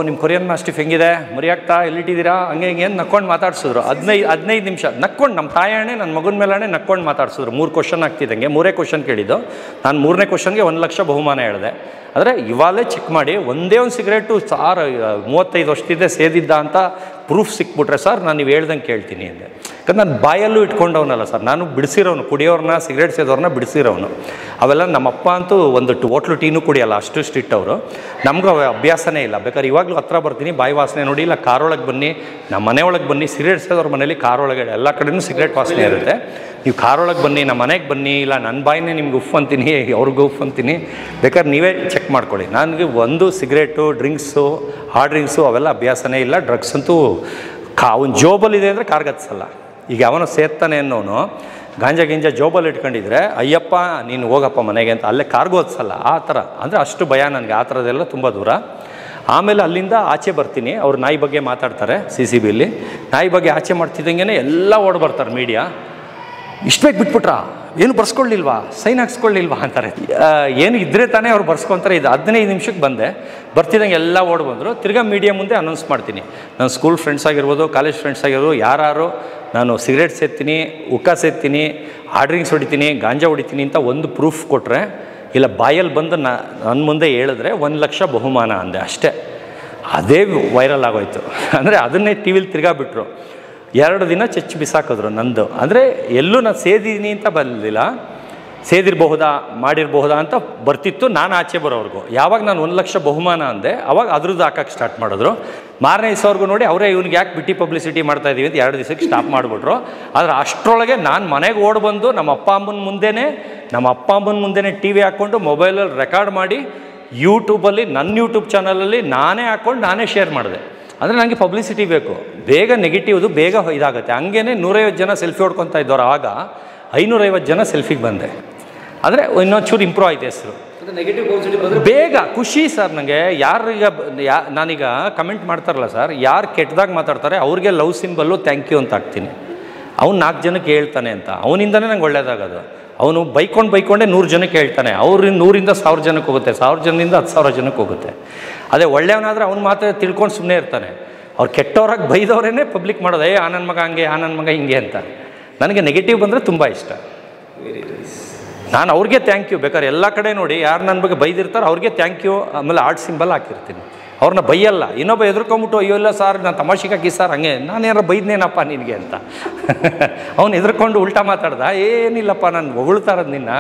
ನಿಮ್ಮ ಕೊರಿಯನ್ ಮಾಸ್ಟಿಫ್ ಹೆಂಗಿದೆ, ಮರಿಯಾಗ್ತಾ ಎಲ್ಲಿಟ್ಟಿದ್ದೀರಾ, ಹಂಗೆ ಹಿಂಗೆ ಅಂತ ನಕ್ಕೊಂಡು ಮಾತಾಡ್ಸಿದ್ರು. 15 ನಿಮಿಷ ನಕ್ಕೊಂಡು, ನಮ್ಮ ತಾಯಣ್ಣೆ ನನ್ನ ಮಗನ ಮೇಲೇ ನಕ್ಕೊಂಡು ಮಾತಾಡ್ಸಿದ್ರು. 3 ಕ್ವಶನ್ ಆಗ್ತಿದ್ದಂಗೆ 3 ಕ್ವಶನ್ ಕೇಳಿದ್ದು. ನಾನು 3ನೇ ಕ್ವಶನ್ಗೆ 1 ಲಕ್ಷ ಬಹುಮಾನ ಹೇಳಿದೆ. ಆದರೆ ಇವಾಗಲೇ ಚೆಕ್ ಮಾಡಿ, ಒಂದೇ ಒಂದು ಸಿಗರೇಟು ಸಾರ್ 35 ವರ್ಷದಿಂದ ಸೇದಿದ್ದ ಅಂತ ಪ್ರೂಫ್ ಸಿಕ್ಬಿಟ್ರೆ ಸರ್ ನಾನು ನೀವು ಹೇಳ್ದಂಗೆ ಕೇಳ್ತೀನಿ ಅಂದೆ. ಯಾಕಂದ್ರೆ ನಾನು ಬಾಯಲ್ಲೂ ಇಟ್ಕೊಂಡವನಲ್ಲ ಸರ್, ನಾನು ಬಿಡಿಸಿರೋನು, ಕುಡಿಯೋರನ್ನ ಸಿಗರೇಟ್ ಸೇದೋರನ್ನ ಬಿಡಿಸಿರೋನು. ಅವೆಲ್ಲ ನಮ್ಮಪ್ಪ ಅಂತೂ ಒಂದು ಹೋಟ್ಲು ಟೀನೂ ಕುಡಿಯಲ್ಲ, ಅಷ್ಟು ಸ್ಟ್ರಿಕ್ಟ್ ಅವರು. ನಮಗೂ ಅಭ್ಯಾಸನೇ ಇಲ್ಲ. ಬೇಕಾದ್ರೆ ಇವಾಗಲೂ ಹತ್ರ ಬರ್ತೀನಿ, ಬಾಯಿ ವಾಸನೆ ನೋಡಿ, ಇಲ್ಲ ಕಾರೊಳಗೆ ಬನ್ನಿ, ನಮ್ಮ ಮನೆಯೊಳಗೆ ಬನ್ನಿ, ಸಿಗರೇಟ್ ಸೇದೋರ ಮನೇಲಿ ಕಾರೊಳಗೆ ಎಲ್ಲ ಕಡೆಯೂ ಸಿಗರೇಟ್ ವಾಸನೆ ಇರುತ್ತೆ. ನೀವು ಕಾರೊಳಗೆ ಬನ್ನಿ, ನಮ್ಮ ಮನೆಗೆ ಬನ್ನಿ, ಇಲ್ಲ ನನ್ನ ಬಾಯಿನೇ ನಿಮ್ಗೆ ಉಫ್ ಅಂತೀನಿ, ಅವ್ರಿಗೂ ಉಫ್ ಅಂತೀನಿ, ಬೇಕಾದ್ರೆ ನೀವೇ ಚೆಕ್ ಮಾಡ್ಕೊಳ್ಳಿ. ನನಗೆ ಒಂದು ಸಿಗರೇಟು, ಡ್ರಿಂಕ್ಸು, ಹಾರ್ಡ್ ಡ್ರಿಂಕ್ಸು ಅವೆಲ್ಲ ಅಭ್ಯಾಸನೇ ಇಲ್ಲ. ಡ್ರಗ್ಸ್ ಅಂತೂ ಅವನ ಜೋಬಲ್ಲಿದೆ ಅಂದರೆ ಕಾರ್ಗತ್ಸಲ್ಲ. ಈಗ ಅವನು ಸೇರ್ತಾನೆ ಅನ್ನೋನು ಗಾಂಜಾ ಜೋಬಲ್ಲಿ ಇಟ್ಕೊಂಡಿದ್ರೆ, ಅಯ್ಯಪ್ಪ ನೀನು ಹೋಗಪ್ಪ ಮನೆಗೆ ಅಂತ ಅಲ್ಲೇ ಕಾರ್ಗೋತ್ಸಲ್ಲ. ಆ ಥರ ಅಂದರೆ ಅಷ್ಟು ಭಯ ನನಗೆ, ಆ ಥರದ್ದೆಲ್ಲ ತುಂಬ ದೂರ. ಆಮೇಲೆ ಅಲ್ಲಿಂದ ಆಚೆ ಬರ್ತೀನಿ. ಅವ್ರು ನಾಯಿ ಬಗ್ಗೆ ಮಾತಾಡ್ತಾರೆ CCBಯಲ್ಲಿ. ನಾಯಿ ಬಗ್ಗೆ ಆಚೆ ಮಾಡ್ತಿದ್ದಂಗೆ ಎಲ್ಲ ಓಡ್ ಬರ್ತಾರೆ ಮೀಡಿಯಾ. ಇಷ್ಟು ಬೇಗ ಬಿಟ್ಬಿಟ್ರಾ, ಏನು ಬರ್ಸ್ಕೊಳ್ಳಿಲ್ವಾ, ಸೈನ್ ಹಾಕ್ಸ್ಕೊಳ್ಳಿಲ್ವಾ ಅಂತಾರೆ. ಏನು ಇದ್ದರೆ ತಾನೇ ಅವ್ರು ಬರ್ಸ್ಕೊತಾರೆ. ಇದು 15 ನಿಮಿಷಕ್ಕೆ ಬಂದೆ. ಬರ್ತಿದ್ದಂಗೆ ಎಲ್ಲ ಓಡ್ ಬಂದರು. ತಿರ್ಗಾ ಮೀಡಿಯಾ ಮುಂದೆ ಅನೌನ್ಸ್ ಮಾಡ್ತೀನಿ, ನಾನು ಸ್ಕೂಲ್ ಫ್ರೆಂಡ್ಸ್ ಆಗಿರ್ಬೋದು, ಕಾಲೇಜ್ ಫ್ರೆಂಡ್ಸ್ ಆಗಿರ್ಬೋದು, ಯಾರು ನಾನು ಸಿಗರೇಟ್ ಸೇರ್ತೀನಿ, ಹುಕ್ಕ ಸೇರ್ತೀನಿ, ಹಾರ್ಡ್ ಡ್ರಿಂಕ್ಸ್ ಹೊಡಿತೀನಿ, ಗಾಂಜಾ ಹೊಡಿತೀನಿ ಅಂತ ಒಂದು ಪ್ರೂಫ್ ಕೊಟ್ಟರೆ, ಇಲ್ಲ ಬಾಯಲ್ಲಿ ಬಂದು ನನ್ನ ಮುಂದೆ ಹೇಳಿದ್ರೆ 1 ಲಕ್ಷ ಬಹುಮಾನ ಅಂದೆ. ಅಷ್ಟೇ, ಅದೇ ವೈರಲ್ ಆಗೋಯ್ತು. ಅಂದರೆ ಅದನ್ನೇ ಟಿ ವಿಲಿ ತಿರ್ಗಾ ಬಿಟ್ಟರು. 2 ದಿನ ಚಚ್ಚಿ ಬಿಸಾಕಿದ್ರು ನಂದು. ಅಂದರೆ ಎಲ್ಲೂ ನಾನು ಸೇದಿದ್ದೀನಿ ಅಂತ ಬಂದಿಲ್ಲ, ಸೇದಿರಬಹುದಾ ಮಾಡಿರಬಹುದಾ ಅಂತ ಬರ್ತಿತ್ತು ನಾನು ಆಚೆ ಬರೋವ್ರಿಗೂ. ಯಾವಾಗ ನಾನು 1 ಲಕ್ಷ ಬಹುಮಾನ ಅಂದೆ, ಅವಾಗ ಅದ್ರದ್ದು ಹಾಕಕ್ಕೆ ಸ್ಟಾರ್ಟ್ ಮಾಡಿದ್ರು. ಮಾರನೇ ದಿವಸವ್ರಿಗೂ ನೋಡಿ ಅವರೇ ಇವ್ನಿಗೆ ಯಾಕೆ ಬಿಟ್ಟು ಪಬ್ಲಿಸಿಟಿ ಮಾಡ್ತಾಯಿದ್ದೀವಿ ಅಂತ 2 ದಿವಸಕ್ಕೆ ಸ್ಟಾಪ್ ಮಾಡಿಬಿಟ್ರು. ಆದರೆ ಅಷ್ಟರೊಳಗೆ ನಾನು ಮನೆಗೆ ಓಡಿ ಬಂದು ನಮ್ಮ ಅಪ್ಪ ಅಮ್ಮನ ಮುಂದೆನೇ ಟಿ ವಿ ಹಾಕ್ಕೊಂಡು ಮೊಬೈಲಲ್ಲಿ ರೆಕಾರ್ಡ್ ಮಾಡಿ ಯೂಟ್ಯೂಬಲ್ಲಿ, ನನ್ನ ಯೂಟ್ಯೂಬ್ ಚಾನಲಲ್ಲಿ ನಾನೇ ಹಾಕ್ಕೊಂಡು ನಾನೇ ಶೇರ್ ಮಾಡಿದೆ. ಅಂದರೆ ನನಗೆ ಪಬ್ಲಿಸಿಟಿ ಬೇಕು, ಬೇಗ ನೆಗೆಟಿವ್ದು ಬೇಗ ಇದಾಗುತ್ತೆ. ಹಂಗೇ 150 ಜನ ಸೆಲ್ಫಿ ಹೊಡ್ಕೊತಾ ಇದ್ದವ್ರು, ಆಗ 550 ಜನ ಸೆಲ್ಫಿಗೆ ಬಂದೆ. ಆದರೆ ಇನ್ನೊಂದು ಚೂರು ಇಂಪ್ರೂವ್ ಆಯ್ತು ಹೆಸರು. ನೆಗೆಟಿವ್ ಪಾಸಿಟಿವ್ ಬೇಗ ಖುಷಿ ಸರ್ ನನಗೆ. ಯಾರೀಗ ನಾನೀಗ ಕಮೆಂಟ್ ಮಾಡ್ತಾರಲ್ಲ ಸರ್, ಯಾರು ಕೆಟ್ಟದಾಗ ಮಾತಾಡ್ತಾರೆ ಅವ್ರಿಗೆ ಲವ್ ಸಿಂಬಲ್ಲು ಥ್ಯಾಂಕ್ ಯು ಅಂತ ಹಾಕ್ತೀನಿ. ಅವ್ನು 4 ಜನಕ್ಕೆ ಹೇಳ್ತಾನೆ ಅಂತ, ಅವನಿಂದನೇ ನಂಗೆ ಒಳ್ಳೇದಾಗೋದು. ಅವನು ಬೈಕೊಂಡೇ 100 ಜನಕ್ಕೆ ಹೇಳ್ತಾನೆ, ಅವ್ರಿಂದ 100ರಿಂದ 1000 ಜನಕ್ಕೆ ಹೋಗುತ್ತೆ, 1000 ಜನದಿಂದ 10,000 ಜನಕ್ಕೆ ಹೋಗುತ್ತೆ. ಅದೇ ಒಳ್ಳೆಯವನಾದರೆ ಅವ್ನು ಮಾತ್ರ ತಿಳ್ಕೊಂಡು ಸುಮ್ಮನೆ ಇರ್ತಾನೆ. ಅವ್ರು ಕೆಟ್ಟವ್ರಾಗಿ ಬೈದವರೇ ಪಬ್ಲಿಕ್ ಮಾಡೋದು, ಆ ನನ್ನ ಮಗ ಹಂಗೆ, ಆ ನನ್ನ ಮಗ ಹಿಂಗೆ ಅಂತ. ನನಗೆ ನೆಗೆಟಿವ್ ಬಂದರೆ ತುಂಬ ಇಷ್ಟ. ನಾನು ಅವ್ರಿಗೆ ಥ್ಯಾಂಕ್ ಯು. ಬೇಕಾದ್ರೆ ಎಲ್ಲ ಕಡೆ ನೋಡಿ, ಯಾರು ನನ್ನ ಬಗ್ಗೆ ಬೈದಿರ್ತಾರೆ ಅವ್ರಿಗೆ ಥ್ಯಾಂಕ್ ಯು, ಆಮೇಲೆ ಆರ್ಟ್ ಸಿಂಬಲ್ ಹಾಕಿರ್ತೀನಿ. ಅವ್ರನ್ನ ಬೈಯಲ್ಲ. ಇನ್ನೊಬ್ಬ ಎದುರ್ಕೊಂಬಿಟ್ಟು ಅಯ್ಯೋ ಇಲ್ಲ ಸರ್ ನಾನು ತಮಾಷೆಗೆ ಹಾಕಿ ಸರ್ ಹಂಗೆ ನಾನೇನಾರ ಬೈದ್ನೇನಪ್ಪ ನಿನಗೆ ಅಂತ ಅವ್ನು ಎದುರ್ಕೊಂಡು ಉಲ್ಟಾ ಮಾತಾಡ್ದ, ಏನಿಲ್ಲಪ್ಪ ನಾನು ಹೊಗಳ್ತಾರದು ನಿನ್ನ,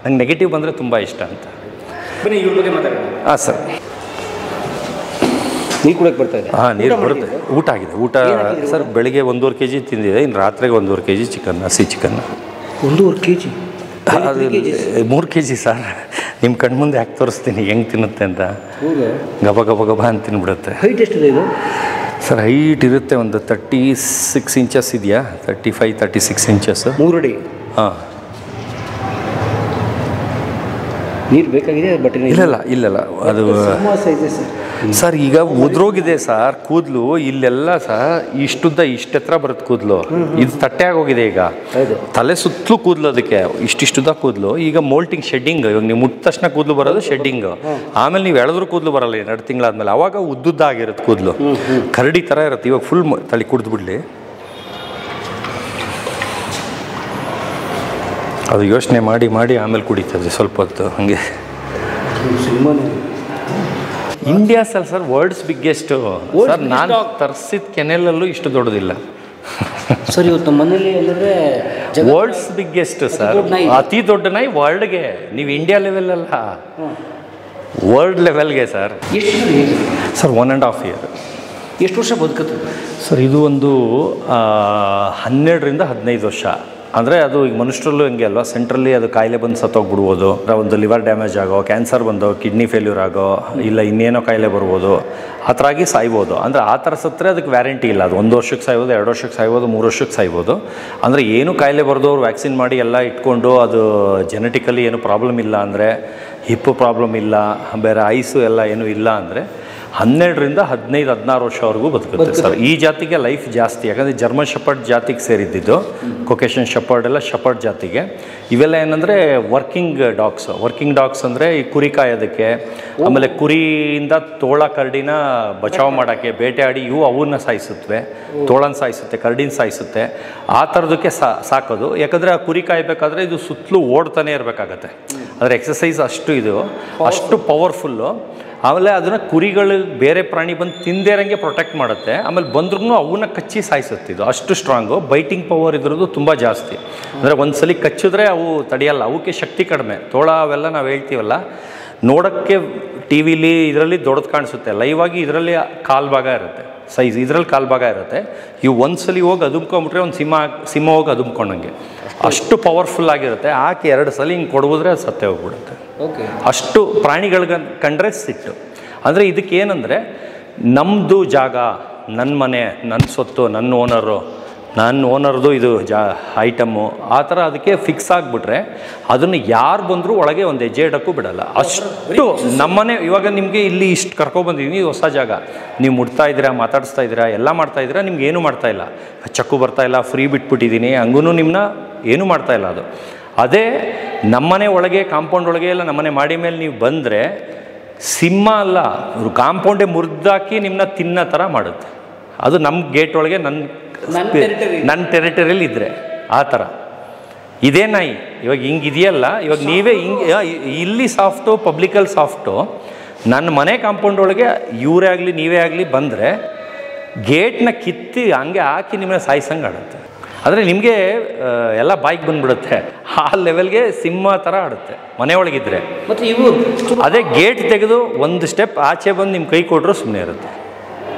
ನಂಗೆ ನೆಗೆಟಿವ್ ಬಂದರೆ ತುಂಬ ಇಷ್ಟ ಅಂತ. ಬನ್ನಿ ಇವ್ರ ಬಗ್ಗೆ ಮಾತಾಡೋಣ. ಹಾಂ ಸರ್. ನೀರು ಕುಡಿಯೋಕೆ ಬರ್ತಾ ಇದೆ? ಹಾಂ, ನೀರು ಬರುತ್ತೆ. ಊಟ ಆಗಿದೆ. ಊಟ ಸರ್ ಬೆಳಿಗ್ಗೆ 1.5 kg ತಿಂದಿದೆ, ಇನ್ನು ರಾತ್ರಿಗೆ 1.5 kg ಚಿಕನ್, ಹಸಿ ಚಿಕನ್. 1.5 kg? ಅದು 3 kg ಸರ್. ನಿಮ್ಮ ಕಣ್ಮುಂದೆ ಯಾಕೆ ತೋರಿಸ್ತೀನಿ ಹೆಂಗೆ ತಿನ್ನುತ್ತೆ ಅಂತ. ಗಬ ಗಬ ಗಬ ಅಂತ ತಿನ್ಬಿಡುತ್ತೆ. ಹೈಟ್ ಎಷ್ಟಿದೆ ಇದು ಸರ್? ಹೈಟ್ ಇರುತ್ತೆ ಒಂದು 36 ಇಂಚಸ್ ಇದೆಯಾ, 35-36 ಇಂಚಸ್. 3 ಅಡಿ. ಹಾಂ. ನೀರು ಬೇಕಾಗಿದೆ ಬಟ್ ಇಲ್ಲ ಅದು ಸರ್ ಈಗ ಉದ್ರೋಗಿದೆ ಸರ್ ಕೂದಲು ಇಲ್ಲೆಲ್ಲ ಸರ್, ಇಷ್ಟುದ್ದ ಇಷ್ಟೆತ್ರ ಬರುತ್ತೆ ಕೂದಲು. ಇದು ತಟ್ಟೆ ಆಗೋಗಿದೆ ಈಗ, ತಲೆ ಸುತ್ತಲೂ ಕೂದಲು, ಅದಕ್ಕೆ ಇಷ್ಟಿಷ್ಟುದ್ದ ಕೂದಲು. ಈಗ ಮೋಲ್ಟಿಂಗ್ ಶೆಡ್ಡಿಂಗ್, ಇವಾಗ ನೀವು ಮುಟ್ಟ ತಕ್ಷಣ ಕೂದಲು ಬರೋದು ಶೆಡ್ಡಿಂಗ್. ಆಮೇಲೆ ನೀವು ಎಳೆದ್ರೂ ಕೂದಲು ಬರಲ್ಲ 2 ತಿಂಗಳಾದ್ಮೇಲೆ, ಅವಾಗ ಉದ್ದುದ್ದ ಆಗಿರುತ್ತೆ ಕೂದಲು, ಕರಡಿ ಥರ ಇರುತ್ತೆ. ಇವಾಗ ಫುಲ್ ತಲೆ ಕುಡಿದ್ಬಿಡ್ಲಿ, ಅದು ಯೋಚನೆ ಮಾಡಿ ಮಾಡಿ ಆಮೇಲೆ ಕುಡಿತದೆ ಸ್ವಲ್ಪ ಹೊತ್ತು ಹಂಗೆ. ಇಂಡಿಯಾಸಲ್ಲಿ ಸರ್ ವರ್ಲ್ಡ್ಸ್ ಬಿಗ್ಗೆಸ್ಟು ಸರ್. ನಾನು ತರಿಸಿದ ಕೆನೆಲಲ್ಲೂ ಇಷ್ಟು ದೊಡ್ಡದಿಲ್ಲ ಸರ್. ಇವತ್ತು ನಮ್ಮ ಮನೇಲಿ ಅಂದರೆ ವರ್ಲ್ಡ್ಸ್ ಬಿಗ್ಗೆಸ್ಟ್ ಸರ್, ಅತಿ ದೊಡ್ಡ ನಾಯಿ ವರ್ಲ್ಡ್ಗೆ. ನೀವು ಇಂಡಿಯಾ ಲೆವೆಲ್ ಅಲ್ಲ, ವರ್ಲ್ಡ್ ಲೆವೆಲ್ಗೆ ಸರ್. Sir 1.5 year. ಎಷ್ಟು ವರ್ಷ ಬದುಕುತ್ತೆ ಸರ್? ಇದು ಒಂದು 12ರಿಂದ 15 ವರ್ಷ. ಅಂದರೆ ಅದು ಈಗ ಮನುಷ್ಯರಲ್ಲೂ ಹೆಂಗೆ ಅಲ್ವಾ, ಸೆಂಟ್ರಲ್ಲಿ ಅದು ಕಾಯಿಲೆ ಬಂದು ಸತ್ತೋಗ್ಬಿಡ್ಬೋದು, ಒಂದು ಲಿವರ್ ಡ್ಯಾಮೇಜ್ ಆಗೋ, ಕ್ಯಾನ್ಸರ್ ಬಂದೋ, ಕಿಡ್ನಿ ಫೇಲ್ಯೂರ್ ಆಗೋ, ಇಲ್ಲ ಇನ್ನೇನೋ ಕಾಯಿಲೆ ಬರ್ಬೋದು, ಆ ಥರ ಆಗಿ ಸಾಯ್ಬೋದು. ಅಂದರೆ ಆ ಥರ ಸತ್ತರೆ ಅದಕ್ಕೆ ವ್ಯಾರಂಟಿ ಇಲ್ಲ. ಅದು 1 ವರ್ಷಕ್ಕೆ ಸಾಯ್ಬೋದು, 2 ವರ್ಷಕ್ಕೆ ಸಾಯ್ಬೋದು, 3 ವರ್ಷಕ್ಕೆ ಸಾಯ್ಬೋದು. ಅಂದರೆ ಏನು ಕಾಯಿಲೆ ಬರೆದು ಅವ್ರು ವ್ಯಾಕ್ಸಿನ್ ಮಾಡಿ ಎಲ್ಲ ಇಟ್ಕೊಂಡು ಅದು ಜೆನೆಟಿಕಲಿ ಏನು ಪ್ರಾಬ್ಲಮ್ ಇಲ್ಲ ಅಂದರೆ, ಹಿಪ್ಪು ಪ್ರಾಬ್ಲಮ್ ಇಲ್ಲ, ಬೇರೆ ಐಸು ಎಲ್ಲ ಏನೂ ಇಲ್ಲ ಅಂದರೆ 12ರಿಂದ 15-16 ವರ್ಷವರೆಗೂ ಬದುಕುತ್ತೆ ಸರ್. ಈ ಜಾತಿಗೆ ಲೈಫ್ ಜಾಸ್ತಿ, ಯಾಕಂದರೆ ಜರ್ಮನ್ ಶೆಪರ್ಡ್ ಜಾತಿಗೆ ಸೇರಿದ್ದಿದ್ದು. ಕೊಕೇಶನ್ ಶೆಪರ್ಡ್ ಎಲ್ಲ ಶೆಪರ್ಡ್ ಜಾತಿಗೆ. ಇವೆಲ್ಲ ಏನಂದರೆ ವರ್ಕಿಂಗ್ ಡಾಗ್ಸ್ ಅಂದರೆ ಈ ಕುರಿ ಕಾಯೋದಕ್ಕೆ, ಆಮೇಲೆ ಕುರಿಯಿಂದ ತೋಳ ಕರಡಿನ ಬಚಾವ್ ಮಾಡೋಕ್ಕೆ, ಬೇಟೆಯಾಡಿ ಅವನ್ನ ಸಾಯಿಸುತ್ತವೆ, ತೋಳನ ಸಾಯಿಸುತ್ತೆ, ಕರಡಿನ ಸಾಯಿಸುತ್ತೆ, ಆ ಥರದಕ್ಕೆ ಸಾಕೋದು. ಯಾಕಂದರೆ ಆ ಕುರಿ ಕಾಯಬೇಕಾದ್ರೆ ಇದು ಸುತ್ತಲೂ ಓಡ್ತಾನೆ ಇರಬೇಕಾಗತ್ತೆ. ಅದರ ಎಕ್ಸಸೈಸ್ ಅಷ್ಟು ಪವರ್ಫುಲ್ಲು. ಆಮೇಲೆ ಅದನ್ನು ಕುರಿಗಳು ಬೇರೆ ಪ್ರಾಣಿ ಬಂದು ತಿಂದೇರಂಗೆ ಪ್ರೊಟೆಕ್ಟ್ ಮಾಡುತ್ತೆ. ಆಮೇಲೆ ಬಂದ್ರೂ ಅವನ್ನ ಕಚ್ಚಿ ಸಾಯಿಸುತ್ತೆ. ಇದು ಅಷ್ಟು ಸ್ಟ್ರಾಂಗು. ಬೈಟಿಂಗ್ ಪವರ್ ಇದ್ರದ್ದು ತುಂಬ ಜಾಸ್ತಿ. ಅಂದರೆ ಒಂದ್ಸಲಿ ಕಚ್ಚಿದ್ರೆ ಅವು ತಡೆಯಲ್ಲ, ಅವಕ್ಕೆ ಶಕ್ತಿ ಕಡಿಮೆ. ತೋಳ ಅವೆಲ್ಲ ನಾವು ಹೇಳ್ತೀವಲ್ಲ, ನೋಡೋಕ್ಕೆ ಟಿ ವಿಲಿ ಇದರಲ್ಲಿ ದೊಡ್ಡದು ಕಾಣಿಸುತ್ತೆ, ಲೈವ್ ಆಗಿ ಇದರಲ್ಲಿ ಕಾಲು ಭಾಗ ಇರುತ್ತೆ ಸೈಜ್, ಇದರಲ್ಲಿ ಕಾಲು ಭಾಗ ಇರುತ್ತೆ. ಇವು ಒಂದ್ಸಲಿ ಹೋಗಿ ಅದುಮ್ಕೊಂಬಿಟ್ರೆ ಒಂದು ಸಿಂಹ ಹೋಗಿ ಅದುಮ್ಕೊಂಡಂಗೆ, ಅಷ್ಟು ಪವರ್ಫುಲ್ ಆಗಿರುತ್ತೆ. ಆಕೆ 2 ಸಲ ಹಿಂಗೆ ಕೊಡ್ಬಿದ್ರೆ ಅದು ಸತ್ತೇ ಹೋಗ್ಬಿಡುತ್ತೆ. ಅಷ್ಟು ಪ್ರಾಣಿಗಳಿಗೆ ಕಂಡ್ರೆ ಸಿಟ್ಟು. ಅಂದರೆ ಇದಕ್ಕೆ ಏನಂದರೆ, ನಮ್ಮದು ಜಾಗ, ನನ್ನ ಮನೆ, ನನ್ನ ಸೊತ್ತು, ನನ್ನ ಓನರ್ದು ಇದು ಐಟಮ್ಮು, ಆ ಥರ ಅದಕ್ಕೆ ಫಿಕ್ಸ್ ಆಗಿಬಿಟ್ರೆ ಅದನ್ನು ಯಾರು ಬಂದರೂ ಒಳಗೆ ಒಂದು ಹೆಜ್ಜೆ ಇಡೋಕ್ಕೂ ಬಿಡಲ್ಲ. ಅಷ್ಟು ನಮ್ಮನೆ. ಇವಾಗ ನಿಮಗೆ ಇಲ್ಲಿ ಇಷ್ಟು ಕರ್ಕೊಬಂದಿದ್ದೀನಿ, ಹೊಸ ಜಾಗ, ನೀವು ಮುಟ್ತಾ ಇದ್ದೀರಾ, ಮಾತಾಡಿಸ್ತಾ ಇದ್ದೀರಾ, ಎಲ್ಲ ಮಾಡ್ತಾಯಿದ್ದೀರಾ, ನಿಮ್ಗೆ ಏನೂ ಮಾಡ್ತಾಯಿಲ್ಲ, ಚಕ್ಕು ಬರ್ತಾಯಿಲ್ಲ, ಫ್ರೀ ಬಿಟ್ಬಿಟ್ಟಿದ್ದೀನಿ, ಹಂಗೂ ನಿಮ್ಮನ್ನ ಏನೂ ಮಾಡ್ತಾಯಿಲ್ಲ. ಅದು ಅದೇ ನಮ್ಮನೆ ಒಳಗೆ, ಕಾಂಪೌಂಡ್ ಒಳಗೆ ಎಲ್ಲ ನಮ್ಮನೆ ಮಾಡಿ ಮೇಲೆ ನೀವು ಬಂದರೆ, ಸಿಂಹ ಅಲ್ಲ, ಕಾಂಪೌಂಡೇ ಮುರಿದಾಕಿ ನಿಮ್ಮನ್ನ ತಿನ್ನೋ ಥರ ಮಾಡುತ್ತೆ. ಅದು ನಮ್ಮ ಗೇಟ್ ಒಳಗೆ, ನನ್ನ ಟೆರಿಟರಿಯಲ್ಲಿ ಇದ್ದರೆ ಆ ಥರ. ಇದೇ ನಾಯಿ ಇವಾಗ ಹಿಂಗಿದೆಯಲ್ಲ, ಇವಾಗ ನೀವೇ ಇಲ್ಲಿ ಸಾಫ್ಟು, ಪಬ್ಲಿಕಲ್ಲಿ ಸಾಫ್ಟು, ನನ್ನ ಮನೆ ಕಾಂಪೌಂಡ್ ಒಳಗೆ ಇವರೇ ಆಗಲಿ ನೀವೇ ಆಗಲಿ ಬಂದರೆ ಗೇಟ್ನ ಕಿತ್ತಿ ಹಂಗೆ ಹಾಕಿ ನಿಮ್ಮನ್ನ ಸಾಯಿಸಂಗೆ ಆಡುತ್ತೆ. ಆದರೆ ನಿಮಗೆ ಎಲ್ಲ ಬಾಯಿಗೆ ಬಂದುಬಿಡುತ್ತೆ. ಆ ಲೆವೆಲ್ಗೆ ಸಿಂಹ ಥರ ಆಡುತ್ತೆ ಮನೆಯೊಳಗಿದ್ರೆ. ಮತ್ತು ಇವು ಅದೇ ಗೇಟ್ ತೆಗೆದು ಒಂದು ಸ್ಟೆಪ್ ಆಚೆ ಬಂದು ನಿಮ್ಮ ಕೈ ಕೊಟ್ಟರು ಸುಮ್ಮನೆ ಇರುತ್ತೆ.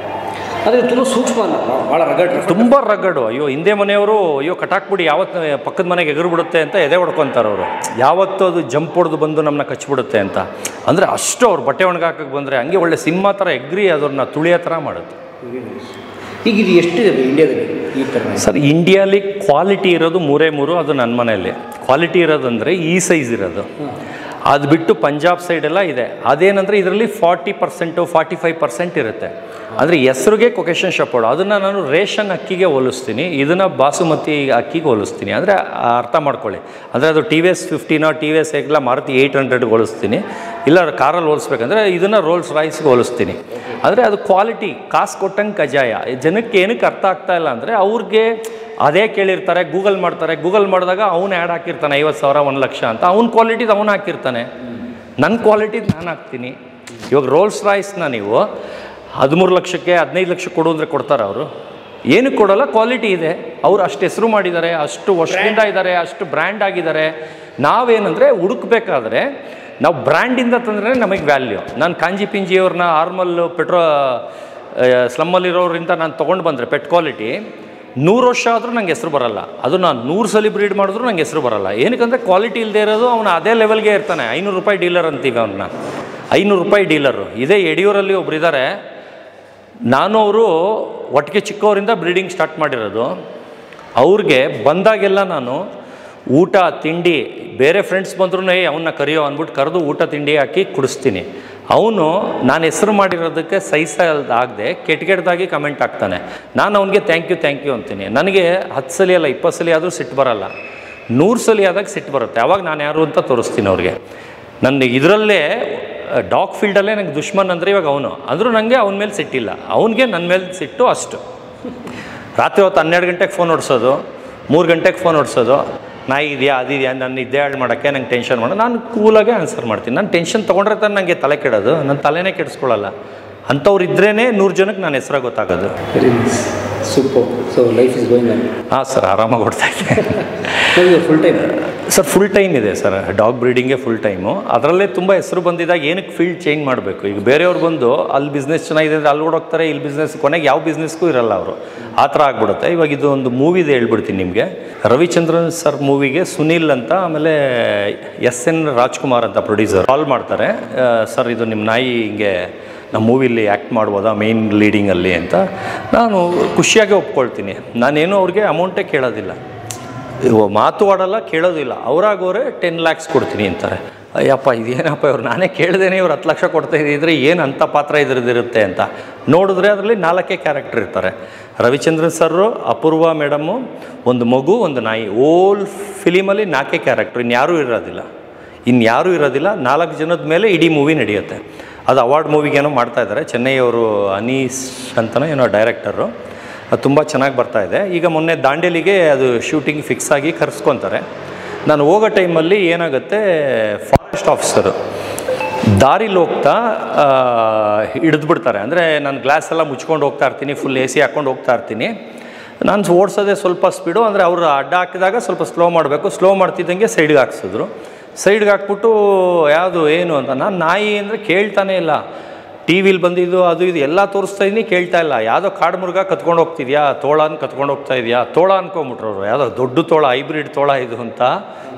ಅದೇ ತುಂಬ ಸೂಕ್ಷ್ಮ, ಭಾಳ ರಗಡ್, ತುಂಬ ರಗಡು. ಅಯ್ಯೋ ಹಿಂದೆ ಮನೆಯವರು ಕಟಾಕ್ಬಿಡಿ, ಯಾವತ್ತು ಪಕ್ಕದ ಮನೆಗೆ ಎಗರ್ಬಿಡುತ್ತೆ ಅಂತ ಎದೆ ಹೊಡ್ಕೊತಾರೆ ಅವರು. ಯಾವತ್ತೂ ಅದು ಜಂಪ್ ಹೊಡೆದು ಬಂದು ನಮ್ಮನ್ನ ಕಚ್ಚಿಬಿಡುತ್ತೆ ಅಂತ. ಅಂದರೆ ಅಷ್ಟು ಅವ್ರು ಬಟ್ಟೆ ಒಣಗಾಕಕ್ಕೆ ಬಂದರೆ ಹಂಗೆ ಒಳ್ಳೆ ಸಿಂಹ ಥರ ಎಗ್ರಿ ಅದನ್ನ ತುಳಿಯೋ ಥರ ಮಾಡುತ್ತೆ. ಈಗ ಇದು ಎಷ್ಟಿದೆ ಇಂಡಿಯಾದಲ್ಲಿ ಈ ಥರ? ಸರ್, ಇಂಡಿಯಾಲಿ ಕ್ವಾಲಿಟಿ ಇರೋದು 3 ಅದು ನನ್ನ ಮನೆಯಲ್ಲಿ. ಕ್ವಾಲಿಟಿ ಇರೋದಂದರೆ ಈ ಸೈಜ್ ಇರೋದು. ಅದು ಬಿಟ್ಟು ಪಂಜಾಬ್ ಸೈಡೆಲ್ಲ ಇದೆ. ಅದೇನಂದರೆ ಇದರಲ್ಲಿ 40% 45% ಇರುತ್ತೆ. ಅಂದರೆ ಹೆಸರಿಗೆ ಕೊಕೇಶನ್ ಶೆಪರ್ಡ್. ಅದನ್ನು ನಾನು ರೇಷನ್ ಅಕ್ಕಿಗೆ ಹೋಲಿಸ್ತೀನಿ, ಇದನ್ನು ಬಾಸುಮತಿ ಅಕ್ಕಿಗೆ ಹೋಲಿಸ್ತೀನಿ. ಅಂದರೆ ಅರ್ಥ ಮಾಡ್ಕೊಳ್ಳಿ. ಅಂದರೆ ಅದು TVS 50 TVS ಎಲ್ಲ ಮಾರುತಿ 800ಗೆ ಹೋಲಿಸ್ತೀನಿ. ಇಲ್ಲ ಕಾರಲ್ಲಿ ಹೋಲಿಸ್ಬೇಕಂದ್ರೆ ಇದನ್ನು ರೋಲ್ಸ್ ರಾಯ್ಸ್ಗೆ ಹೋಲಿಸ್ತೀನಿ. ಅಂದರೆ ಅದು ಕ್ವಾಲಿಟಿ ಕಾಸು ಕೊಟ್ಟಂಗೆ ಕಜಾಯ. ಜನಕ್ಕೆ ಏನಕ್ಕೆ ಅರ್ಥ ಆಗ್ತಾ ಇಲ್ಲ ಅಂದರೆ, ಅವ್ರಿಗೆ ಅದೇ ಕೇಳಿರ್ತಾರೆ, ಗೂಗಲ್ ಮಾಡ್ತಾರೆ. ಗೂಗಲ್ ಮಾಡಿದಾಗ ಅವ್ನು ಆ್ಯಡ್ ಹಾಕಿರ್ತಾನೆ 50,000 1 ಲಕ್ಷ ಅಂತ. ಅವ್ನ ಕ್ವಾಲಿಟಿದು ಅವ್ನು ಹಾಕಿರ್ತಾನೆ, ನನ್ನ ಕ್ವಾಲಿಟಿದು ನಾನು ಹಾಕ್ತೀನಿ. ಇವಾಗ ರೋಲ್ಸ್ ರಾಯ್ಸ್ನ ನೀವು 13 ಲಕ್ಷಕ್ಕೆ 15 ಲಕ್ಷಕ್ಕೆ ಕೊಡು ಅಂದರೆ ಕೊಡ್ತಾರೆ ಅವರು? ಏನಕ್ಕೆ ಕೊಡೋಲ್ಲ? ಕ್ವಾಲಿಟಿ ಇದೆ. ಅವ್ರು ಅಷ್ಟು ಹೆಸರು ಮಾಡಿದ್ದಾರೆ, ಅಷ್ಟು ವರ್ಷದಿಂದ ಇದ್ದಾರೆ, ಅಷ್ಟು ಬ್ರ್ಯಾಂಡ್ ಆಗಿದ್ದಾರೆ. ನಾವೇನಂದರೆ ಹುಡುಕ್ಬೇಕಾದ್ರೆ ನಾವು ಬ್ರ್ಯಾಂಡಿಂದ ತಂದರೆ ನಮಗೆ ವ್ಯಾಲ್ಯೂ. ನಾನು ಕಾಂಜಿ ಪಿಂಜಿಯವ್ರನ್ನ ಆರ್ಮಲ್ಲು ಸ್ಲಮ್ಮಲ್ಲಿರೋರಿಂದ ನಾನು ತೊಗೊಂಡು ಬಂದರೆ ಪೆಟ್ ಕ್ವಾಲಿಟಿ 100 ವರ್ಷ ಆದರೂ ನಂಗೆ ಹೆಸರು ಬರೋಲ್ಲ. ಅದು ನಾನು 100 ಸಲ ಬ್ರೀಡ್ ಮಾಡಿದ್ರು ನಂಗೆ ಹೆಸರು ಬರೋಲ್ಲ. ಏನಕ್ಕಂದರೆ ಕ್ವಾಲಿಟಿ ಇಲ್ಲದೆ ಇರೋದು. ಅವನು ಅದೇ ಲೆವೆಲ್ಗೆ ಇರ್ತಾನೆ. 500 ರೂಪಾಯಿ ಡೀಲರ್ ಅಂತೀವಿ ಅವನ್ನ, 500 ರೂಪಾಯಿ ಡೀಲರು. ಇದೇ ಯಡಿಯೂರಲ್ಲಿ ಒಬ್ರು ಇದ್ದಾರೆ, ನಾನು ಅವರು ಒಟ್ಟಿಗೆ ಚಿಕ್ಕವರಿಂದ ಬ್ರೀಡಿಂಗ್ ಸ್ಟಾರ್ಟ್ ಮಾಡಿರೋದು. ಅವ್ರಿಗೆ ಬಂದಾಗೆಲ್ಲ ನಾನು ಊಟ ತಿಂಡಿ, ಬೇರೆ ಫ್ರೆಂಡ್ಸ್ ಬಂದ್ರೂ ಅವನ್ನ ಕರೆಯೋ ಅಂದ್ಬಿಟ್ಟು ಕರೆದು ಊಟ ತಿಂಡಿ ಹಾಕಿ ಕುಡಿಸ್ತೀನಿ. ಅವನು ನಾನು ಹೆಸರು ಮಾಡಿರೋದಕ್ಕೆ ಸಹಿಸಲಾಗದೆ ಕೆಟ್ಟದಾಗಿ ಕಮೆಂಟ್ ಆಗ್ತಾನೆ. ನಾನು ಅವನಿಗೆ ಥ್ಯಾಂಕ್ ಯು ಅಂತೀನಿ. ನನಗೆ 10 ಸಲ ಅಲ್ಲ 20 ಸಲ ಆದರೂ ಸಿಟ್ಟು ಬರಲ್ಲ. 100 ಸಲ ಆದಾಗ ಸಿಟ್ಟು ಬರುತ್ತೆ. ಆವಾಗ ನಾನು ಯಾರು ಅಂತ ತೋರಿಸ್ತೀನಿ ಅವ್ರಿಗೆ. ನನ್ನ ಇದರಲ್ಲೇ ಡಾಗ್ ಫೀಲ್ಡಲ್ಲೇ ನಂಗೆ ದುಶ್ಮನ್ ಅಂದರೆ ಇವಾಗ ಅವನು. ಅಂದರೂ ನನಗೆ ಅವನ ಮೇಲೆ ಸಿಟ್ಟಿಲ್ಲ, ಅವನಿಗೆ ನನ್ನ ಮೇಲೆ ಸಿಟ್ಟು ಅಷ್ಟು. ರಾತ್ರಿ ಹೊತ್ತು 12 ಗಂಟೆಗೆ ಫೋನ್ ಹೊಡ್ಸೋದು, 3 ಗಂಟೆಗೆ ಫೋನ್ ಹೊಡ್ಸೋದು, ನಾಯಿ ಇದೆಯಾ ಅದಿದೆಯಾ ನನ್ನ ನಿದ್ದೆ ಹಾಳು ಮಾಡೋಕ್ಕೆ ನಂಗೆ ಟೆನ್ಷನ್ ಮಾಡೋದು. ನಾನು ಕೂಲಾಗೆ ಆನ್ಸರ್ ಮಾಡ್ತೀನಿ. ನಾನು ಟೆನ್ಷನ್ ತೊಗೊಂಡ್ರೆ ತಾನು ನನಗೆ ತಲೆ ಕೆಡೋದು, ನನ್ನ ತಲೆನೇ ಕೆಡಿಸ್ಕೊಳ್ಳಲ್ಲ. ಅಂಥವ್ರು ಇದ್ರೇ 100 ಜನಕ್ಕೆ ನಾನು ಹೆಸರಾಗಿ ಗೊತ್ತಾಗೋದು. Super. So life is going on. ಹಾಂ ಸರ್, ಆರಾಮಾಗಿ ಓಡ್ತಾ ಇದೆ. Full time sir? Full time ಇದೆ ಸರ್, ಡಾಗ್ ಬ್ರೀಡಿಂಗೇ ಫುಲ್ ಟೈಮು. ಅದರಲ್ಲೇ ತುಂಬ ಹೆಸರು ಬಂದಿದ್ದಾಗ ಏನಕ್ಕೆ ಫೀಲ್ಡ್ ಚೇಂಜ್ ಮಾಡಬೇಕು? ಈಗ ಬೇರೆಯವ್ರು ಬಂದು ಅಲ್ಲಿ ಬಿಸ್ನೆಸ್ ಚೆನ್ನಾಗಿದೆ ಅಂದರೆ ಅಲ್ಲಿ ಓಡೋಗ್ತಾರೆ, ಇಲ್ಲಿ ಬಿಸ್ನೆಸ್ ಕೊನೆಗೆ ಯಾವ ಬಿಸ್ನೆಸ್ಗೂ ಇರಲ್ಲ ಅವರು. ಆ ಥರ ಆಗ್ಬಿಡುತ್ತೆ. ಇವಾಗ ಇದು ಒಂದು ಮೂವಿದೆ ಹೇಳ್ಬಿಡ್ತೀನಿ ನಿಮಗೆ. ರವಿಚಂದ್ರನ್ ಸರ್ ಮೂವಿಗೆ ಸುನೀಲ್ ಅಂತ, ಆಮೇಲೆ SN ರಾಜ್ಕುಮಾರ್ ಅಂತ ಪ್ರೊಡ್ಯೂಸರ್ ಕಾಲ್ ಮಾಡ್ತಾರೆ. ಸರ್ ಇದು ನಿಮ್ಮ ನಾಯಿ ಹಿಂಗೆ ನಮ್ಮ ಮೂವಿಲಿ ಆ್ಯಕ್ಟ್ ಮಾಡ್ಬೋದಾ ಮೇಯ್ನ್ ಲೀಡಿಂಗಲ್ಲಿ ಅಂತ. ನಾನು ಖುಷಿಯಾಗಿ ಒಪ್ಕೊಳ್ತೀನಿ. ನಾನೇನು ಅವ್ರಿಗೆ ಅಮೌಂಟೇ ಕೇಳೋದಿಲ್ಲ, ಮಾತು ಆಡಲ್ಲ, ಕೇಳೋದಿಲ್ಲ. ಅವರಾಗೋರೆ 10 lakhs ಕೊಡ್ತೀನಿ ಅಂತಾರೆ. ಅಯ್ಯಪ್ಪ ಇದೇನಪ್ಪ ಇವ್ರು ನಾನೇ ಕೇಳ್ದೇನೆ ಇವ್ರು 10 ಲಕ್ಷ ಕೊಡ್ತಾ ಇದ್ದರೆ ಏನು ಅಂಥ ಪಾತ್ರ ಇದ್ರದ್ದಿರುತ್ತೆ ಅಂತ ನೋಡಿದ್ರೆ ಅದರಲ್ಲಿ 4 ಕ್ಯಾರೆಕ್ಟರ್ ಇರ್ತಾರೆ. ರವಿಚಂದ್ರನ್ ಸರ್ರು, ಅಪೂರ್ವ ಮೇಡಮ್ಮು, ಒಂದು ಮಗು, ಒಂದು ನಾಯಿ. ಓಲ್ ಫಿಲಿಮಲ್ಲಿ 4 ಕ್ಯಾರೆಕ್ಟ್ರು, ಇನ್ಯಾರೂ ಇರೋದಿಲ್ಲ. 4 ಜನದ ಮೇಲೆ ಇಡೀ ಮೂವಿ ನಡೆಯುತ್ತೆ. ಅದು ಅವಾರ್ಡ್ ಮೂವಿಗೇನೋ ಮಾಡ್ತಾಯಿದ್ದಾರೆ. ಚೆನ್ನೈ ಅವರು ಅನೀಸ್ ಅಂತನೋ ಏನೋ ಡೈರೆಕ್ಟರು. ಅದು ತುಂಬ ಚೆನ್ನಾಗಿ ಬರ್ತಾಯಿದೆ. ಈಗ ಮೊನ್ನೆ ದಾಂಡೇಲಿಗೆ ಅದು ಶೂಟಿಂಗ್ ಫಿಕ್ಸ್ ಆಗಿ ಕರೆಸ್ಕೊತಾರೆ. ನಾನು ಹೋಗೋ ಟೈಮಲ್ಲಿ ಏನಾಗುತ್ತೆ, ಫಾರೆಸ್ಟ್ ಆಫೀಸರು ದಾರಿಲಿ ಹೋಗ್ತಾ ಹಿಡಿದ್ಬಿಡ್ತಾರೆ. ಅಂದರೆ ನಾನು ಗ್ಲಾಸ್ ಎಲ್ಲ ಮುಚ್ಕೊಂಡು ಹೋಗ್ತಾ ಇರ್ತೀನಿ, ಫುಲ್ AC ಹಾಕ್ಕೊಂಡು ಹೋಗ್ತಾ ಇರ್ತೀನಿ. ನಾನು ಓಡಿಸೋದೇ ಸ್ವಲ್ಪ ಸ್ಪೀಡು. ಅಂದರೆ ಅವರು ಅಡ್ಡ ಹಾಕಿದಾಗ ಸ್ವಲ್ಪ ಸ್ಲೋ ಮಾಡಬೇಕು. ಸ್ಲೋ ಮಾಡ್ತಿದ್ದಂಗೆ ಸೈಡ್ಗೆ ಹಾಕ್ಸಿದ್ರು. ಸೈಡ್ಗೆ ಹಾಕ್ಬಿಟ್ಟು ಯಾವುದು ಏನು ಅಂತ. ನಾನು ನಾಯಿ ಅಂದರೆ ಕೇಳ್ತಾನೇ ಇಲ್ಲ. TV ಬಂದಿದ್ದು ಅದು ಇದು ಎಲ್ಲ ತೋರಿಸ್ತಾ ಇದ್ದೀನಿ, ಕೇಳ್ತಾ ಇಲ್ಲ. ಯಾವುದೋ ಕಾಡು ಮುರುಗ ಕತ್ಕೊಂಡು ಹೋಗ್ತಿದ್ಯಾ, ತೋಳನ ಕತ್ಕೊಂಡು ಹೋಗ್ತಾ ಇದೆಯಾ, ತೋಳ ಅನ್ಕೊಂಬಿಟ್ರು ಅವರು. ಯಾವುದೋ ದೊಡ್ಡ ತೋಳ, ಹೈಬ್ರಿಡ್ ತೋಳ ಇದು ಅಂತ,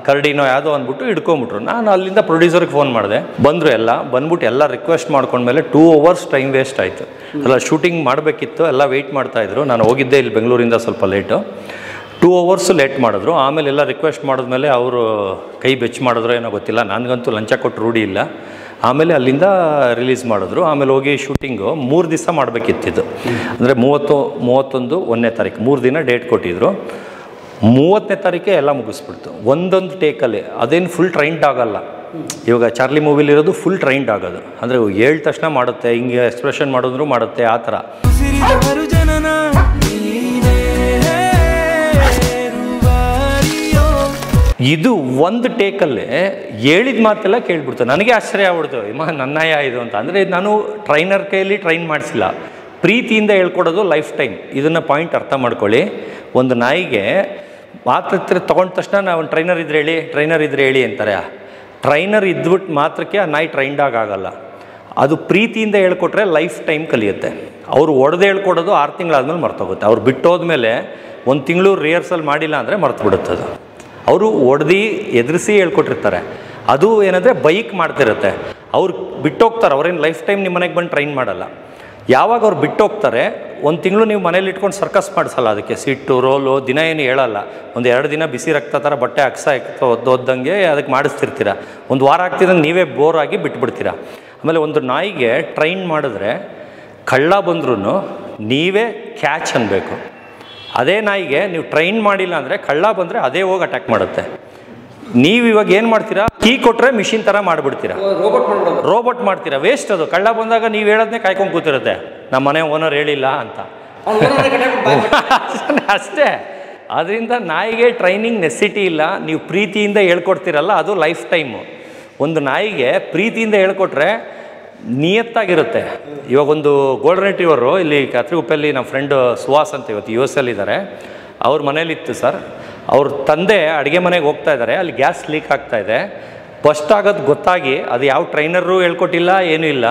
ಕರಡಿನೋ ಯಾವುದೋ ಅಂದ್ಬಿಟ್ಟು ಹಿಡ್ಕೊಂಬಿಟ್ರು. ನಾನು ಅಲ್ಲಿಂದ ಪ್ರೊಡ್ಯೂಸರ್ಗೆ ಫೋನ್ ಮಾಡಿದೆ. ಬಂದರು ಎಲ್ಲ. ಬಂದ್ಬಿಟ್ಟು ಎಲ್ಲ ರಿಕ್ವೆಸ್ಟ್ ಮಾಡ್ಕೊಂಡ್ಮೇಲೆ 2 hours ಟೈಮ್ ವೇಸ್ಟ್ ಆಯಿತು. ಎಲ್ಲ ಶೂಟಿಂಗ್ ಮಾಡಬೇಕಿತ್ತು, ಎಲ್ಲ ವೆಯ್ಟ್ ಮಾಡ್ತಾಯಿದ್ರು. ನಾನು ಹೋಗಿದ್ದೆ ಇಲ್ಲಿ ಬೆಂಗಳೂರಿಂದ ಸ್ವಲ್ಪ ಲೇಟು. 2 hours ಲೇಟ್ ಮಾಡಿದ್ರು. ಆಮೇಲೆ ಎಲ್ಲ ರಿಕ್ವೆಸ್ಟ್ ಮಾಡಿದ್ಮೇಲೆ ಅವರು ಕೈ ಬೆಚ್ಚ ಮಾಡಿದ್ರು ಏನೋ ಗೊತ್ತಿಲ್ಲ. ನನಗಂತೂ ಲಂಚ ಕೊಟ್ಟು ರೂಢಿ ಇಲ್ಲ. ಆಮೇಲೆ ಅಲ್ಲಿಂದ ರಿಲೀಸ್ ಮಾಡಿದ್ರು. ಆಮೇಲೆ ಹೋಗಿ ಶೂಟಿಂಗು 3 ದಿವಸ ಮಾಡಬೇಕಿತ್ತಿದ್ದು. ಅಂದರೆ 30, 31, 1ನೇ ತಾರೀಕು 3 ದಿನ ಡೇಟ್ ಕೊಟ್ಟಿದ್ರು. 30ನೇ ತಾರೀಕೆ ಎಲ್ಲ ಮುಗಿಸ್ಬಿಡ್ತು ಒಂದೊಂದು ಟೇಕಲ್ಲಿ. ಅದೇನು ಫುಲ್ ಟ್ರೈನ್ಡ್ ಆಗಲ್ಲ. ಇವಾಗ ಚಾರ್ಲಿ ಮೂವಿಲಿರೋದು ಫುಲ್ ಟ್ರೈನ್ಡ್ ಆಗೋದು. ಅಂದರೆ ಹೇಳಿದ ತಕ್ಷಣ ಮಾಡುತ್ತೆ, ಹಿಂಗೆ ಎಕ್ಸ್ಪ್ರೆಷನ್ ಮಾಡಿದ್ರು ಮಾಡುತ್ತೆ, ಆ ಥರ. ಇದು ಒಂದು ಟೇಕಲ್ಲೇ ಹೇಳಿದ ಮಾತೆಲ್ಲ ಕೇಳ್ಬಿಡ್ತು. ನನಗೆ ಆಶ್ಚರ್ಯ ಆಗ್ಬಿಡ್ತು, ನನ್ನ ನಾಯ ಇದು ಅಂತ. ಅಂದರೆ ನಾನು ಟ್ರೈನರ್ ಕೈಯಲ್ಲಿ ಟ್ರೈನ್ ಮಾಡಿಸಿಲ್ಲ, ಪ್ರೀತಿಯಿಂದ ಹೇಳ್ಕೊಡೋದು ಲೈಫ್ ಟೈಮ್. ಇದನ್ನು ಪಾಯಿಂಟ್ ಅರ್ಥ ಮಾಡ್ಕೊಳ್ಳಿ. ಒಂದು ನಾಯಿಗೆ ಮಾತ್ರ ತೊಗೊಂಡ ತಕ್ಷಣ ನಾವು ಟ್ರೈನರ್ ಇದ್ರೆ ಹೇಳಿ ಅಂತಾರೆ. ಟ್ರೈನರ್ ಇದ್ಬಿಟ್ಟು ಮಾತ್ರಕ್ಕೆ ಆ ನಾಯಿ ಟ್ರೈನ್ಡಾಗಿ ಆಗಲ್ಲ. ಅದು ಪ್ರೀತಿಯಿಂದ ಹೇಳ್ಕೊಟ್ರೆ ಲೈಫ್ ಟೈಮ್ ಕಲಿಯುತ್ತೆ. ಅವರು ಒಡೆದು ಹೇಳ್ಕೊಡೋದು 6 ತಿಂಗಳಾದ್ಮೇಲೆ ಮರ್ತೋಗುತ್ತೆ. ಅವ್ರು ಬಿಟ್ಟೋದ್ಮೇಲೆ 1 ತಿಂಗಳು ರಿಹರ್ಸಲ್ ಮಾಡಿಲ್ಲ ಅಂದರೆ ಮರ್ತು ಬಿಡುತ್ತದು. ಅವರು ಹೊಡೆದು ಎದುರಿಸಿ ಹೇಳ್ಕೊಟ್ಟಿರ್ತಾರೆ. ಅದು ಏನಂದರೆ ಬೈಕ್ ಮಾಡ್ತಿರುತ್ತೆ. ಅವ್ರು ಬಿಟ್ಟೋಗ್ತಾರೆ. ಅವ್ರೇನು ಲೈಫ್ ಟೈಮ್ ನಿಮ್ಮ ಮನೆಗೆ ಬಂದು ಟ್ರೈನ್ ಮಾಡಲ್ಲ. ಯಾವಾಗ ಅವ್ರು ಬಿಟ್ಟೋಗ್ತಾರೆ, 1 ತಿಂಗಳು ನೀವು ಮನೇಲಿ ಇಟ್ಕೊಂಡು ಸರ್ಕಸ್ ಮಾಡಿಸಲ್ಲ. ಅದಕ್ಕೆ ಸಿಟ್ಟು ರೋಲು ದಿನ ಏನು ಹೇಳಲ್ಲ. 1-2 ದಿನ ಬಿಸಿ ರಕ್ತ ಥರ ಬಟ್ಟೆ ಅಕ್ಸ ಓದ್ದಂಗೆ ಅದಕ್ಕೆ ಮಾಡಿಸ್ತಿರ್ತೀರ. 1 ವಾರ ಆಗ್ತಿದ್ದಂಗೆ ನೀವೇ ಬೋರ್ ಆಗಿ ಬಿಟ್ಬಿಡ್ತೀರ. ಆಮೇಲೆ ಒಂದು ನಾಯಿಗೆ ಟ್ರೈನ್ ಮಾಡಿದ್ರೆ ಕಳ್ಳ ಬಂದ್ರೂ ನೀವೇ ಕ್ಯಾಚ್ ಅನ್ಬೇಕು. ಅದೇ ನಾಯಿಗೆ ನೀವು ಟ್ರೈನ್ ಮಾಡಿಲ್ಲ ಅಂದರೆ ಕಳ್ಳ ಬಂದರೆ ಅದೇ ಹೋಗಿ ಅಟ್ಯಾಕ್ ಮಾಡುತ್ತೆ. ನೀವು ಇವಾಗ ಏನು ಮಾಡ್ತೀರಾ, ಕೀ ಕೊಟ್ಟರೆ ಮಿಷಿನ್ ಥರ ಮಾಡಿಬಿಡ್ತೀರಾ, ರೋಬೋಟ್ ಮಾಡ್ತೀರಾ. ವೇಸ್ಟ್ ಅದು. ಕಳ್ಳ ಬಂದಾಗ ನೀವು ಹೇಳೋದನ್ನೇ ಕಾಯ್ಕೊಂಡು ಕೂತಿರುತ್ತೆ, ನಮ್ಮ ಮನೆ ಓನರ್ ಹೇಳಿಲ್ಲ ಅಂತ ಅಷ್ಟೇ. ಅದರಿಂದ ನಾಯಿಗೆ ಟ್ರೈನಿಂಗ್ ನೆಸಿಟಿ ಇಲ್ಲ. ನೀವು ಪ್ರೀತಿಯಿಂದ ಹೇಳ್ಕೊಡ್ತೀರಲ್ಲ, ಅದು ಲೈಫ್ ಟೈಮು. ಒಂದು ನಾಯಿಗೆ ಪ್ರೀತಿಯಿಂದ ಹೇಳ್ಕೊಟ್ರೆ ನಿಯತ್ತಾಗಿರುತ್ತೆ. ಇವಾಗ ಒಂದು ಗೋಲ್ಡನ್ ರಿಟ್ರೀವರು ಇಲ್ಲಿ ಕತ್ರಿಗುಪ್ಪೆಯಲ್ಲಿ ನಮ್ಮ ಫ್ರೆಂಡ್ ಸುಹಾಸ್ ಅಂತ ಇವತ್ತು US ಇದ್ದಾರೆ. ಅವ್ರ ಮನೇಲಿತ್ತು ಸರ್. ಅವ್ರ ತಂದೆ ಅಡುಗೆ ಮನೆಗೆ ಹೋಗ್ತಾ ಇದ್ದಾರೆ, ಅಲ್ಲಿ ಗ್ಯಾಸ್ ಲೀಕ್ ಆಗ್ತಾ ಇದೆ. ಫಸ್ಟ್ ಆಗೋದು ಗೊತ್ತಾಗಿ ಅದು ಯಾವ ಟ್ರೈನರು ಹೇಳ್ಕೊಟ್ಟಿಲ್ಲ, ಏನೂ ಇಲ್ಲ.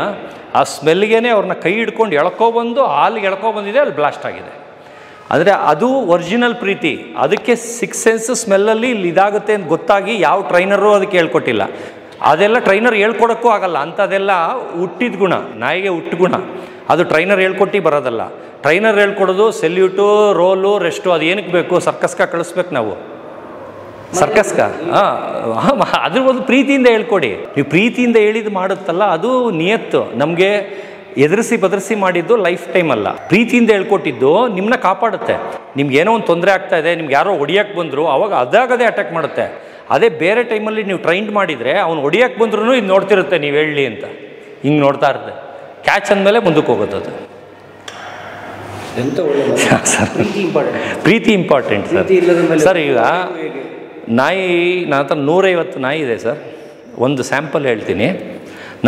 ಆ ಸ್ಮೆಲ್ಗೇ ಅವ್ರನ್ನ ಕೈ ಹಿಡ್ಕೊಂಡು ಎಳ್ಕೊಬಂದು ಹಾಲಿಗೆ ಎಳ್ಕೊಬಂದಿದೆ, ಅಲ್ಲಿ ಬ್ಲಾಸ್ಟ್ ಆಗಿದೆ. ಅಂದರೆ ಅದು ಒರಿಜಿನಲ್ ಪ್ರೀತಿ. ಅದಕ್ಕೆ 6 ಸೆನ್ಸ್ ಸ್ಮೆಲ್ಲಲ್ಲಿ ಇಲ್ಲಿ ಇದಾಗುತ್ತೆ ಅಂತ ಗೊತ್ತಾಗಿ ಯಾವ ಟ್ರೈನರು ಅದಕ್ಕೆ ಹೇಳ್ಕೊಟ್ಟಿಲ್ಲ. ಅದೆಲ್ಲ ಟ್ರೈನರ್ ಹೇಳ್ಕೊಡೋಕ್ಕೂ ಆಗಲ್ಲ. ಅಂಥದ್ದೆಲ್ಲ ಹುಟ್ಟಿದ ಗುಣ, ನಾಯಿಗೆ ಹುಟ್ಟು ಗುಣ. ಅದು ಟ್ರೈನರ್ ಹೇಳ್ಕೊಟ್ಟು ಬರೋದಲ್ಲ. ಟ್ರೈನರ್ ಹೇಳ್ಕೊಡೋದು ಸೆಲ್ಯೂಟು, ರೋಲು, ರೆಸ್ಟು. ಅದು ಏನಕ್ಕೆ ಬೇಕು? ಸರ್ಕಸ್ಗೆ ಕಳಿಸ್ಬೇಕು ನಾವು, ಸರ್ಕಸ್ಗ. ಅದ್ರ ಒಂದು ಪ್ರೀತಿಯಿಂದ ಹೇಳ್ಕೊಡಿ. ನೀವು ಪ್ರೀತಿಯಿಂದ ಹೇಳಿದ್ದು ಮಾಡುತ್ತಲ್ಲ, ಅದು ನಿಯತ್ತು. ನಮಗೆ ಎದುರಿಸಿ ಬದರಿಸಿ ಮಾಡಿದ್ದು ಲೈಫ್ ಟೈಮ್ ಅಲ್ಲ. ಪ್ರೀತಿಯಿಂದ ಹೇಳ್ಕೊಟ್ಟಿದ್ದು ನಿಮ್ಮನ್ನ ಕಾಪಾಡುತ್ತೆ. ನಿಮ್ಗೆ ಏನೋ ಒಂದು ತೊಂದರೆ ಆಗ್ತಾ ಇದೆ, ನಿಮ್ಗೆ ಯಾರೋ ಹೊಡಿಯೋಕ್ಕೆ ಬಂದರು, ಅವಾಗ ಅದಾಗದೇ ಅಟ್ಯಾಕ್ ಮಾಡುತ್ತೆ. ಅದೇ ಬೇರೆ ಟೈಮಲ್ಲಿ ನೀವು ಟ್ರೈನ್ ಮಾಡಿದರೆ ಅವ್ನು ಹೊಡಿಯೋಕ್ಕೆ ಬಂದ್ರೂ ಇದು ನೋಡ್ತಿರುತ್ತೆ, ನೀವು ಹೇಳಿ ಅಂತ ಹಿಂಗೆ ನೋಡ್ತಾ ಇರುತ್ತೆ. ಕ್ಯಾಚ್ ಅಂದಮೇಲೆ ಮುಂದಕ್ಕೆ ಹೋಗುತ್ತೆ ಅದು. ಪ್ರೀತಿ ಇಂಪಾರ್ಟೆಂಟ್ ಸರ್. ಈಗ ನಾಯಿ ನನ್ನ ಹತ್ರ 150 ನಾಯಿ ಇದೆ ಸರ್. ಒಂದು ಸ್ಯಾಂಪಲ್ ಹೇಳ್ತೀನಿ.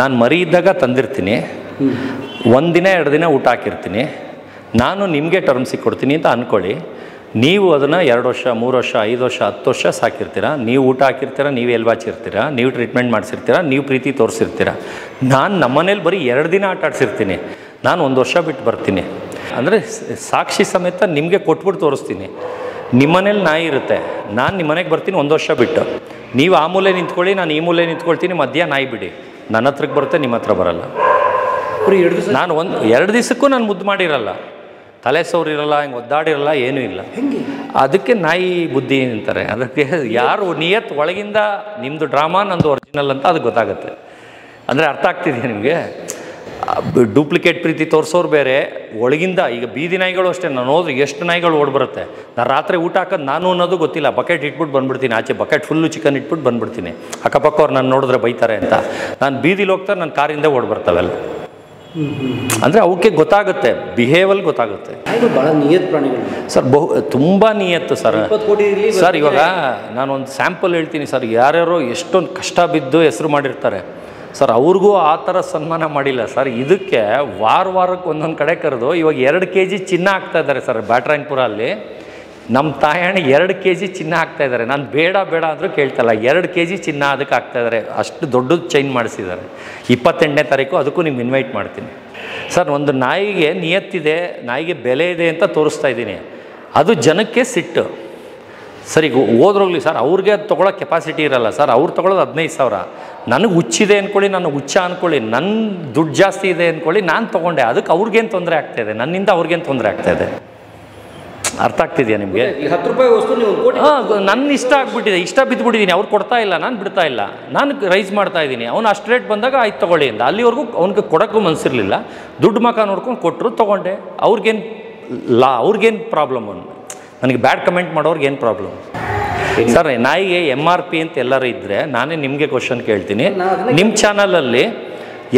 ನಾನು ಮರಿ ಇದ್ದಾಗ ತಂದಿರ್ತೀನಿ, 1 ದಿನ 2 ದಿನ ಊಟ ಹಾಕಿರ್ತೀನಿ. ನಾನು ನಿಮಗೆ ಟರ್ಮ್ಸಿಗೆ ಕೊಡ್ತೀನಿ ಅಂತ ಅಂದ್ಕೊಳ್ಳಿ. ನೀವು ಅದನ್ನು 2 ವರ್ಷ 3 ವರ್ಷ 5 ವರ್ಷ 10 ವರ್ಷ ಸಾಕಿರ್ತೀರ. ನೀವು ಊಟ ಹಾಕಿರ್ತೀರ, ನೀವು ಎಲ್ವಾಚಿರ್ತೀರ, ನೀವು ಟ್ರೀಟ್ಮೆಂಟ್ ಮಾಡಿಸಿರ್ತೀರ, ನೀವು ಪ್ರೀತಿ ತೋರಿಸಿರ್ತೀರ. ನಾನು ನಮ್ಮನೇಲಿ ಬರೀ 2 ದಿನ ಆಟ ಆಡಿಸಿರ್ತೀನಿ. ನಾನು 1 ವರ್ಷ ಬಿಟ್ಟು ಬರ್ತೀನಿ. ಅಂದರೆ ಸಾಕ್ಷಿ ಸಮೇತ ನಿಮಗೆ ಕೊಟ್ಬಿಟ್ಟು ತೋರಿಸ್ತೀನಿ. ನಿಮ್ಮನೇಲಿ ನಾಯಿ ಇರುತ್ತೆ, ನಾನು ನಿಮ್ಮ ಮನೆಗೆ ಬರ್ತೀನಿ 1 ವರ್ಷ ಬಿಟ್ಟು. ನೀವು ಆ ಮೂಲೆ ನಿಂತ್ಕೊಳ್ಳಿ, ನಾನು ಈ ಮೂಲೆ ನಿಂತ್ಕೊಳ್ತೀನಿ, ಮಧ್ಯ ನಾಯಿ ಬಿಡಿ. ನನ್ನ ಹತ್ರಕ್ಕೆ ಬರುತ್ತೆ, ನಿಮ್ಮ ಹತ್ರ ಬರಲ್ಲ. ನಾನು 2 ದಿವಸಕ್ಕೂ ನಾನು ಮುದ್ದು ಮಾಡಿರಲ್ಲ, ತಲೆ ಸೋರಿರಲ್ಲ, ಹಿಂಗೆ ಒದ್ದಾಡಿರಲ್ಲ, ಏನೂ ಇಲ್ಲ. ಅದಕ್ಕೆ ನಾಯಿ ಬುದ್ಧಿ ಅಂತಾರೆ. ಅದಕ್ಕೆ ಯಾರು ನಿಯತ್ ಒಳಗಿಂದ ನಿಮ್ಮದು ಡ್ರಾಮಾ ನಂದು ಒರಿಜಿನಲ್ ಅಂತ ಅದು ಗೊತ್ತಾಗುತ್ತೆ. ಅಂದರೆ ಅರ್ಥ ಆಗ್ತಿದೆಯಾ ನಿಮಗೆ? ಡೂಪ್ಲಿಕೇಟ್ ಪ್ರೀತಿ ತೋರಿಸೋರು ಬೇರೆ, ಒಳಗಿಂದ. ಈಗ ಬೀದಿ ನಾಯಿಗಳು ಅಷ್ಟೇ. ನಾನು ಹೋದ್ರೆ ಎಷ್ಟು ನಾಯಿಗಳು ಓಡ್ಬರುತ್ತೆ. ನಾನು ರಾತ್ರಿ ಊಟ ಹಾಕೋದು ನಾನು ಅನ್ನೋದು ಗೊತ್ತಿಲ್ಲ, ಬಕೆಟ್ ಇಟ್ಬಿಟ್ಟು ಬಂದುಬಿಡ್ತೀನಿ ಆಚೆ. ಬಕೆಟ್ ಫುಲ್ಲು ಚಿಕನ್ ಇಟ್ಬಿಟ್ಟು ಬಂದುಬಿಡ್ತೀನಿ. ಅಕ್ಕಪಕ್ಕವ್ರು ನಾನು ನೋಡಿದ್ರೆ ಬೈತಾರೆ ಅಂತ. ನಾನು ಬೀದಿಲಿ ಹೋಗ್ತಾರೆ, ನನ್ನ ಕಾರಿಂದ ಓಡ್ಬರ್ತಾವೆಲ್ಲ. ಅಂದರೆ ಅವಕ್ಕೆ ಗೊತ್ತಾಗುತ್ತೆ, ಬಿಹೇವಲ್ ಗೊತ್ತಾಗುತ್ತೆ. ಭಾಳ ನಿಯತ್ ಪ್ರಾಣಿಗಳು ಸರ್, ತುಂಬ ನಿಯತ್ತು ಸರ್. ಸರ್ ಇವಾಗ ನಾನೊಂದು ಸ್ಯಾಂಪಲ್ ಹೇಳ್ತೀನಿ ಸರ್. ಯಾರ್ಯಾರೋ ಎಷ್ಟೊಂದು ಕಷ್ಟ ಬಿದ್ದು ಹೆಸರು ಮಾಡಿರ್ತಾರೆ ಸರ್, ಅವ್ರಿಗೂ ಆ ಥರ ಸನ್ಮಾನ ಮಾಡಿಲ್ಲ ಸರ್. ಇದಕ್ಕೆ ವಾರಕ್ಕೆ ಒಂದೊಂದು ಕಡೆ ಕರೆದು ಇವಾಗ 2 kg ಚಿನ್ನ ಹಾಕ್ತಾ ಇದ್ದಾರೆ ಸರ್. ಬ್ಯಾಟ್ರಾಯನ್ಪುರ ಅಲ್ಲಿ ನಮ್ಮ ತಾಯಣ್ಣ 2 kg ಚಿನ್ನ ಹಾಕ್ತಾ ಇದ್ದಾರೆ. ನಾನು ಬೇಡ ಅಂದರೂ ಕೇಳ್ತಲ್ಲ, 2 kg ಚಿನ್ನ ಅದಕ್ಕೆ ಹಾಕ್ತಾ ಇದ್ದಾರೆ. ಅಷ್ಟು ದೊಡ್ಡದು ಚೈನ್ ಮಾಡಿಸಿದ್ದಾರೆ. 28ನೇ ತಾರೀಕು ಅದಕ್ಕೂ ನಿಮ್ಗೆ ಇನ್ವೈಟ್ ಮಾಡ್ತೀನಿ ಸರ್. ಒಂದು ನಾಯಿಗೆ ನಿಯತ್ತಿದೆ, ನಾಯಿಗೆ ಬೆಲೆ ಇದೆ ಅಂತ ತೋರಿಸ್ತಾ ಇದ್ದೀನಿ. ಅದು ಜನಕ್ಕೆ ಸಿಟ್ಟು ಸರ್. ಈಗ ಹೋದ್ರೋಗ್ಲಿ ಸರ್, ಅವ್ರಿಗೆ ಅದು ತೊಗೊಳೋ ಕೆಪಾಸಿಟಿ ಇರಲ್ಲ ಸರ್. ಅವ್ರು ತೊಗೊಳೋದು 15,000. ನನಗೆ ಹುಚ್ಚಿದೆ ಅಂದ್ಕೊಳ್ಳಿ, ನಾನು ಹುಚ್ಚ ಅಂದ್ಕೊಳ್ಳಿ, ನನ್ನ ದುಡ್ಡು ಜಾಸ್ತಿ ಇದೆ ಅಂದ್ಕೊಳ್ಳಿ, ನಾನು ತೊಗೊಂಡೆ. ಅದಕ್ಕೆ ಅವ್ರಿಗೇನು ತೊಂದರೆ ಆಗ್ತಾಯಿದೆ, ನನ್ನಿಂದ ಅವ್ರಿಗೇನು ತೊಂದರೆ ಆಗ್ತಾಯಿದೆ? ಅರ್ಥ ಆಗ್ತಿದೆಯಾ ನಿಮಗೆ? ₹10 ವಸ್ತು ನೀವು 1 ಕೋಟಿ. ನನ್ನ ಇಷ್ಟ ಆಗ್ಬಿಟ್ಟಿದೆ, ಇಷ್ಟ ಬಿದ್ದುಬಿಟ್ಟಿದ್ದೀನಿ. ಅವ್ರು ಕೊಡ್ತಾ ಇಲ್ಲ, ನಾನು ಬಿಡ್ತಾ ಇಲ್ಲ, ನಾನು ರೈಸ್ ಮಾಡ್ತಾ ಇದ್ದೀನಿ. ಅವ್ನು ಅಷ್ಟು ರೇಟ್ ಬಂದಾಗ ಆಯ್ತು ತೊಗೊಳ್ಳಿ ಅಂತ. ಅಲ್ಲಿವರೆಗೂ ಅವ್ನಿಗೆ ಕೊಡೋಕ್ಕೂ ಮನಸ್ಸಿರಲಿಲ್ಲ. ದುಡ್ಡು ಮಕ ನೋಡ್ಕೊಂಡು ಕೊಟ್ಟರು, ತೊಗೊಂಡೆ. ಅವ್ರಿಗೇನು ಪ್ರಾಬ್ಲಮ್? ನನಗೆ ಬ್ಯಾಡ್ ಕಮೆಂಟ್ ಮಾಡೋರ್ಗೆ ಏನು ಪ್ರಾಬ್ಲಮ್ ಸರ್? ನಾಯಿಗೆ MRP ಅಂತ ಎಲ್ಲರೂ ಇದ್ದರೆ ನಾನೇ ನಿಮಗೆ ಕ್ವಶನ್ ಕೇಳ್ತೀನಿ. ನಿಮ್ಮ ಚಾನಲಲ್ಲಿ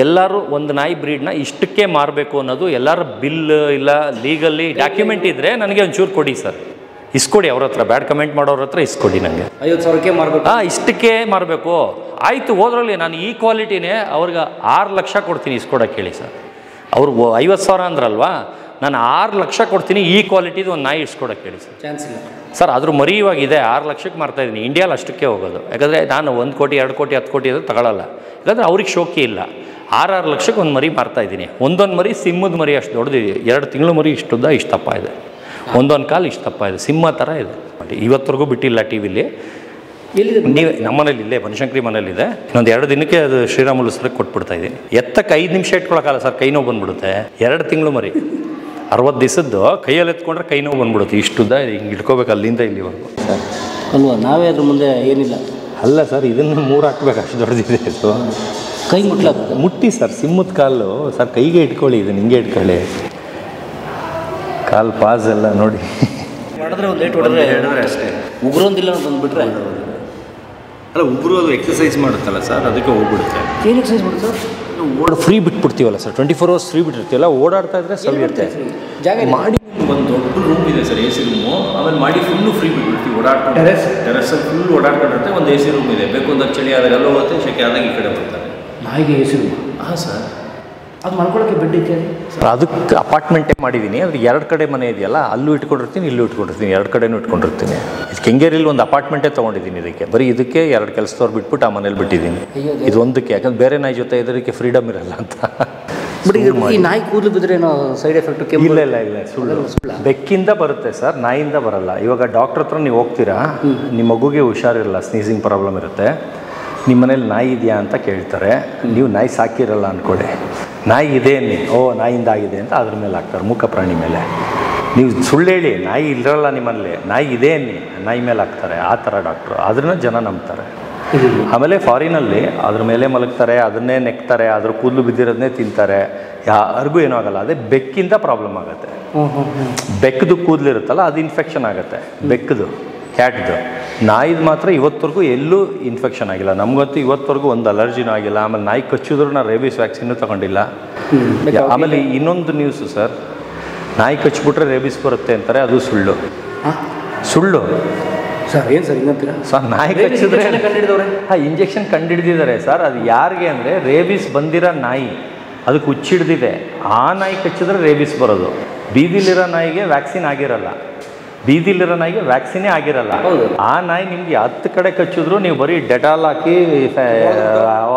ಎಲ್ಲರೂ ಒಂದು ನಾಯಿ ಬ್ರೀಡ್ನ ಇಷ್ಟಕ್ಕೆ ಮಾರಬೇಕು ಅನ್ನೋದು ಎಲ್ಲರ ಬಿಲ್ ಇಲ್ಲ ಲೀಗಲ್ಲಿ ಡಾಕ್ಯುಮೆಂಟ್ ಇದ್ದರೆ ನನಗೆ ಒಂಚೂರು ಕೊಡಿ ಸರ್. ಇಸ್ಕೊಡಿ ಅವ್ರ ಹತ್ರ, ಬ್ಯಾಡ್ ಕಮೆಂಟ್ ಮಾಡೋರ ಹತ್ರ ಇಸ್ಕೊಡಿ ನನಗೆ. 50,000ಕ್ಕೆ ಮಾರಬೇಕು. ಇಷ್ಟಕ್ಕೆ ಮಾರಬೇಕು ಆಯಿತು. ಹೋದ್ರಲ್ಲಿ ನಾನು ಈ ಕ್ವಾಲಿಟಿನೇ ಅವ್ರಿಗೆ 6 ಲಕ್ಷ ಕೊಡ್ತೀನಿ, ಇಸ್ಕೊಡೋಕೆ ಹೇಳಿ ಸರ್. ಅವ್ರು 50,000 ಅಂದ್ರಲ್ವಾ, ನಾನು 6 ಲಕ್ಷ ಕೊಡ್ತೀನಿ ಈ ಕ್ವಾಲಿಟಿದು ಒಂದು ನಾಯಿ ಇಸ್ಕೊಡೋಕೆ ಹೇಳಿ ಸರ್. ಚಾನ್ಸ್ ಇಲ್ಲ ಸರ್. ಅದ್ರ ಮರಿ ಇವಾಗಿದೆ 6 ಲಕ್ಷಕ್ಕೆ ಮಾರ್ತಾಯಿದ್ದೀನಿ. ಇಂಡಿಯಾಲಿ ಅಷ್ಟಕ್ಕೆ ಹೋಗೋದು. ಯಾಕಂದರೆ ನಾನು 1 ಕೋಟಿ 2 ಕೋಟಿ 10 ಕೋಟಿ ಅದು ತಗೊಳ್ಳಲ್ಲ. ಯಾಕಂದರೆ ಅವ್ರಿಗೆ ಶೋಕಿ ಇಲ್ಲ. 6 ಲಕ್ಷಕ್ಕೆ ಒಂದು ಮರಿ ಮಾರ್ತಾಯಿದ್ದೀನಿ. ಒಂದೊಂದು ಮರಿ ಸಿಂಹದ ಮರಿ ಅಷ್ಟು ದೊಡ್ಡದಿದೆ. 2 ತಿಂಗಳು ಮರಿ ಇಷ್ಟುದ್ದ, ಇಷ್ಟು ದಪ್ಪ ಇದೆ. ಒಂದೊಂದು ಕಾಲು ಇಷ್ಟು ದಪ್ಪ ಇದೆ, ಸಿಂಹ ಥರ ಇದೆ. ಇವತ್ತರೆಗೂ ಬಿಟ್ಟಿಲ್ಲ ಟಿ ವಿಲಿ. ನೀವು ನಮ್ಮನೇಲಿ ಇಲ್ಲೇ ಬನಶಂಕರಿ ಮನೇಲಿದೆ. ಇನ್ನೊಂದು 2 ದಿನಕ್ಕೆ ಅದು ಶ್ರೀರಾಮುಲು ಸರಕ್ಕೆ ಕೊಟ್ಬಿಡ್ತಾ ಇದ್ದೀನಿ. ಎತ್ತಕ್ಕೆ 5 ನಿಮಿಷ ಇಟ್ಕೊಳಕ್ಕಲ್ಲ ಸರ್, ಕೈ ನೋವು ಬಂದ್ಬಿಡುತ್ತೆ. 2 ತಿಂಗಳು ಮರಿ 60 ದಿವಸದ್ದು ಕೈಯಲ್ಲಿ ಎತ್ಕೊಂಡ್ರೆ ಕೈ ನೋವು ಬಂದ್ಬಿಡುತ್ತೆ. ಇಷ್ಟುದ್ದ ಹಿಂಗೆ ಇಟ್ಕೋಬೇಕು ಅಲ್ಲಿಂದ ಇಲ್ಲಿವರೆಗೂ ಸರ್. ಅಲ್ವಾ? ನಾವೇ ಅದ್ರ ಮುಂದೆ ಏನಿಲ್ಲ. ಅಲ್ಲ ಸರ್, ಇದನ್ನು 3 ಹಾಕ್ಬೇಕು, ಅಷ್ಟು ದೊಡ್ಡದಿದೆ ಇದು. ಕೈ ಮುಟ್ಟಿ ಸರ್. ಸಿಂಹದ ಕಾಲು ಸರ್, ಕೈಗೆ ಇಟ್ಕೊಳ್ಳಿ, ಇದು ನಿಂಗೆ ಇಟ್ಕೊಳ್ಳಿ. ಕಾಲು ಪಾಸ್ ಎಲ್ಲ ನೋಡಿ ಮಾಡಿದ್ರೆ ಒಂದು ಲೇಟ್ ಹೊಡೆದ್ರೆ ಅಷ್ಟೇ. ಉಗುರೊಂದಿಲ್ಲ ಬಂದುಬಿಟ್ರೆ ಅಲ್ಲ, ಉಗುರು ಅದು ಎಕ್ಸಸೈಸ್ ಮಾಡುತ್ತಲ್ಲ ಸರ್, ಅದಕ್ಕೆ ಹೋಗ್ಬಿಡುತ್ತೆ. ಏನು ಎಕ್ಸಸೈಸ್ ಮಾಡುತ್ತೆ ಸರ್? ಫ್ರೀ ಬಿಟ್ಬಿಡ್ತೀವಲ್ಲ ಸರ್, 24 hours ಫ್ರೀ ಬಿಟ್ಟಿರ್ತೀವಲ್ಲ, ಓಡಾಡ್ತಾ ಇದ್ರೆ ಸವಿಯುತ್ತೆ. ಜಾಗ ಮಾಡಿ ಒಂದು ದೊಡ್ಡ ರೂಮ್ ಇದೆ ಸರ್, AC ರೂಮು. ಆಮೇಲೆ ಮಾಡಿ ಫುಲ್ಲು ಫ್ರೀ ಬಿಟ್ಬಿಡ್ತೀವಿ. ಓಡಾಡ್ಕೊಂಡು ಟೆರೆಸಲ್ಲಿ ಫುಲ್ ಓಡಾಡ್ಕೊಂಡಿರುತ್ತೆ. ಒಂದು AC ರೂಮ್ ಇದೆ. ಬೇಕು ಅಂದಾಗ ಚಳಿ ಆದಾಗ ಅಲ್ಲೂ ಹೋಗುತ್ತೆ, ಶೆಕೆ ಆದಾಗ ಈ ಕಡೆ ಬರ್ತಾರೆ. ನಾಯಿಗೆ AC ರೂಮ್? ಹಾಂ ಸರ್. ಅದು ಮಾಡ್ಕೊಳ್ಳೋಕ್ಕೆ ಬೆಡ್ ಐತೆ ಅದಕ್ಕೆ ಅಪಾರ್ಟ್ಮೆಂಟೇ ಮಾಡಿದ್ದೀನಿ. ಅದ್ರ 2 ಕಡೆ ಮನೆ ಇದೆಯಲ್ಲ, ಅಲ್ಲೂ ಇಟ್ಕೊಂಡಿರ್ತೀನಿ, ಇಲ್ಲೂ ಇಟ್ಕೊಂಡಿರ್ತೀನಿ, 2 ಕಡೆನೂ ಇಟ್ಕೊಂಡಿರ್ತೀನಿ. ಕೆಂಗೇರಿಲಿ ಒಂದು ಅಪಾರ್ಟ್ಮೆಂಟೇ ತೊಗೊಂಡಿದ್ದೀನಿ ಇದಕ್ಕೆ. ಬರೀ ಇದಕ್ಕೆ 2 ಕೆಲಸದವ್ರು ಬಿಟ್ಬಿಟ್ಟು ಆ ಮನೇಲಿ ಬಿಟ್ಟಿದ್ದೀನಿ. ಇದು ಒಂದಕ್ಕೆ, ಯಾಕಂದ್ರೆ ಬೇರೆ ನಾಯಿ ಜೊತೆ ಇದಕ್ಕೆ ಫ್ರೀಡಮ್ ಇರಲ್ಲ ಅಂತ. ಬಟ್ ಈ ನಾಯಿ ಕೂದಲು ಬಿದ್ದರೆ ಏನೋ ಸೈಡ್ ಎಫೆಕ್ಟ್? ಇಲ್ಲ ಇಲ್ಲ ಇಲ್ಲ, ಸುಳ್ಳು. ಬೆಕ್ಕಿಂದ ಬರುತ್ತೆ ಸರ್, ನಾಯಿಯಿಂದ ಬರಲ್ಲ. ಇವಾಗ ಡಾಕ್ಟ್ರ್ ಹತ್ರ ನೀವು ಹೋಗ್ತೀರಾ, ನಿಮ್ಮ ಮಗುಗೆ ಹುಷಾರಿರಲ್ಲ, ಸ್ನೀಸಿಂಗ್ ಪ್ರಾಬ್ಲಮ್ ಇರುತ್ತೆ, ನಿಮ್ಮ ಮನೇಲಿ ನಾಯಿ ಇದೆಯಾ ಅಂತ ಕೇಳ್ತಾರೆ. ನೀವು ನಾಯಿ ಸಾಕಿರಲ್ಲ ಅಂದ್ಕೊಳ್ಳಿ, ನಾಯಿ ಇದೆ ಅನ್ನಿ, ಓ ನಾಯಿಯಿಂದ ಆಗಿದೆ ಅಂತ ಅದ್ರ ಮೇಲೆ ಹಾಕ್ತಾರೆ, ಮೂಕ ಪ್ರಾಣಿ ಮೇಲೆ. ನೀವು ಸುಳ್ಳು ಹೇಳಿ ನಾಯಿ ಇರಲ್ಲ ನಿಮ್ಮಲ್ಲಿ, ನಾಯಿ ಇದೆ ಅನ್ನಿ, ನಾಯಿ ಮೇಲೆ ಹಾಕ್ತಾರೆ. ಆ ಥರ ಡಾಕ್ಟ್ರು, ಅದನ್ನ ಜನ ನಂಬ್ತಾರೆ. ಆಮೇಲೆ ಫಾರಿನಲ್ಲಿ ಅದ್ರ ಮೇಲೆ ಮಲಗ್ತಾರೆ, ಅದನ್ನೇ ನೆಕ್ತಾರೆ, ಅದ್ರ ಕೂದಲು ಬಿದ್ದಿರೋದನ್ನೇ ತಿಂತಾರೆ, ಯಾರಿಗೂ ಏನೂ ಆಗಲ್ಲ. ಅದೇ ಬೆಕ್ಕಿಂದ ಪ್ರಾಬ್ಲಮ್ ಆಗುತ್ತೆ. ಬೆಕ್ಕದು ಕೂದಲು ಇರುತ್ತಲ್ಲ, ಅದು ಇನ್ಫೆಕ್ಷನ್ ಆಗುತ್ತೆ, ಬೆಕ್ಕದು, ಕ್ಯಾಟ್ದು. ನಾಯಿದು ಮಾತ್ರ ಇವತ್ತವರೆಗೂ ಎಲ್ಲೂ ಇನ್ಫೆಕ್ಷನ್ ಆಗಿಲ್ಲ. ನಮಗಂತೂ ಇವತ್ತವರೆಗೂ ಒಂದು ಅಲರ್ಜಿನೂ ಆಗಿಲ್ಲ. ಆಮೇಲೆ ನಾಯಿ ಕಚ್ಚಿದ್ರು ನಾನು ರೇಬಿಸ್ ವ್ಯಾಕ್ಸಿನ್ನೂ ತಗೊಂಡಿಲ್ಲ. ಆಮೇಲೆ ಇನ್ನೊಂದು ನ್ಯೂಸು ಸರ್, ನಾಯಿ ಕಚ್ಚಿಬಿಟ್ರೆ ರೇಬಿಸ್ ಬರುತ್ತೆ ಅಂತಾರೆ, ಅದು ಸುಳ್ಳು. ಸುಳ್ಳು ಸರ್. ಏನು ಸರ್ ಇನ್ನಂತೀರ? ಸರ್ ನಾಯಿ ಕಚ್ಚಿದ್ರೆ ಇಂಜೆಕ್ಷನ್ ಕಂಡುಹಿಡಿದಿದ್ದಾರೆ ಸರ್. ಅದು ಯಾರಿಗೆ ಅಂದರೆ ರೇಬಿಸ್ ಬಂದಿರೋ ನಾಯಿ, ಅದಕ್ಕೆ ಹುಚ್ಚಿಡ್ದಿದೆ, ಆ ನಾಯಿ ಕಚ್ಚಿದ್ರೆ ರೇಬಿಸ್ ಬರೋದು. ಬೀದಿಲಿರೋ ನಾಯಿಗೆ ವ್ಯಾಕ್ಸಿನ್ ಆಗಿರಲ್ಲ, ಬೀದಿಲಿರೋ ನಾಯಿಗೆ ವ್ಯಾಕ್ಸಿನೇ ಆಗಿರಲ್ಲ. ಆ ನಾಯಿ ನಿಮಗೆ 10 ಕಡೆ ಕಚ್ಚಿದ್ರು ನೀವು ಬರೀ ಡೆಟಾಲ್ ಹಾಕಿ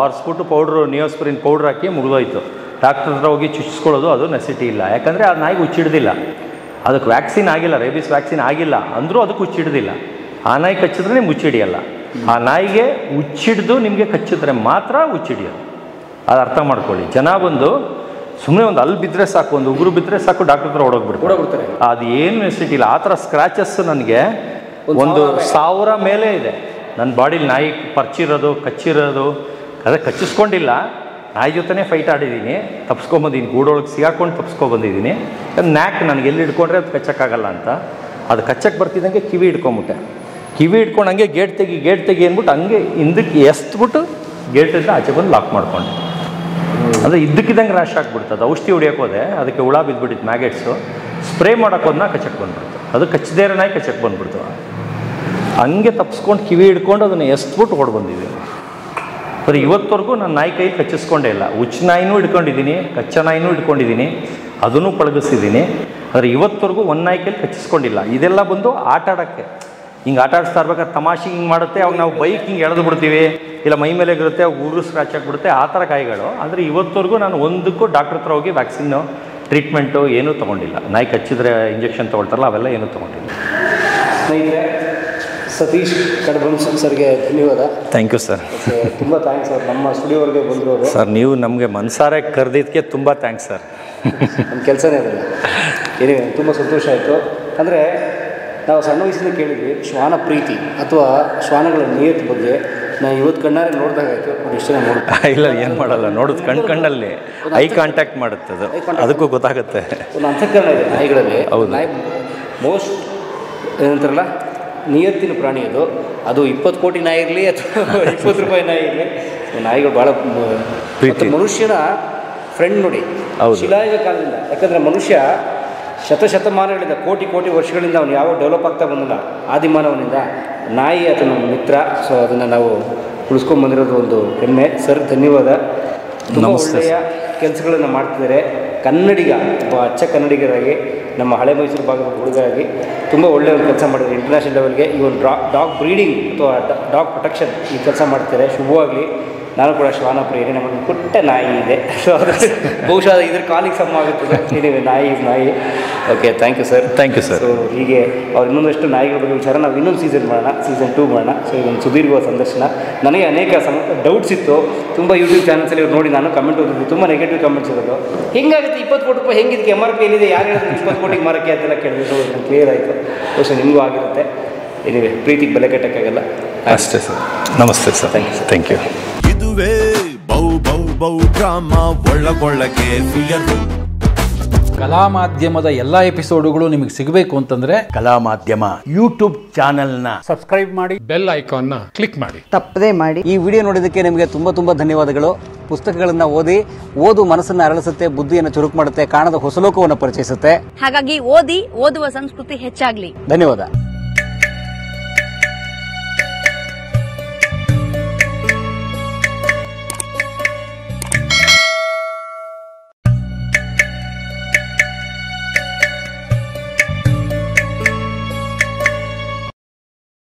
ಒರೆಸ್ಬಿಟ್ಟು ಪೌಡ್ರು, ನಿಯೋಸ್ಪ್ರಿನ್ ಪೌಡ್ರ್ ಹಾಕಿ ಮುಗಿದೋಯ್ತು. ಡಾಕ್ಟ್ರ್ ಹತ್ರ ಹೋಗಿ ಚುಚ್ಚಿಸ್ಕೊಳ್ಳೋದು ಅದು ನೆಸಿಟಿ ಇಲ್ಲ. ಯಾಕಂದರೆ ಆ ನಾಯಿಗೆ ಹುಚ್ಚಿಡ್ದಿಲ್ಲ, ಅದಕ್ಕೆ ವ್ಯಾಕ್ಸಿನ್ ಆಗಿಲ್ಲ, ರೇಬಿಸ್ ವ್ಯಾಕ್ಸಿನ್ ಆಗಿಲ್ಲ ಅಂದರೂ ಅದಕ್ಕೆ ಹುಚ್ಚಿಡ್ದಿಲ್ಲ. ಆ ನಾಯಿ ಕಚ್ಚಿದ್ರೆ ನಿಮ್ಗೆ ಹುಚ್ಚಿಡಿಯಲ್ಲ. ಆ ನಾಯಿಗೆ ಹುಚ್ಚಿಡ್ದು ನಿಮಗೆ ಕಚ್ಚಿದ್ರೆ ಮಾತ್ರ ಹುಚ್ಚಿಡಿಯೋದು. ಅದು ಅರ್ಥ ಮಾಡ್ಕೊಳ್ಳಿ. ಜನ ಬಂದು ಸುಮ್ಮನೆ ಒಂದು ಅಲ್ಲಿ ಬಿದ್ದರೆ ಸಾಕು, ಒಂದು ಉಗುರು ಬಿದ್ದರೆ ಸಾಕು, ಡಾಕ್ಟರ್ ಹತ್ರ ಓಡೋಗ್ಬಿಡ್ತಾರೆ. ಅದು ಏನು ನೆಸಿಟಿ ಇಲ್ಲ. ಆ ಥರ ಸ್ಕ್ರ್ಯಾಚಸ್ ನನಗೆ 1000 ಮೇಲೆ ಇದೆ ನನ್ನ ಬಾಡಿಲಿ. ನಾಯಿ ಪರ್ಚಿರೋದು, ಕಚ್ಚಿರೋದು, ಅದೇ ಕಚ್ಚಿಸ್ಕೊಂಡಿಲ್ಲ, ನಾಯಿ ಜೊತೆನೇ ಫೈಟ್ ಆಡಿದ್ದೀನಿ, ತಪ್ಸ್ಕೊಂಬಂದಿದ್ದೀನಿ, ಗೂಡೊಳಗೆ ಸಿಗಾಕೊಂಡು ತಪ್ಸ್ಕೊಬಂದಿದ್ದೀನಿ. ನ್ಯಾಕ್ ನನಗೆ ಎಲ್ಲಿ ಹಿಡ್ಕೊಂಡ್ರೆ ಅದು ಕಚ್ಚಕ್ಕಾಗಲ್ಲ ಅಂತ, ಅದು ಕಚ್ಚಕ್ಕೆ ಬರ್ತಿದ್ದಂಗೆ ಕಿವಿ ಹಿಡ್ಕೊಂಬಿಟ್ಟೆ. ಕಿವಿ ಹಿಡ್ಕೊಂಡು ಹಂಗೆ ಗೇಟ್ ತೆಗಿ ಅಂದ್ಬಿಟ್ಟು ಹಂಗೆ ಹಿಂದಕ್ಕೆ ಎಸ್ಬಿಟ್ಟು ಗೇಟಿಂದ ಆಚೆ ಬಂದು ಲಾಕ್ ಮಾಡ್ಕೊಂಡೆ. ಅಂದರೆ ಇದ್ದಕ್ಕಿದ್ದಂಗೆ ರ್ಯಾಶ್ ಆಗಿಬಿಡ್ತದೆ. ಔಷಧಿ ಹೊಡಿಯೋಕೆ ಹೋದೆ, ಅದಕ್ಕೆ ಹುಳ ಬಿದ್ದುಬಿಟ್ಟಿತ್ತು, ಮ್ಯಾಗೆಟ್ಸು. ಸ್ಪ್ರೇ ಮಾಡೋಕೆ ಹೋದ್ನ ಕಚ್ಚಕ್ಕೆ ಬಂದ್ಬಿಡ್ತು. ಅದು ಕಚ್ಚದೇ ಇರೋ ನಾಯಿ ಕಚ್ಚಕ್ಕೆ ಬಂದ್ಬಿಡ್ತು. ಹಂಗೆ ತಪ್ಪಿಸ್ಕೊಂಡು ಕಿವಿ ಹಿಡ್ಕೊಂಡು ಅದನ್ನು ಎಸ್ಬಿಟ್ಟು ಹೊಡ್ ಬಂದಿದ್ದೀನಿ. ಬರೀ ಇವತ್ತವರೆಗೂ ನಾನು ನಾಯಿ ಕೈ ಕಚ್ಚಿಸ್ಕೊಂಡೇ ಇಲ್ಲ. ಹುಚ್ಚ ನಾಯಿನೂ ಹಿಡ್ಕೊಂಡಿದ್ದೀನಿ, ಕಚ್ಚ ನಾಯಿನೂ ಹಿಡ್ಕೊಂಡಿದ್ದೀನಿ, ಅದನ್ನು ಪಳಗಿಸಿದ್ದೀನಿ. ಆದರೆ ಇವತ್ತವರೆಗೂ ಒಂದು ನಾಯಿ ಕೈಲಿ ಕಚ್ಚಿಸ್ಕೊಂಡಿಲ್ಲ. ಇದೆಲ್ಲ ಬಂದು ಆಟ ಆಡೋಕ್ಕೆ, ಹಿಂಗೆ ಆಟ ಆಡಿಸ್ತಾ ಇರ್ಬೇಕಾದ್ರೆ ತಮಾಷೆ ಹಿಂಗೆ ಮಾಡುತ್ತೆ, ಅವಾಗ ನಾವು ಬೈಕ್ ಹಿಂಗೆ ಎಳೆದು ಬಿಡ್ತೀವಿ, ಇಲ್ಲ ಮೈ ಮೇಲೆ ಇರುತ್ತೆ, ಅವಾಗ ಊರು ಸ್ಕ್ರಾಚ್ ಆಗಿಬಿಡುತ್ತೆ, ಆ ಥರ ಕಾಯಿಗಳು. ಅಂದರೆ ಇವತ್ತವರೆಗೂ ನಾನು ಒಂದಕ್ಕೂ ಡಾಕ್ಟ್ರ್ ಹತ್ರ ಹೋಗಿ ವ್ಯಾಕ್ಸಿನ್ನು, ಟ್ರೀಟ್ಮೆಂಟು ಏನೂ ತೊಗೊಂಡಿಲ್ಲ. ನಾಯಿ ಕಚ್ಚಿದ್ರೆ ಇಂಜೆಕ್ಷನ್ ತೊಗೊಳ್ತಾರಲ್ಲ, ಅವೆಲ್ಲ ಏನೂ ತೊಗೊಂಡಿಲ್ಲ. ಸ್ನೇಹಿತರೆ, ಸತೀಶ್ ಕಡಬಂಶ ಸರ್ಗೆ ಧನ್ಯವಾದ. Thank you sir. ತುಂಬ ಥ್ಯಾಂಕ್ಸ್ ಸರ್, ನಮ್ಮ ಸ್ಟುಡಿಯೋವರೆಗೆ ಬಂದರು ಸರ್. ನೀವು ನಮಗೆ ಮನಸಾರೆ ಕರೆದಿದ್ದಕ್ಕೆ ತುಂಬ ಥ್ಯಾಂಕ್ಸ್ ಸರ್. ನಮ್ಮ ಕೆಲಸನೇ ಅದಲ್ಲ. ಏನೇ ತುಂಬ ಸಂತೋಷ ಆಯಿತು. ಅಂದರೆ ನಾವು ಸಣ್ಣ ವಯಸ್ಸಿಂದ ಕೇಳಿದ್ವಿ ಶ್ವಾನ ಪ್ರೀತಿ ಅಥವಾ ಶ್ವಾನಗಳ ನಿಯತ್ ಬಗ್ಗೆ. ನಾನು ಇವತ್ತು ಕಣ್ಣಾರೆ ನೋಡಿದಾಗಾಯ್ತು, ಅದು ಇಷ್ಟ ನೋಡಿ. ಇಲ್ಲ, ಏನು ಮಾಡಲ್ಲ, ನೋಡೋದು ಕಣ್ಣಲ್ಲಿ ಐ ಕಾಂಟ್ಯಾಕ್ಟ್ ಮಾಡುತ್ತೆ, ಅದು ಅದಕ್ಕೂ ಗೊತ್ತಾಗುತ್ತೆ. ಒಂದು ಅಂತಃಕರಣ ಇದೆ ನಾಯಿಗಳಲ್ಲಿ. ಹೌದು, ನಾಯಿ ಮೋಸ್ಟ್ ಏನಂತಾರಲ್ಲ ನಿಯತ್ತಿನ ಪ್ರಾಣಿ ಅದು. ಅದು 20 ಕೋಟಿ ನಾಯಿ ಇರಲಿ ಅಥವಾ 20 ರೂಪಾಯಿ ನಾಯಿ ಇರಲಿ, ನಾಯಿಗಳು ಭಾಳ ಪ್ರೀತಿ. ಮನುಷ್ಯನ ಫ್ರೆಂಡ್ ನೋಡಿ, ಶಿಲಾಯುಗ ಕಾಲದಿಂದ. ಯಾಕಂದರೆ ಮನುಷ್ಯ ಶತಮಾನಗಳಿಂದ, ಕೋಟಿ ವರ್ಷಗಳಿಂದ ಅವನು ಯಾವಾಗ ಡೆವಲಪ್ ಆಗ್ತಾ ಬಂದಿಲ್ಲ, ಆದಿಮಾನವನಿಂದ. ನಾಯಿ ಅದು ನಮ್ಮ ಮಿತ್ರ. ಸೊ ಅದನ್ನು ನಾವು ಉಳಿಸ್ಕೊಂಡ್ಬಂದಿರೋದು ಒಂದು ಹೆಮ್ಮೆ. ಸರ್ ಧನ್ಯವಾದ. ತುಂಬ ಒಳ್ಳೆಯ ಕೆಲಸಗಳನ್ನು ಮಾಡ್ತಿದ್ದಾರೆ. ಕನ್ನಡಿಗ, ಒಬ್ಬ ಅಚ್ಚ ಕನ್ನಡಿಗರಾಗಿ, ನಮ್ಮ ಹಳೆ ಮೈಸೂರು ಭಾಗದ ಹುಡುಗರಾಗಿ ತುಂಬ ಒಳ್ಳೆಯ ಒಂದು ಕೆಲಸ ಮಾಡಿದ್ದಾರೆ. ಇಂಟರ್ನ್ಯಾಷನಲ್ ಲೆವೆಲ್ಗೆ ಈ ಒಂದು ಡಾಗ್ ಬ್ರೀಡಿಂಗ್ ಅಥವಾ ಡಾಗ್ ಪ್ರೊಟೆಕ್ಷನ್ ಈ ಕೆಲಸ ಮಾಡ್ತಾರೆ. ಶುಭವಾಗಲಿ. ನಾನು ಕೂಡ ಶ್ವಾನ ಪ್ರಿಯರೇ. ನಮಗೆ ಪುಟ್ಟ ನಾಯಿ ಇದೆ. ಸೊ ಬಹುಶಃ ಇದ್ರ ಕಾಲಿಗೆ ಸಮ ಆಗುತ್ತದೆ. ಏನಿವೆ ನಾಯಿ okay, thank you sir. Thank you sir. So ಹೀಗೆ ಅವ್ರು ಇನ್ನೊಂದಷ್ಟು ನಾಯಿಗಳ ಬಗ್ಗೆ ವಿಚಾರ ನಾವು ಇನ್ನೊಂದು ಸೀಸನ್ ಮಾಡೋಣ, ಸೀಸನ್ 2 ಮಾಡೋಣ. ಸೊ ಇದೊಂದು ಸುದೀರ್ಘವಾದ ಸಂದರ್ಶನ. ನನಗೆ ಅನೇಕ ಡೌಟ್ಸ್ ಇತ್ತು. ತುಂಬ ಯೂಟ್ಯೂಬ್ ಚಾನಲ್ಸಲ್ಲಿ ಇವ್ರು ನೋಡಿ ನಾನು ಕಮೆಂಟ್ ಓದಿದ್ದು, ತುಂಬ ನೆಗೆಟಿವ್ ಕಮೆಂಟ್ಸ್ ಇರೋದು. ಹೆಂಗಾಗುತ್ತೆ 20 ಕೋಟಿ ರೂಪಾಯಿ, ಹೆಂಗಿದಕ್ಕೆ MRP ಏನಿದೆ, ಯಾರು ಹೇಳಿದ್ರು 20 ಕೋಟಿಗೆ ಮಾರಕ್ಕೆ ಅಂತೆಲ್ಲ ಕೇಳಿದ್ರು. ಕ್ಲಿಯರ್ ಆಯಿತು. ಬಹುಶಃ ನಿಮಗೂ ಆಗಿರುತ್ತೆ. ಏನಿವೆ, ಪ್ರೀತಿಗೆ ಬೆಲೆ ಕಟ್ಟಕ್ಕಾಗಲ್ಲ. ಅಷ್ಟೇ ಸರ್. ನಮಸ್ತೆ ಸರ್. Thank you. ಇದುವೇ ಬೌ ಡ್ರಾಮಾ, ಒಳ್ಳಗೆ ಫಿಯರ್. ಕಲಾ ಮಾಧ್ಯಮದ ಎಲ್ಲಾ ಎಪಿಸೋಡುಗಳು ನಿಮಗೆ ಸಿಗಬೇಕು ಅಂತಂದ್ರೆ ಕಲಾ ಮಾಧ್ಯಮ ಯೂಟ್ಯೂಬ್ ಚಾನೆಲ್ನ ಸಬ್ಸ್ಕ್ರೈಬ್ ಮಾಡಿ, ಬೆಲ್ ಐಕಾನ್ನ ಕ್ಲಿಕ್ ಮಾಡಿ, ತಪ್ಪದೇ ಮಾಡಿ. ಈ ವಿಡಿಯೋ ನೋಡಿದ್ದಕ್ಕೆ ನಿಮಗೆ ತುಂಬ ಧನ್ಯವಾದಗಳು. ಪುಸ್ತಕಗಳನ್ನು ಓದು ಮನಸ್ಸನ್ನು ಅರಳಿಸುತ್ತೆ, ಬುದ್ಧಿಯನ್ನು ಚುರುಕು ಮಾಡುತ್ತೆ, ಕಾಣದ ಹೊಸಲೋಕವನ್ನು ಪರಿಚಯಿಸುತ್ತೆ. ಹಾಗಾಗಿ ಓದುವ ಸಂಸ್ಕೃತಿ ಹೆಚ್ಚಾಗ್ಲಿ. ಧನ್ಯವಾದ.